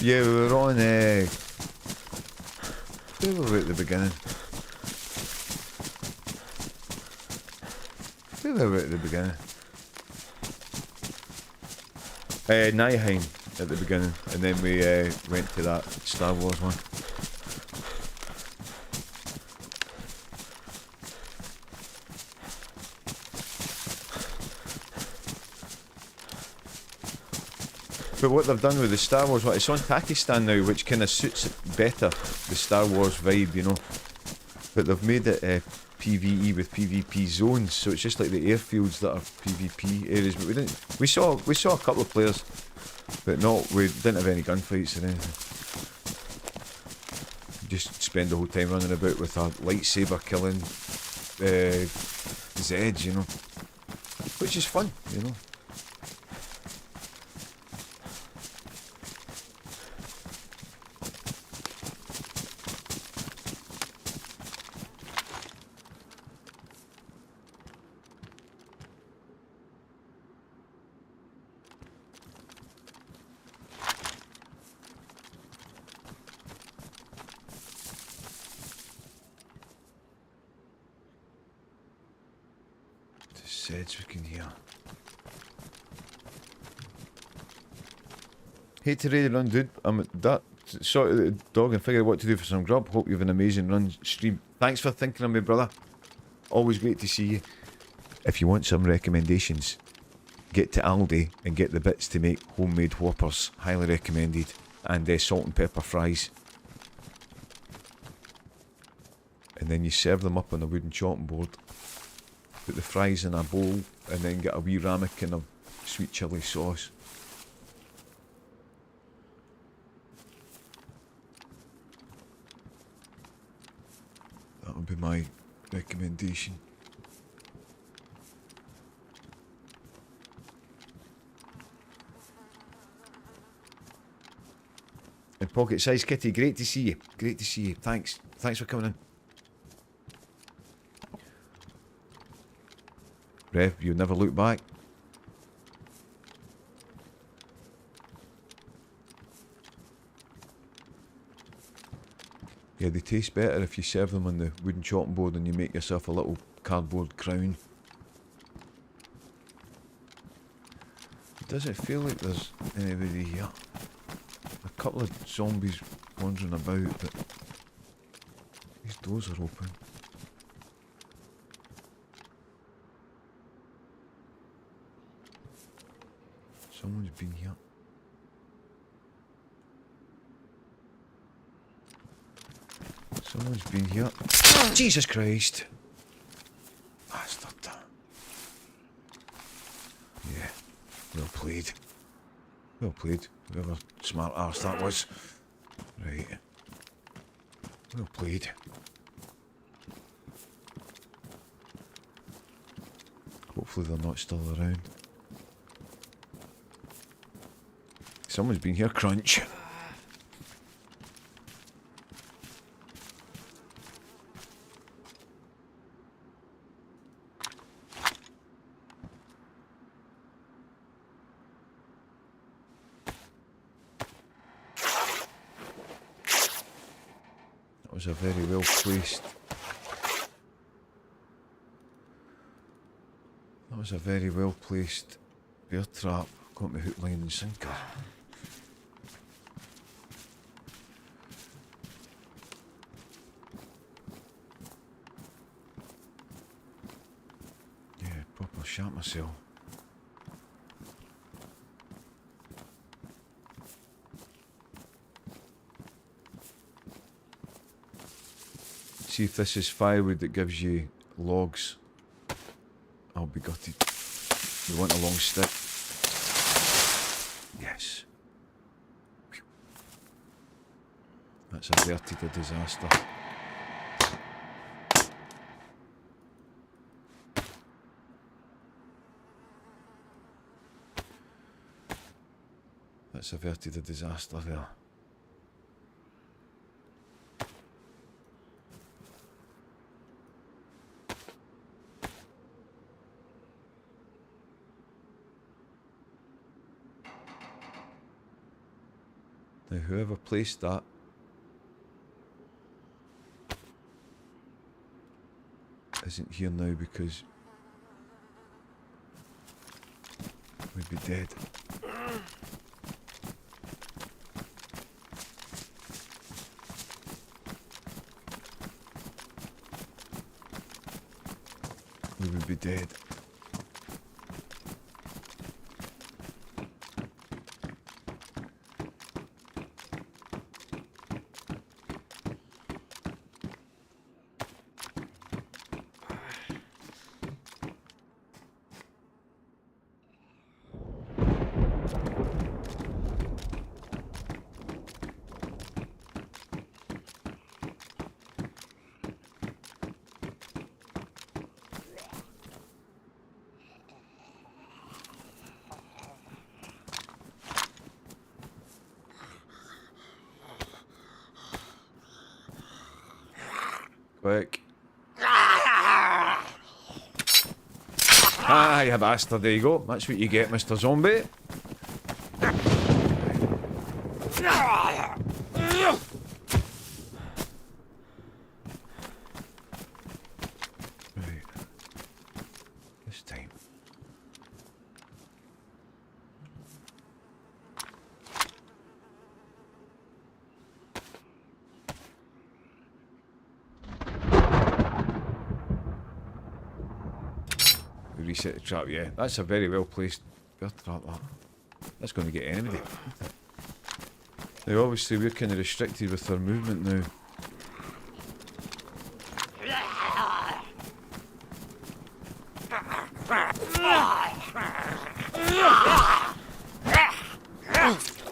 Yeah, we were on, we were right at the beginning. Who were we at the beginning? Nihheim at the beginning, and then we went to that Star Wars one. But what they've done with the Star Wars one, it's on Pakistan now, which kind of suits it better, the Star Wars vibe, you know. But they've made it PvE with PvP zones, so it's just like the airfields that are PvP areas. But we saw a couple of players, but we didn't have any gunfights or anything. Just spend the whole time running about with a lightsaber killing Zeds, you know, which is fun, you know. We can hear. Hate to ready run, dude. I'm at that sort of the dog and figure out what to do for some grub. Hope you have an amazing run stream. Thanks for thinking of me, brother. Always great to see you. If you want some recommendations, get to Aldi and get the bits to make homemade Whoppers. Highly recommended. And salt and pepper fries. And then you serve them up on a wooden chopping board. Put the fries in a bowl and then get a wee ramekin of sweet chilli sauce. That would be my recommendation. And Pocket Size Kitty, great to see you. Great to see you. Thanks. Thanks for coming in. Rev, you never look back. Yeah, they taste better if you serve them on the wooden chopping board and you make yourself a little cardboard crown. Does it feel like there's anybody here? A couple of zombies wandering about, but these doors are open. Someone's been here. Someone's been here. Jesus Christ! Bastard. Yeah, well played. Well played. Whoever smart arse that was. Right. Well played. Hopefully they're not still around. Someone's been here, crunch. That was a very well placed. That was a very well placed bear trap. Got me hook, line and sinker. Proper shot myself. See if this is firewood that gives you logs. I'll be gutted. You want a long stick? Yes. Whew. That's averted a disaster. That's averted a disaster there. Now whoever placed that isn't here now because We'd be dead. We would be dead. Quick. Ah, you bastard, there you go. That's what you get, Mr. Zombie. Right. This time. Reset the trap, yeah. That's a very well placed bear trap, that. That's going to get anybody. Now obviously we're kind of restricted with our movement now.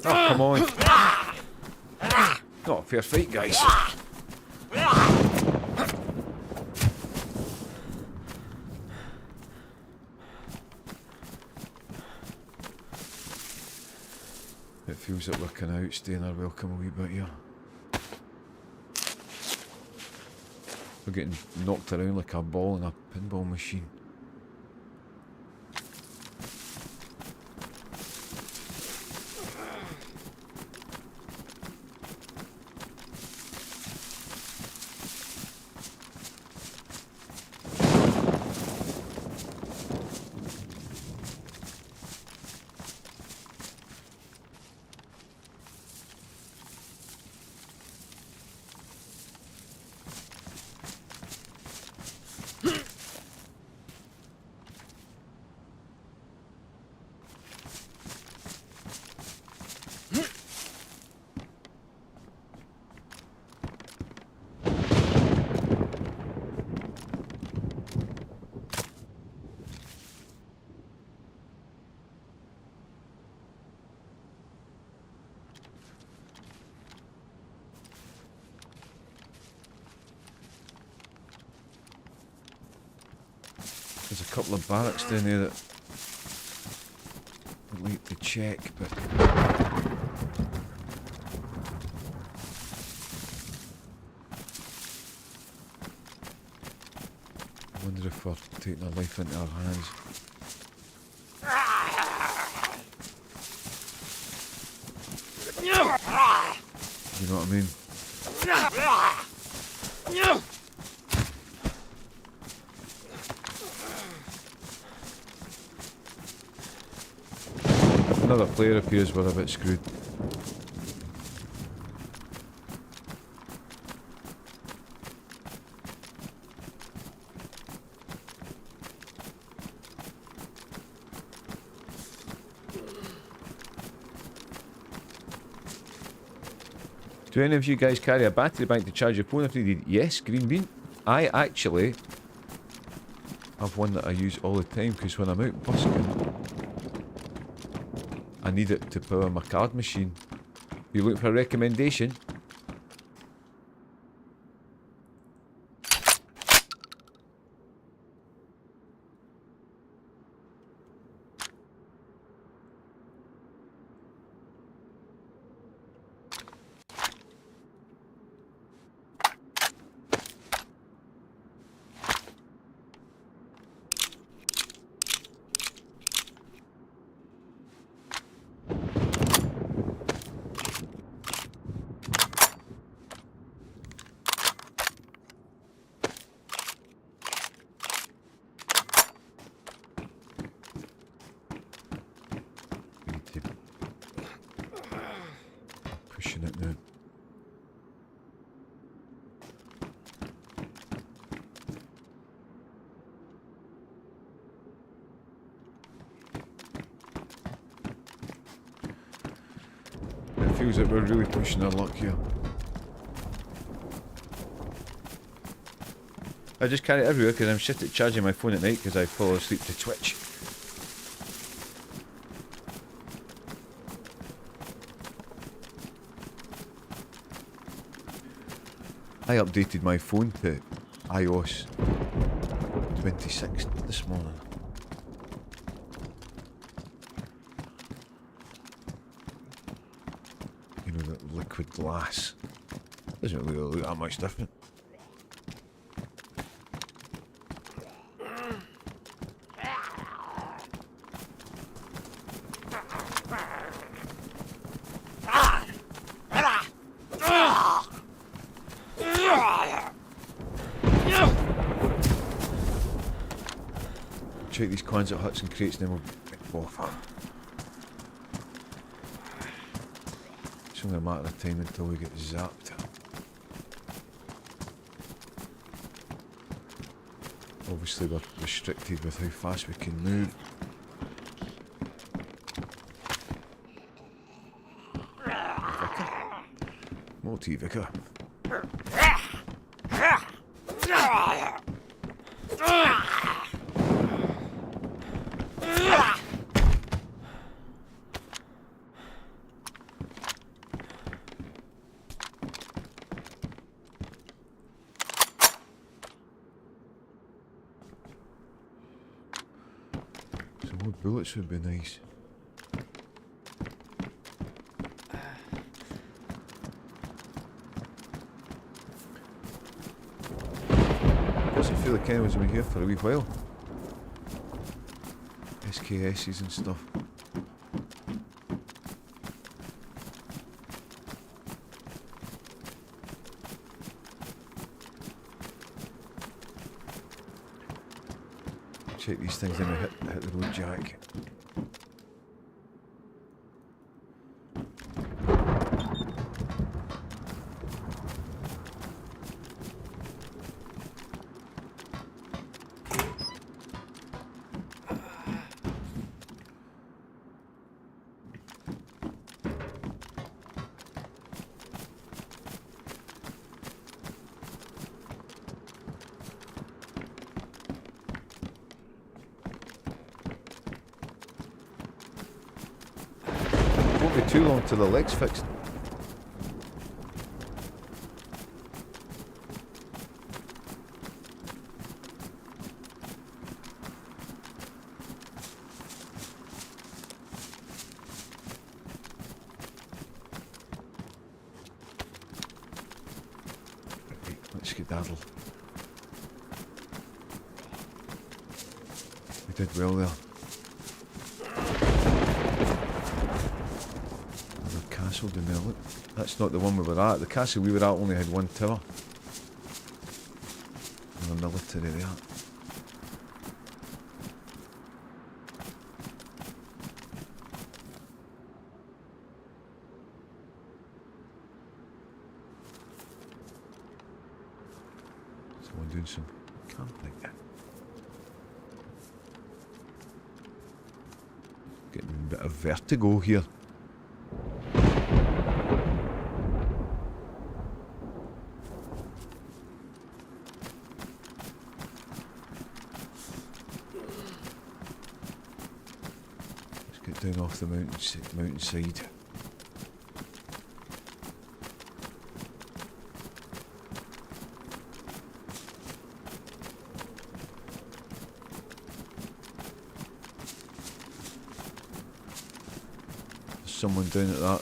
Oh, come on. Not a fair fight, guys. It feels like we're kind of outstaying our welcome a wee bit here. We're getting knocked around like a ball in a pinball machine. There's a couple of barracks down there that I'd like to check, but I wonder if we're taking our life into our hands. You know what I mean? Another player appears, we're a bit screwed. Do any of you guys carry a battery bank to charge your phone if needed? Yes, Green Bean. I actually have one that I use all the time because when I'm out busking, I need it to power my card machine. You looking for a recommendation? pushing it now. It feels like we're really pushing our luck here. I just carry it everywhere because I'm shit at charging my phone at night because I fall asleep to Twitch. I updated my phone to iOS 26 this morning. You know, that liquid glass. Doesn't really look that much different. Check these coins at huts and crates and then we'll off. It's only a matter of time until we get zapped. Obviously we're restricted with how fast we can move. Vicar. Multi-vicar. Bullets would be nice. Doesn't feel like anyone's been here for a wee while. SKS's and stuff. Check these things, then we hit the road jack. Won't be too long till the leg's fixed. Right, let's skedaddle. We did well there. Castle down there, look. That's not the one we were at. The castle we were at only had one tower. And a military there. Someone doing some camping. Getting a bit of vertigo here. Down off the mountainside. There's someone down at that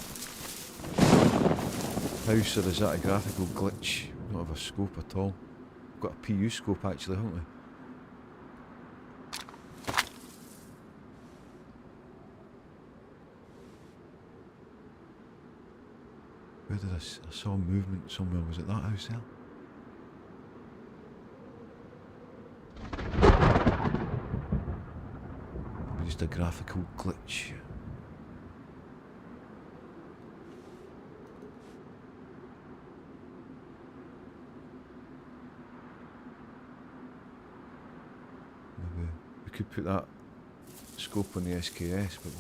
house, or is that a graphical glitch? We don't have a scope at all. We've got a PU scope actually, haven't we? Where did I saw movement somewhere? Was it that house there? Maybe just a graphical glitch. could put that scope on the SKS, but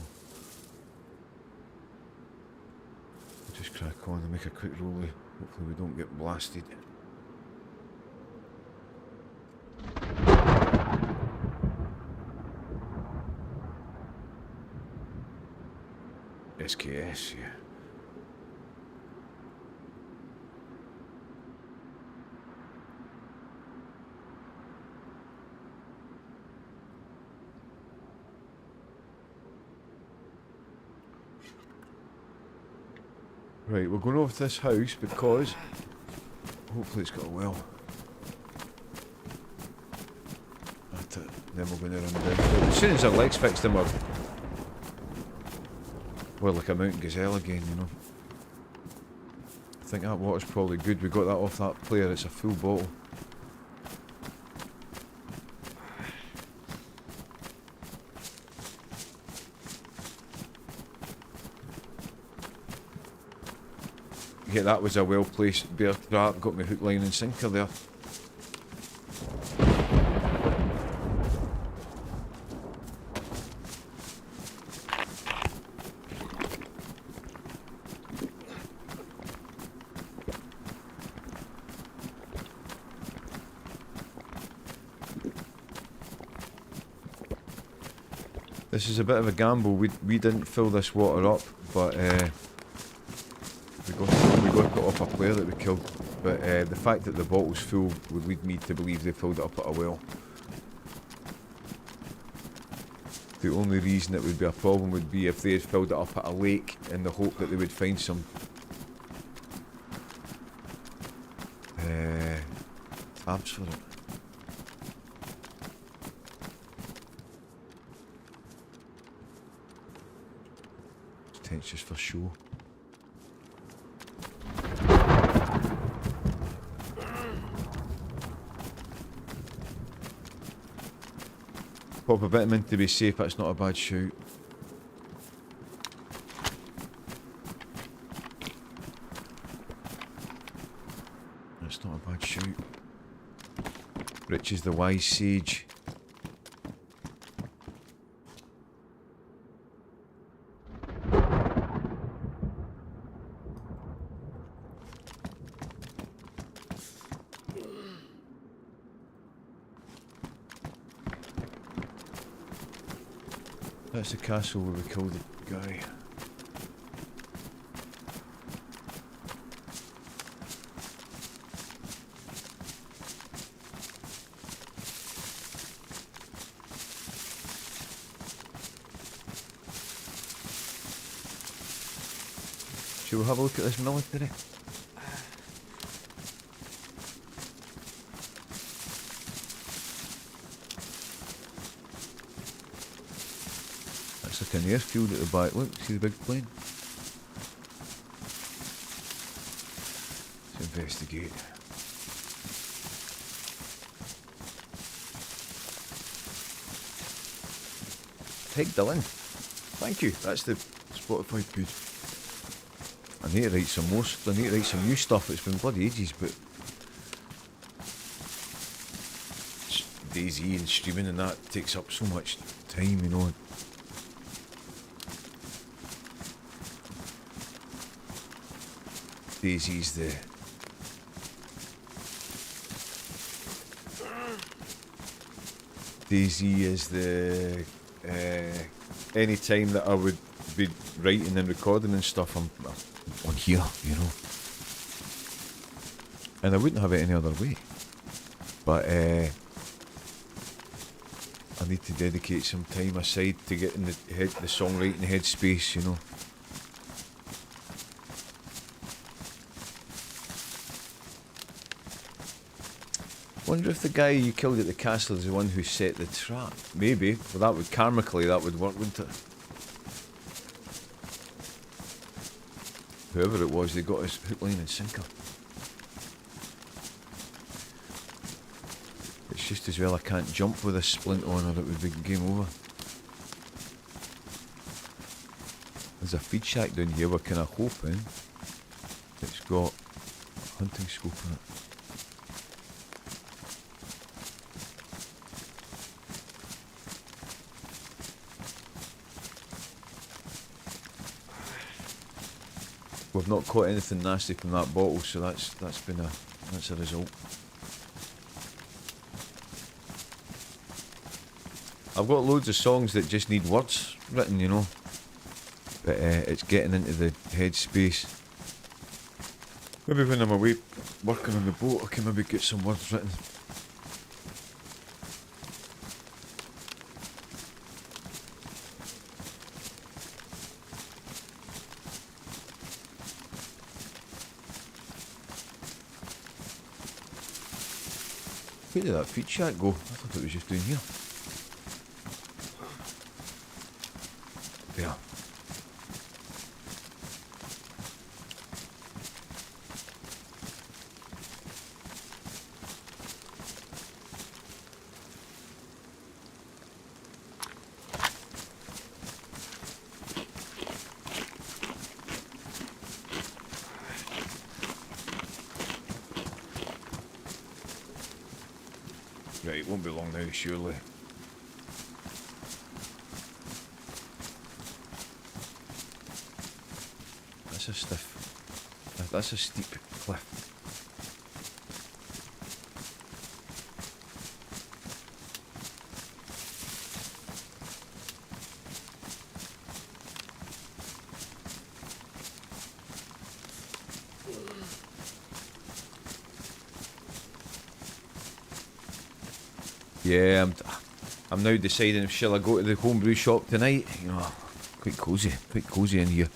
we'll just crack on and make a quick rollie. Hopefully we don't get blasted. SKS, yeah. Right, we're going over to this house because hopefully it's got a well. That's it. Then we're going to run down. As soon as our legs fixed them up, we're like a mountain gazelle again, you know. I think that water's probably good. We got that off that player. It's a full bottle. Yeah, that was a well-placed bear trap. Got me hook, line and sinker there. This is a bit of a gamble. We didn't fill this water up, but we got it off a player that we killed. But the fact that the bottle's full would lead me to believe they filled it up at a well. The only reason it would be a problem would be if they had filled it up at a lake in the hope that they would find some tabs for it. It's just for show. Pop a bit of mint to be safe, that's not a bad shout. That's not a bad shout. Rich is the wise sage. That's the castle where we killed the guy. Shall we have a look at this military? It's like an airfield at the back. Look, see the big plane? Let's investigate. Peg Dylan. Thank you. That's the Spotify page. I need to write some more. I need to write some new stuff. It's been bloody ages, but DayZ and streaming and that takes up so much time, you know. DayZ's the DayZ is the any time that I would be writing and recording and stuff, I'm on here, you know, and I wouldn't have it any other way. But I need to dedicate some time aside to get in the songwriting headspace, you know. Wonder if the guy you killed at the castle is the one who set the trap. Maybe. Well, that would karmically that would work, wouldn't it? Whoever it was, they got his hook, line and sinker. It's just as well I can't jump with a splint on or it would be game over. There's a feed shack down here we're kind of hoping it's got a hunting scope in it. I've not caught anything nasty from that bottle, so that's a result. I've got loads of songs that just need words written, you know, but it's getting into the headspace. Maybe when I'm away working on the boat, I can maybe get some words written. Where did that feed shack go? I thought it was just down here. There. Right, it won't be long now, surely. That's a stiff. That's a steep cliff. Yeah, I'm now deciding if shall I go to the homebrew shop tonight. You know, quite cosy in here.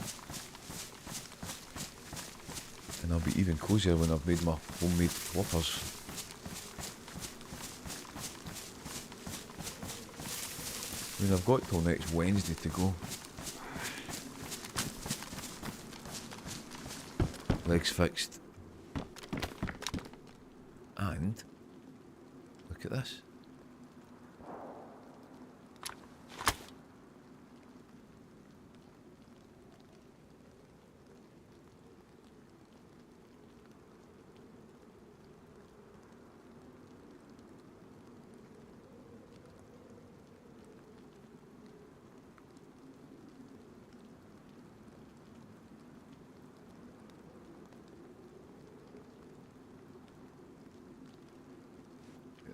And I'll be even cosier when I've made my homemade whoppers. I mean, I've got till next Wednesday to go. Legs fixed. And look at this.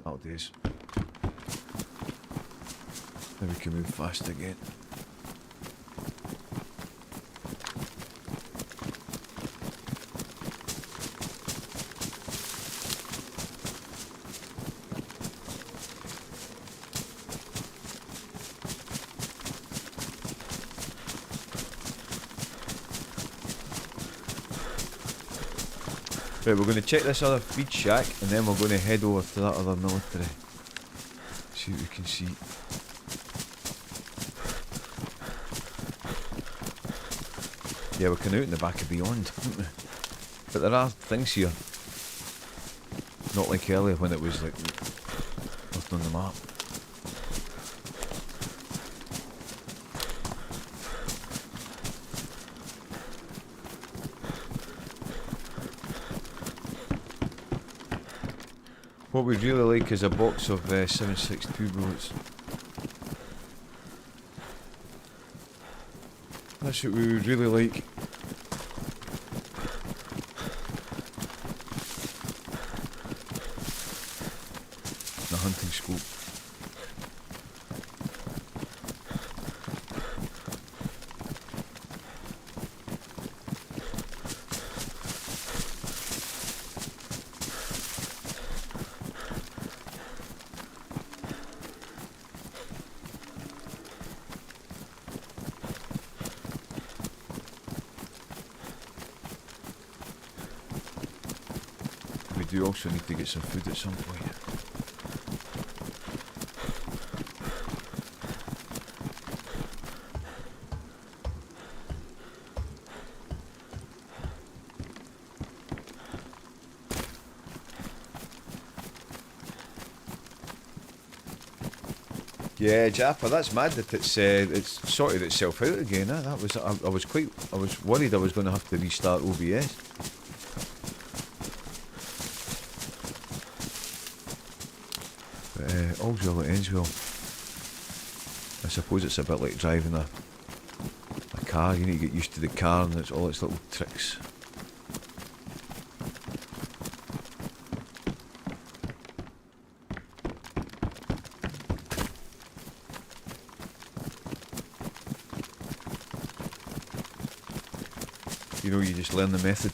That'll do us. Now we can move fast again. Right, we're going to check this other feed shack and then we're going to head over to that other military. See what we can see. Yeah, we're kind of out in the back of Beyond, aren't we? But there are things here. Not like earlier when it was like nothing on the map. What we'd really like is a box of 7.62 bullets. That's what we would really like. A hunting scope. We do also need to get some food at some point. Yeah, Jaffa, that's mad that it's sorted itself out again. That was I was worried I was going to have to restart OBS. But all's well that ends well. I suppose it's a bit like driving a car car. You need to get used to the car and it's all its little tricks. You know, you just learn the method.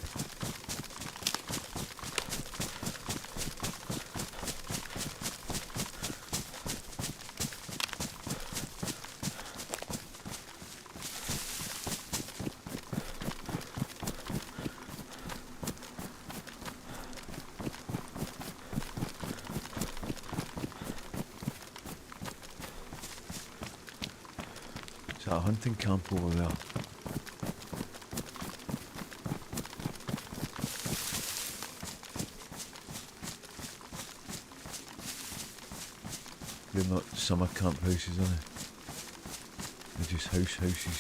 Is that a hunting camp over there? They're not summer camp houses, are they? They're just houses.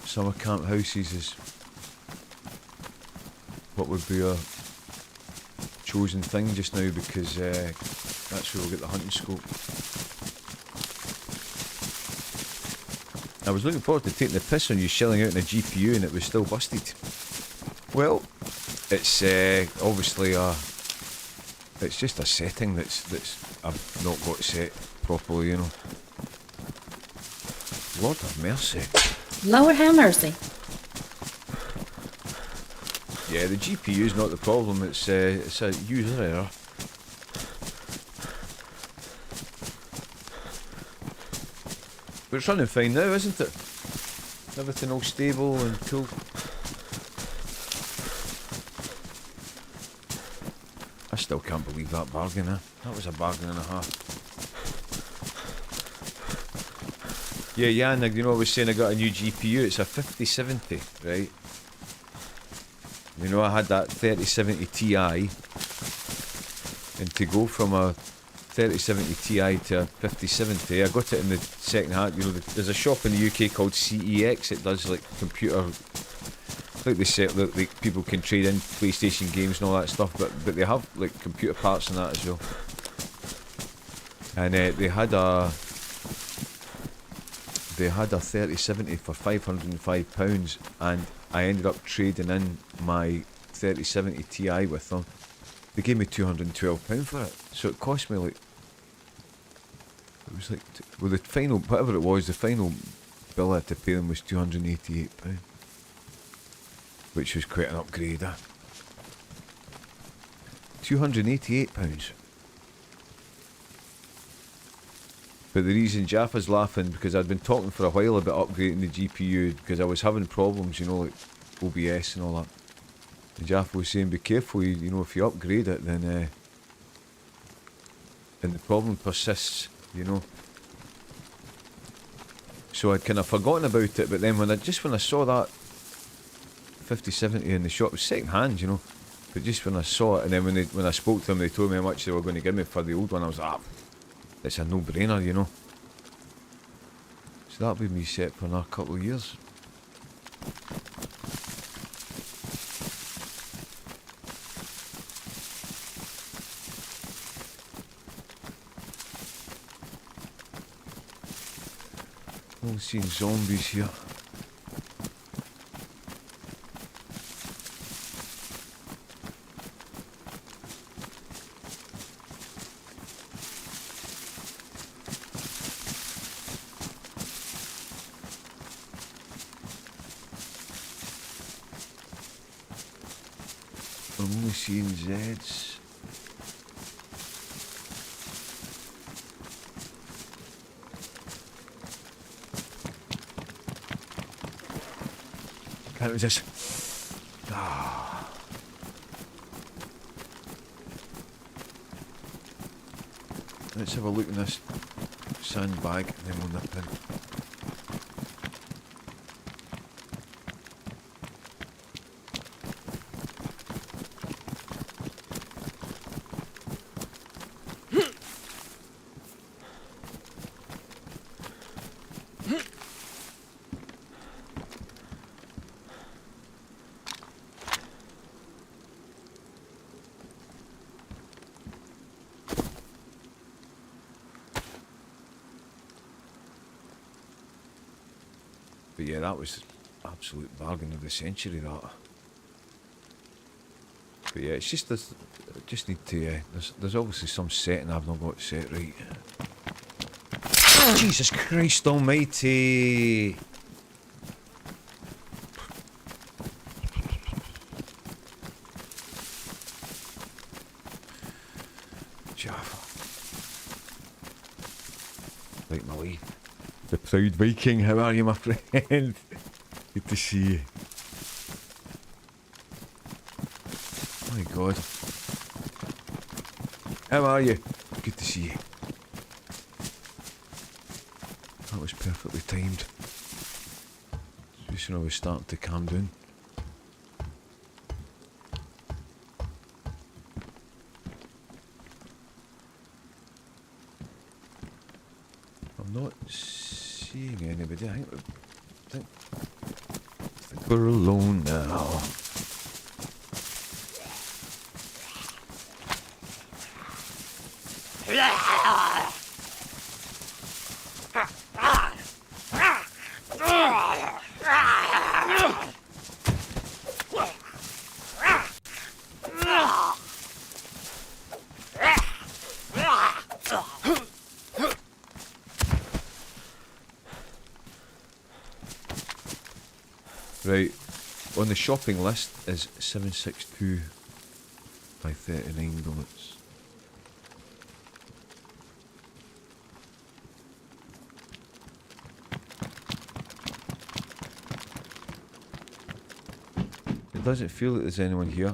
Summer camp houses is what would be a chosen thing just now because that's where we'll get the hunting scope. I was looking forward to taking the piss on you shelling out in a GPU and it was still busted. Well, it's obviously it's just a setting that's I've not got set properly, you know. Lord have mercy. Lord have mercy. Yeah, the GPU's not the problem, it's a user error. But it's running fine now, isn't it? Everything all stable and cool. I still can't believe that bargain, eh? That was a bargain and a half. Yeah, Jan, you know I was saying I got a new GPU, it's a 5070, right? You know I had that 3070 Ti, and to go from a 3070 Ti to a 5070, I got it in the second hand, you know, there's a shop in the UK called CEX, it does like computer, like they say, like people can trade in PlayStation games and all that stuff, but they have like computer parts and that as well. And they had a 3070 for £505, and I ended up trading in my 3070 Ti with them. They gave me £212 for it, so it cost me like, it was like, well the final, whatever it was, the final bill I had to pay them was £288. Which was quite an upgrade, eh? £288. But the reason Jaffa's laughing, because I'd been talking for a while about upgrading the GPU, because I was having problems, you know, like OBS and all that. And Jaffa was saying, be careful, you know, if you upgrade it, then and the problem persists, you know. So I'd kind of forgotten about it, but then when I saw that 5070 in the shop, it was second hand, you know, but just when I saw it, and then when I spoke to them, they told me how much they were going to give me for the old one. I was like, it's a no-brainer, you know. So that'll be me set for another couple of years. All seeing zombies here. I'm only seeing Zeds. Can't resist. Let's have a look in this sandbag and then we'll nip in. But yeah, that was absolute bargain of the century, that. But yeah, it's just this. I just need to. There's obviously some setting I've not got set right. Jesus Christ Almighty! Jaffa. Like my way. The proud Viking, how are you, my friend? Good to see you. My God. How are you? Good to see you. That was perfectly timed. Just when I was starting to calm down. I'm not seeing anybody. I think we're alone now. Right, on the shopping list is 762 by $39. It doesn't feel like there's anyone here.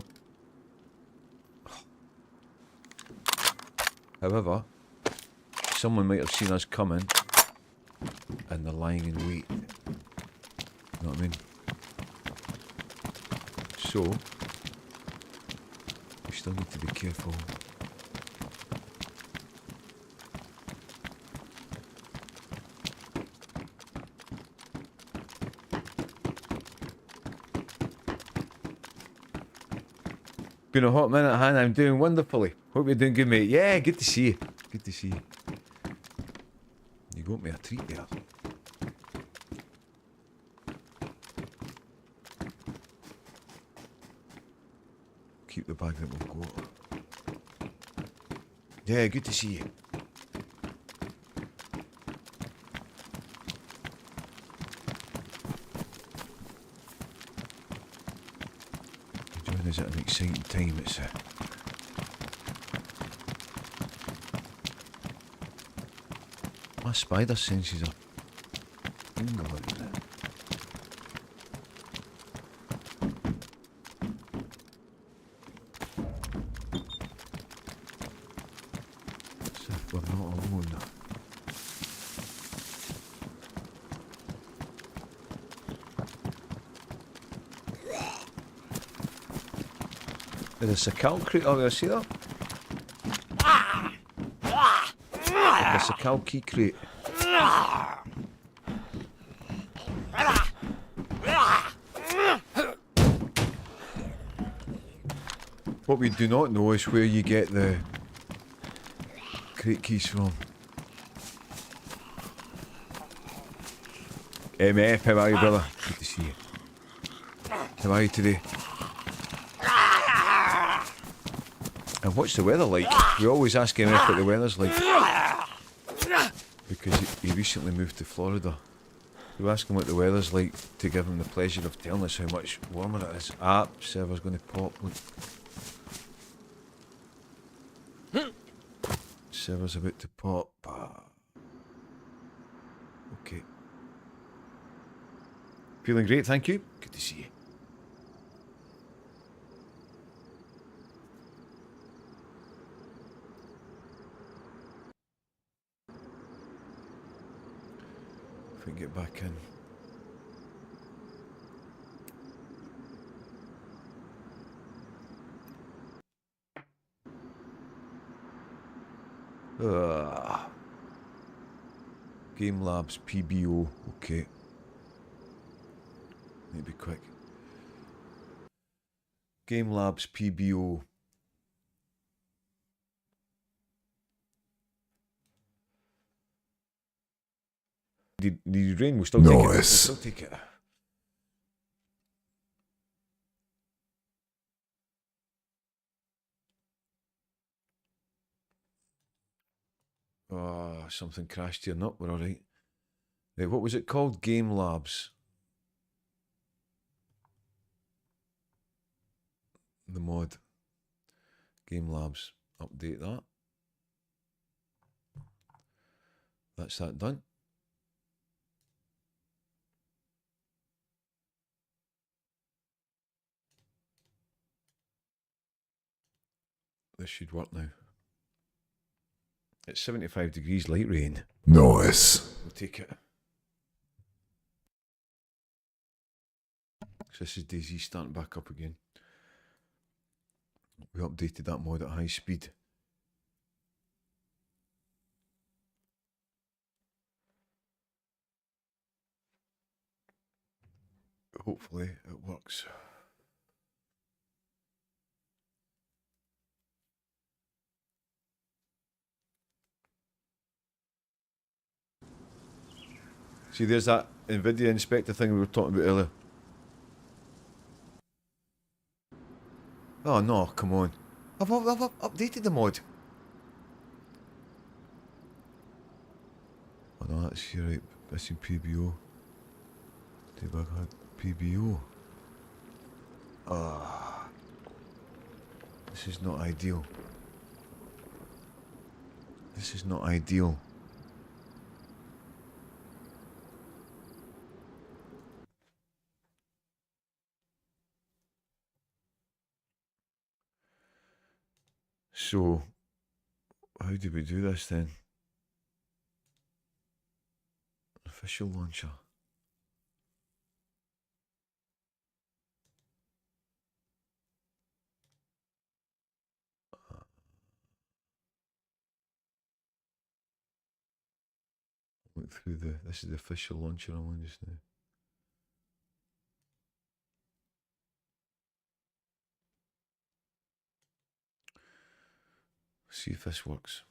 However, someone might have seen us coming and they're lying in wait. You know what I mean? So, we still need to be careful. Been a hot minute, Han. I'm doing wonderfully. Hope you're doing good, mate. Yeah, good to see you. Good to see you. You got me a treat there. Keep the bag that we've got. Yeah, good to see you. Join us at an exciting time. It's my spider senses are tingling. We're not alone. There's a cow crate over there, see that? There's a cow key crate. What we do not know is where you get the crate keys from. MF, how are you, brother? Good to see you. How are you today? And what's the weather like? We always ask MF what the weather's like. Because he recently moved to Florida. We ask him what the weather's like to give him the pleasure of telling us how much warmer it is. Ah, server's going to pop. Look. Server's about to pop. Okay. Feeling great, thank you. Good to see you. If we can get back in. Game Labs PBO, okay. Need to be quick. Game Labs PBO. needed rain. We'll still take it. We'll still take it. Oh, something crashed here. No, we're all right. Right, what was it called? Game Labs. The mod. Game Labs. Update that. That's that done. This should work now. It's 75 degrees light rain. Nice. We'll take it. So this is DayZ starting back up again. We updated that mod at high speed. Hopefully it works. See, there's that NVIDIA inspector thing we were talking about earlier. Oh no, come on. I've updated the mod. Oh no, that's you're right. Missing PBO. Debug had PBO. Ah, this is not ideal. This is not ideal. So, how do we do this then? Official launcher. Look through this is the official launcher I'm on just now. See if this works.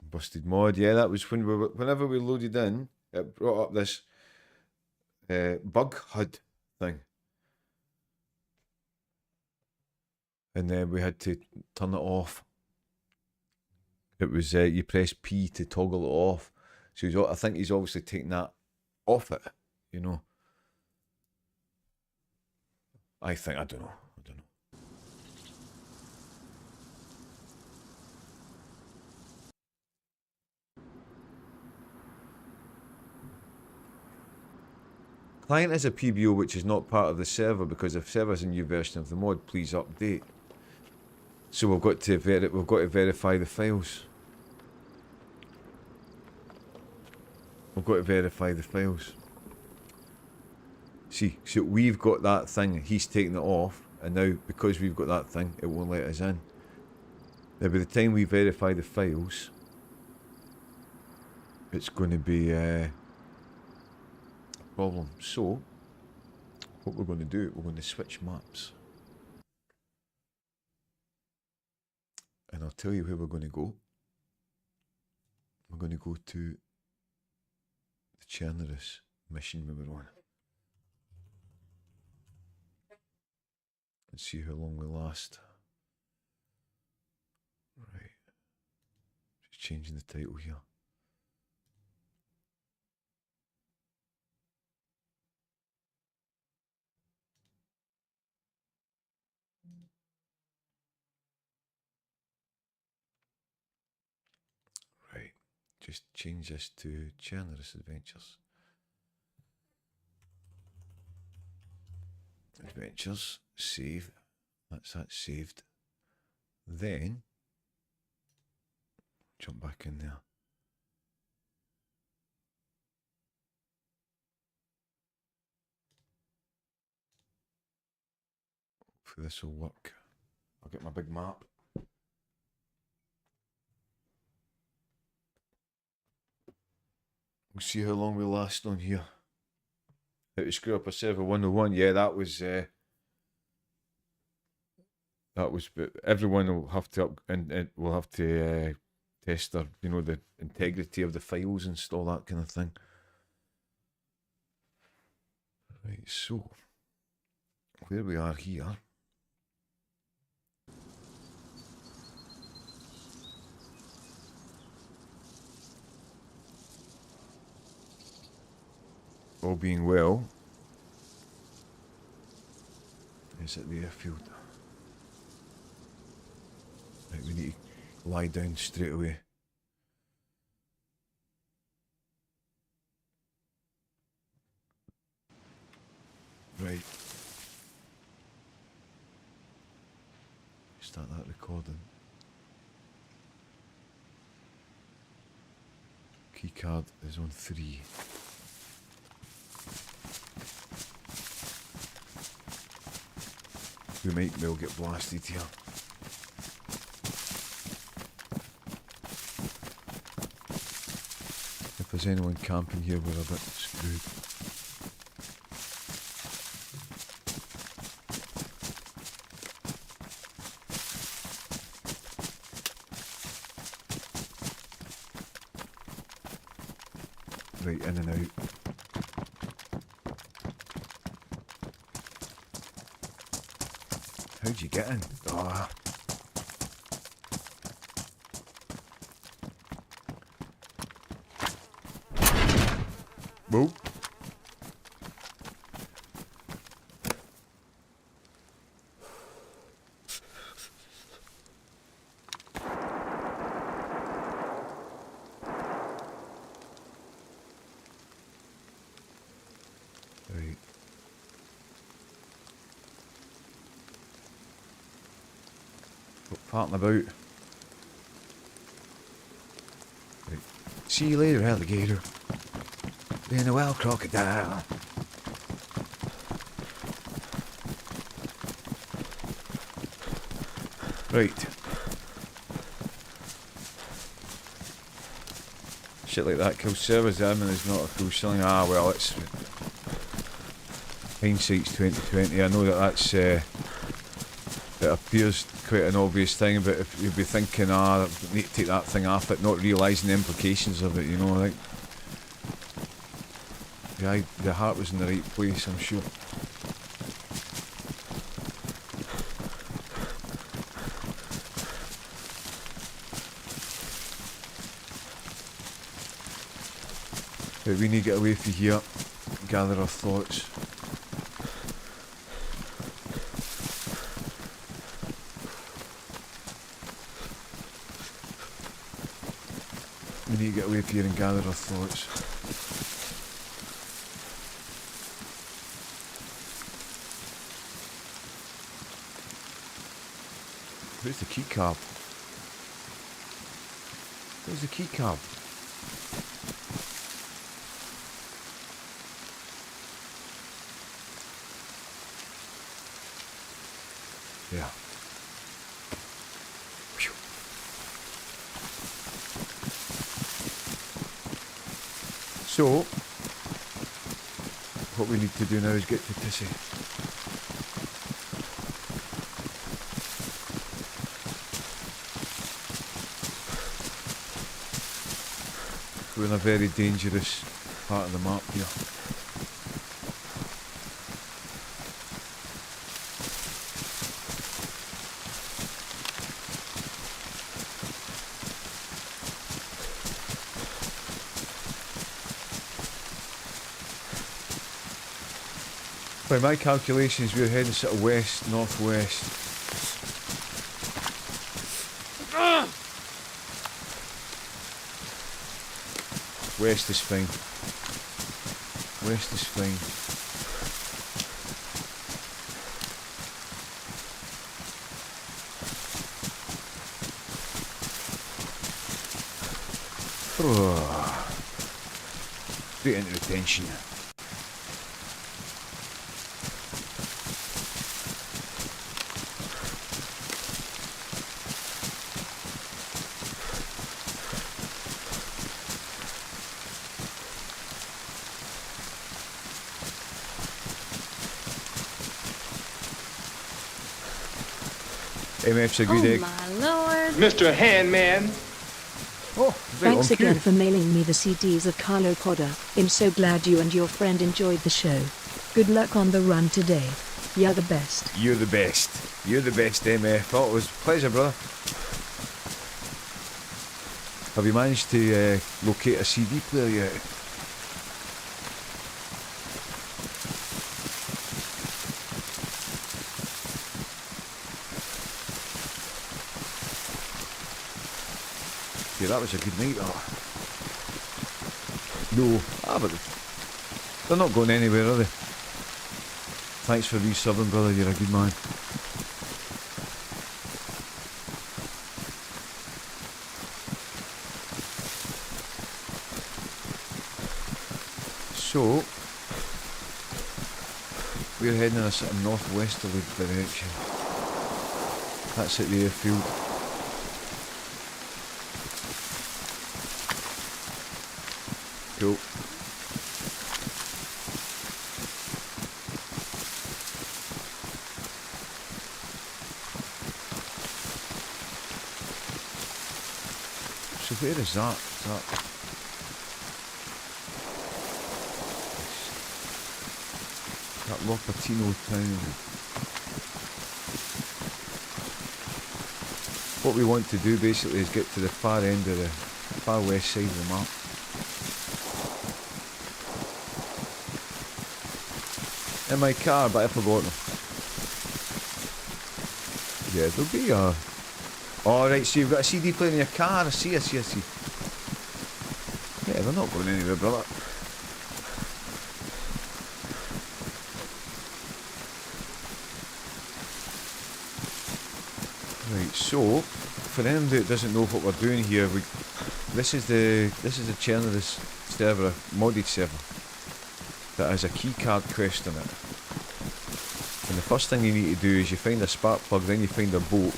Busted mod, yeah, that was when whenever we loaded in, it brought up this bug HUD thing. And then we had to turn it off. It was, you press P to toggle it off. So I think he's obviously taking that off it, you know. I don't know. Client is a PBO which is not part of the server because if server is a new version of the mod, please update. So we've got to verify the files. We've got to verify the files. See, so we've got that thing, he's taken it off, and now because we've got that thing, it won't let us in. Now by the time we verify the files, it's going to be a problem. So, what we're going to do, we're going to switch maps. And I'll tell you where we're going to go. We're going to go to the Chernarus mission we were on. And see how long we last. Right. Just changing the title here. Right. Just change this to Chernarus Adventures. Adventures, save, that's that saved. Then, jump back in there. Hopefully this will work. I'll get my big map. We'll see how long we last on here. How to screw up a server 101. Yeah, that was everyone will have to up and will have to test their, you know, the integrity of the files and all that kind of thing. Right, so where we are here. All being well, is at the airfield. Right, we need to lie down straight away. Right. Start that recording. Keycard is on 3. We might well get blasted here. If there's anyone camping here, we're a bit screwed. Right, in and out. How'd you get in? Ah. Whoa. Right. Farting about. Right. See you later, alligator. Been a wild crocodile. Right. Shit like that kills service admin is not a full selling. Ah well, it's hindsight's 2020. I know that's it appears quite an obvious thing, but if you'd be thinking, I need to take that thing off it, not realising the implications of it, you know, like the heart was in the right place, I'm sure. But we need to get away from here, gather our thoughts. We need to get away from here and gather our thoughts. Where's the key card? Where's the key card? Yeah. Phew. So, what we need to do now is get to Tissy. We're in a very dangerous part of the map here. By my calculations, we're heading sort of west, northwest. West is fine. West is fine. Oh. Straight into retention. MF's a good egg. Oh my lord. Mr. Handman. Oh, right Thanks on cue. again for mailing me the CDs of Carlo Podder. I'm so glad you and your friend enjoyed the show. Good luck on the run today. You're the best. You're the best. You're the best, MF. Oh, it was a pleasure, brother. Have you managed to locate a CD player yet? Yeah, that was a good night, oh. No, but they're not going anywhere, are they? Thanks for resubbing, brother, you're a good man. So, we're heading in a sort of northwesterly direction. That's at the airfield. Cool. So where is that? That Lopatino town. What we want to do basically is get to the far end of the far west side of the map. In my car, but I forgot them. Yeah, there'll be a... Alright, so you've got a CD player in your car. I see. Yeah, they're not going anywhere, brother. Right, so for anybody that doesn't know what we're doing here, this is the Chernarus server, modded server, that has a keycard quest in it. And the first thing you need to do is you find a spark plug, then you find a boat,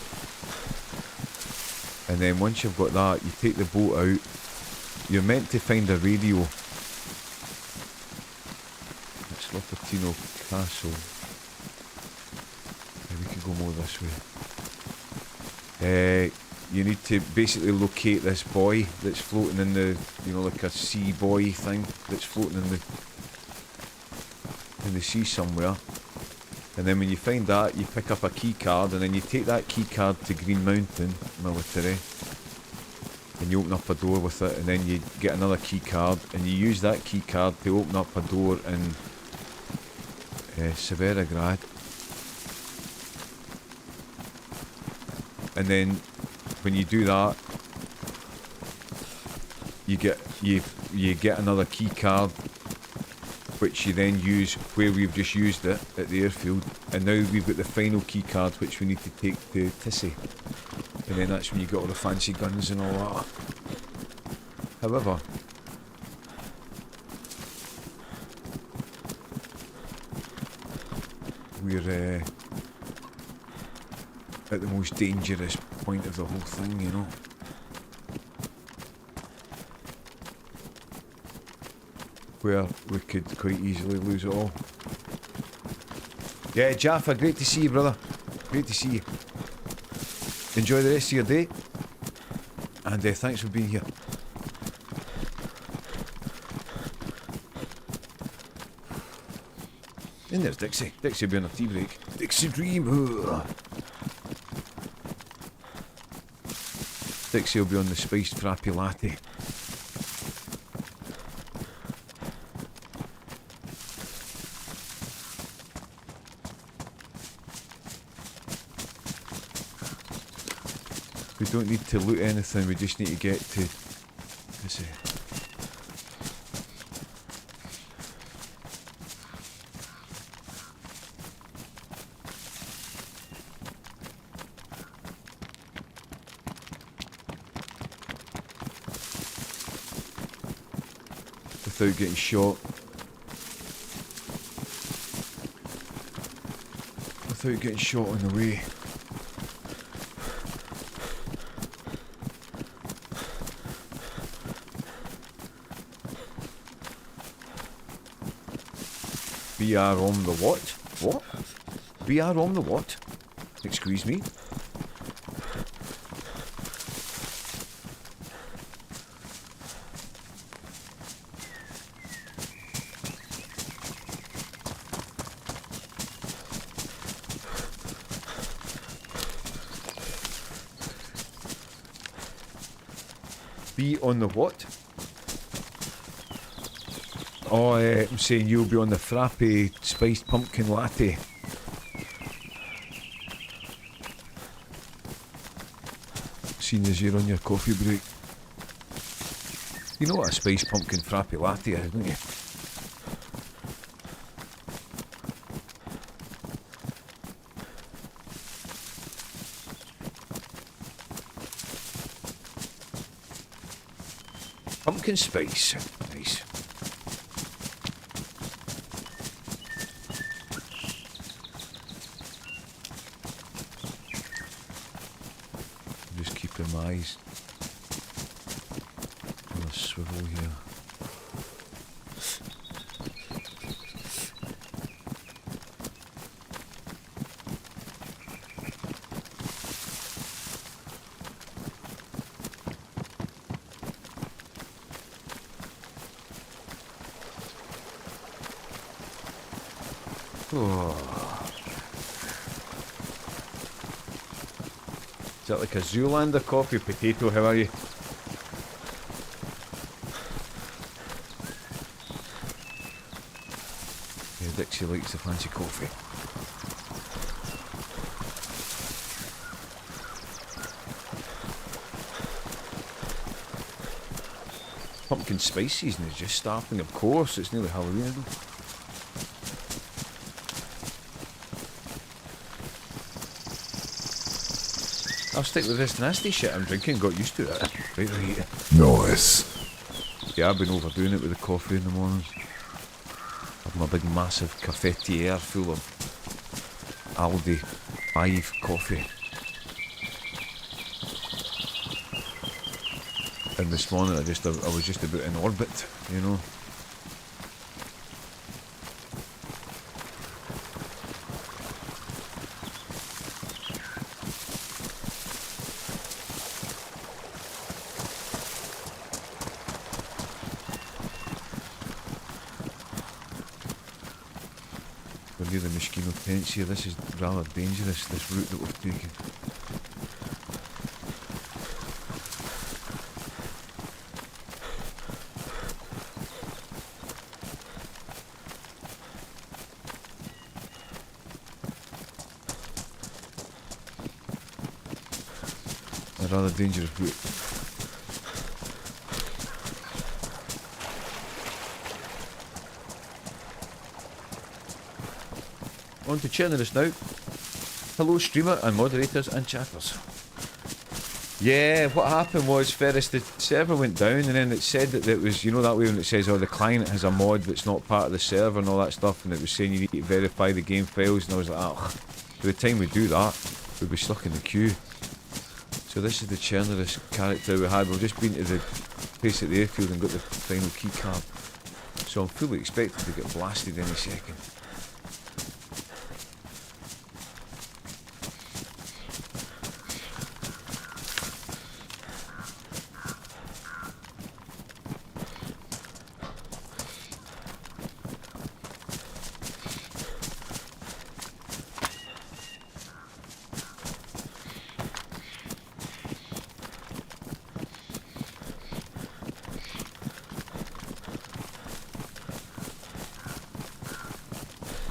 and then once you've got that, you take the boat out. You're meant to find a radio. It's Lopatino Castle. Maybe we can go more this way. You need to basically locate this buoy that's floating in the, like a sea buoy thing that's floating in the sea somewhere. And then when you find that, you pick up a key card, and then you take that key card to Green Mountain Military, and you open up a door with it, and then you get another key card, and you use that key card to open up a door in Severograd. And then when you do that, you get another key card, which you then use where we've just used it at the airfield. And now we've got the final key card, which we need to take to Tissy, and then that's when you get all the fancy guns and all that. However, we're at the most dangerous point of the whole thing, where we could quite easily lose it all. Yeah, Jaffa, great to see you, brother. Great to see you. Enjoy the rest of your day, and thanks for being here. And there's Dixie. Dixie will be on a tea break. Dixie Dreamer. Dixie will be on the spiced frappy latte. We don't need to loot anything, we just need to get to... Let's see. Without getting shot. Without getting shot on the way. BR on the what? What? BR on the what? Excuse me? Be on the what? Oh, I'm saying you'll be on the frappe spiced pumpkin latte. Seeing as you're on your coffee break. You know what a spiced pumpkin frappe latte is, don't you? Pumpkin spice. Nice. Just keeping my eyes on a swivel here. Is that like a Zoolander coffee? Potato, how are you? Yeah, Dixie likes the fancy coffee. Pumpkin spice season is just starting, of course. It's nearly Halloween, isn't it? I'll stick with this nasty shit I'm drinking, got used to it. Right. Nice. Yeah, I've been overdoing it with the coffee in the mornings. I've my big massive cafetiere full of Aldi 5 coffee. And this morning I was just about in orbit, you know. We're near the Mosquito tents here. This is rather dangerous, this route that we've taken. A rather dangerous route. On to Chernarus now. Hello streamer and moderators and chatters. Yeah, what happened was, Ferris, the server went down and then it said that it was, you know that way when it says, oh, the client has a mod that's not part of the server and all that stuff, and it was saying you need to verify the game files, and I was like, oh, by the time we do that, we'll be stuck in the queue. So this is the Chernarus character we had. We've just been to the place at the airfield and got the final key card. So I'm fully expected to get blasted any second.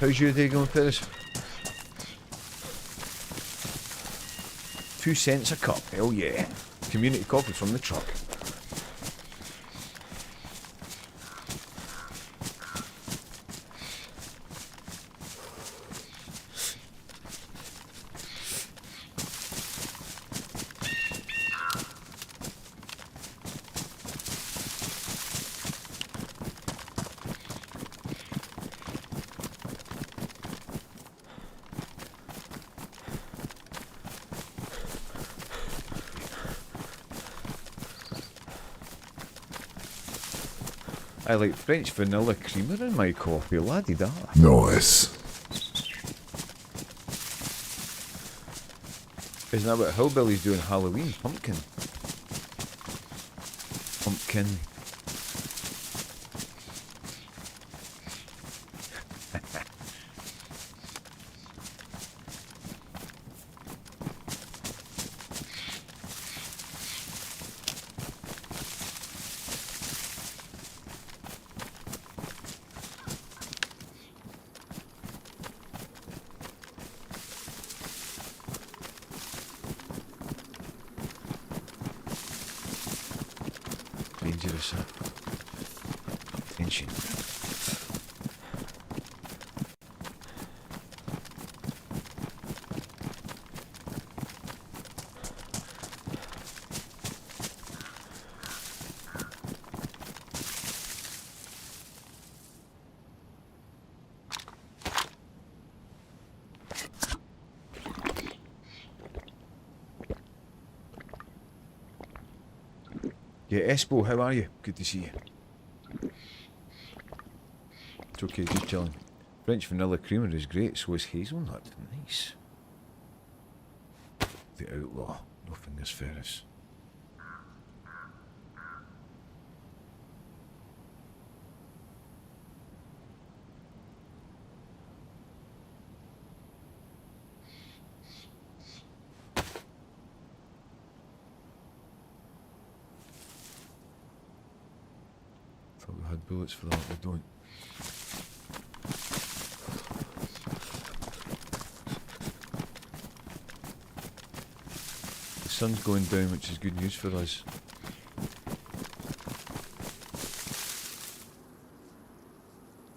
How's your day going, Ferris? 2 cents a cup, hell yeah. Community coffee from the truck. I like French vanilla creamer in my coffee, la-di-da. Nice. Isn't that what Hillbilly's doing Halloween? Pumpkin. Pumpkin. dangerous. Tension. Yeah, Espo, how are you? Good to see you. It's okay, just chilling. French vanilla creamer is great, so is hazelnut. Nice. The outlaw, no fingers Ferris. Thought we had bullets for that, we don't. The sun's going down, which is good news for us.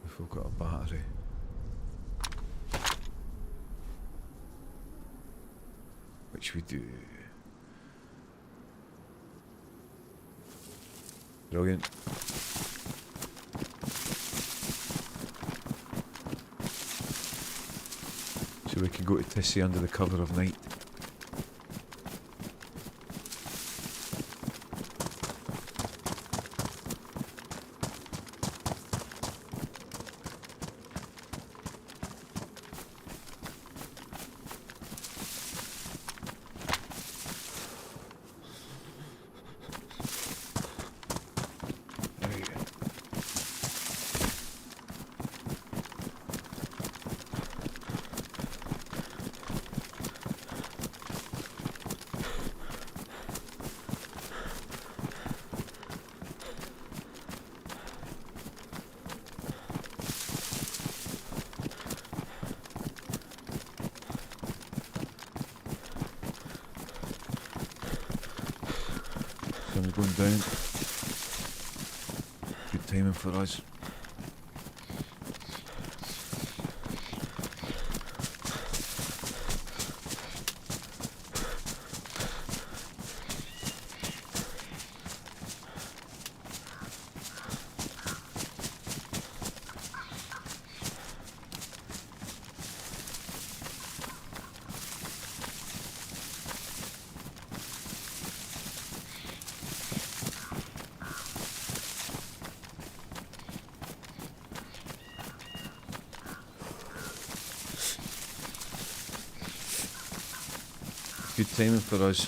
If we've got a battery. Which we do. Brilliant. So we can go to Tissy under the cover of night. Sun's going down. Good timing for us. Good timing for us.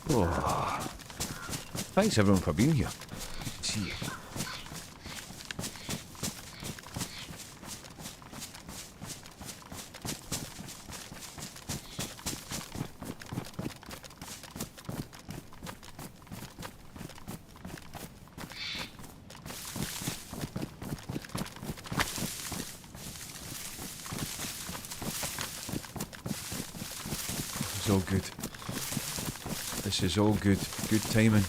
Oh. Thanks everyone for being here. Good to see you. It's all good. This is all good. Good timing.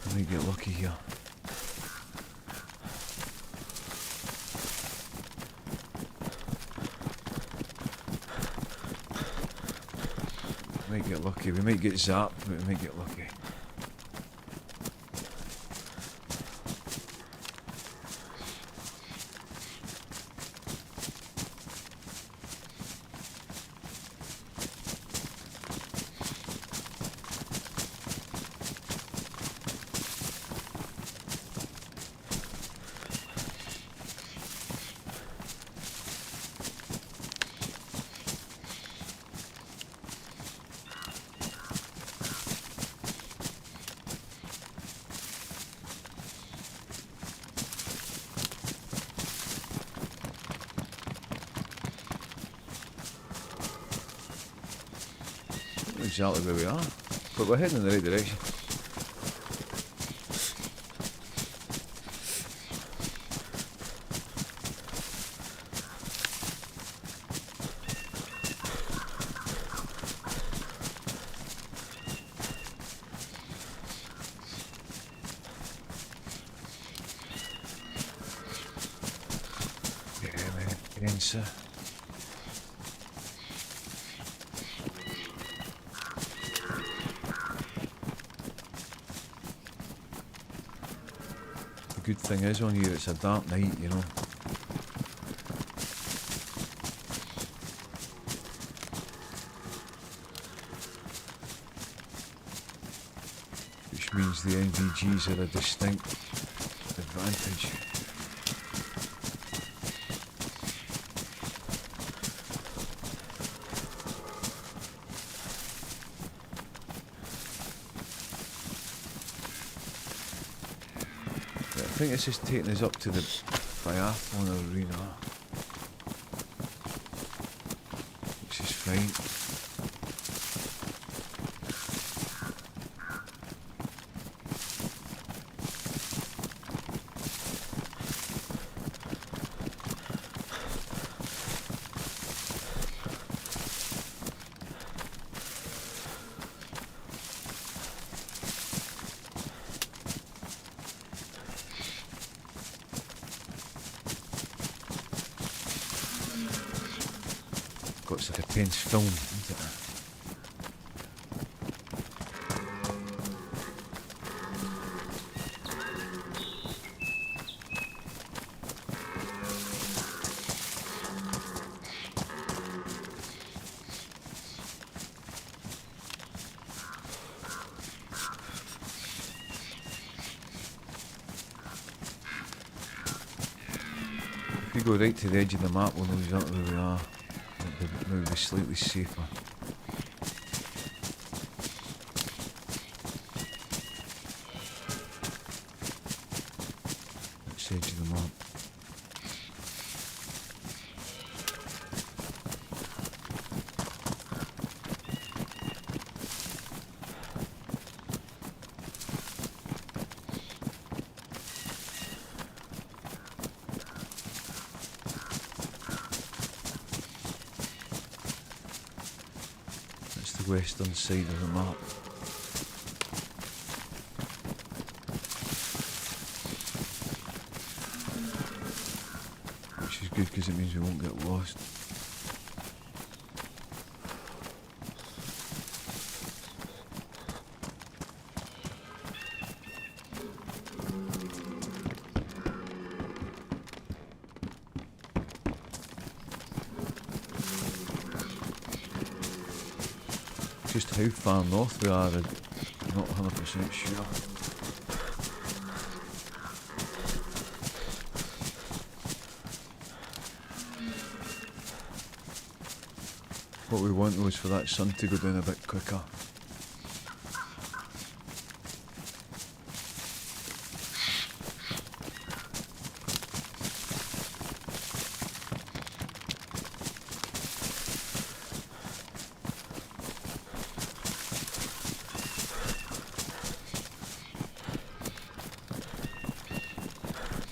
I might get lucky here. Might get lucky. We might get zapped, but we might get lucky. know exactly where we are, but we're heading in the right direction. Yeah, man, get in, sir. The good thing is on here, it's a dark night, you know. Which means the NVGs are a distinct advantage. I think this is taking us up to the biathlon arena, which is fine. It's like a tense film, isn't it? If we go right to the edge of the map, we'll know exactly where we are. Maybe slightly safer. Let's edge of the map. The western side of the map. Which is good because it means we won't get lost. Just how far north we are, I'm not 100% sure. What we want though is for that sun to go down a bit quicker.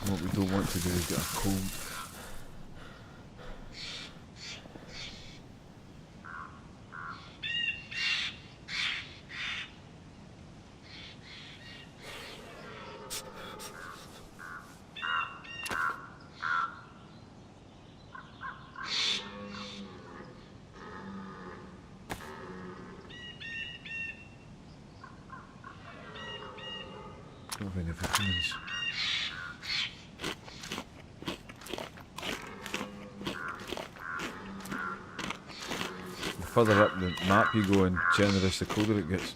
What we don't want to do is get a cold. Don't have any vitamins. The further up the map you go in Chernarus, the colder it gets.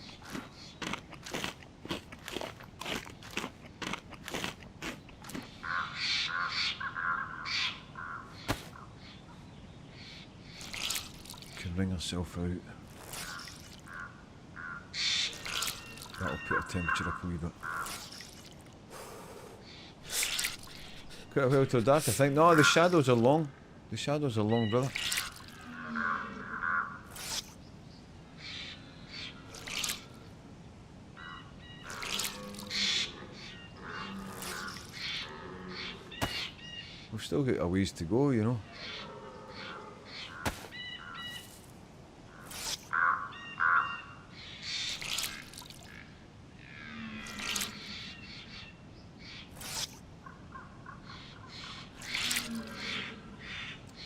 Can wring herself out. That'll put her temperature up a wee bit. Quite a while till dark, I think. No, the shadows are long. The shadows are long, brother. still got a ways to go, you know.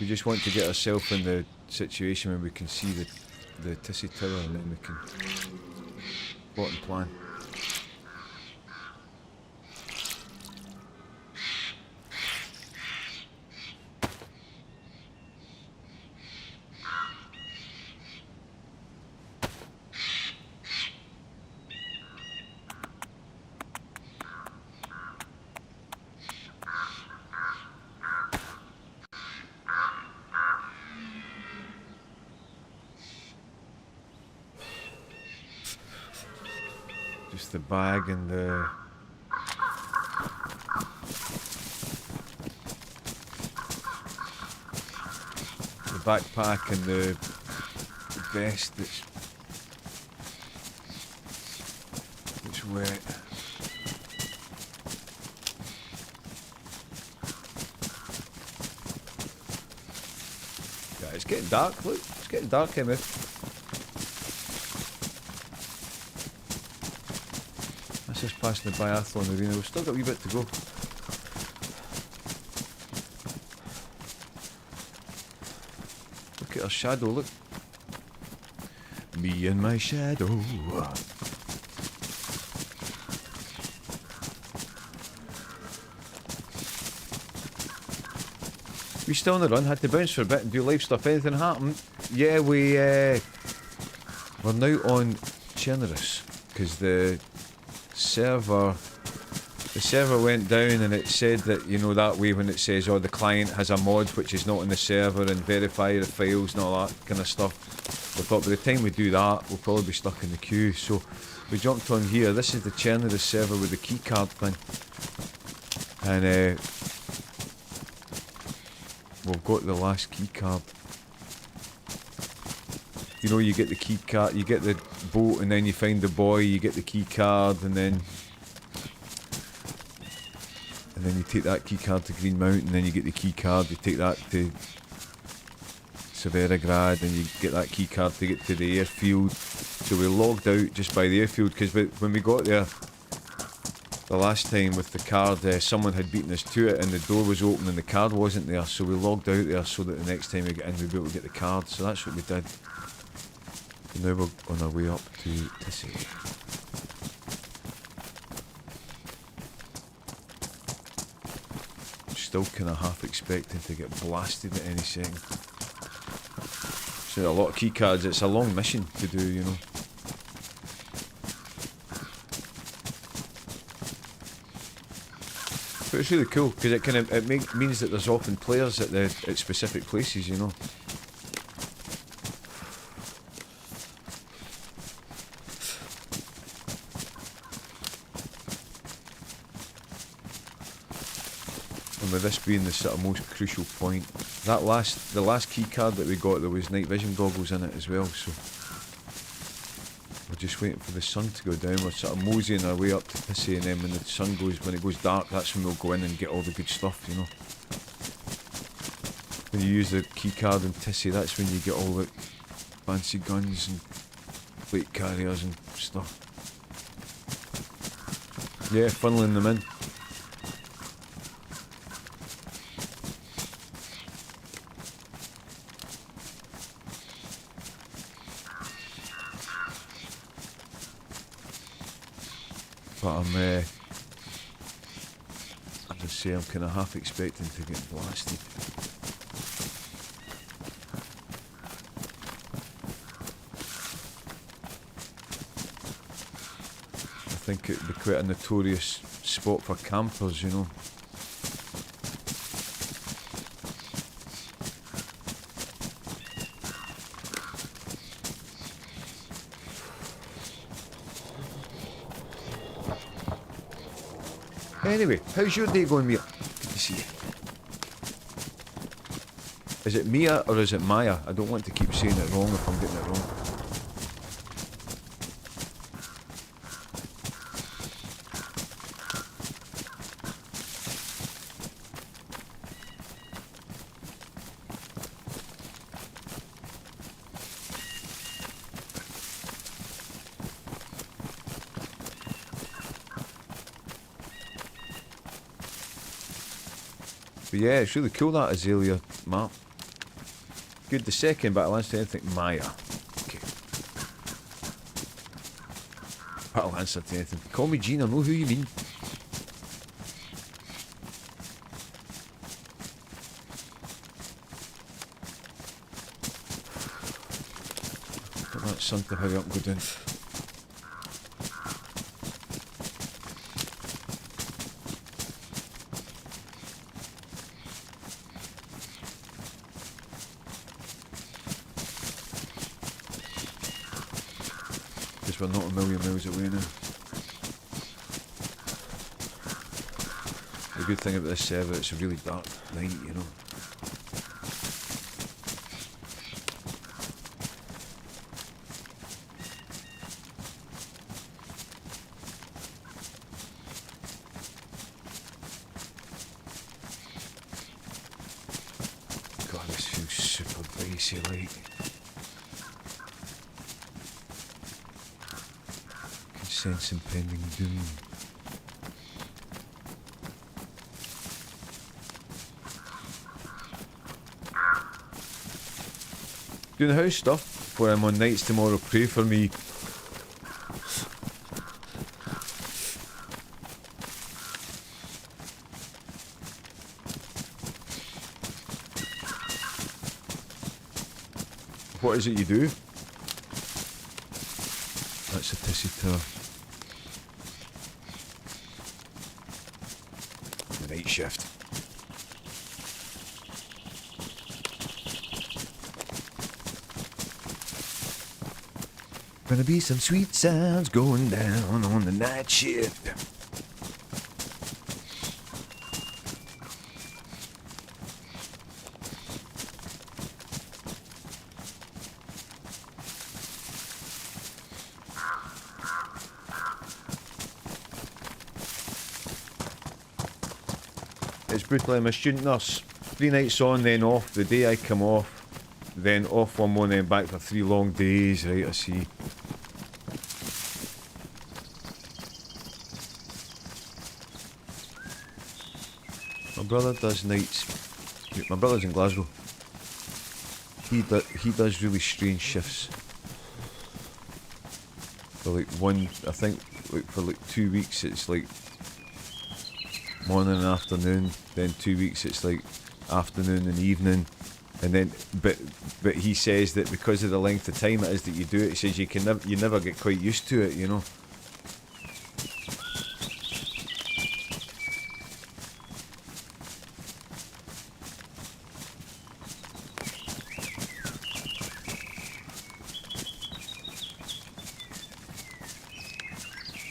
We just want to get ourselves in the situation where we can see the Tissy Tower, and then we can plot and plan. Just the bag and the backpack and the vest that's wet. Yeah, it's getting dark, look, it's getting dark in there. That's just passing the biathlon arena, we've still got a wee bit to go. Look at our shadow, look. Me and my shadow. We still on the run, had to bounce for a bit and do live stuff. Anything happen? Yeah, we're now on Chernarus because the server went down, and it said that, you know, that way when it says, oh, the client has a mod which is not in the server, and verify the files and all that kind of stuff. We thought by the time we do that, we'll probably be stuck in the queue. So we jumped on here. This is the Chernarus server with the keycard thing, and we've got the last keycard. You know, you get the keycard, you get the boat, and then you find the boy, you get the keycard, and then you take that keycard to Green Mountain, and then you get the keycard, you take that to Severograd, and you get that keycard to get to the airfield. So we logged out just by the airfield, because when we got there the last time with the card, someone had beaten us to it, and the door was open and the card wasn't there, so we logged out there so that the next time we get in we'd be able to get the card. So that's what we did. And now we're on our way up to Tissy. Still kind of half expecting to get blasted at any second. So a lot of keycards, it's a long mission to do, you know. But it's really cool because it means that there's often players at specific places, you know. And with this being the sort of most crucial point, the last key card that we got, there was night vision goggles in it as well, so we're just waiting for the sun to go down. We're sort of moseying our way up to Pissy, and then when it goes dark, that's when we'll go in and get all the good stuff, you know. When you use the key card in Tissy, that's when you get all the fancy guns and plate carriers and stuff. Yeah, funneling them in. But I'm, as I say, I'm kind of half expecting to get blasted. I think it'd be quite a notorious spot for campers, you know. Anyway, how's your day going, Mia? Good to see you. Is it Mia or is it Maya? I don't want to keep saying it wrong if I'm getting it wrong. But yeah, it's really cool, that Azalea map. Good. The second battle answer to anything. Maya. Okay. Battle answer to anything. Call me Gene, I know who you mean. Got that sun to hurry up and go down. We're not a million miles away now. The good thing about this server, it's a really dark night, you know. God, this feels super dicey, like. Sense impending doom. Doing house stuff before I'm on nights tomorrow. Pray for me. What is it you do? That's a tissy tower. Night shift. Gonna be some sweet sounds going down on the night shift. It's brutal. I'm a student nurse. 3 nights on, then off. The day I come off, then off one more, then back for 3 long days. Right, I see. My brother does nights. My brother's in Glasgow. He does really strange shifts. For like I think like for like 2 weeks it's like morning and afternoon, then 2 weeks it's like afternoon and evening, and then but he says that because of the length of time it is that you do it, he says you never get quite used to it, you know.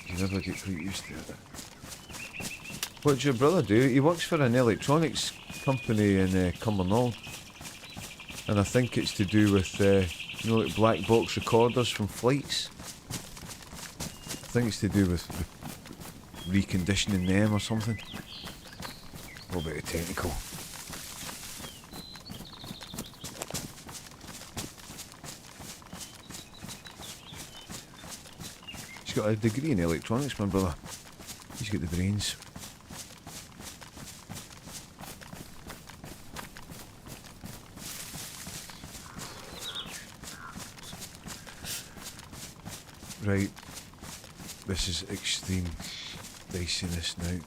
You never get quite used to it. What's your brother do? He works for an electronics company in Cumbernauld, and I think it's to do with you know, like black box recorders from flights. I think it's to do with reconditioning them or something. A little bit technical. He's got a degree in electronics, my brother. He's got the brains. Right, this is extreme diciness now.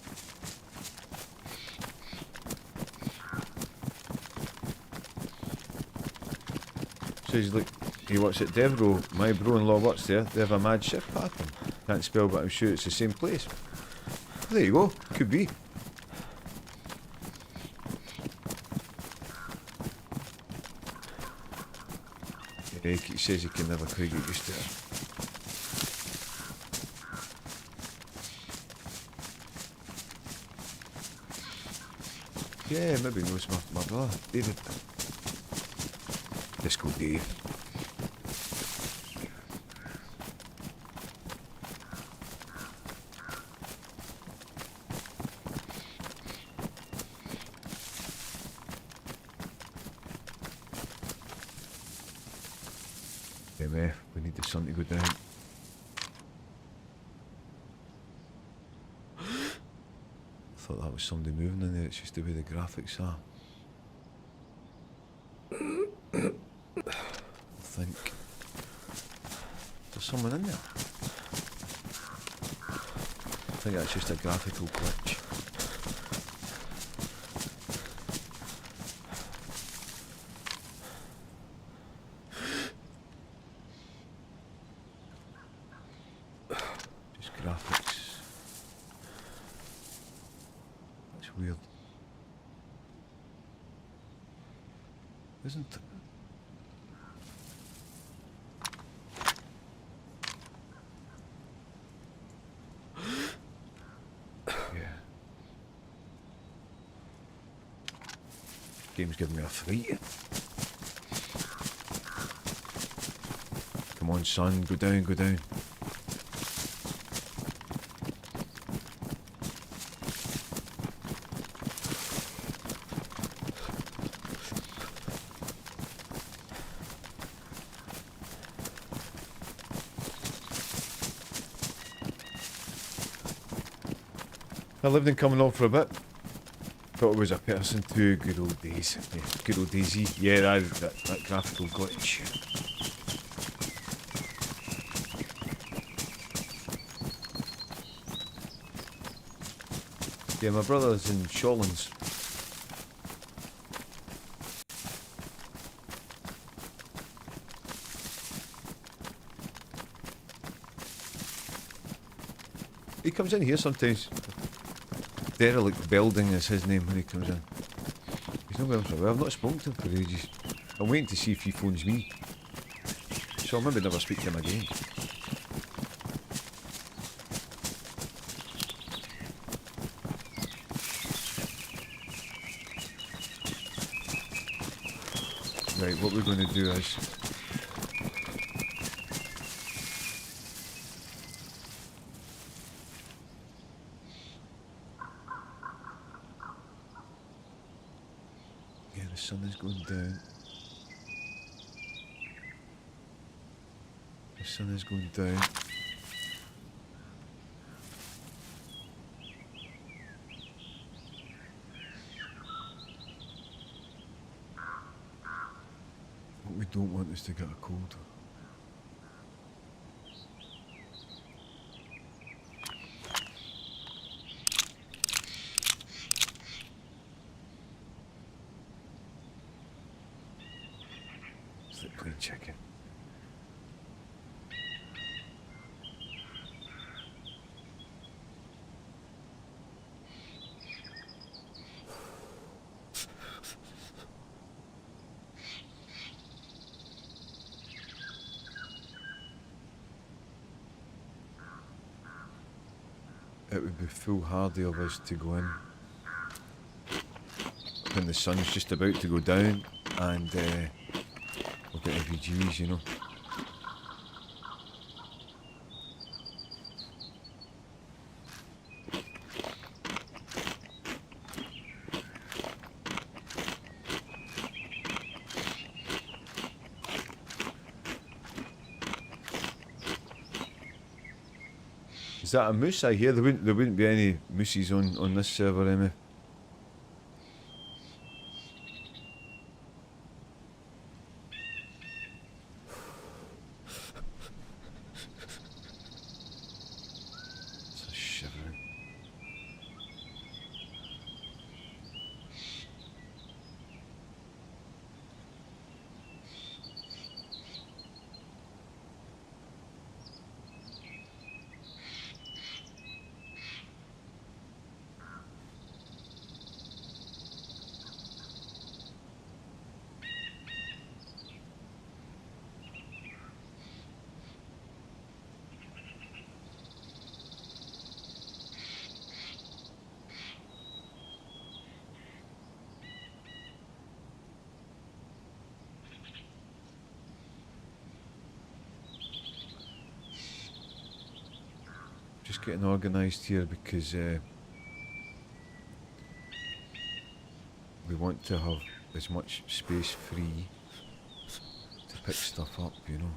Says, look, he works at Devro. My bro-in-law works there. They have a mad shift pattern. Can't spell, but I'm sure it's the same place. There you go. Could be. Yeah, he says he can never quite get used to it. Yeah, maybe he knows my brother, David. Disco Dave. MF, we need the sun to go down. Thought that that was somebody moving in there. It's just the way the graphics are. I think there's someone in there. I think that's just a graphical glitch. Just graphics. That's weird. Isn't it? Game's giving me a fright. Come on, son, go down, go down. I lived in coming on for a bit. Thought it was a person too. Good old days. Yeah, good old DayZ. Yeah, that graphical glitch. Yeah, my brother's in Shawlands. He comes in here sometimes. Derelict Belding is his name when he comes in. He's not well for a while. I've not spoken to him for ages. I'm waiting to see if he phones me. So I'll maybe never speak to him again. Right, what we're going to do is... yeah, the sun is going down. The sun is going down. What we don't want is to get a cold. It's like playing chicken. It would be foolhardy of us to go in when the sun's just about to go down and we'll get refugees, you know. Is that a moose I hear? There wouldn't be any mooses on this server, Emmy. It's a shivering. Just getting organised here because we want to have as much space free to pick stuff up, you know.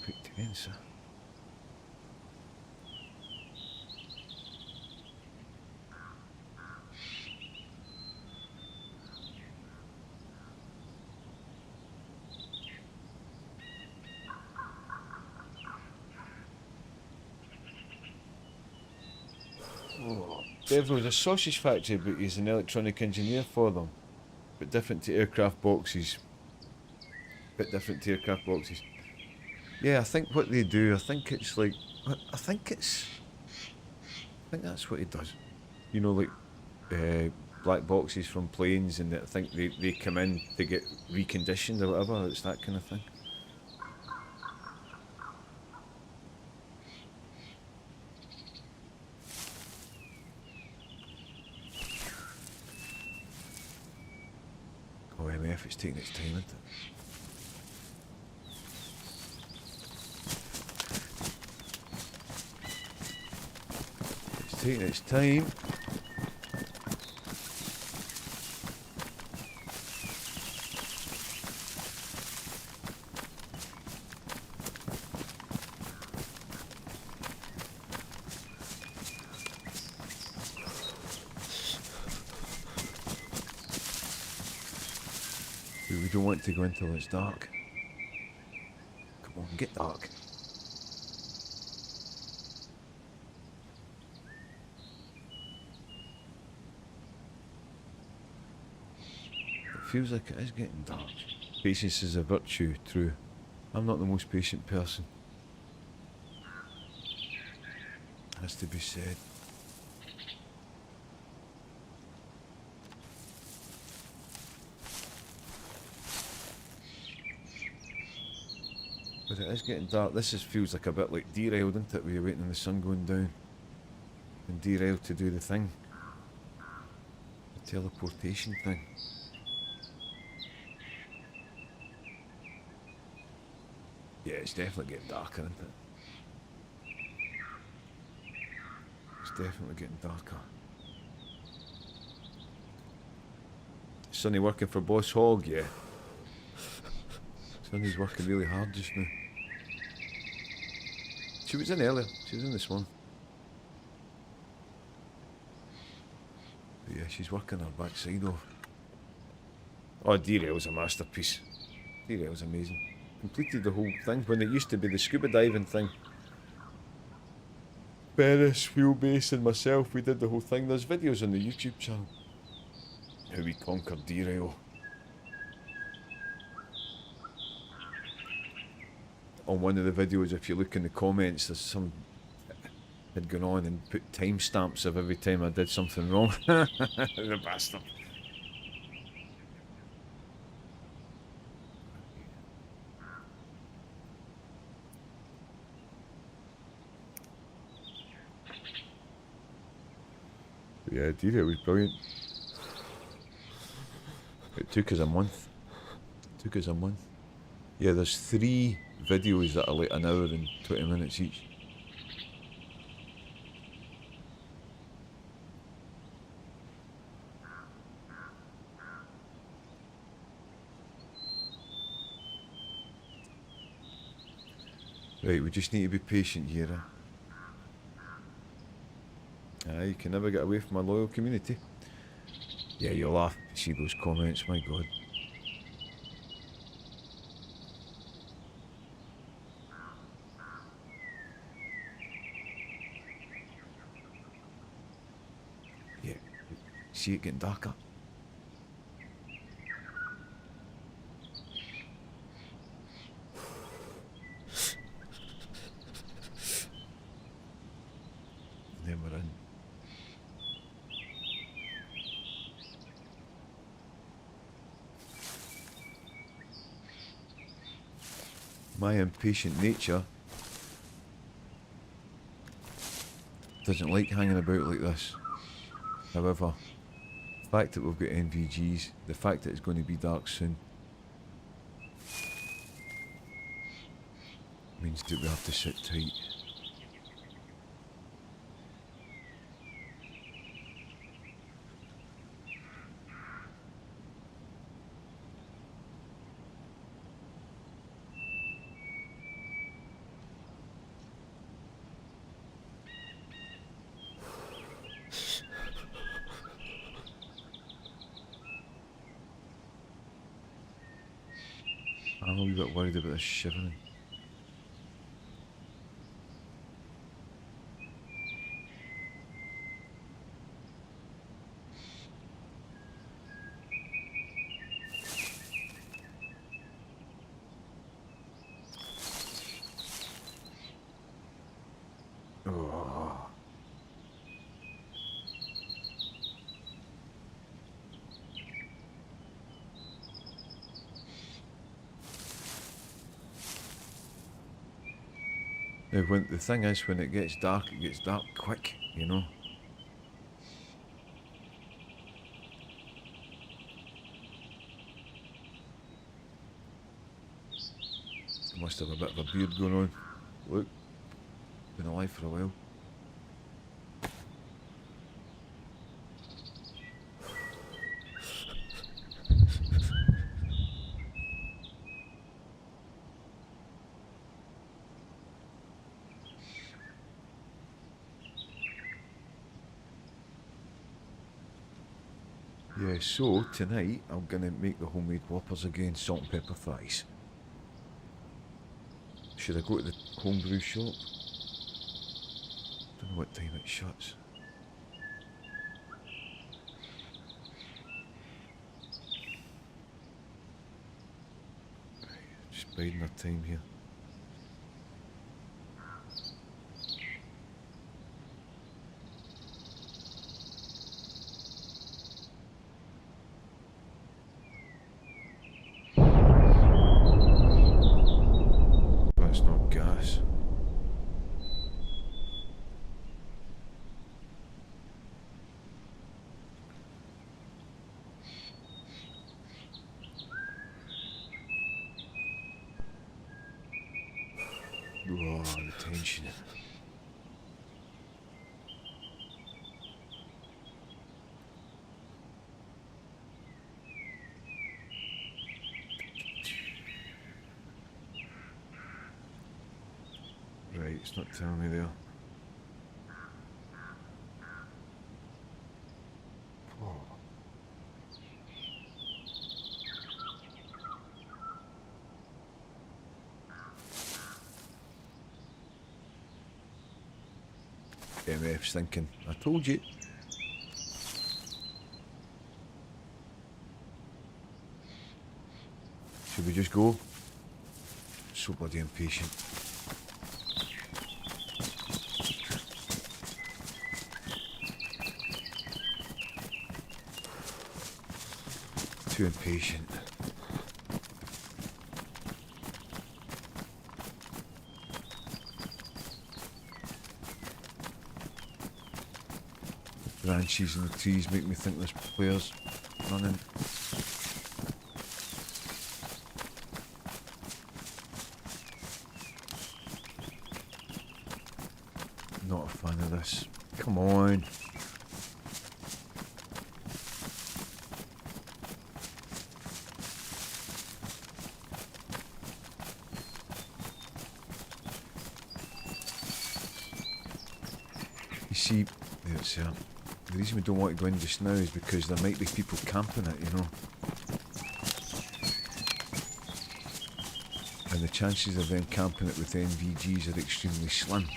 Quick tenser. Dev was a sausage factory, but he's an electronic engineer for them. But different to aircraft boxes. Bit different to aircraft boxes. Yeah, I think what they do, I think it's like, I think that's what he does. You know, like black boxes from planes, and I think they come in to get reconditioned or whatever. It's that kind of thing. Oh, MF, it's taking its time, isn't it? It's taking its time. We don't want to go until it's dark. Come on, get dark. It feels like it is getting dark. Patience is a virtue, true. I'm not the most patient person. Has to be said. But it is getting dark. This feels like a bit like Derailed, doesn't it? Where you're waiting on the sun going down. And Derailed to do the thing. The teleportation thing. Yeah, it's definitely getting darker, isn't it? It's definitely getting darker. Sonny working for Boss Hog, yeah. Sonny's working really hard just now. She was in earlier. She was in this one. But yeah, she's working her backside off. Oh, Derail's a masterpiece. Derail's amazing. Completed the whole thing when it used to be the scuba diving thing. Beres, Wheelbase and myself, we did the whole thing. There's videos on the YouTube channel. How we conquered Derail. On one of the videos, if you look in the comments, there's some had gone on and put timestamps of every time I did something wrong. The bastard. Yeah, Derail was brilliant. It took us a month. Yeah, there's 3 videos that are like an hour and 20 minutes each. Right, we just need to be patient here. You can never get away from a loyal community. Yeah, you'll laugh to see those comments, my god. Yeah, see it getting darker. And then we're in. My impatient nature doesn't like hanging about like this. However, the fact that we've got NVGs, the fact that it's going to be dark soon, means that we have to sit tight. I'm a wee bit worried about this shivering. Oh. Now, when the thing is, when it gets dark quick, you know. I must have a bit of a beard going on. Look, been alive for a while. Yeah, so tonight I'm gonna make the homemade whoppers again, salt and pepper fries. Should I go to the homebrew shop? Don't know what time it shuts. Just biding our time here. That's not gas. Oh, the tension. Right, it's not telling me there. Oh. MF's thinking, I told you. Should we just go? So bloody impatient. Too impatient. Branches in the trees make me think there's players running. Not a fan of this. Come on. You see, it's the reason we don't want to go in just now is because there might be people camping it, you know. And the chances of them camping it with NVGs are extremely slim.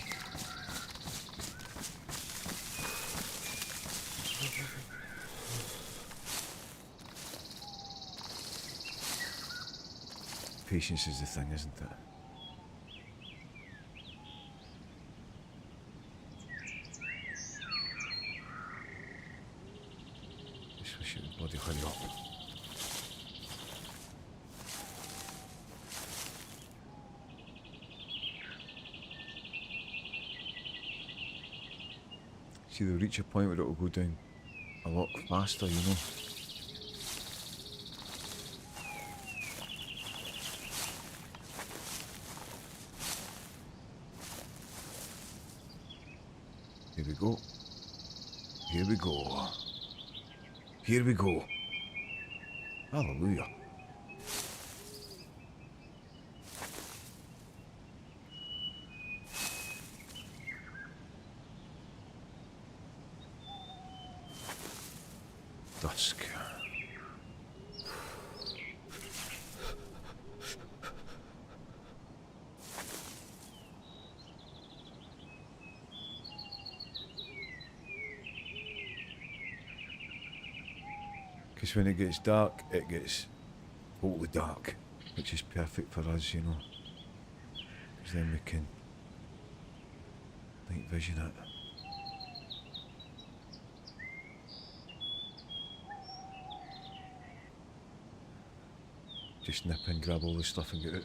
Patience is the thing, isn't it? Just wish it would bloody hurry up. See, they'll reach a point where it'll go down a lot faster, you know. Here we go. Here we go. Here we go. Hallelujah. Dusk. Because when it gets dark, it gets totally dark, which is perfect for us, you know. Because then we can night vision it. Just nip in, grab all the stuff and get out.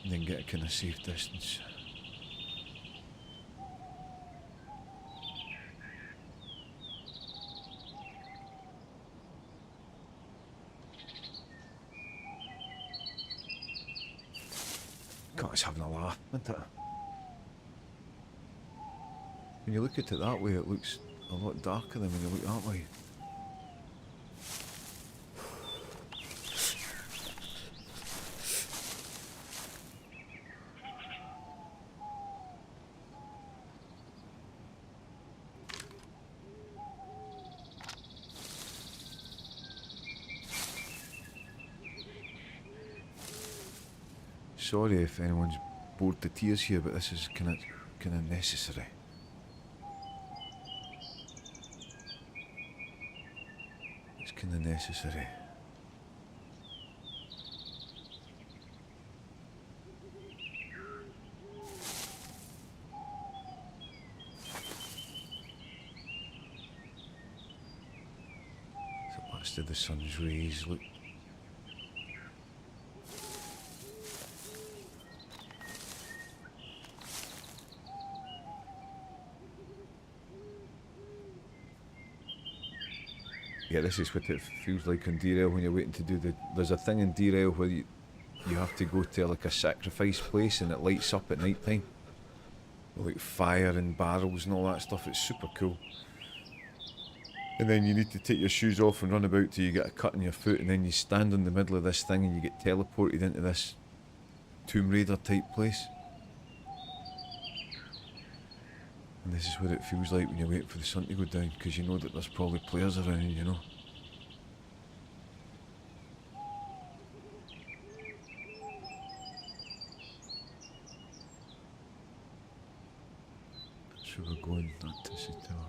And then get a kind of safe distance. God, it's having a laugh, isn't it? When you look at it that way, it looks a lot darker than when you look that way. Sorry if anyone's bored to tears here, but this is kind of necessary. It's kind of necessary. So that's to the sun's rays. Look. Yeah, this is what it feels like on derail when you're waiting to do the... There's a thing in derail where you have to go to like a sacrifice place and it lights up at night time. Like fire and barrels and all that stuff. It's super cool. And then you need to take your shoes off and run about till you get a cut in your foot, and then you stand in the middle of this thing and you get teleported into this Tomb Raider type place. And this is what it feels like when you're waiting for the sun to go down, because you know that there's probably players around, you know. That's where we're going, not to see tower.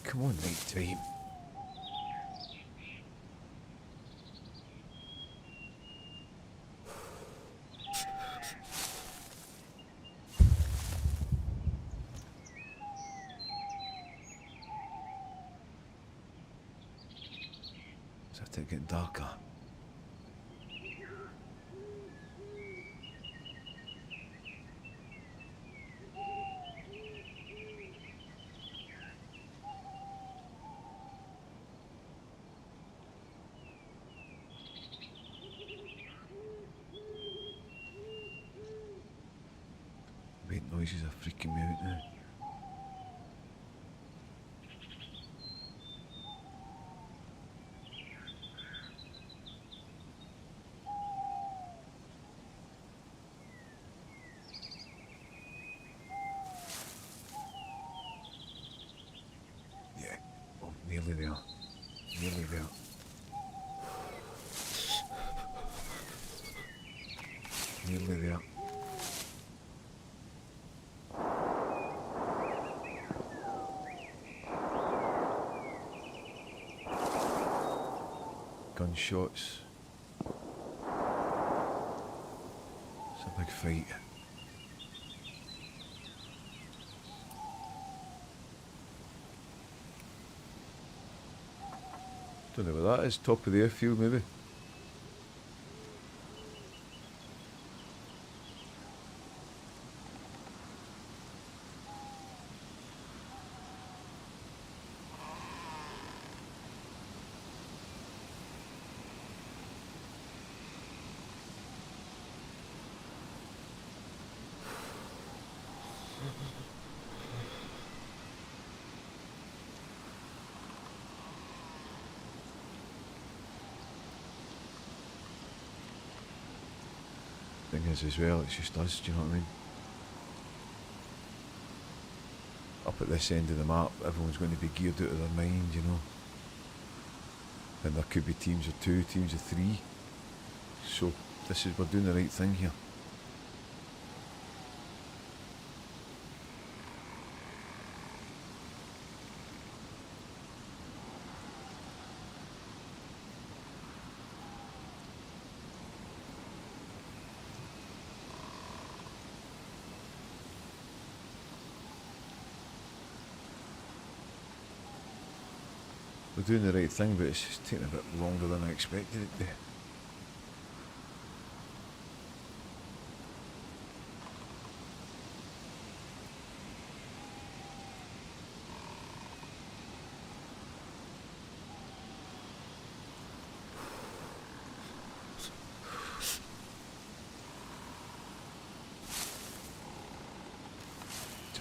Come on, night time. Is that it getting darker? White noises are freaking me out now. Yeah, well, nearly there. Nearly there. Nearly there. gunshots. It's a big fight. Don't know where that is, top of the airfield maybe. Thing is as well, it's just us, do you know what I mean? Up at this end of the map, everyone's going to be geared out of their mind, you know. And there could be teams of 2, teams of 3. So we're doing the right thing here. We're doing the right thing, but it's just taking a bit longer than I expected it to.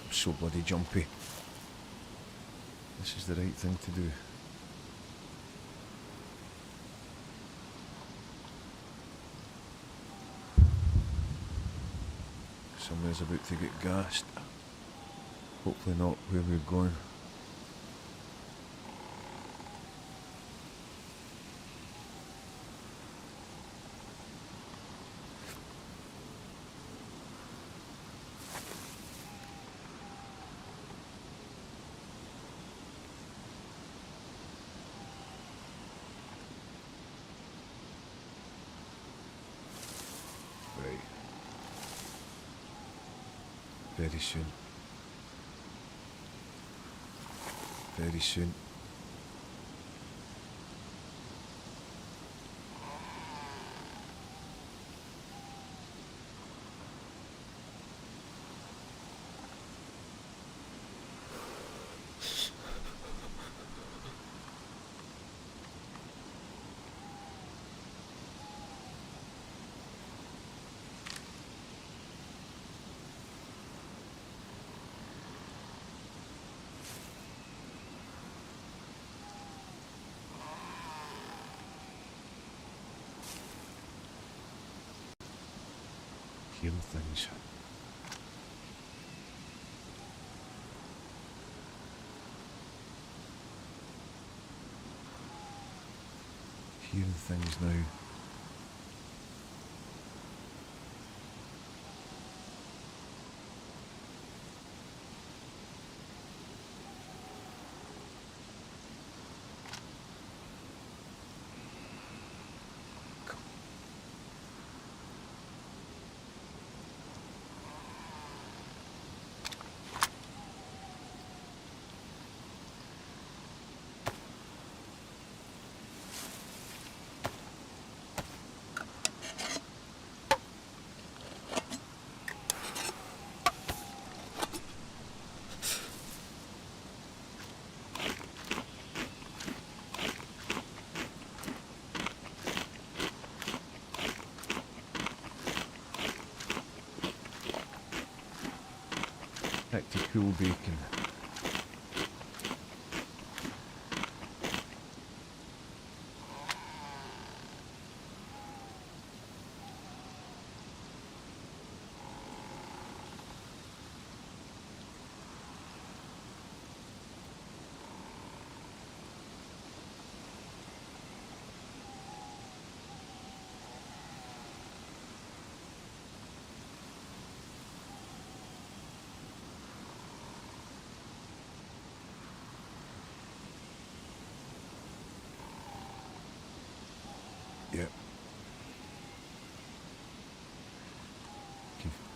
I'm so bloody jumpy. This is the right thing to do. Somebody's about to get gassed. Hopefully not where we're going. Right. Very soon. Very soon. Hearing things. Hearing things now. Back to cool bacon.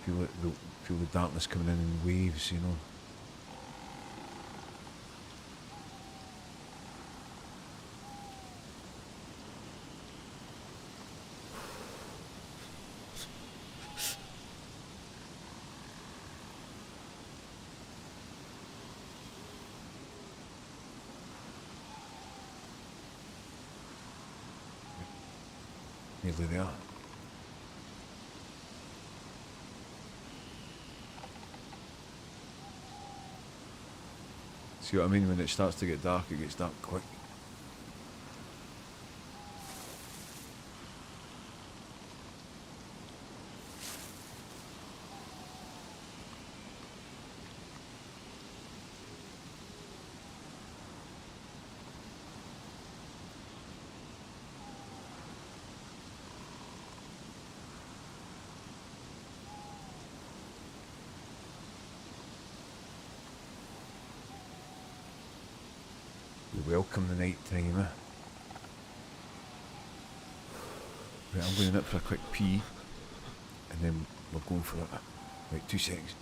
Feel the darkness coming in waves, you know. Nearly there. See what I mean? When it starts to get dark, it gets dark quick. We welcome the night time, eh? Right, I'm going up for a quick pee, and then we're going for it. Right, 2 seconds.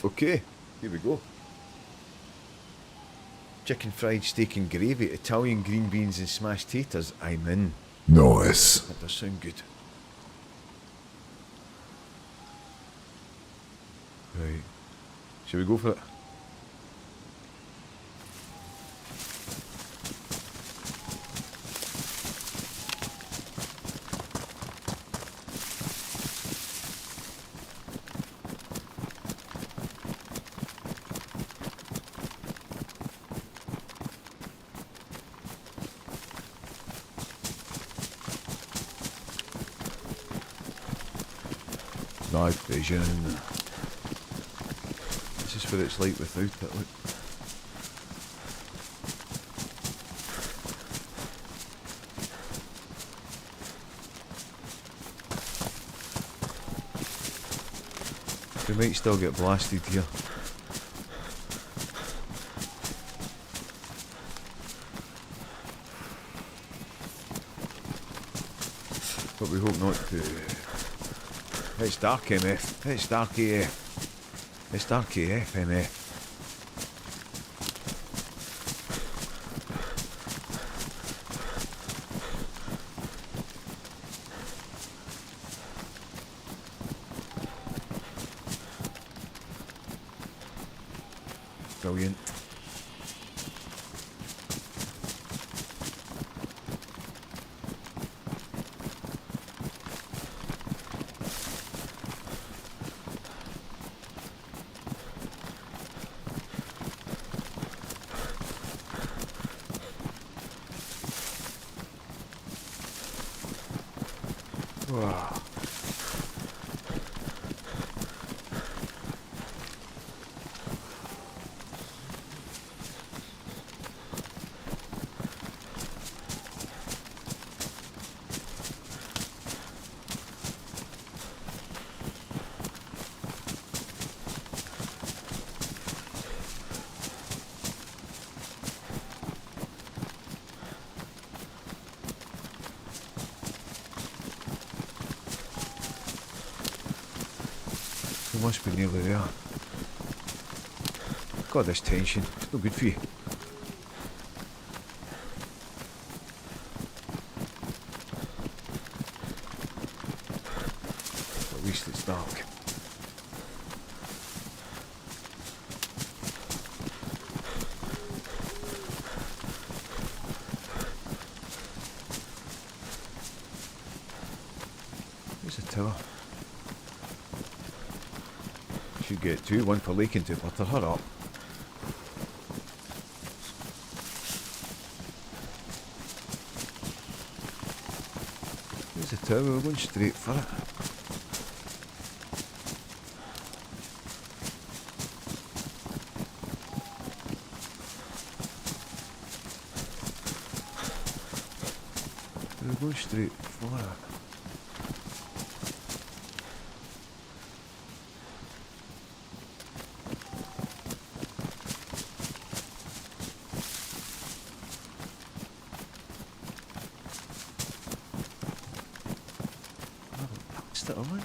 Okay, here we go. Chicken fried steak and gravy, Italian green beans and smashed taters. I'm in. Nice. That does sound good. Right. Shall we go for it? Night vision. This is what it's like without it, look. We might still get blasted here. But we hope not to. It's dark, MF. It's dark AF. It's dark AF, MF. Brilliant. Wow. We must be nearly there. God, this tension. It's no good for you. least it's dark. There's a tower. Should get two, one for Lake and two for her up. There's a tower, we're going straight for it. We're going straight for it. That's it, alright.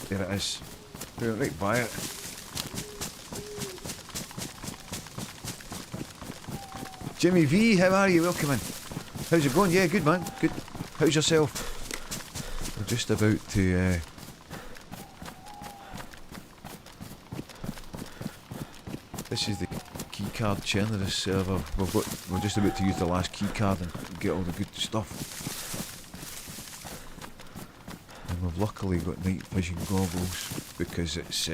There it is. We're right by it. Jimmy V, how are you? Welcome in. How's it going? Yeah, good man. Good. How's yourself? We're just about to this is the keycard Chernarus server. We're just about to use the last keycard and get all the good stuff. And we've luckily got night vision goggles because it's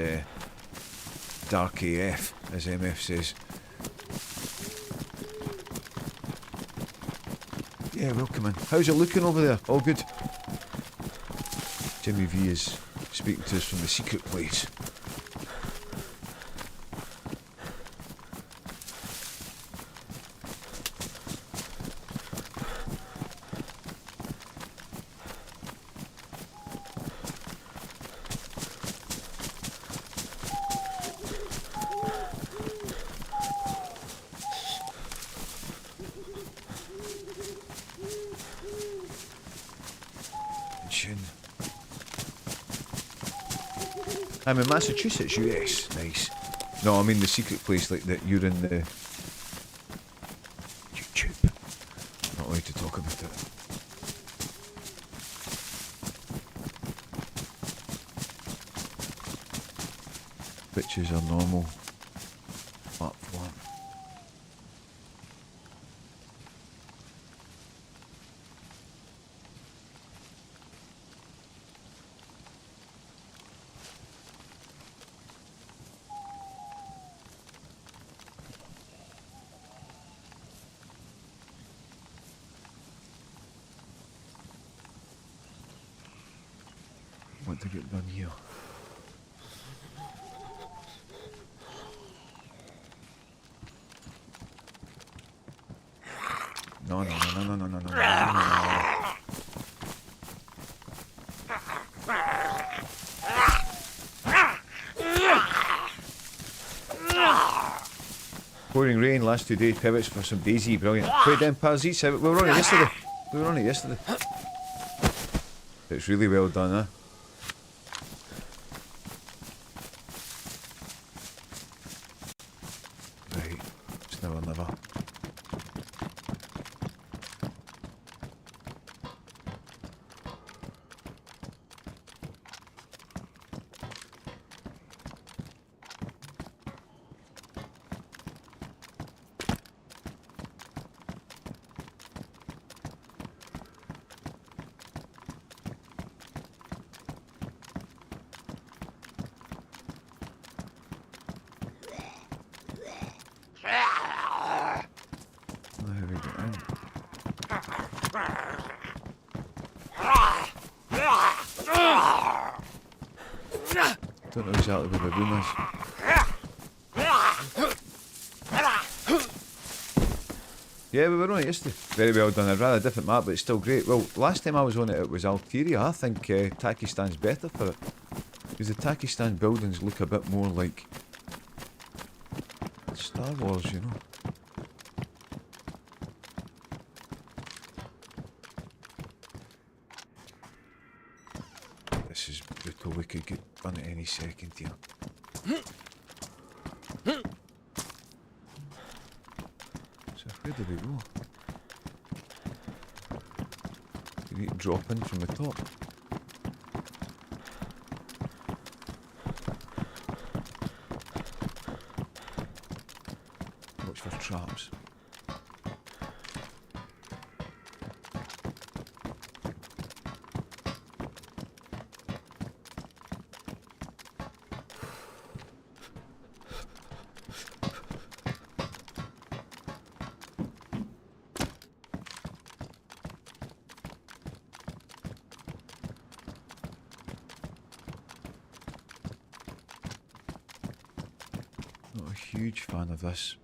dark AF, as MF says. Yeah, welcome in. How's it looking over there? All good? Jimmy V is speaking to us from the secret place. I'm in Massachusetts, US. Nice. No, I mean the secret place, like that you're in the YouTube. Not allowed to talk about it. Bitches are normal. Platform. What to get done here? No. Pouring rain last 2 days, pivots for some DayZ, brilliant. Played them Parasites, we were on it yesterday. It's really well done, huh? Right, it's now or never. Don't know exactly where the room is. Yeah, we were on it yesterday. Very well done. I'd rather a different map, but it's still great. Well, last time I was on it, it was Algeria. I think Takistan's better for it. Because the Takistan buildings look a bit more like Star Wars, you know. This is brutal. We could get done at any second here. So where do we go? You need to drop in from the top. Watch for traps. Not a huge fan of this.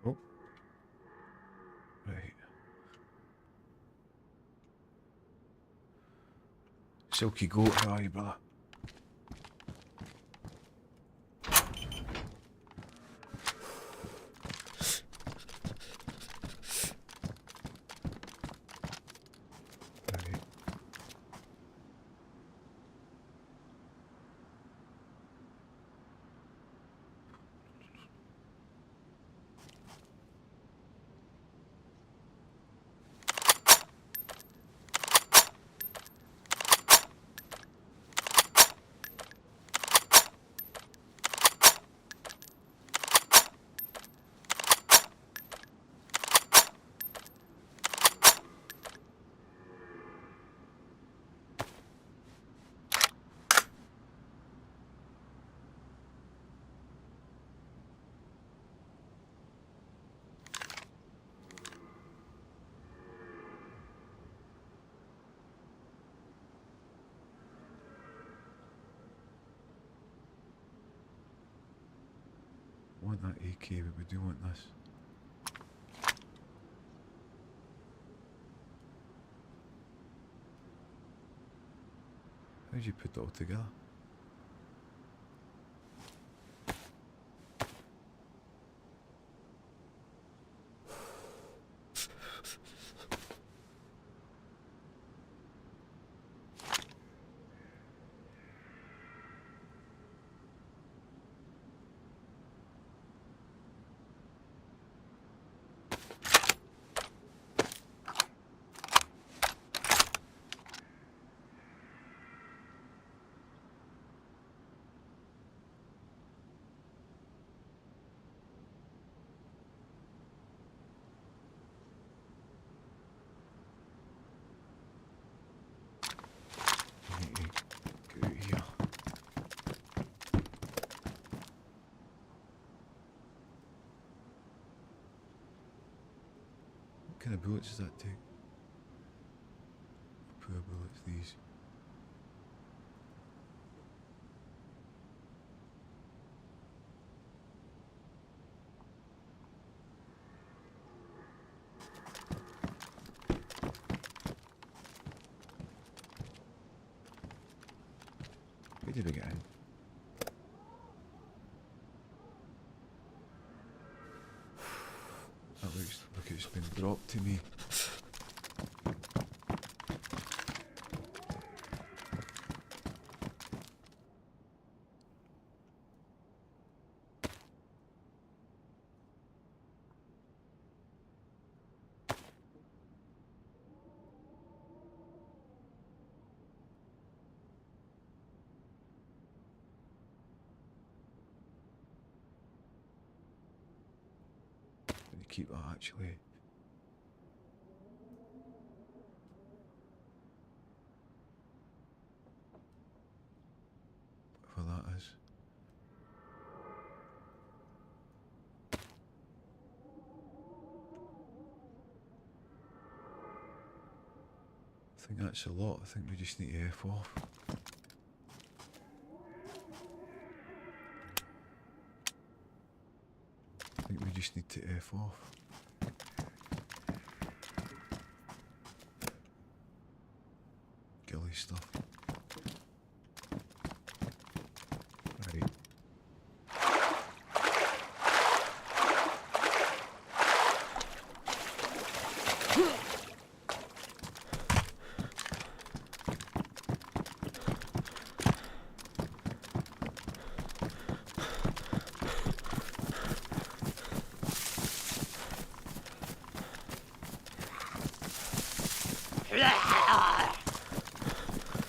Oh. Right. Silky goat, how are you, brother? Right. I want that AK, but we do want this. How'd you put it all together? Get out here. What kind of bullets does that take? Poor bullets, these. Where did we get in? That looks like it's been dropped to me. Keep that actually. think that's a lot. I think we just need to F off. I think we just need to F off. Gilly stuff. Right.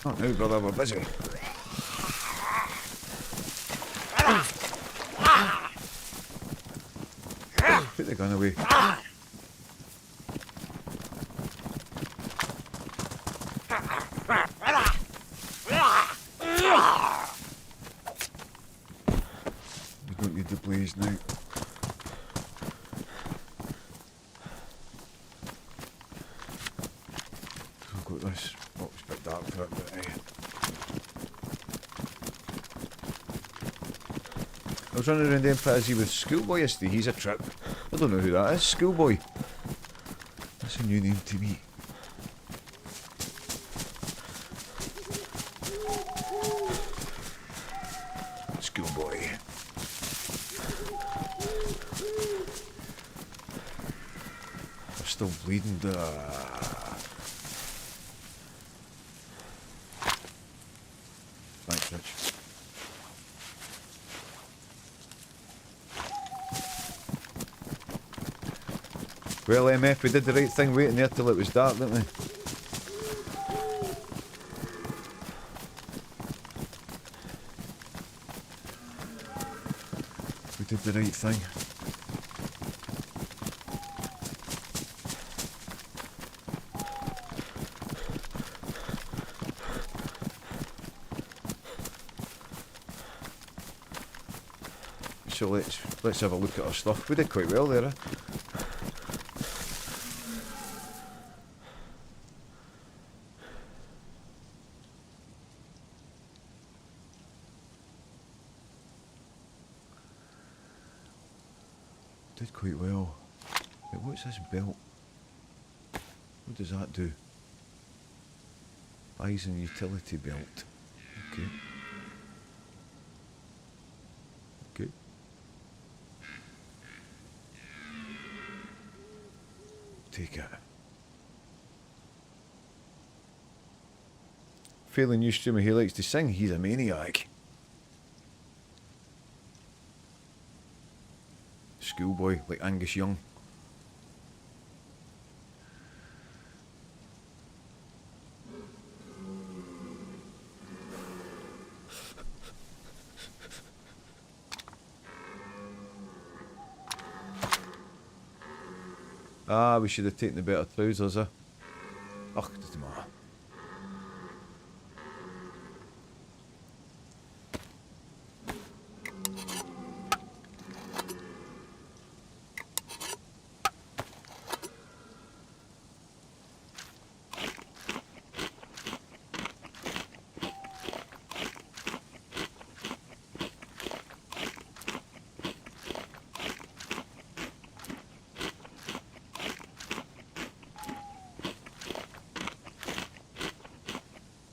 Not now, brother, we're busy. Put the gun away. We don't need the blaze now. We've got this. Oh, it's a bit dark for it, but I was running around the Empire with Schoolboy yesterday. He's a trip. I don't know who that is. Schoolboy. That's a new name to me. Schoolboy. I'm still bleeding. Thanks, Rich. Well, MF, we did the right thing waiting there till it was dark, didn't we? We did the right thing. So let's have a look at our stuff. We did quite well there, eh? Did quite well. But what's this belt? What does that do? Eyes and utility belt. Okay. Okay. Take it. Failing new streamer, he likes to sing. He's a maniac. Schoolboy, like Angus Young. Ah, we should have taken the better trousers, eh? Ugh, doesn't matter.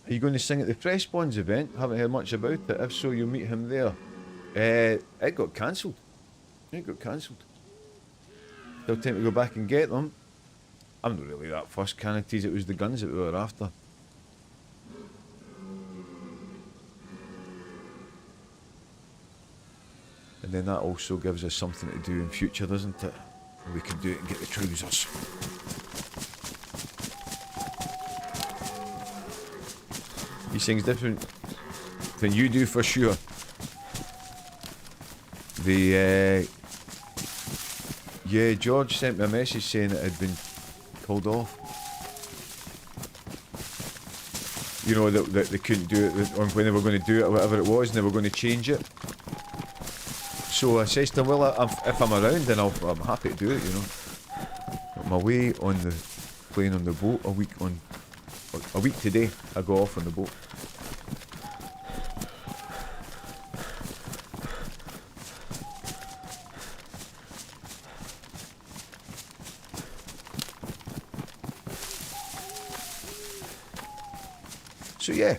Are you going to sing at the Freshbonds event? Haven't heard much about it. If so, you'll meet him there. It got cancelled. It got cancelled. Still time to go back and get them. I'm not really that fussed, can I tease? It was the guns that we were after. And then that also gives us something to do in future, doesn't it? We can do it and get the trousers. These things different than you do for sure. Yeah, George sent me a message saying it had been called off. You know, that they couldn't do it, or when they were going to do it or whatever it was, and they were going to change it. So I says to him, well, if I'm around, then I'm happy to do it, you know. I'm away on the plane on the boat a week on a week today, I go off on the boat. So yeah,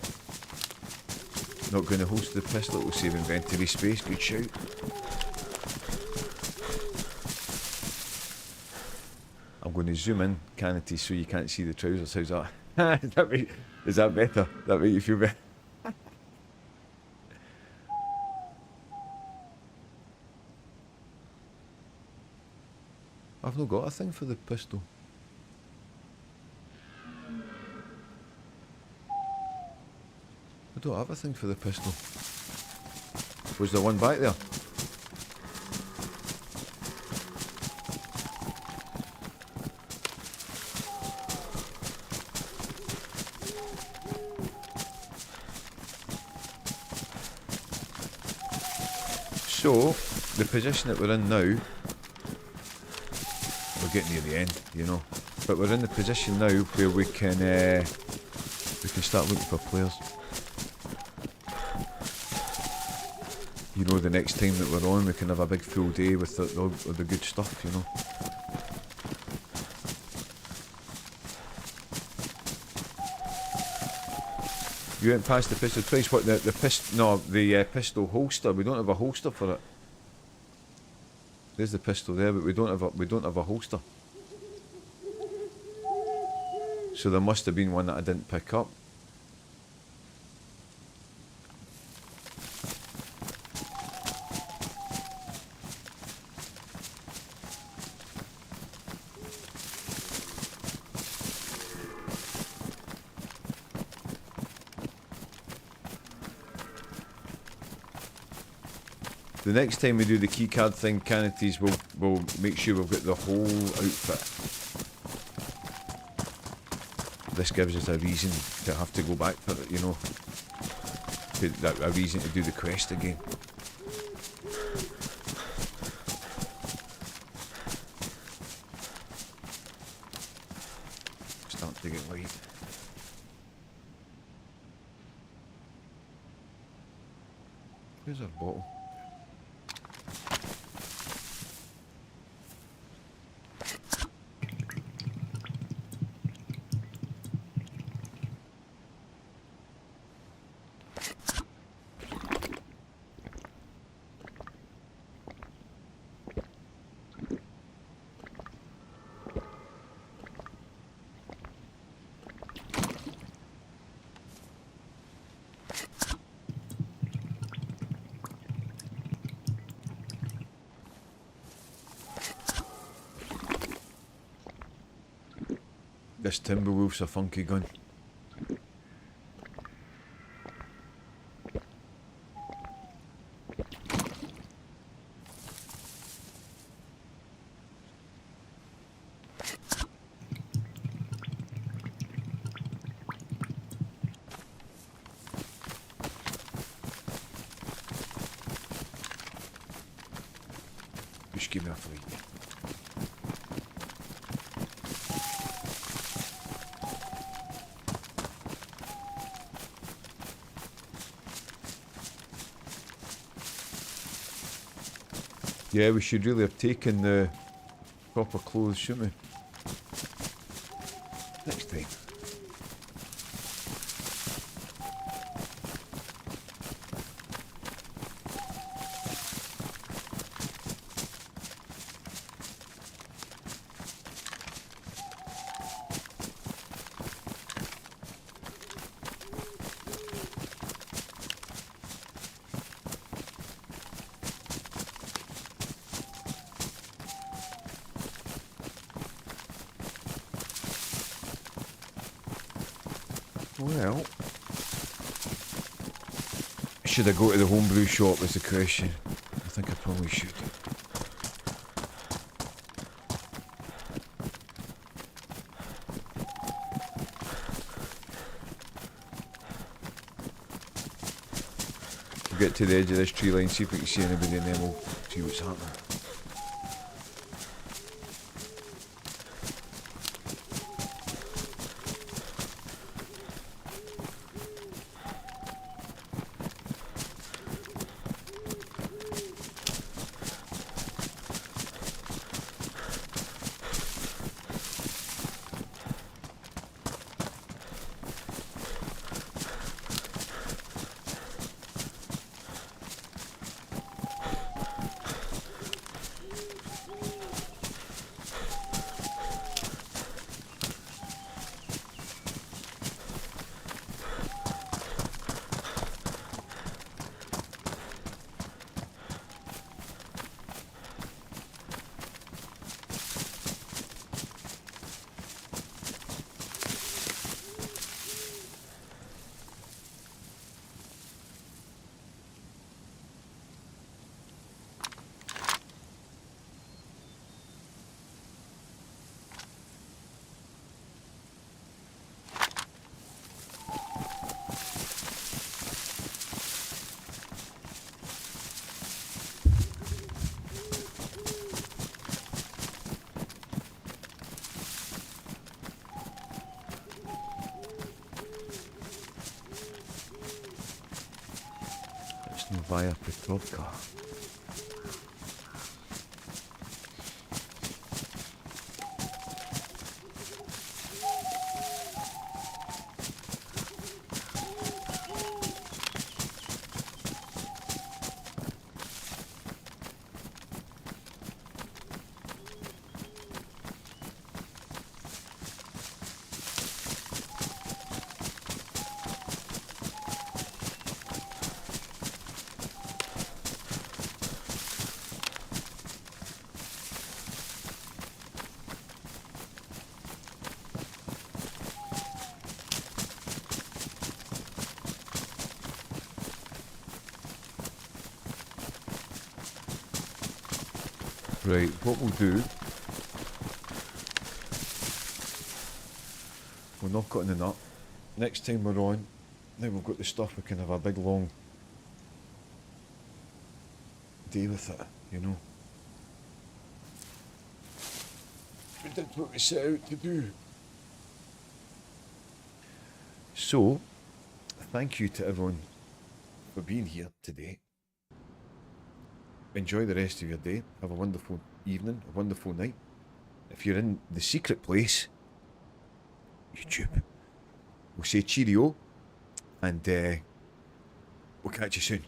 not going to host the pistol, it will save inventory space, good shout. I'm going to zoom in, Canity, so you can't see the trousers. How's that? Is that better? That make you feel better? I've not got a thing for the pistol. I don't have a thing for the pistol. Was there one back there? So, the position that we're in now, we're getting near the end, you know, but we're in the position now where we can start looking for players. You know, the next time that we're on, we can have a big full day with the good stuff, you know. You went past the pistol twice. What the pistol holster? We don't have a holster for it. There's the pistol there, but we don't have a holster. So there must have been one that I didn't pick up. The next time we do the keycard thing, Canities, we'll make sure we've got the whole outfit. This gives us a reason to have to go back for it, you know. A reason to do the quest again. Starting to get light. Where's our bottle? This Timberwolf's a funky gun. Just give me a flight. Yeah, we should really have taken the proper clothes, shouldn't we? Next time. Well, should I go to the homebrew shop is the question. I think I probably should. We'll get to the edge of this tree line, see if we can see anybody, and then we'll see what's happening. via Petrovka. Right, what we'll do, we'll knock it in the nut. Next time we're on, now we've got the stuff, we can have a big long day with it, you know. We did what we set out to do. So, thank you to everyone for being here today. Enjoy the rest of your day. Have a wonderful evening, a wonderful night. If you're in the secret place, YouTube, we'll say cheerio, and we'll catch you soon.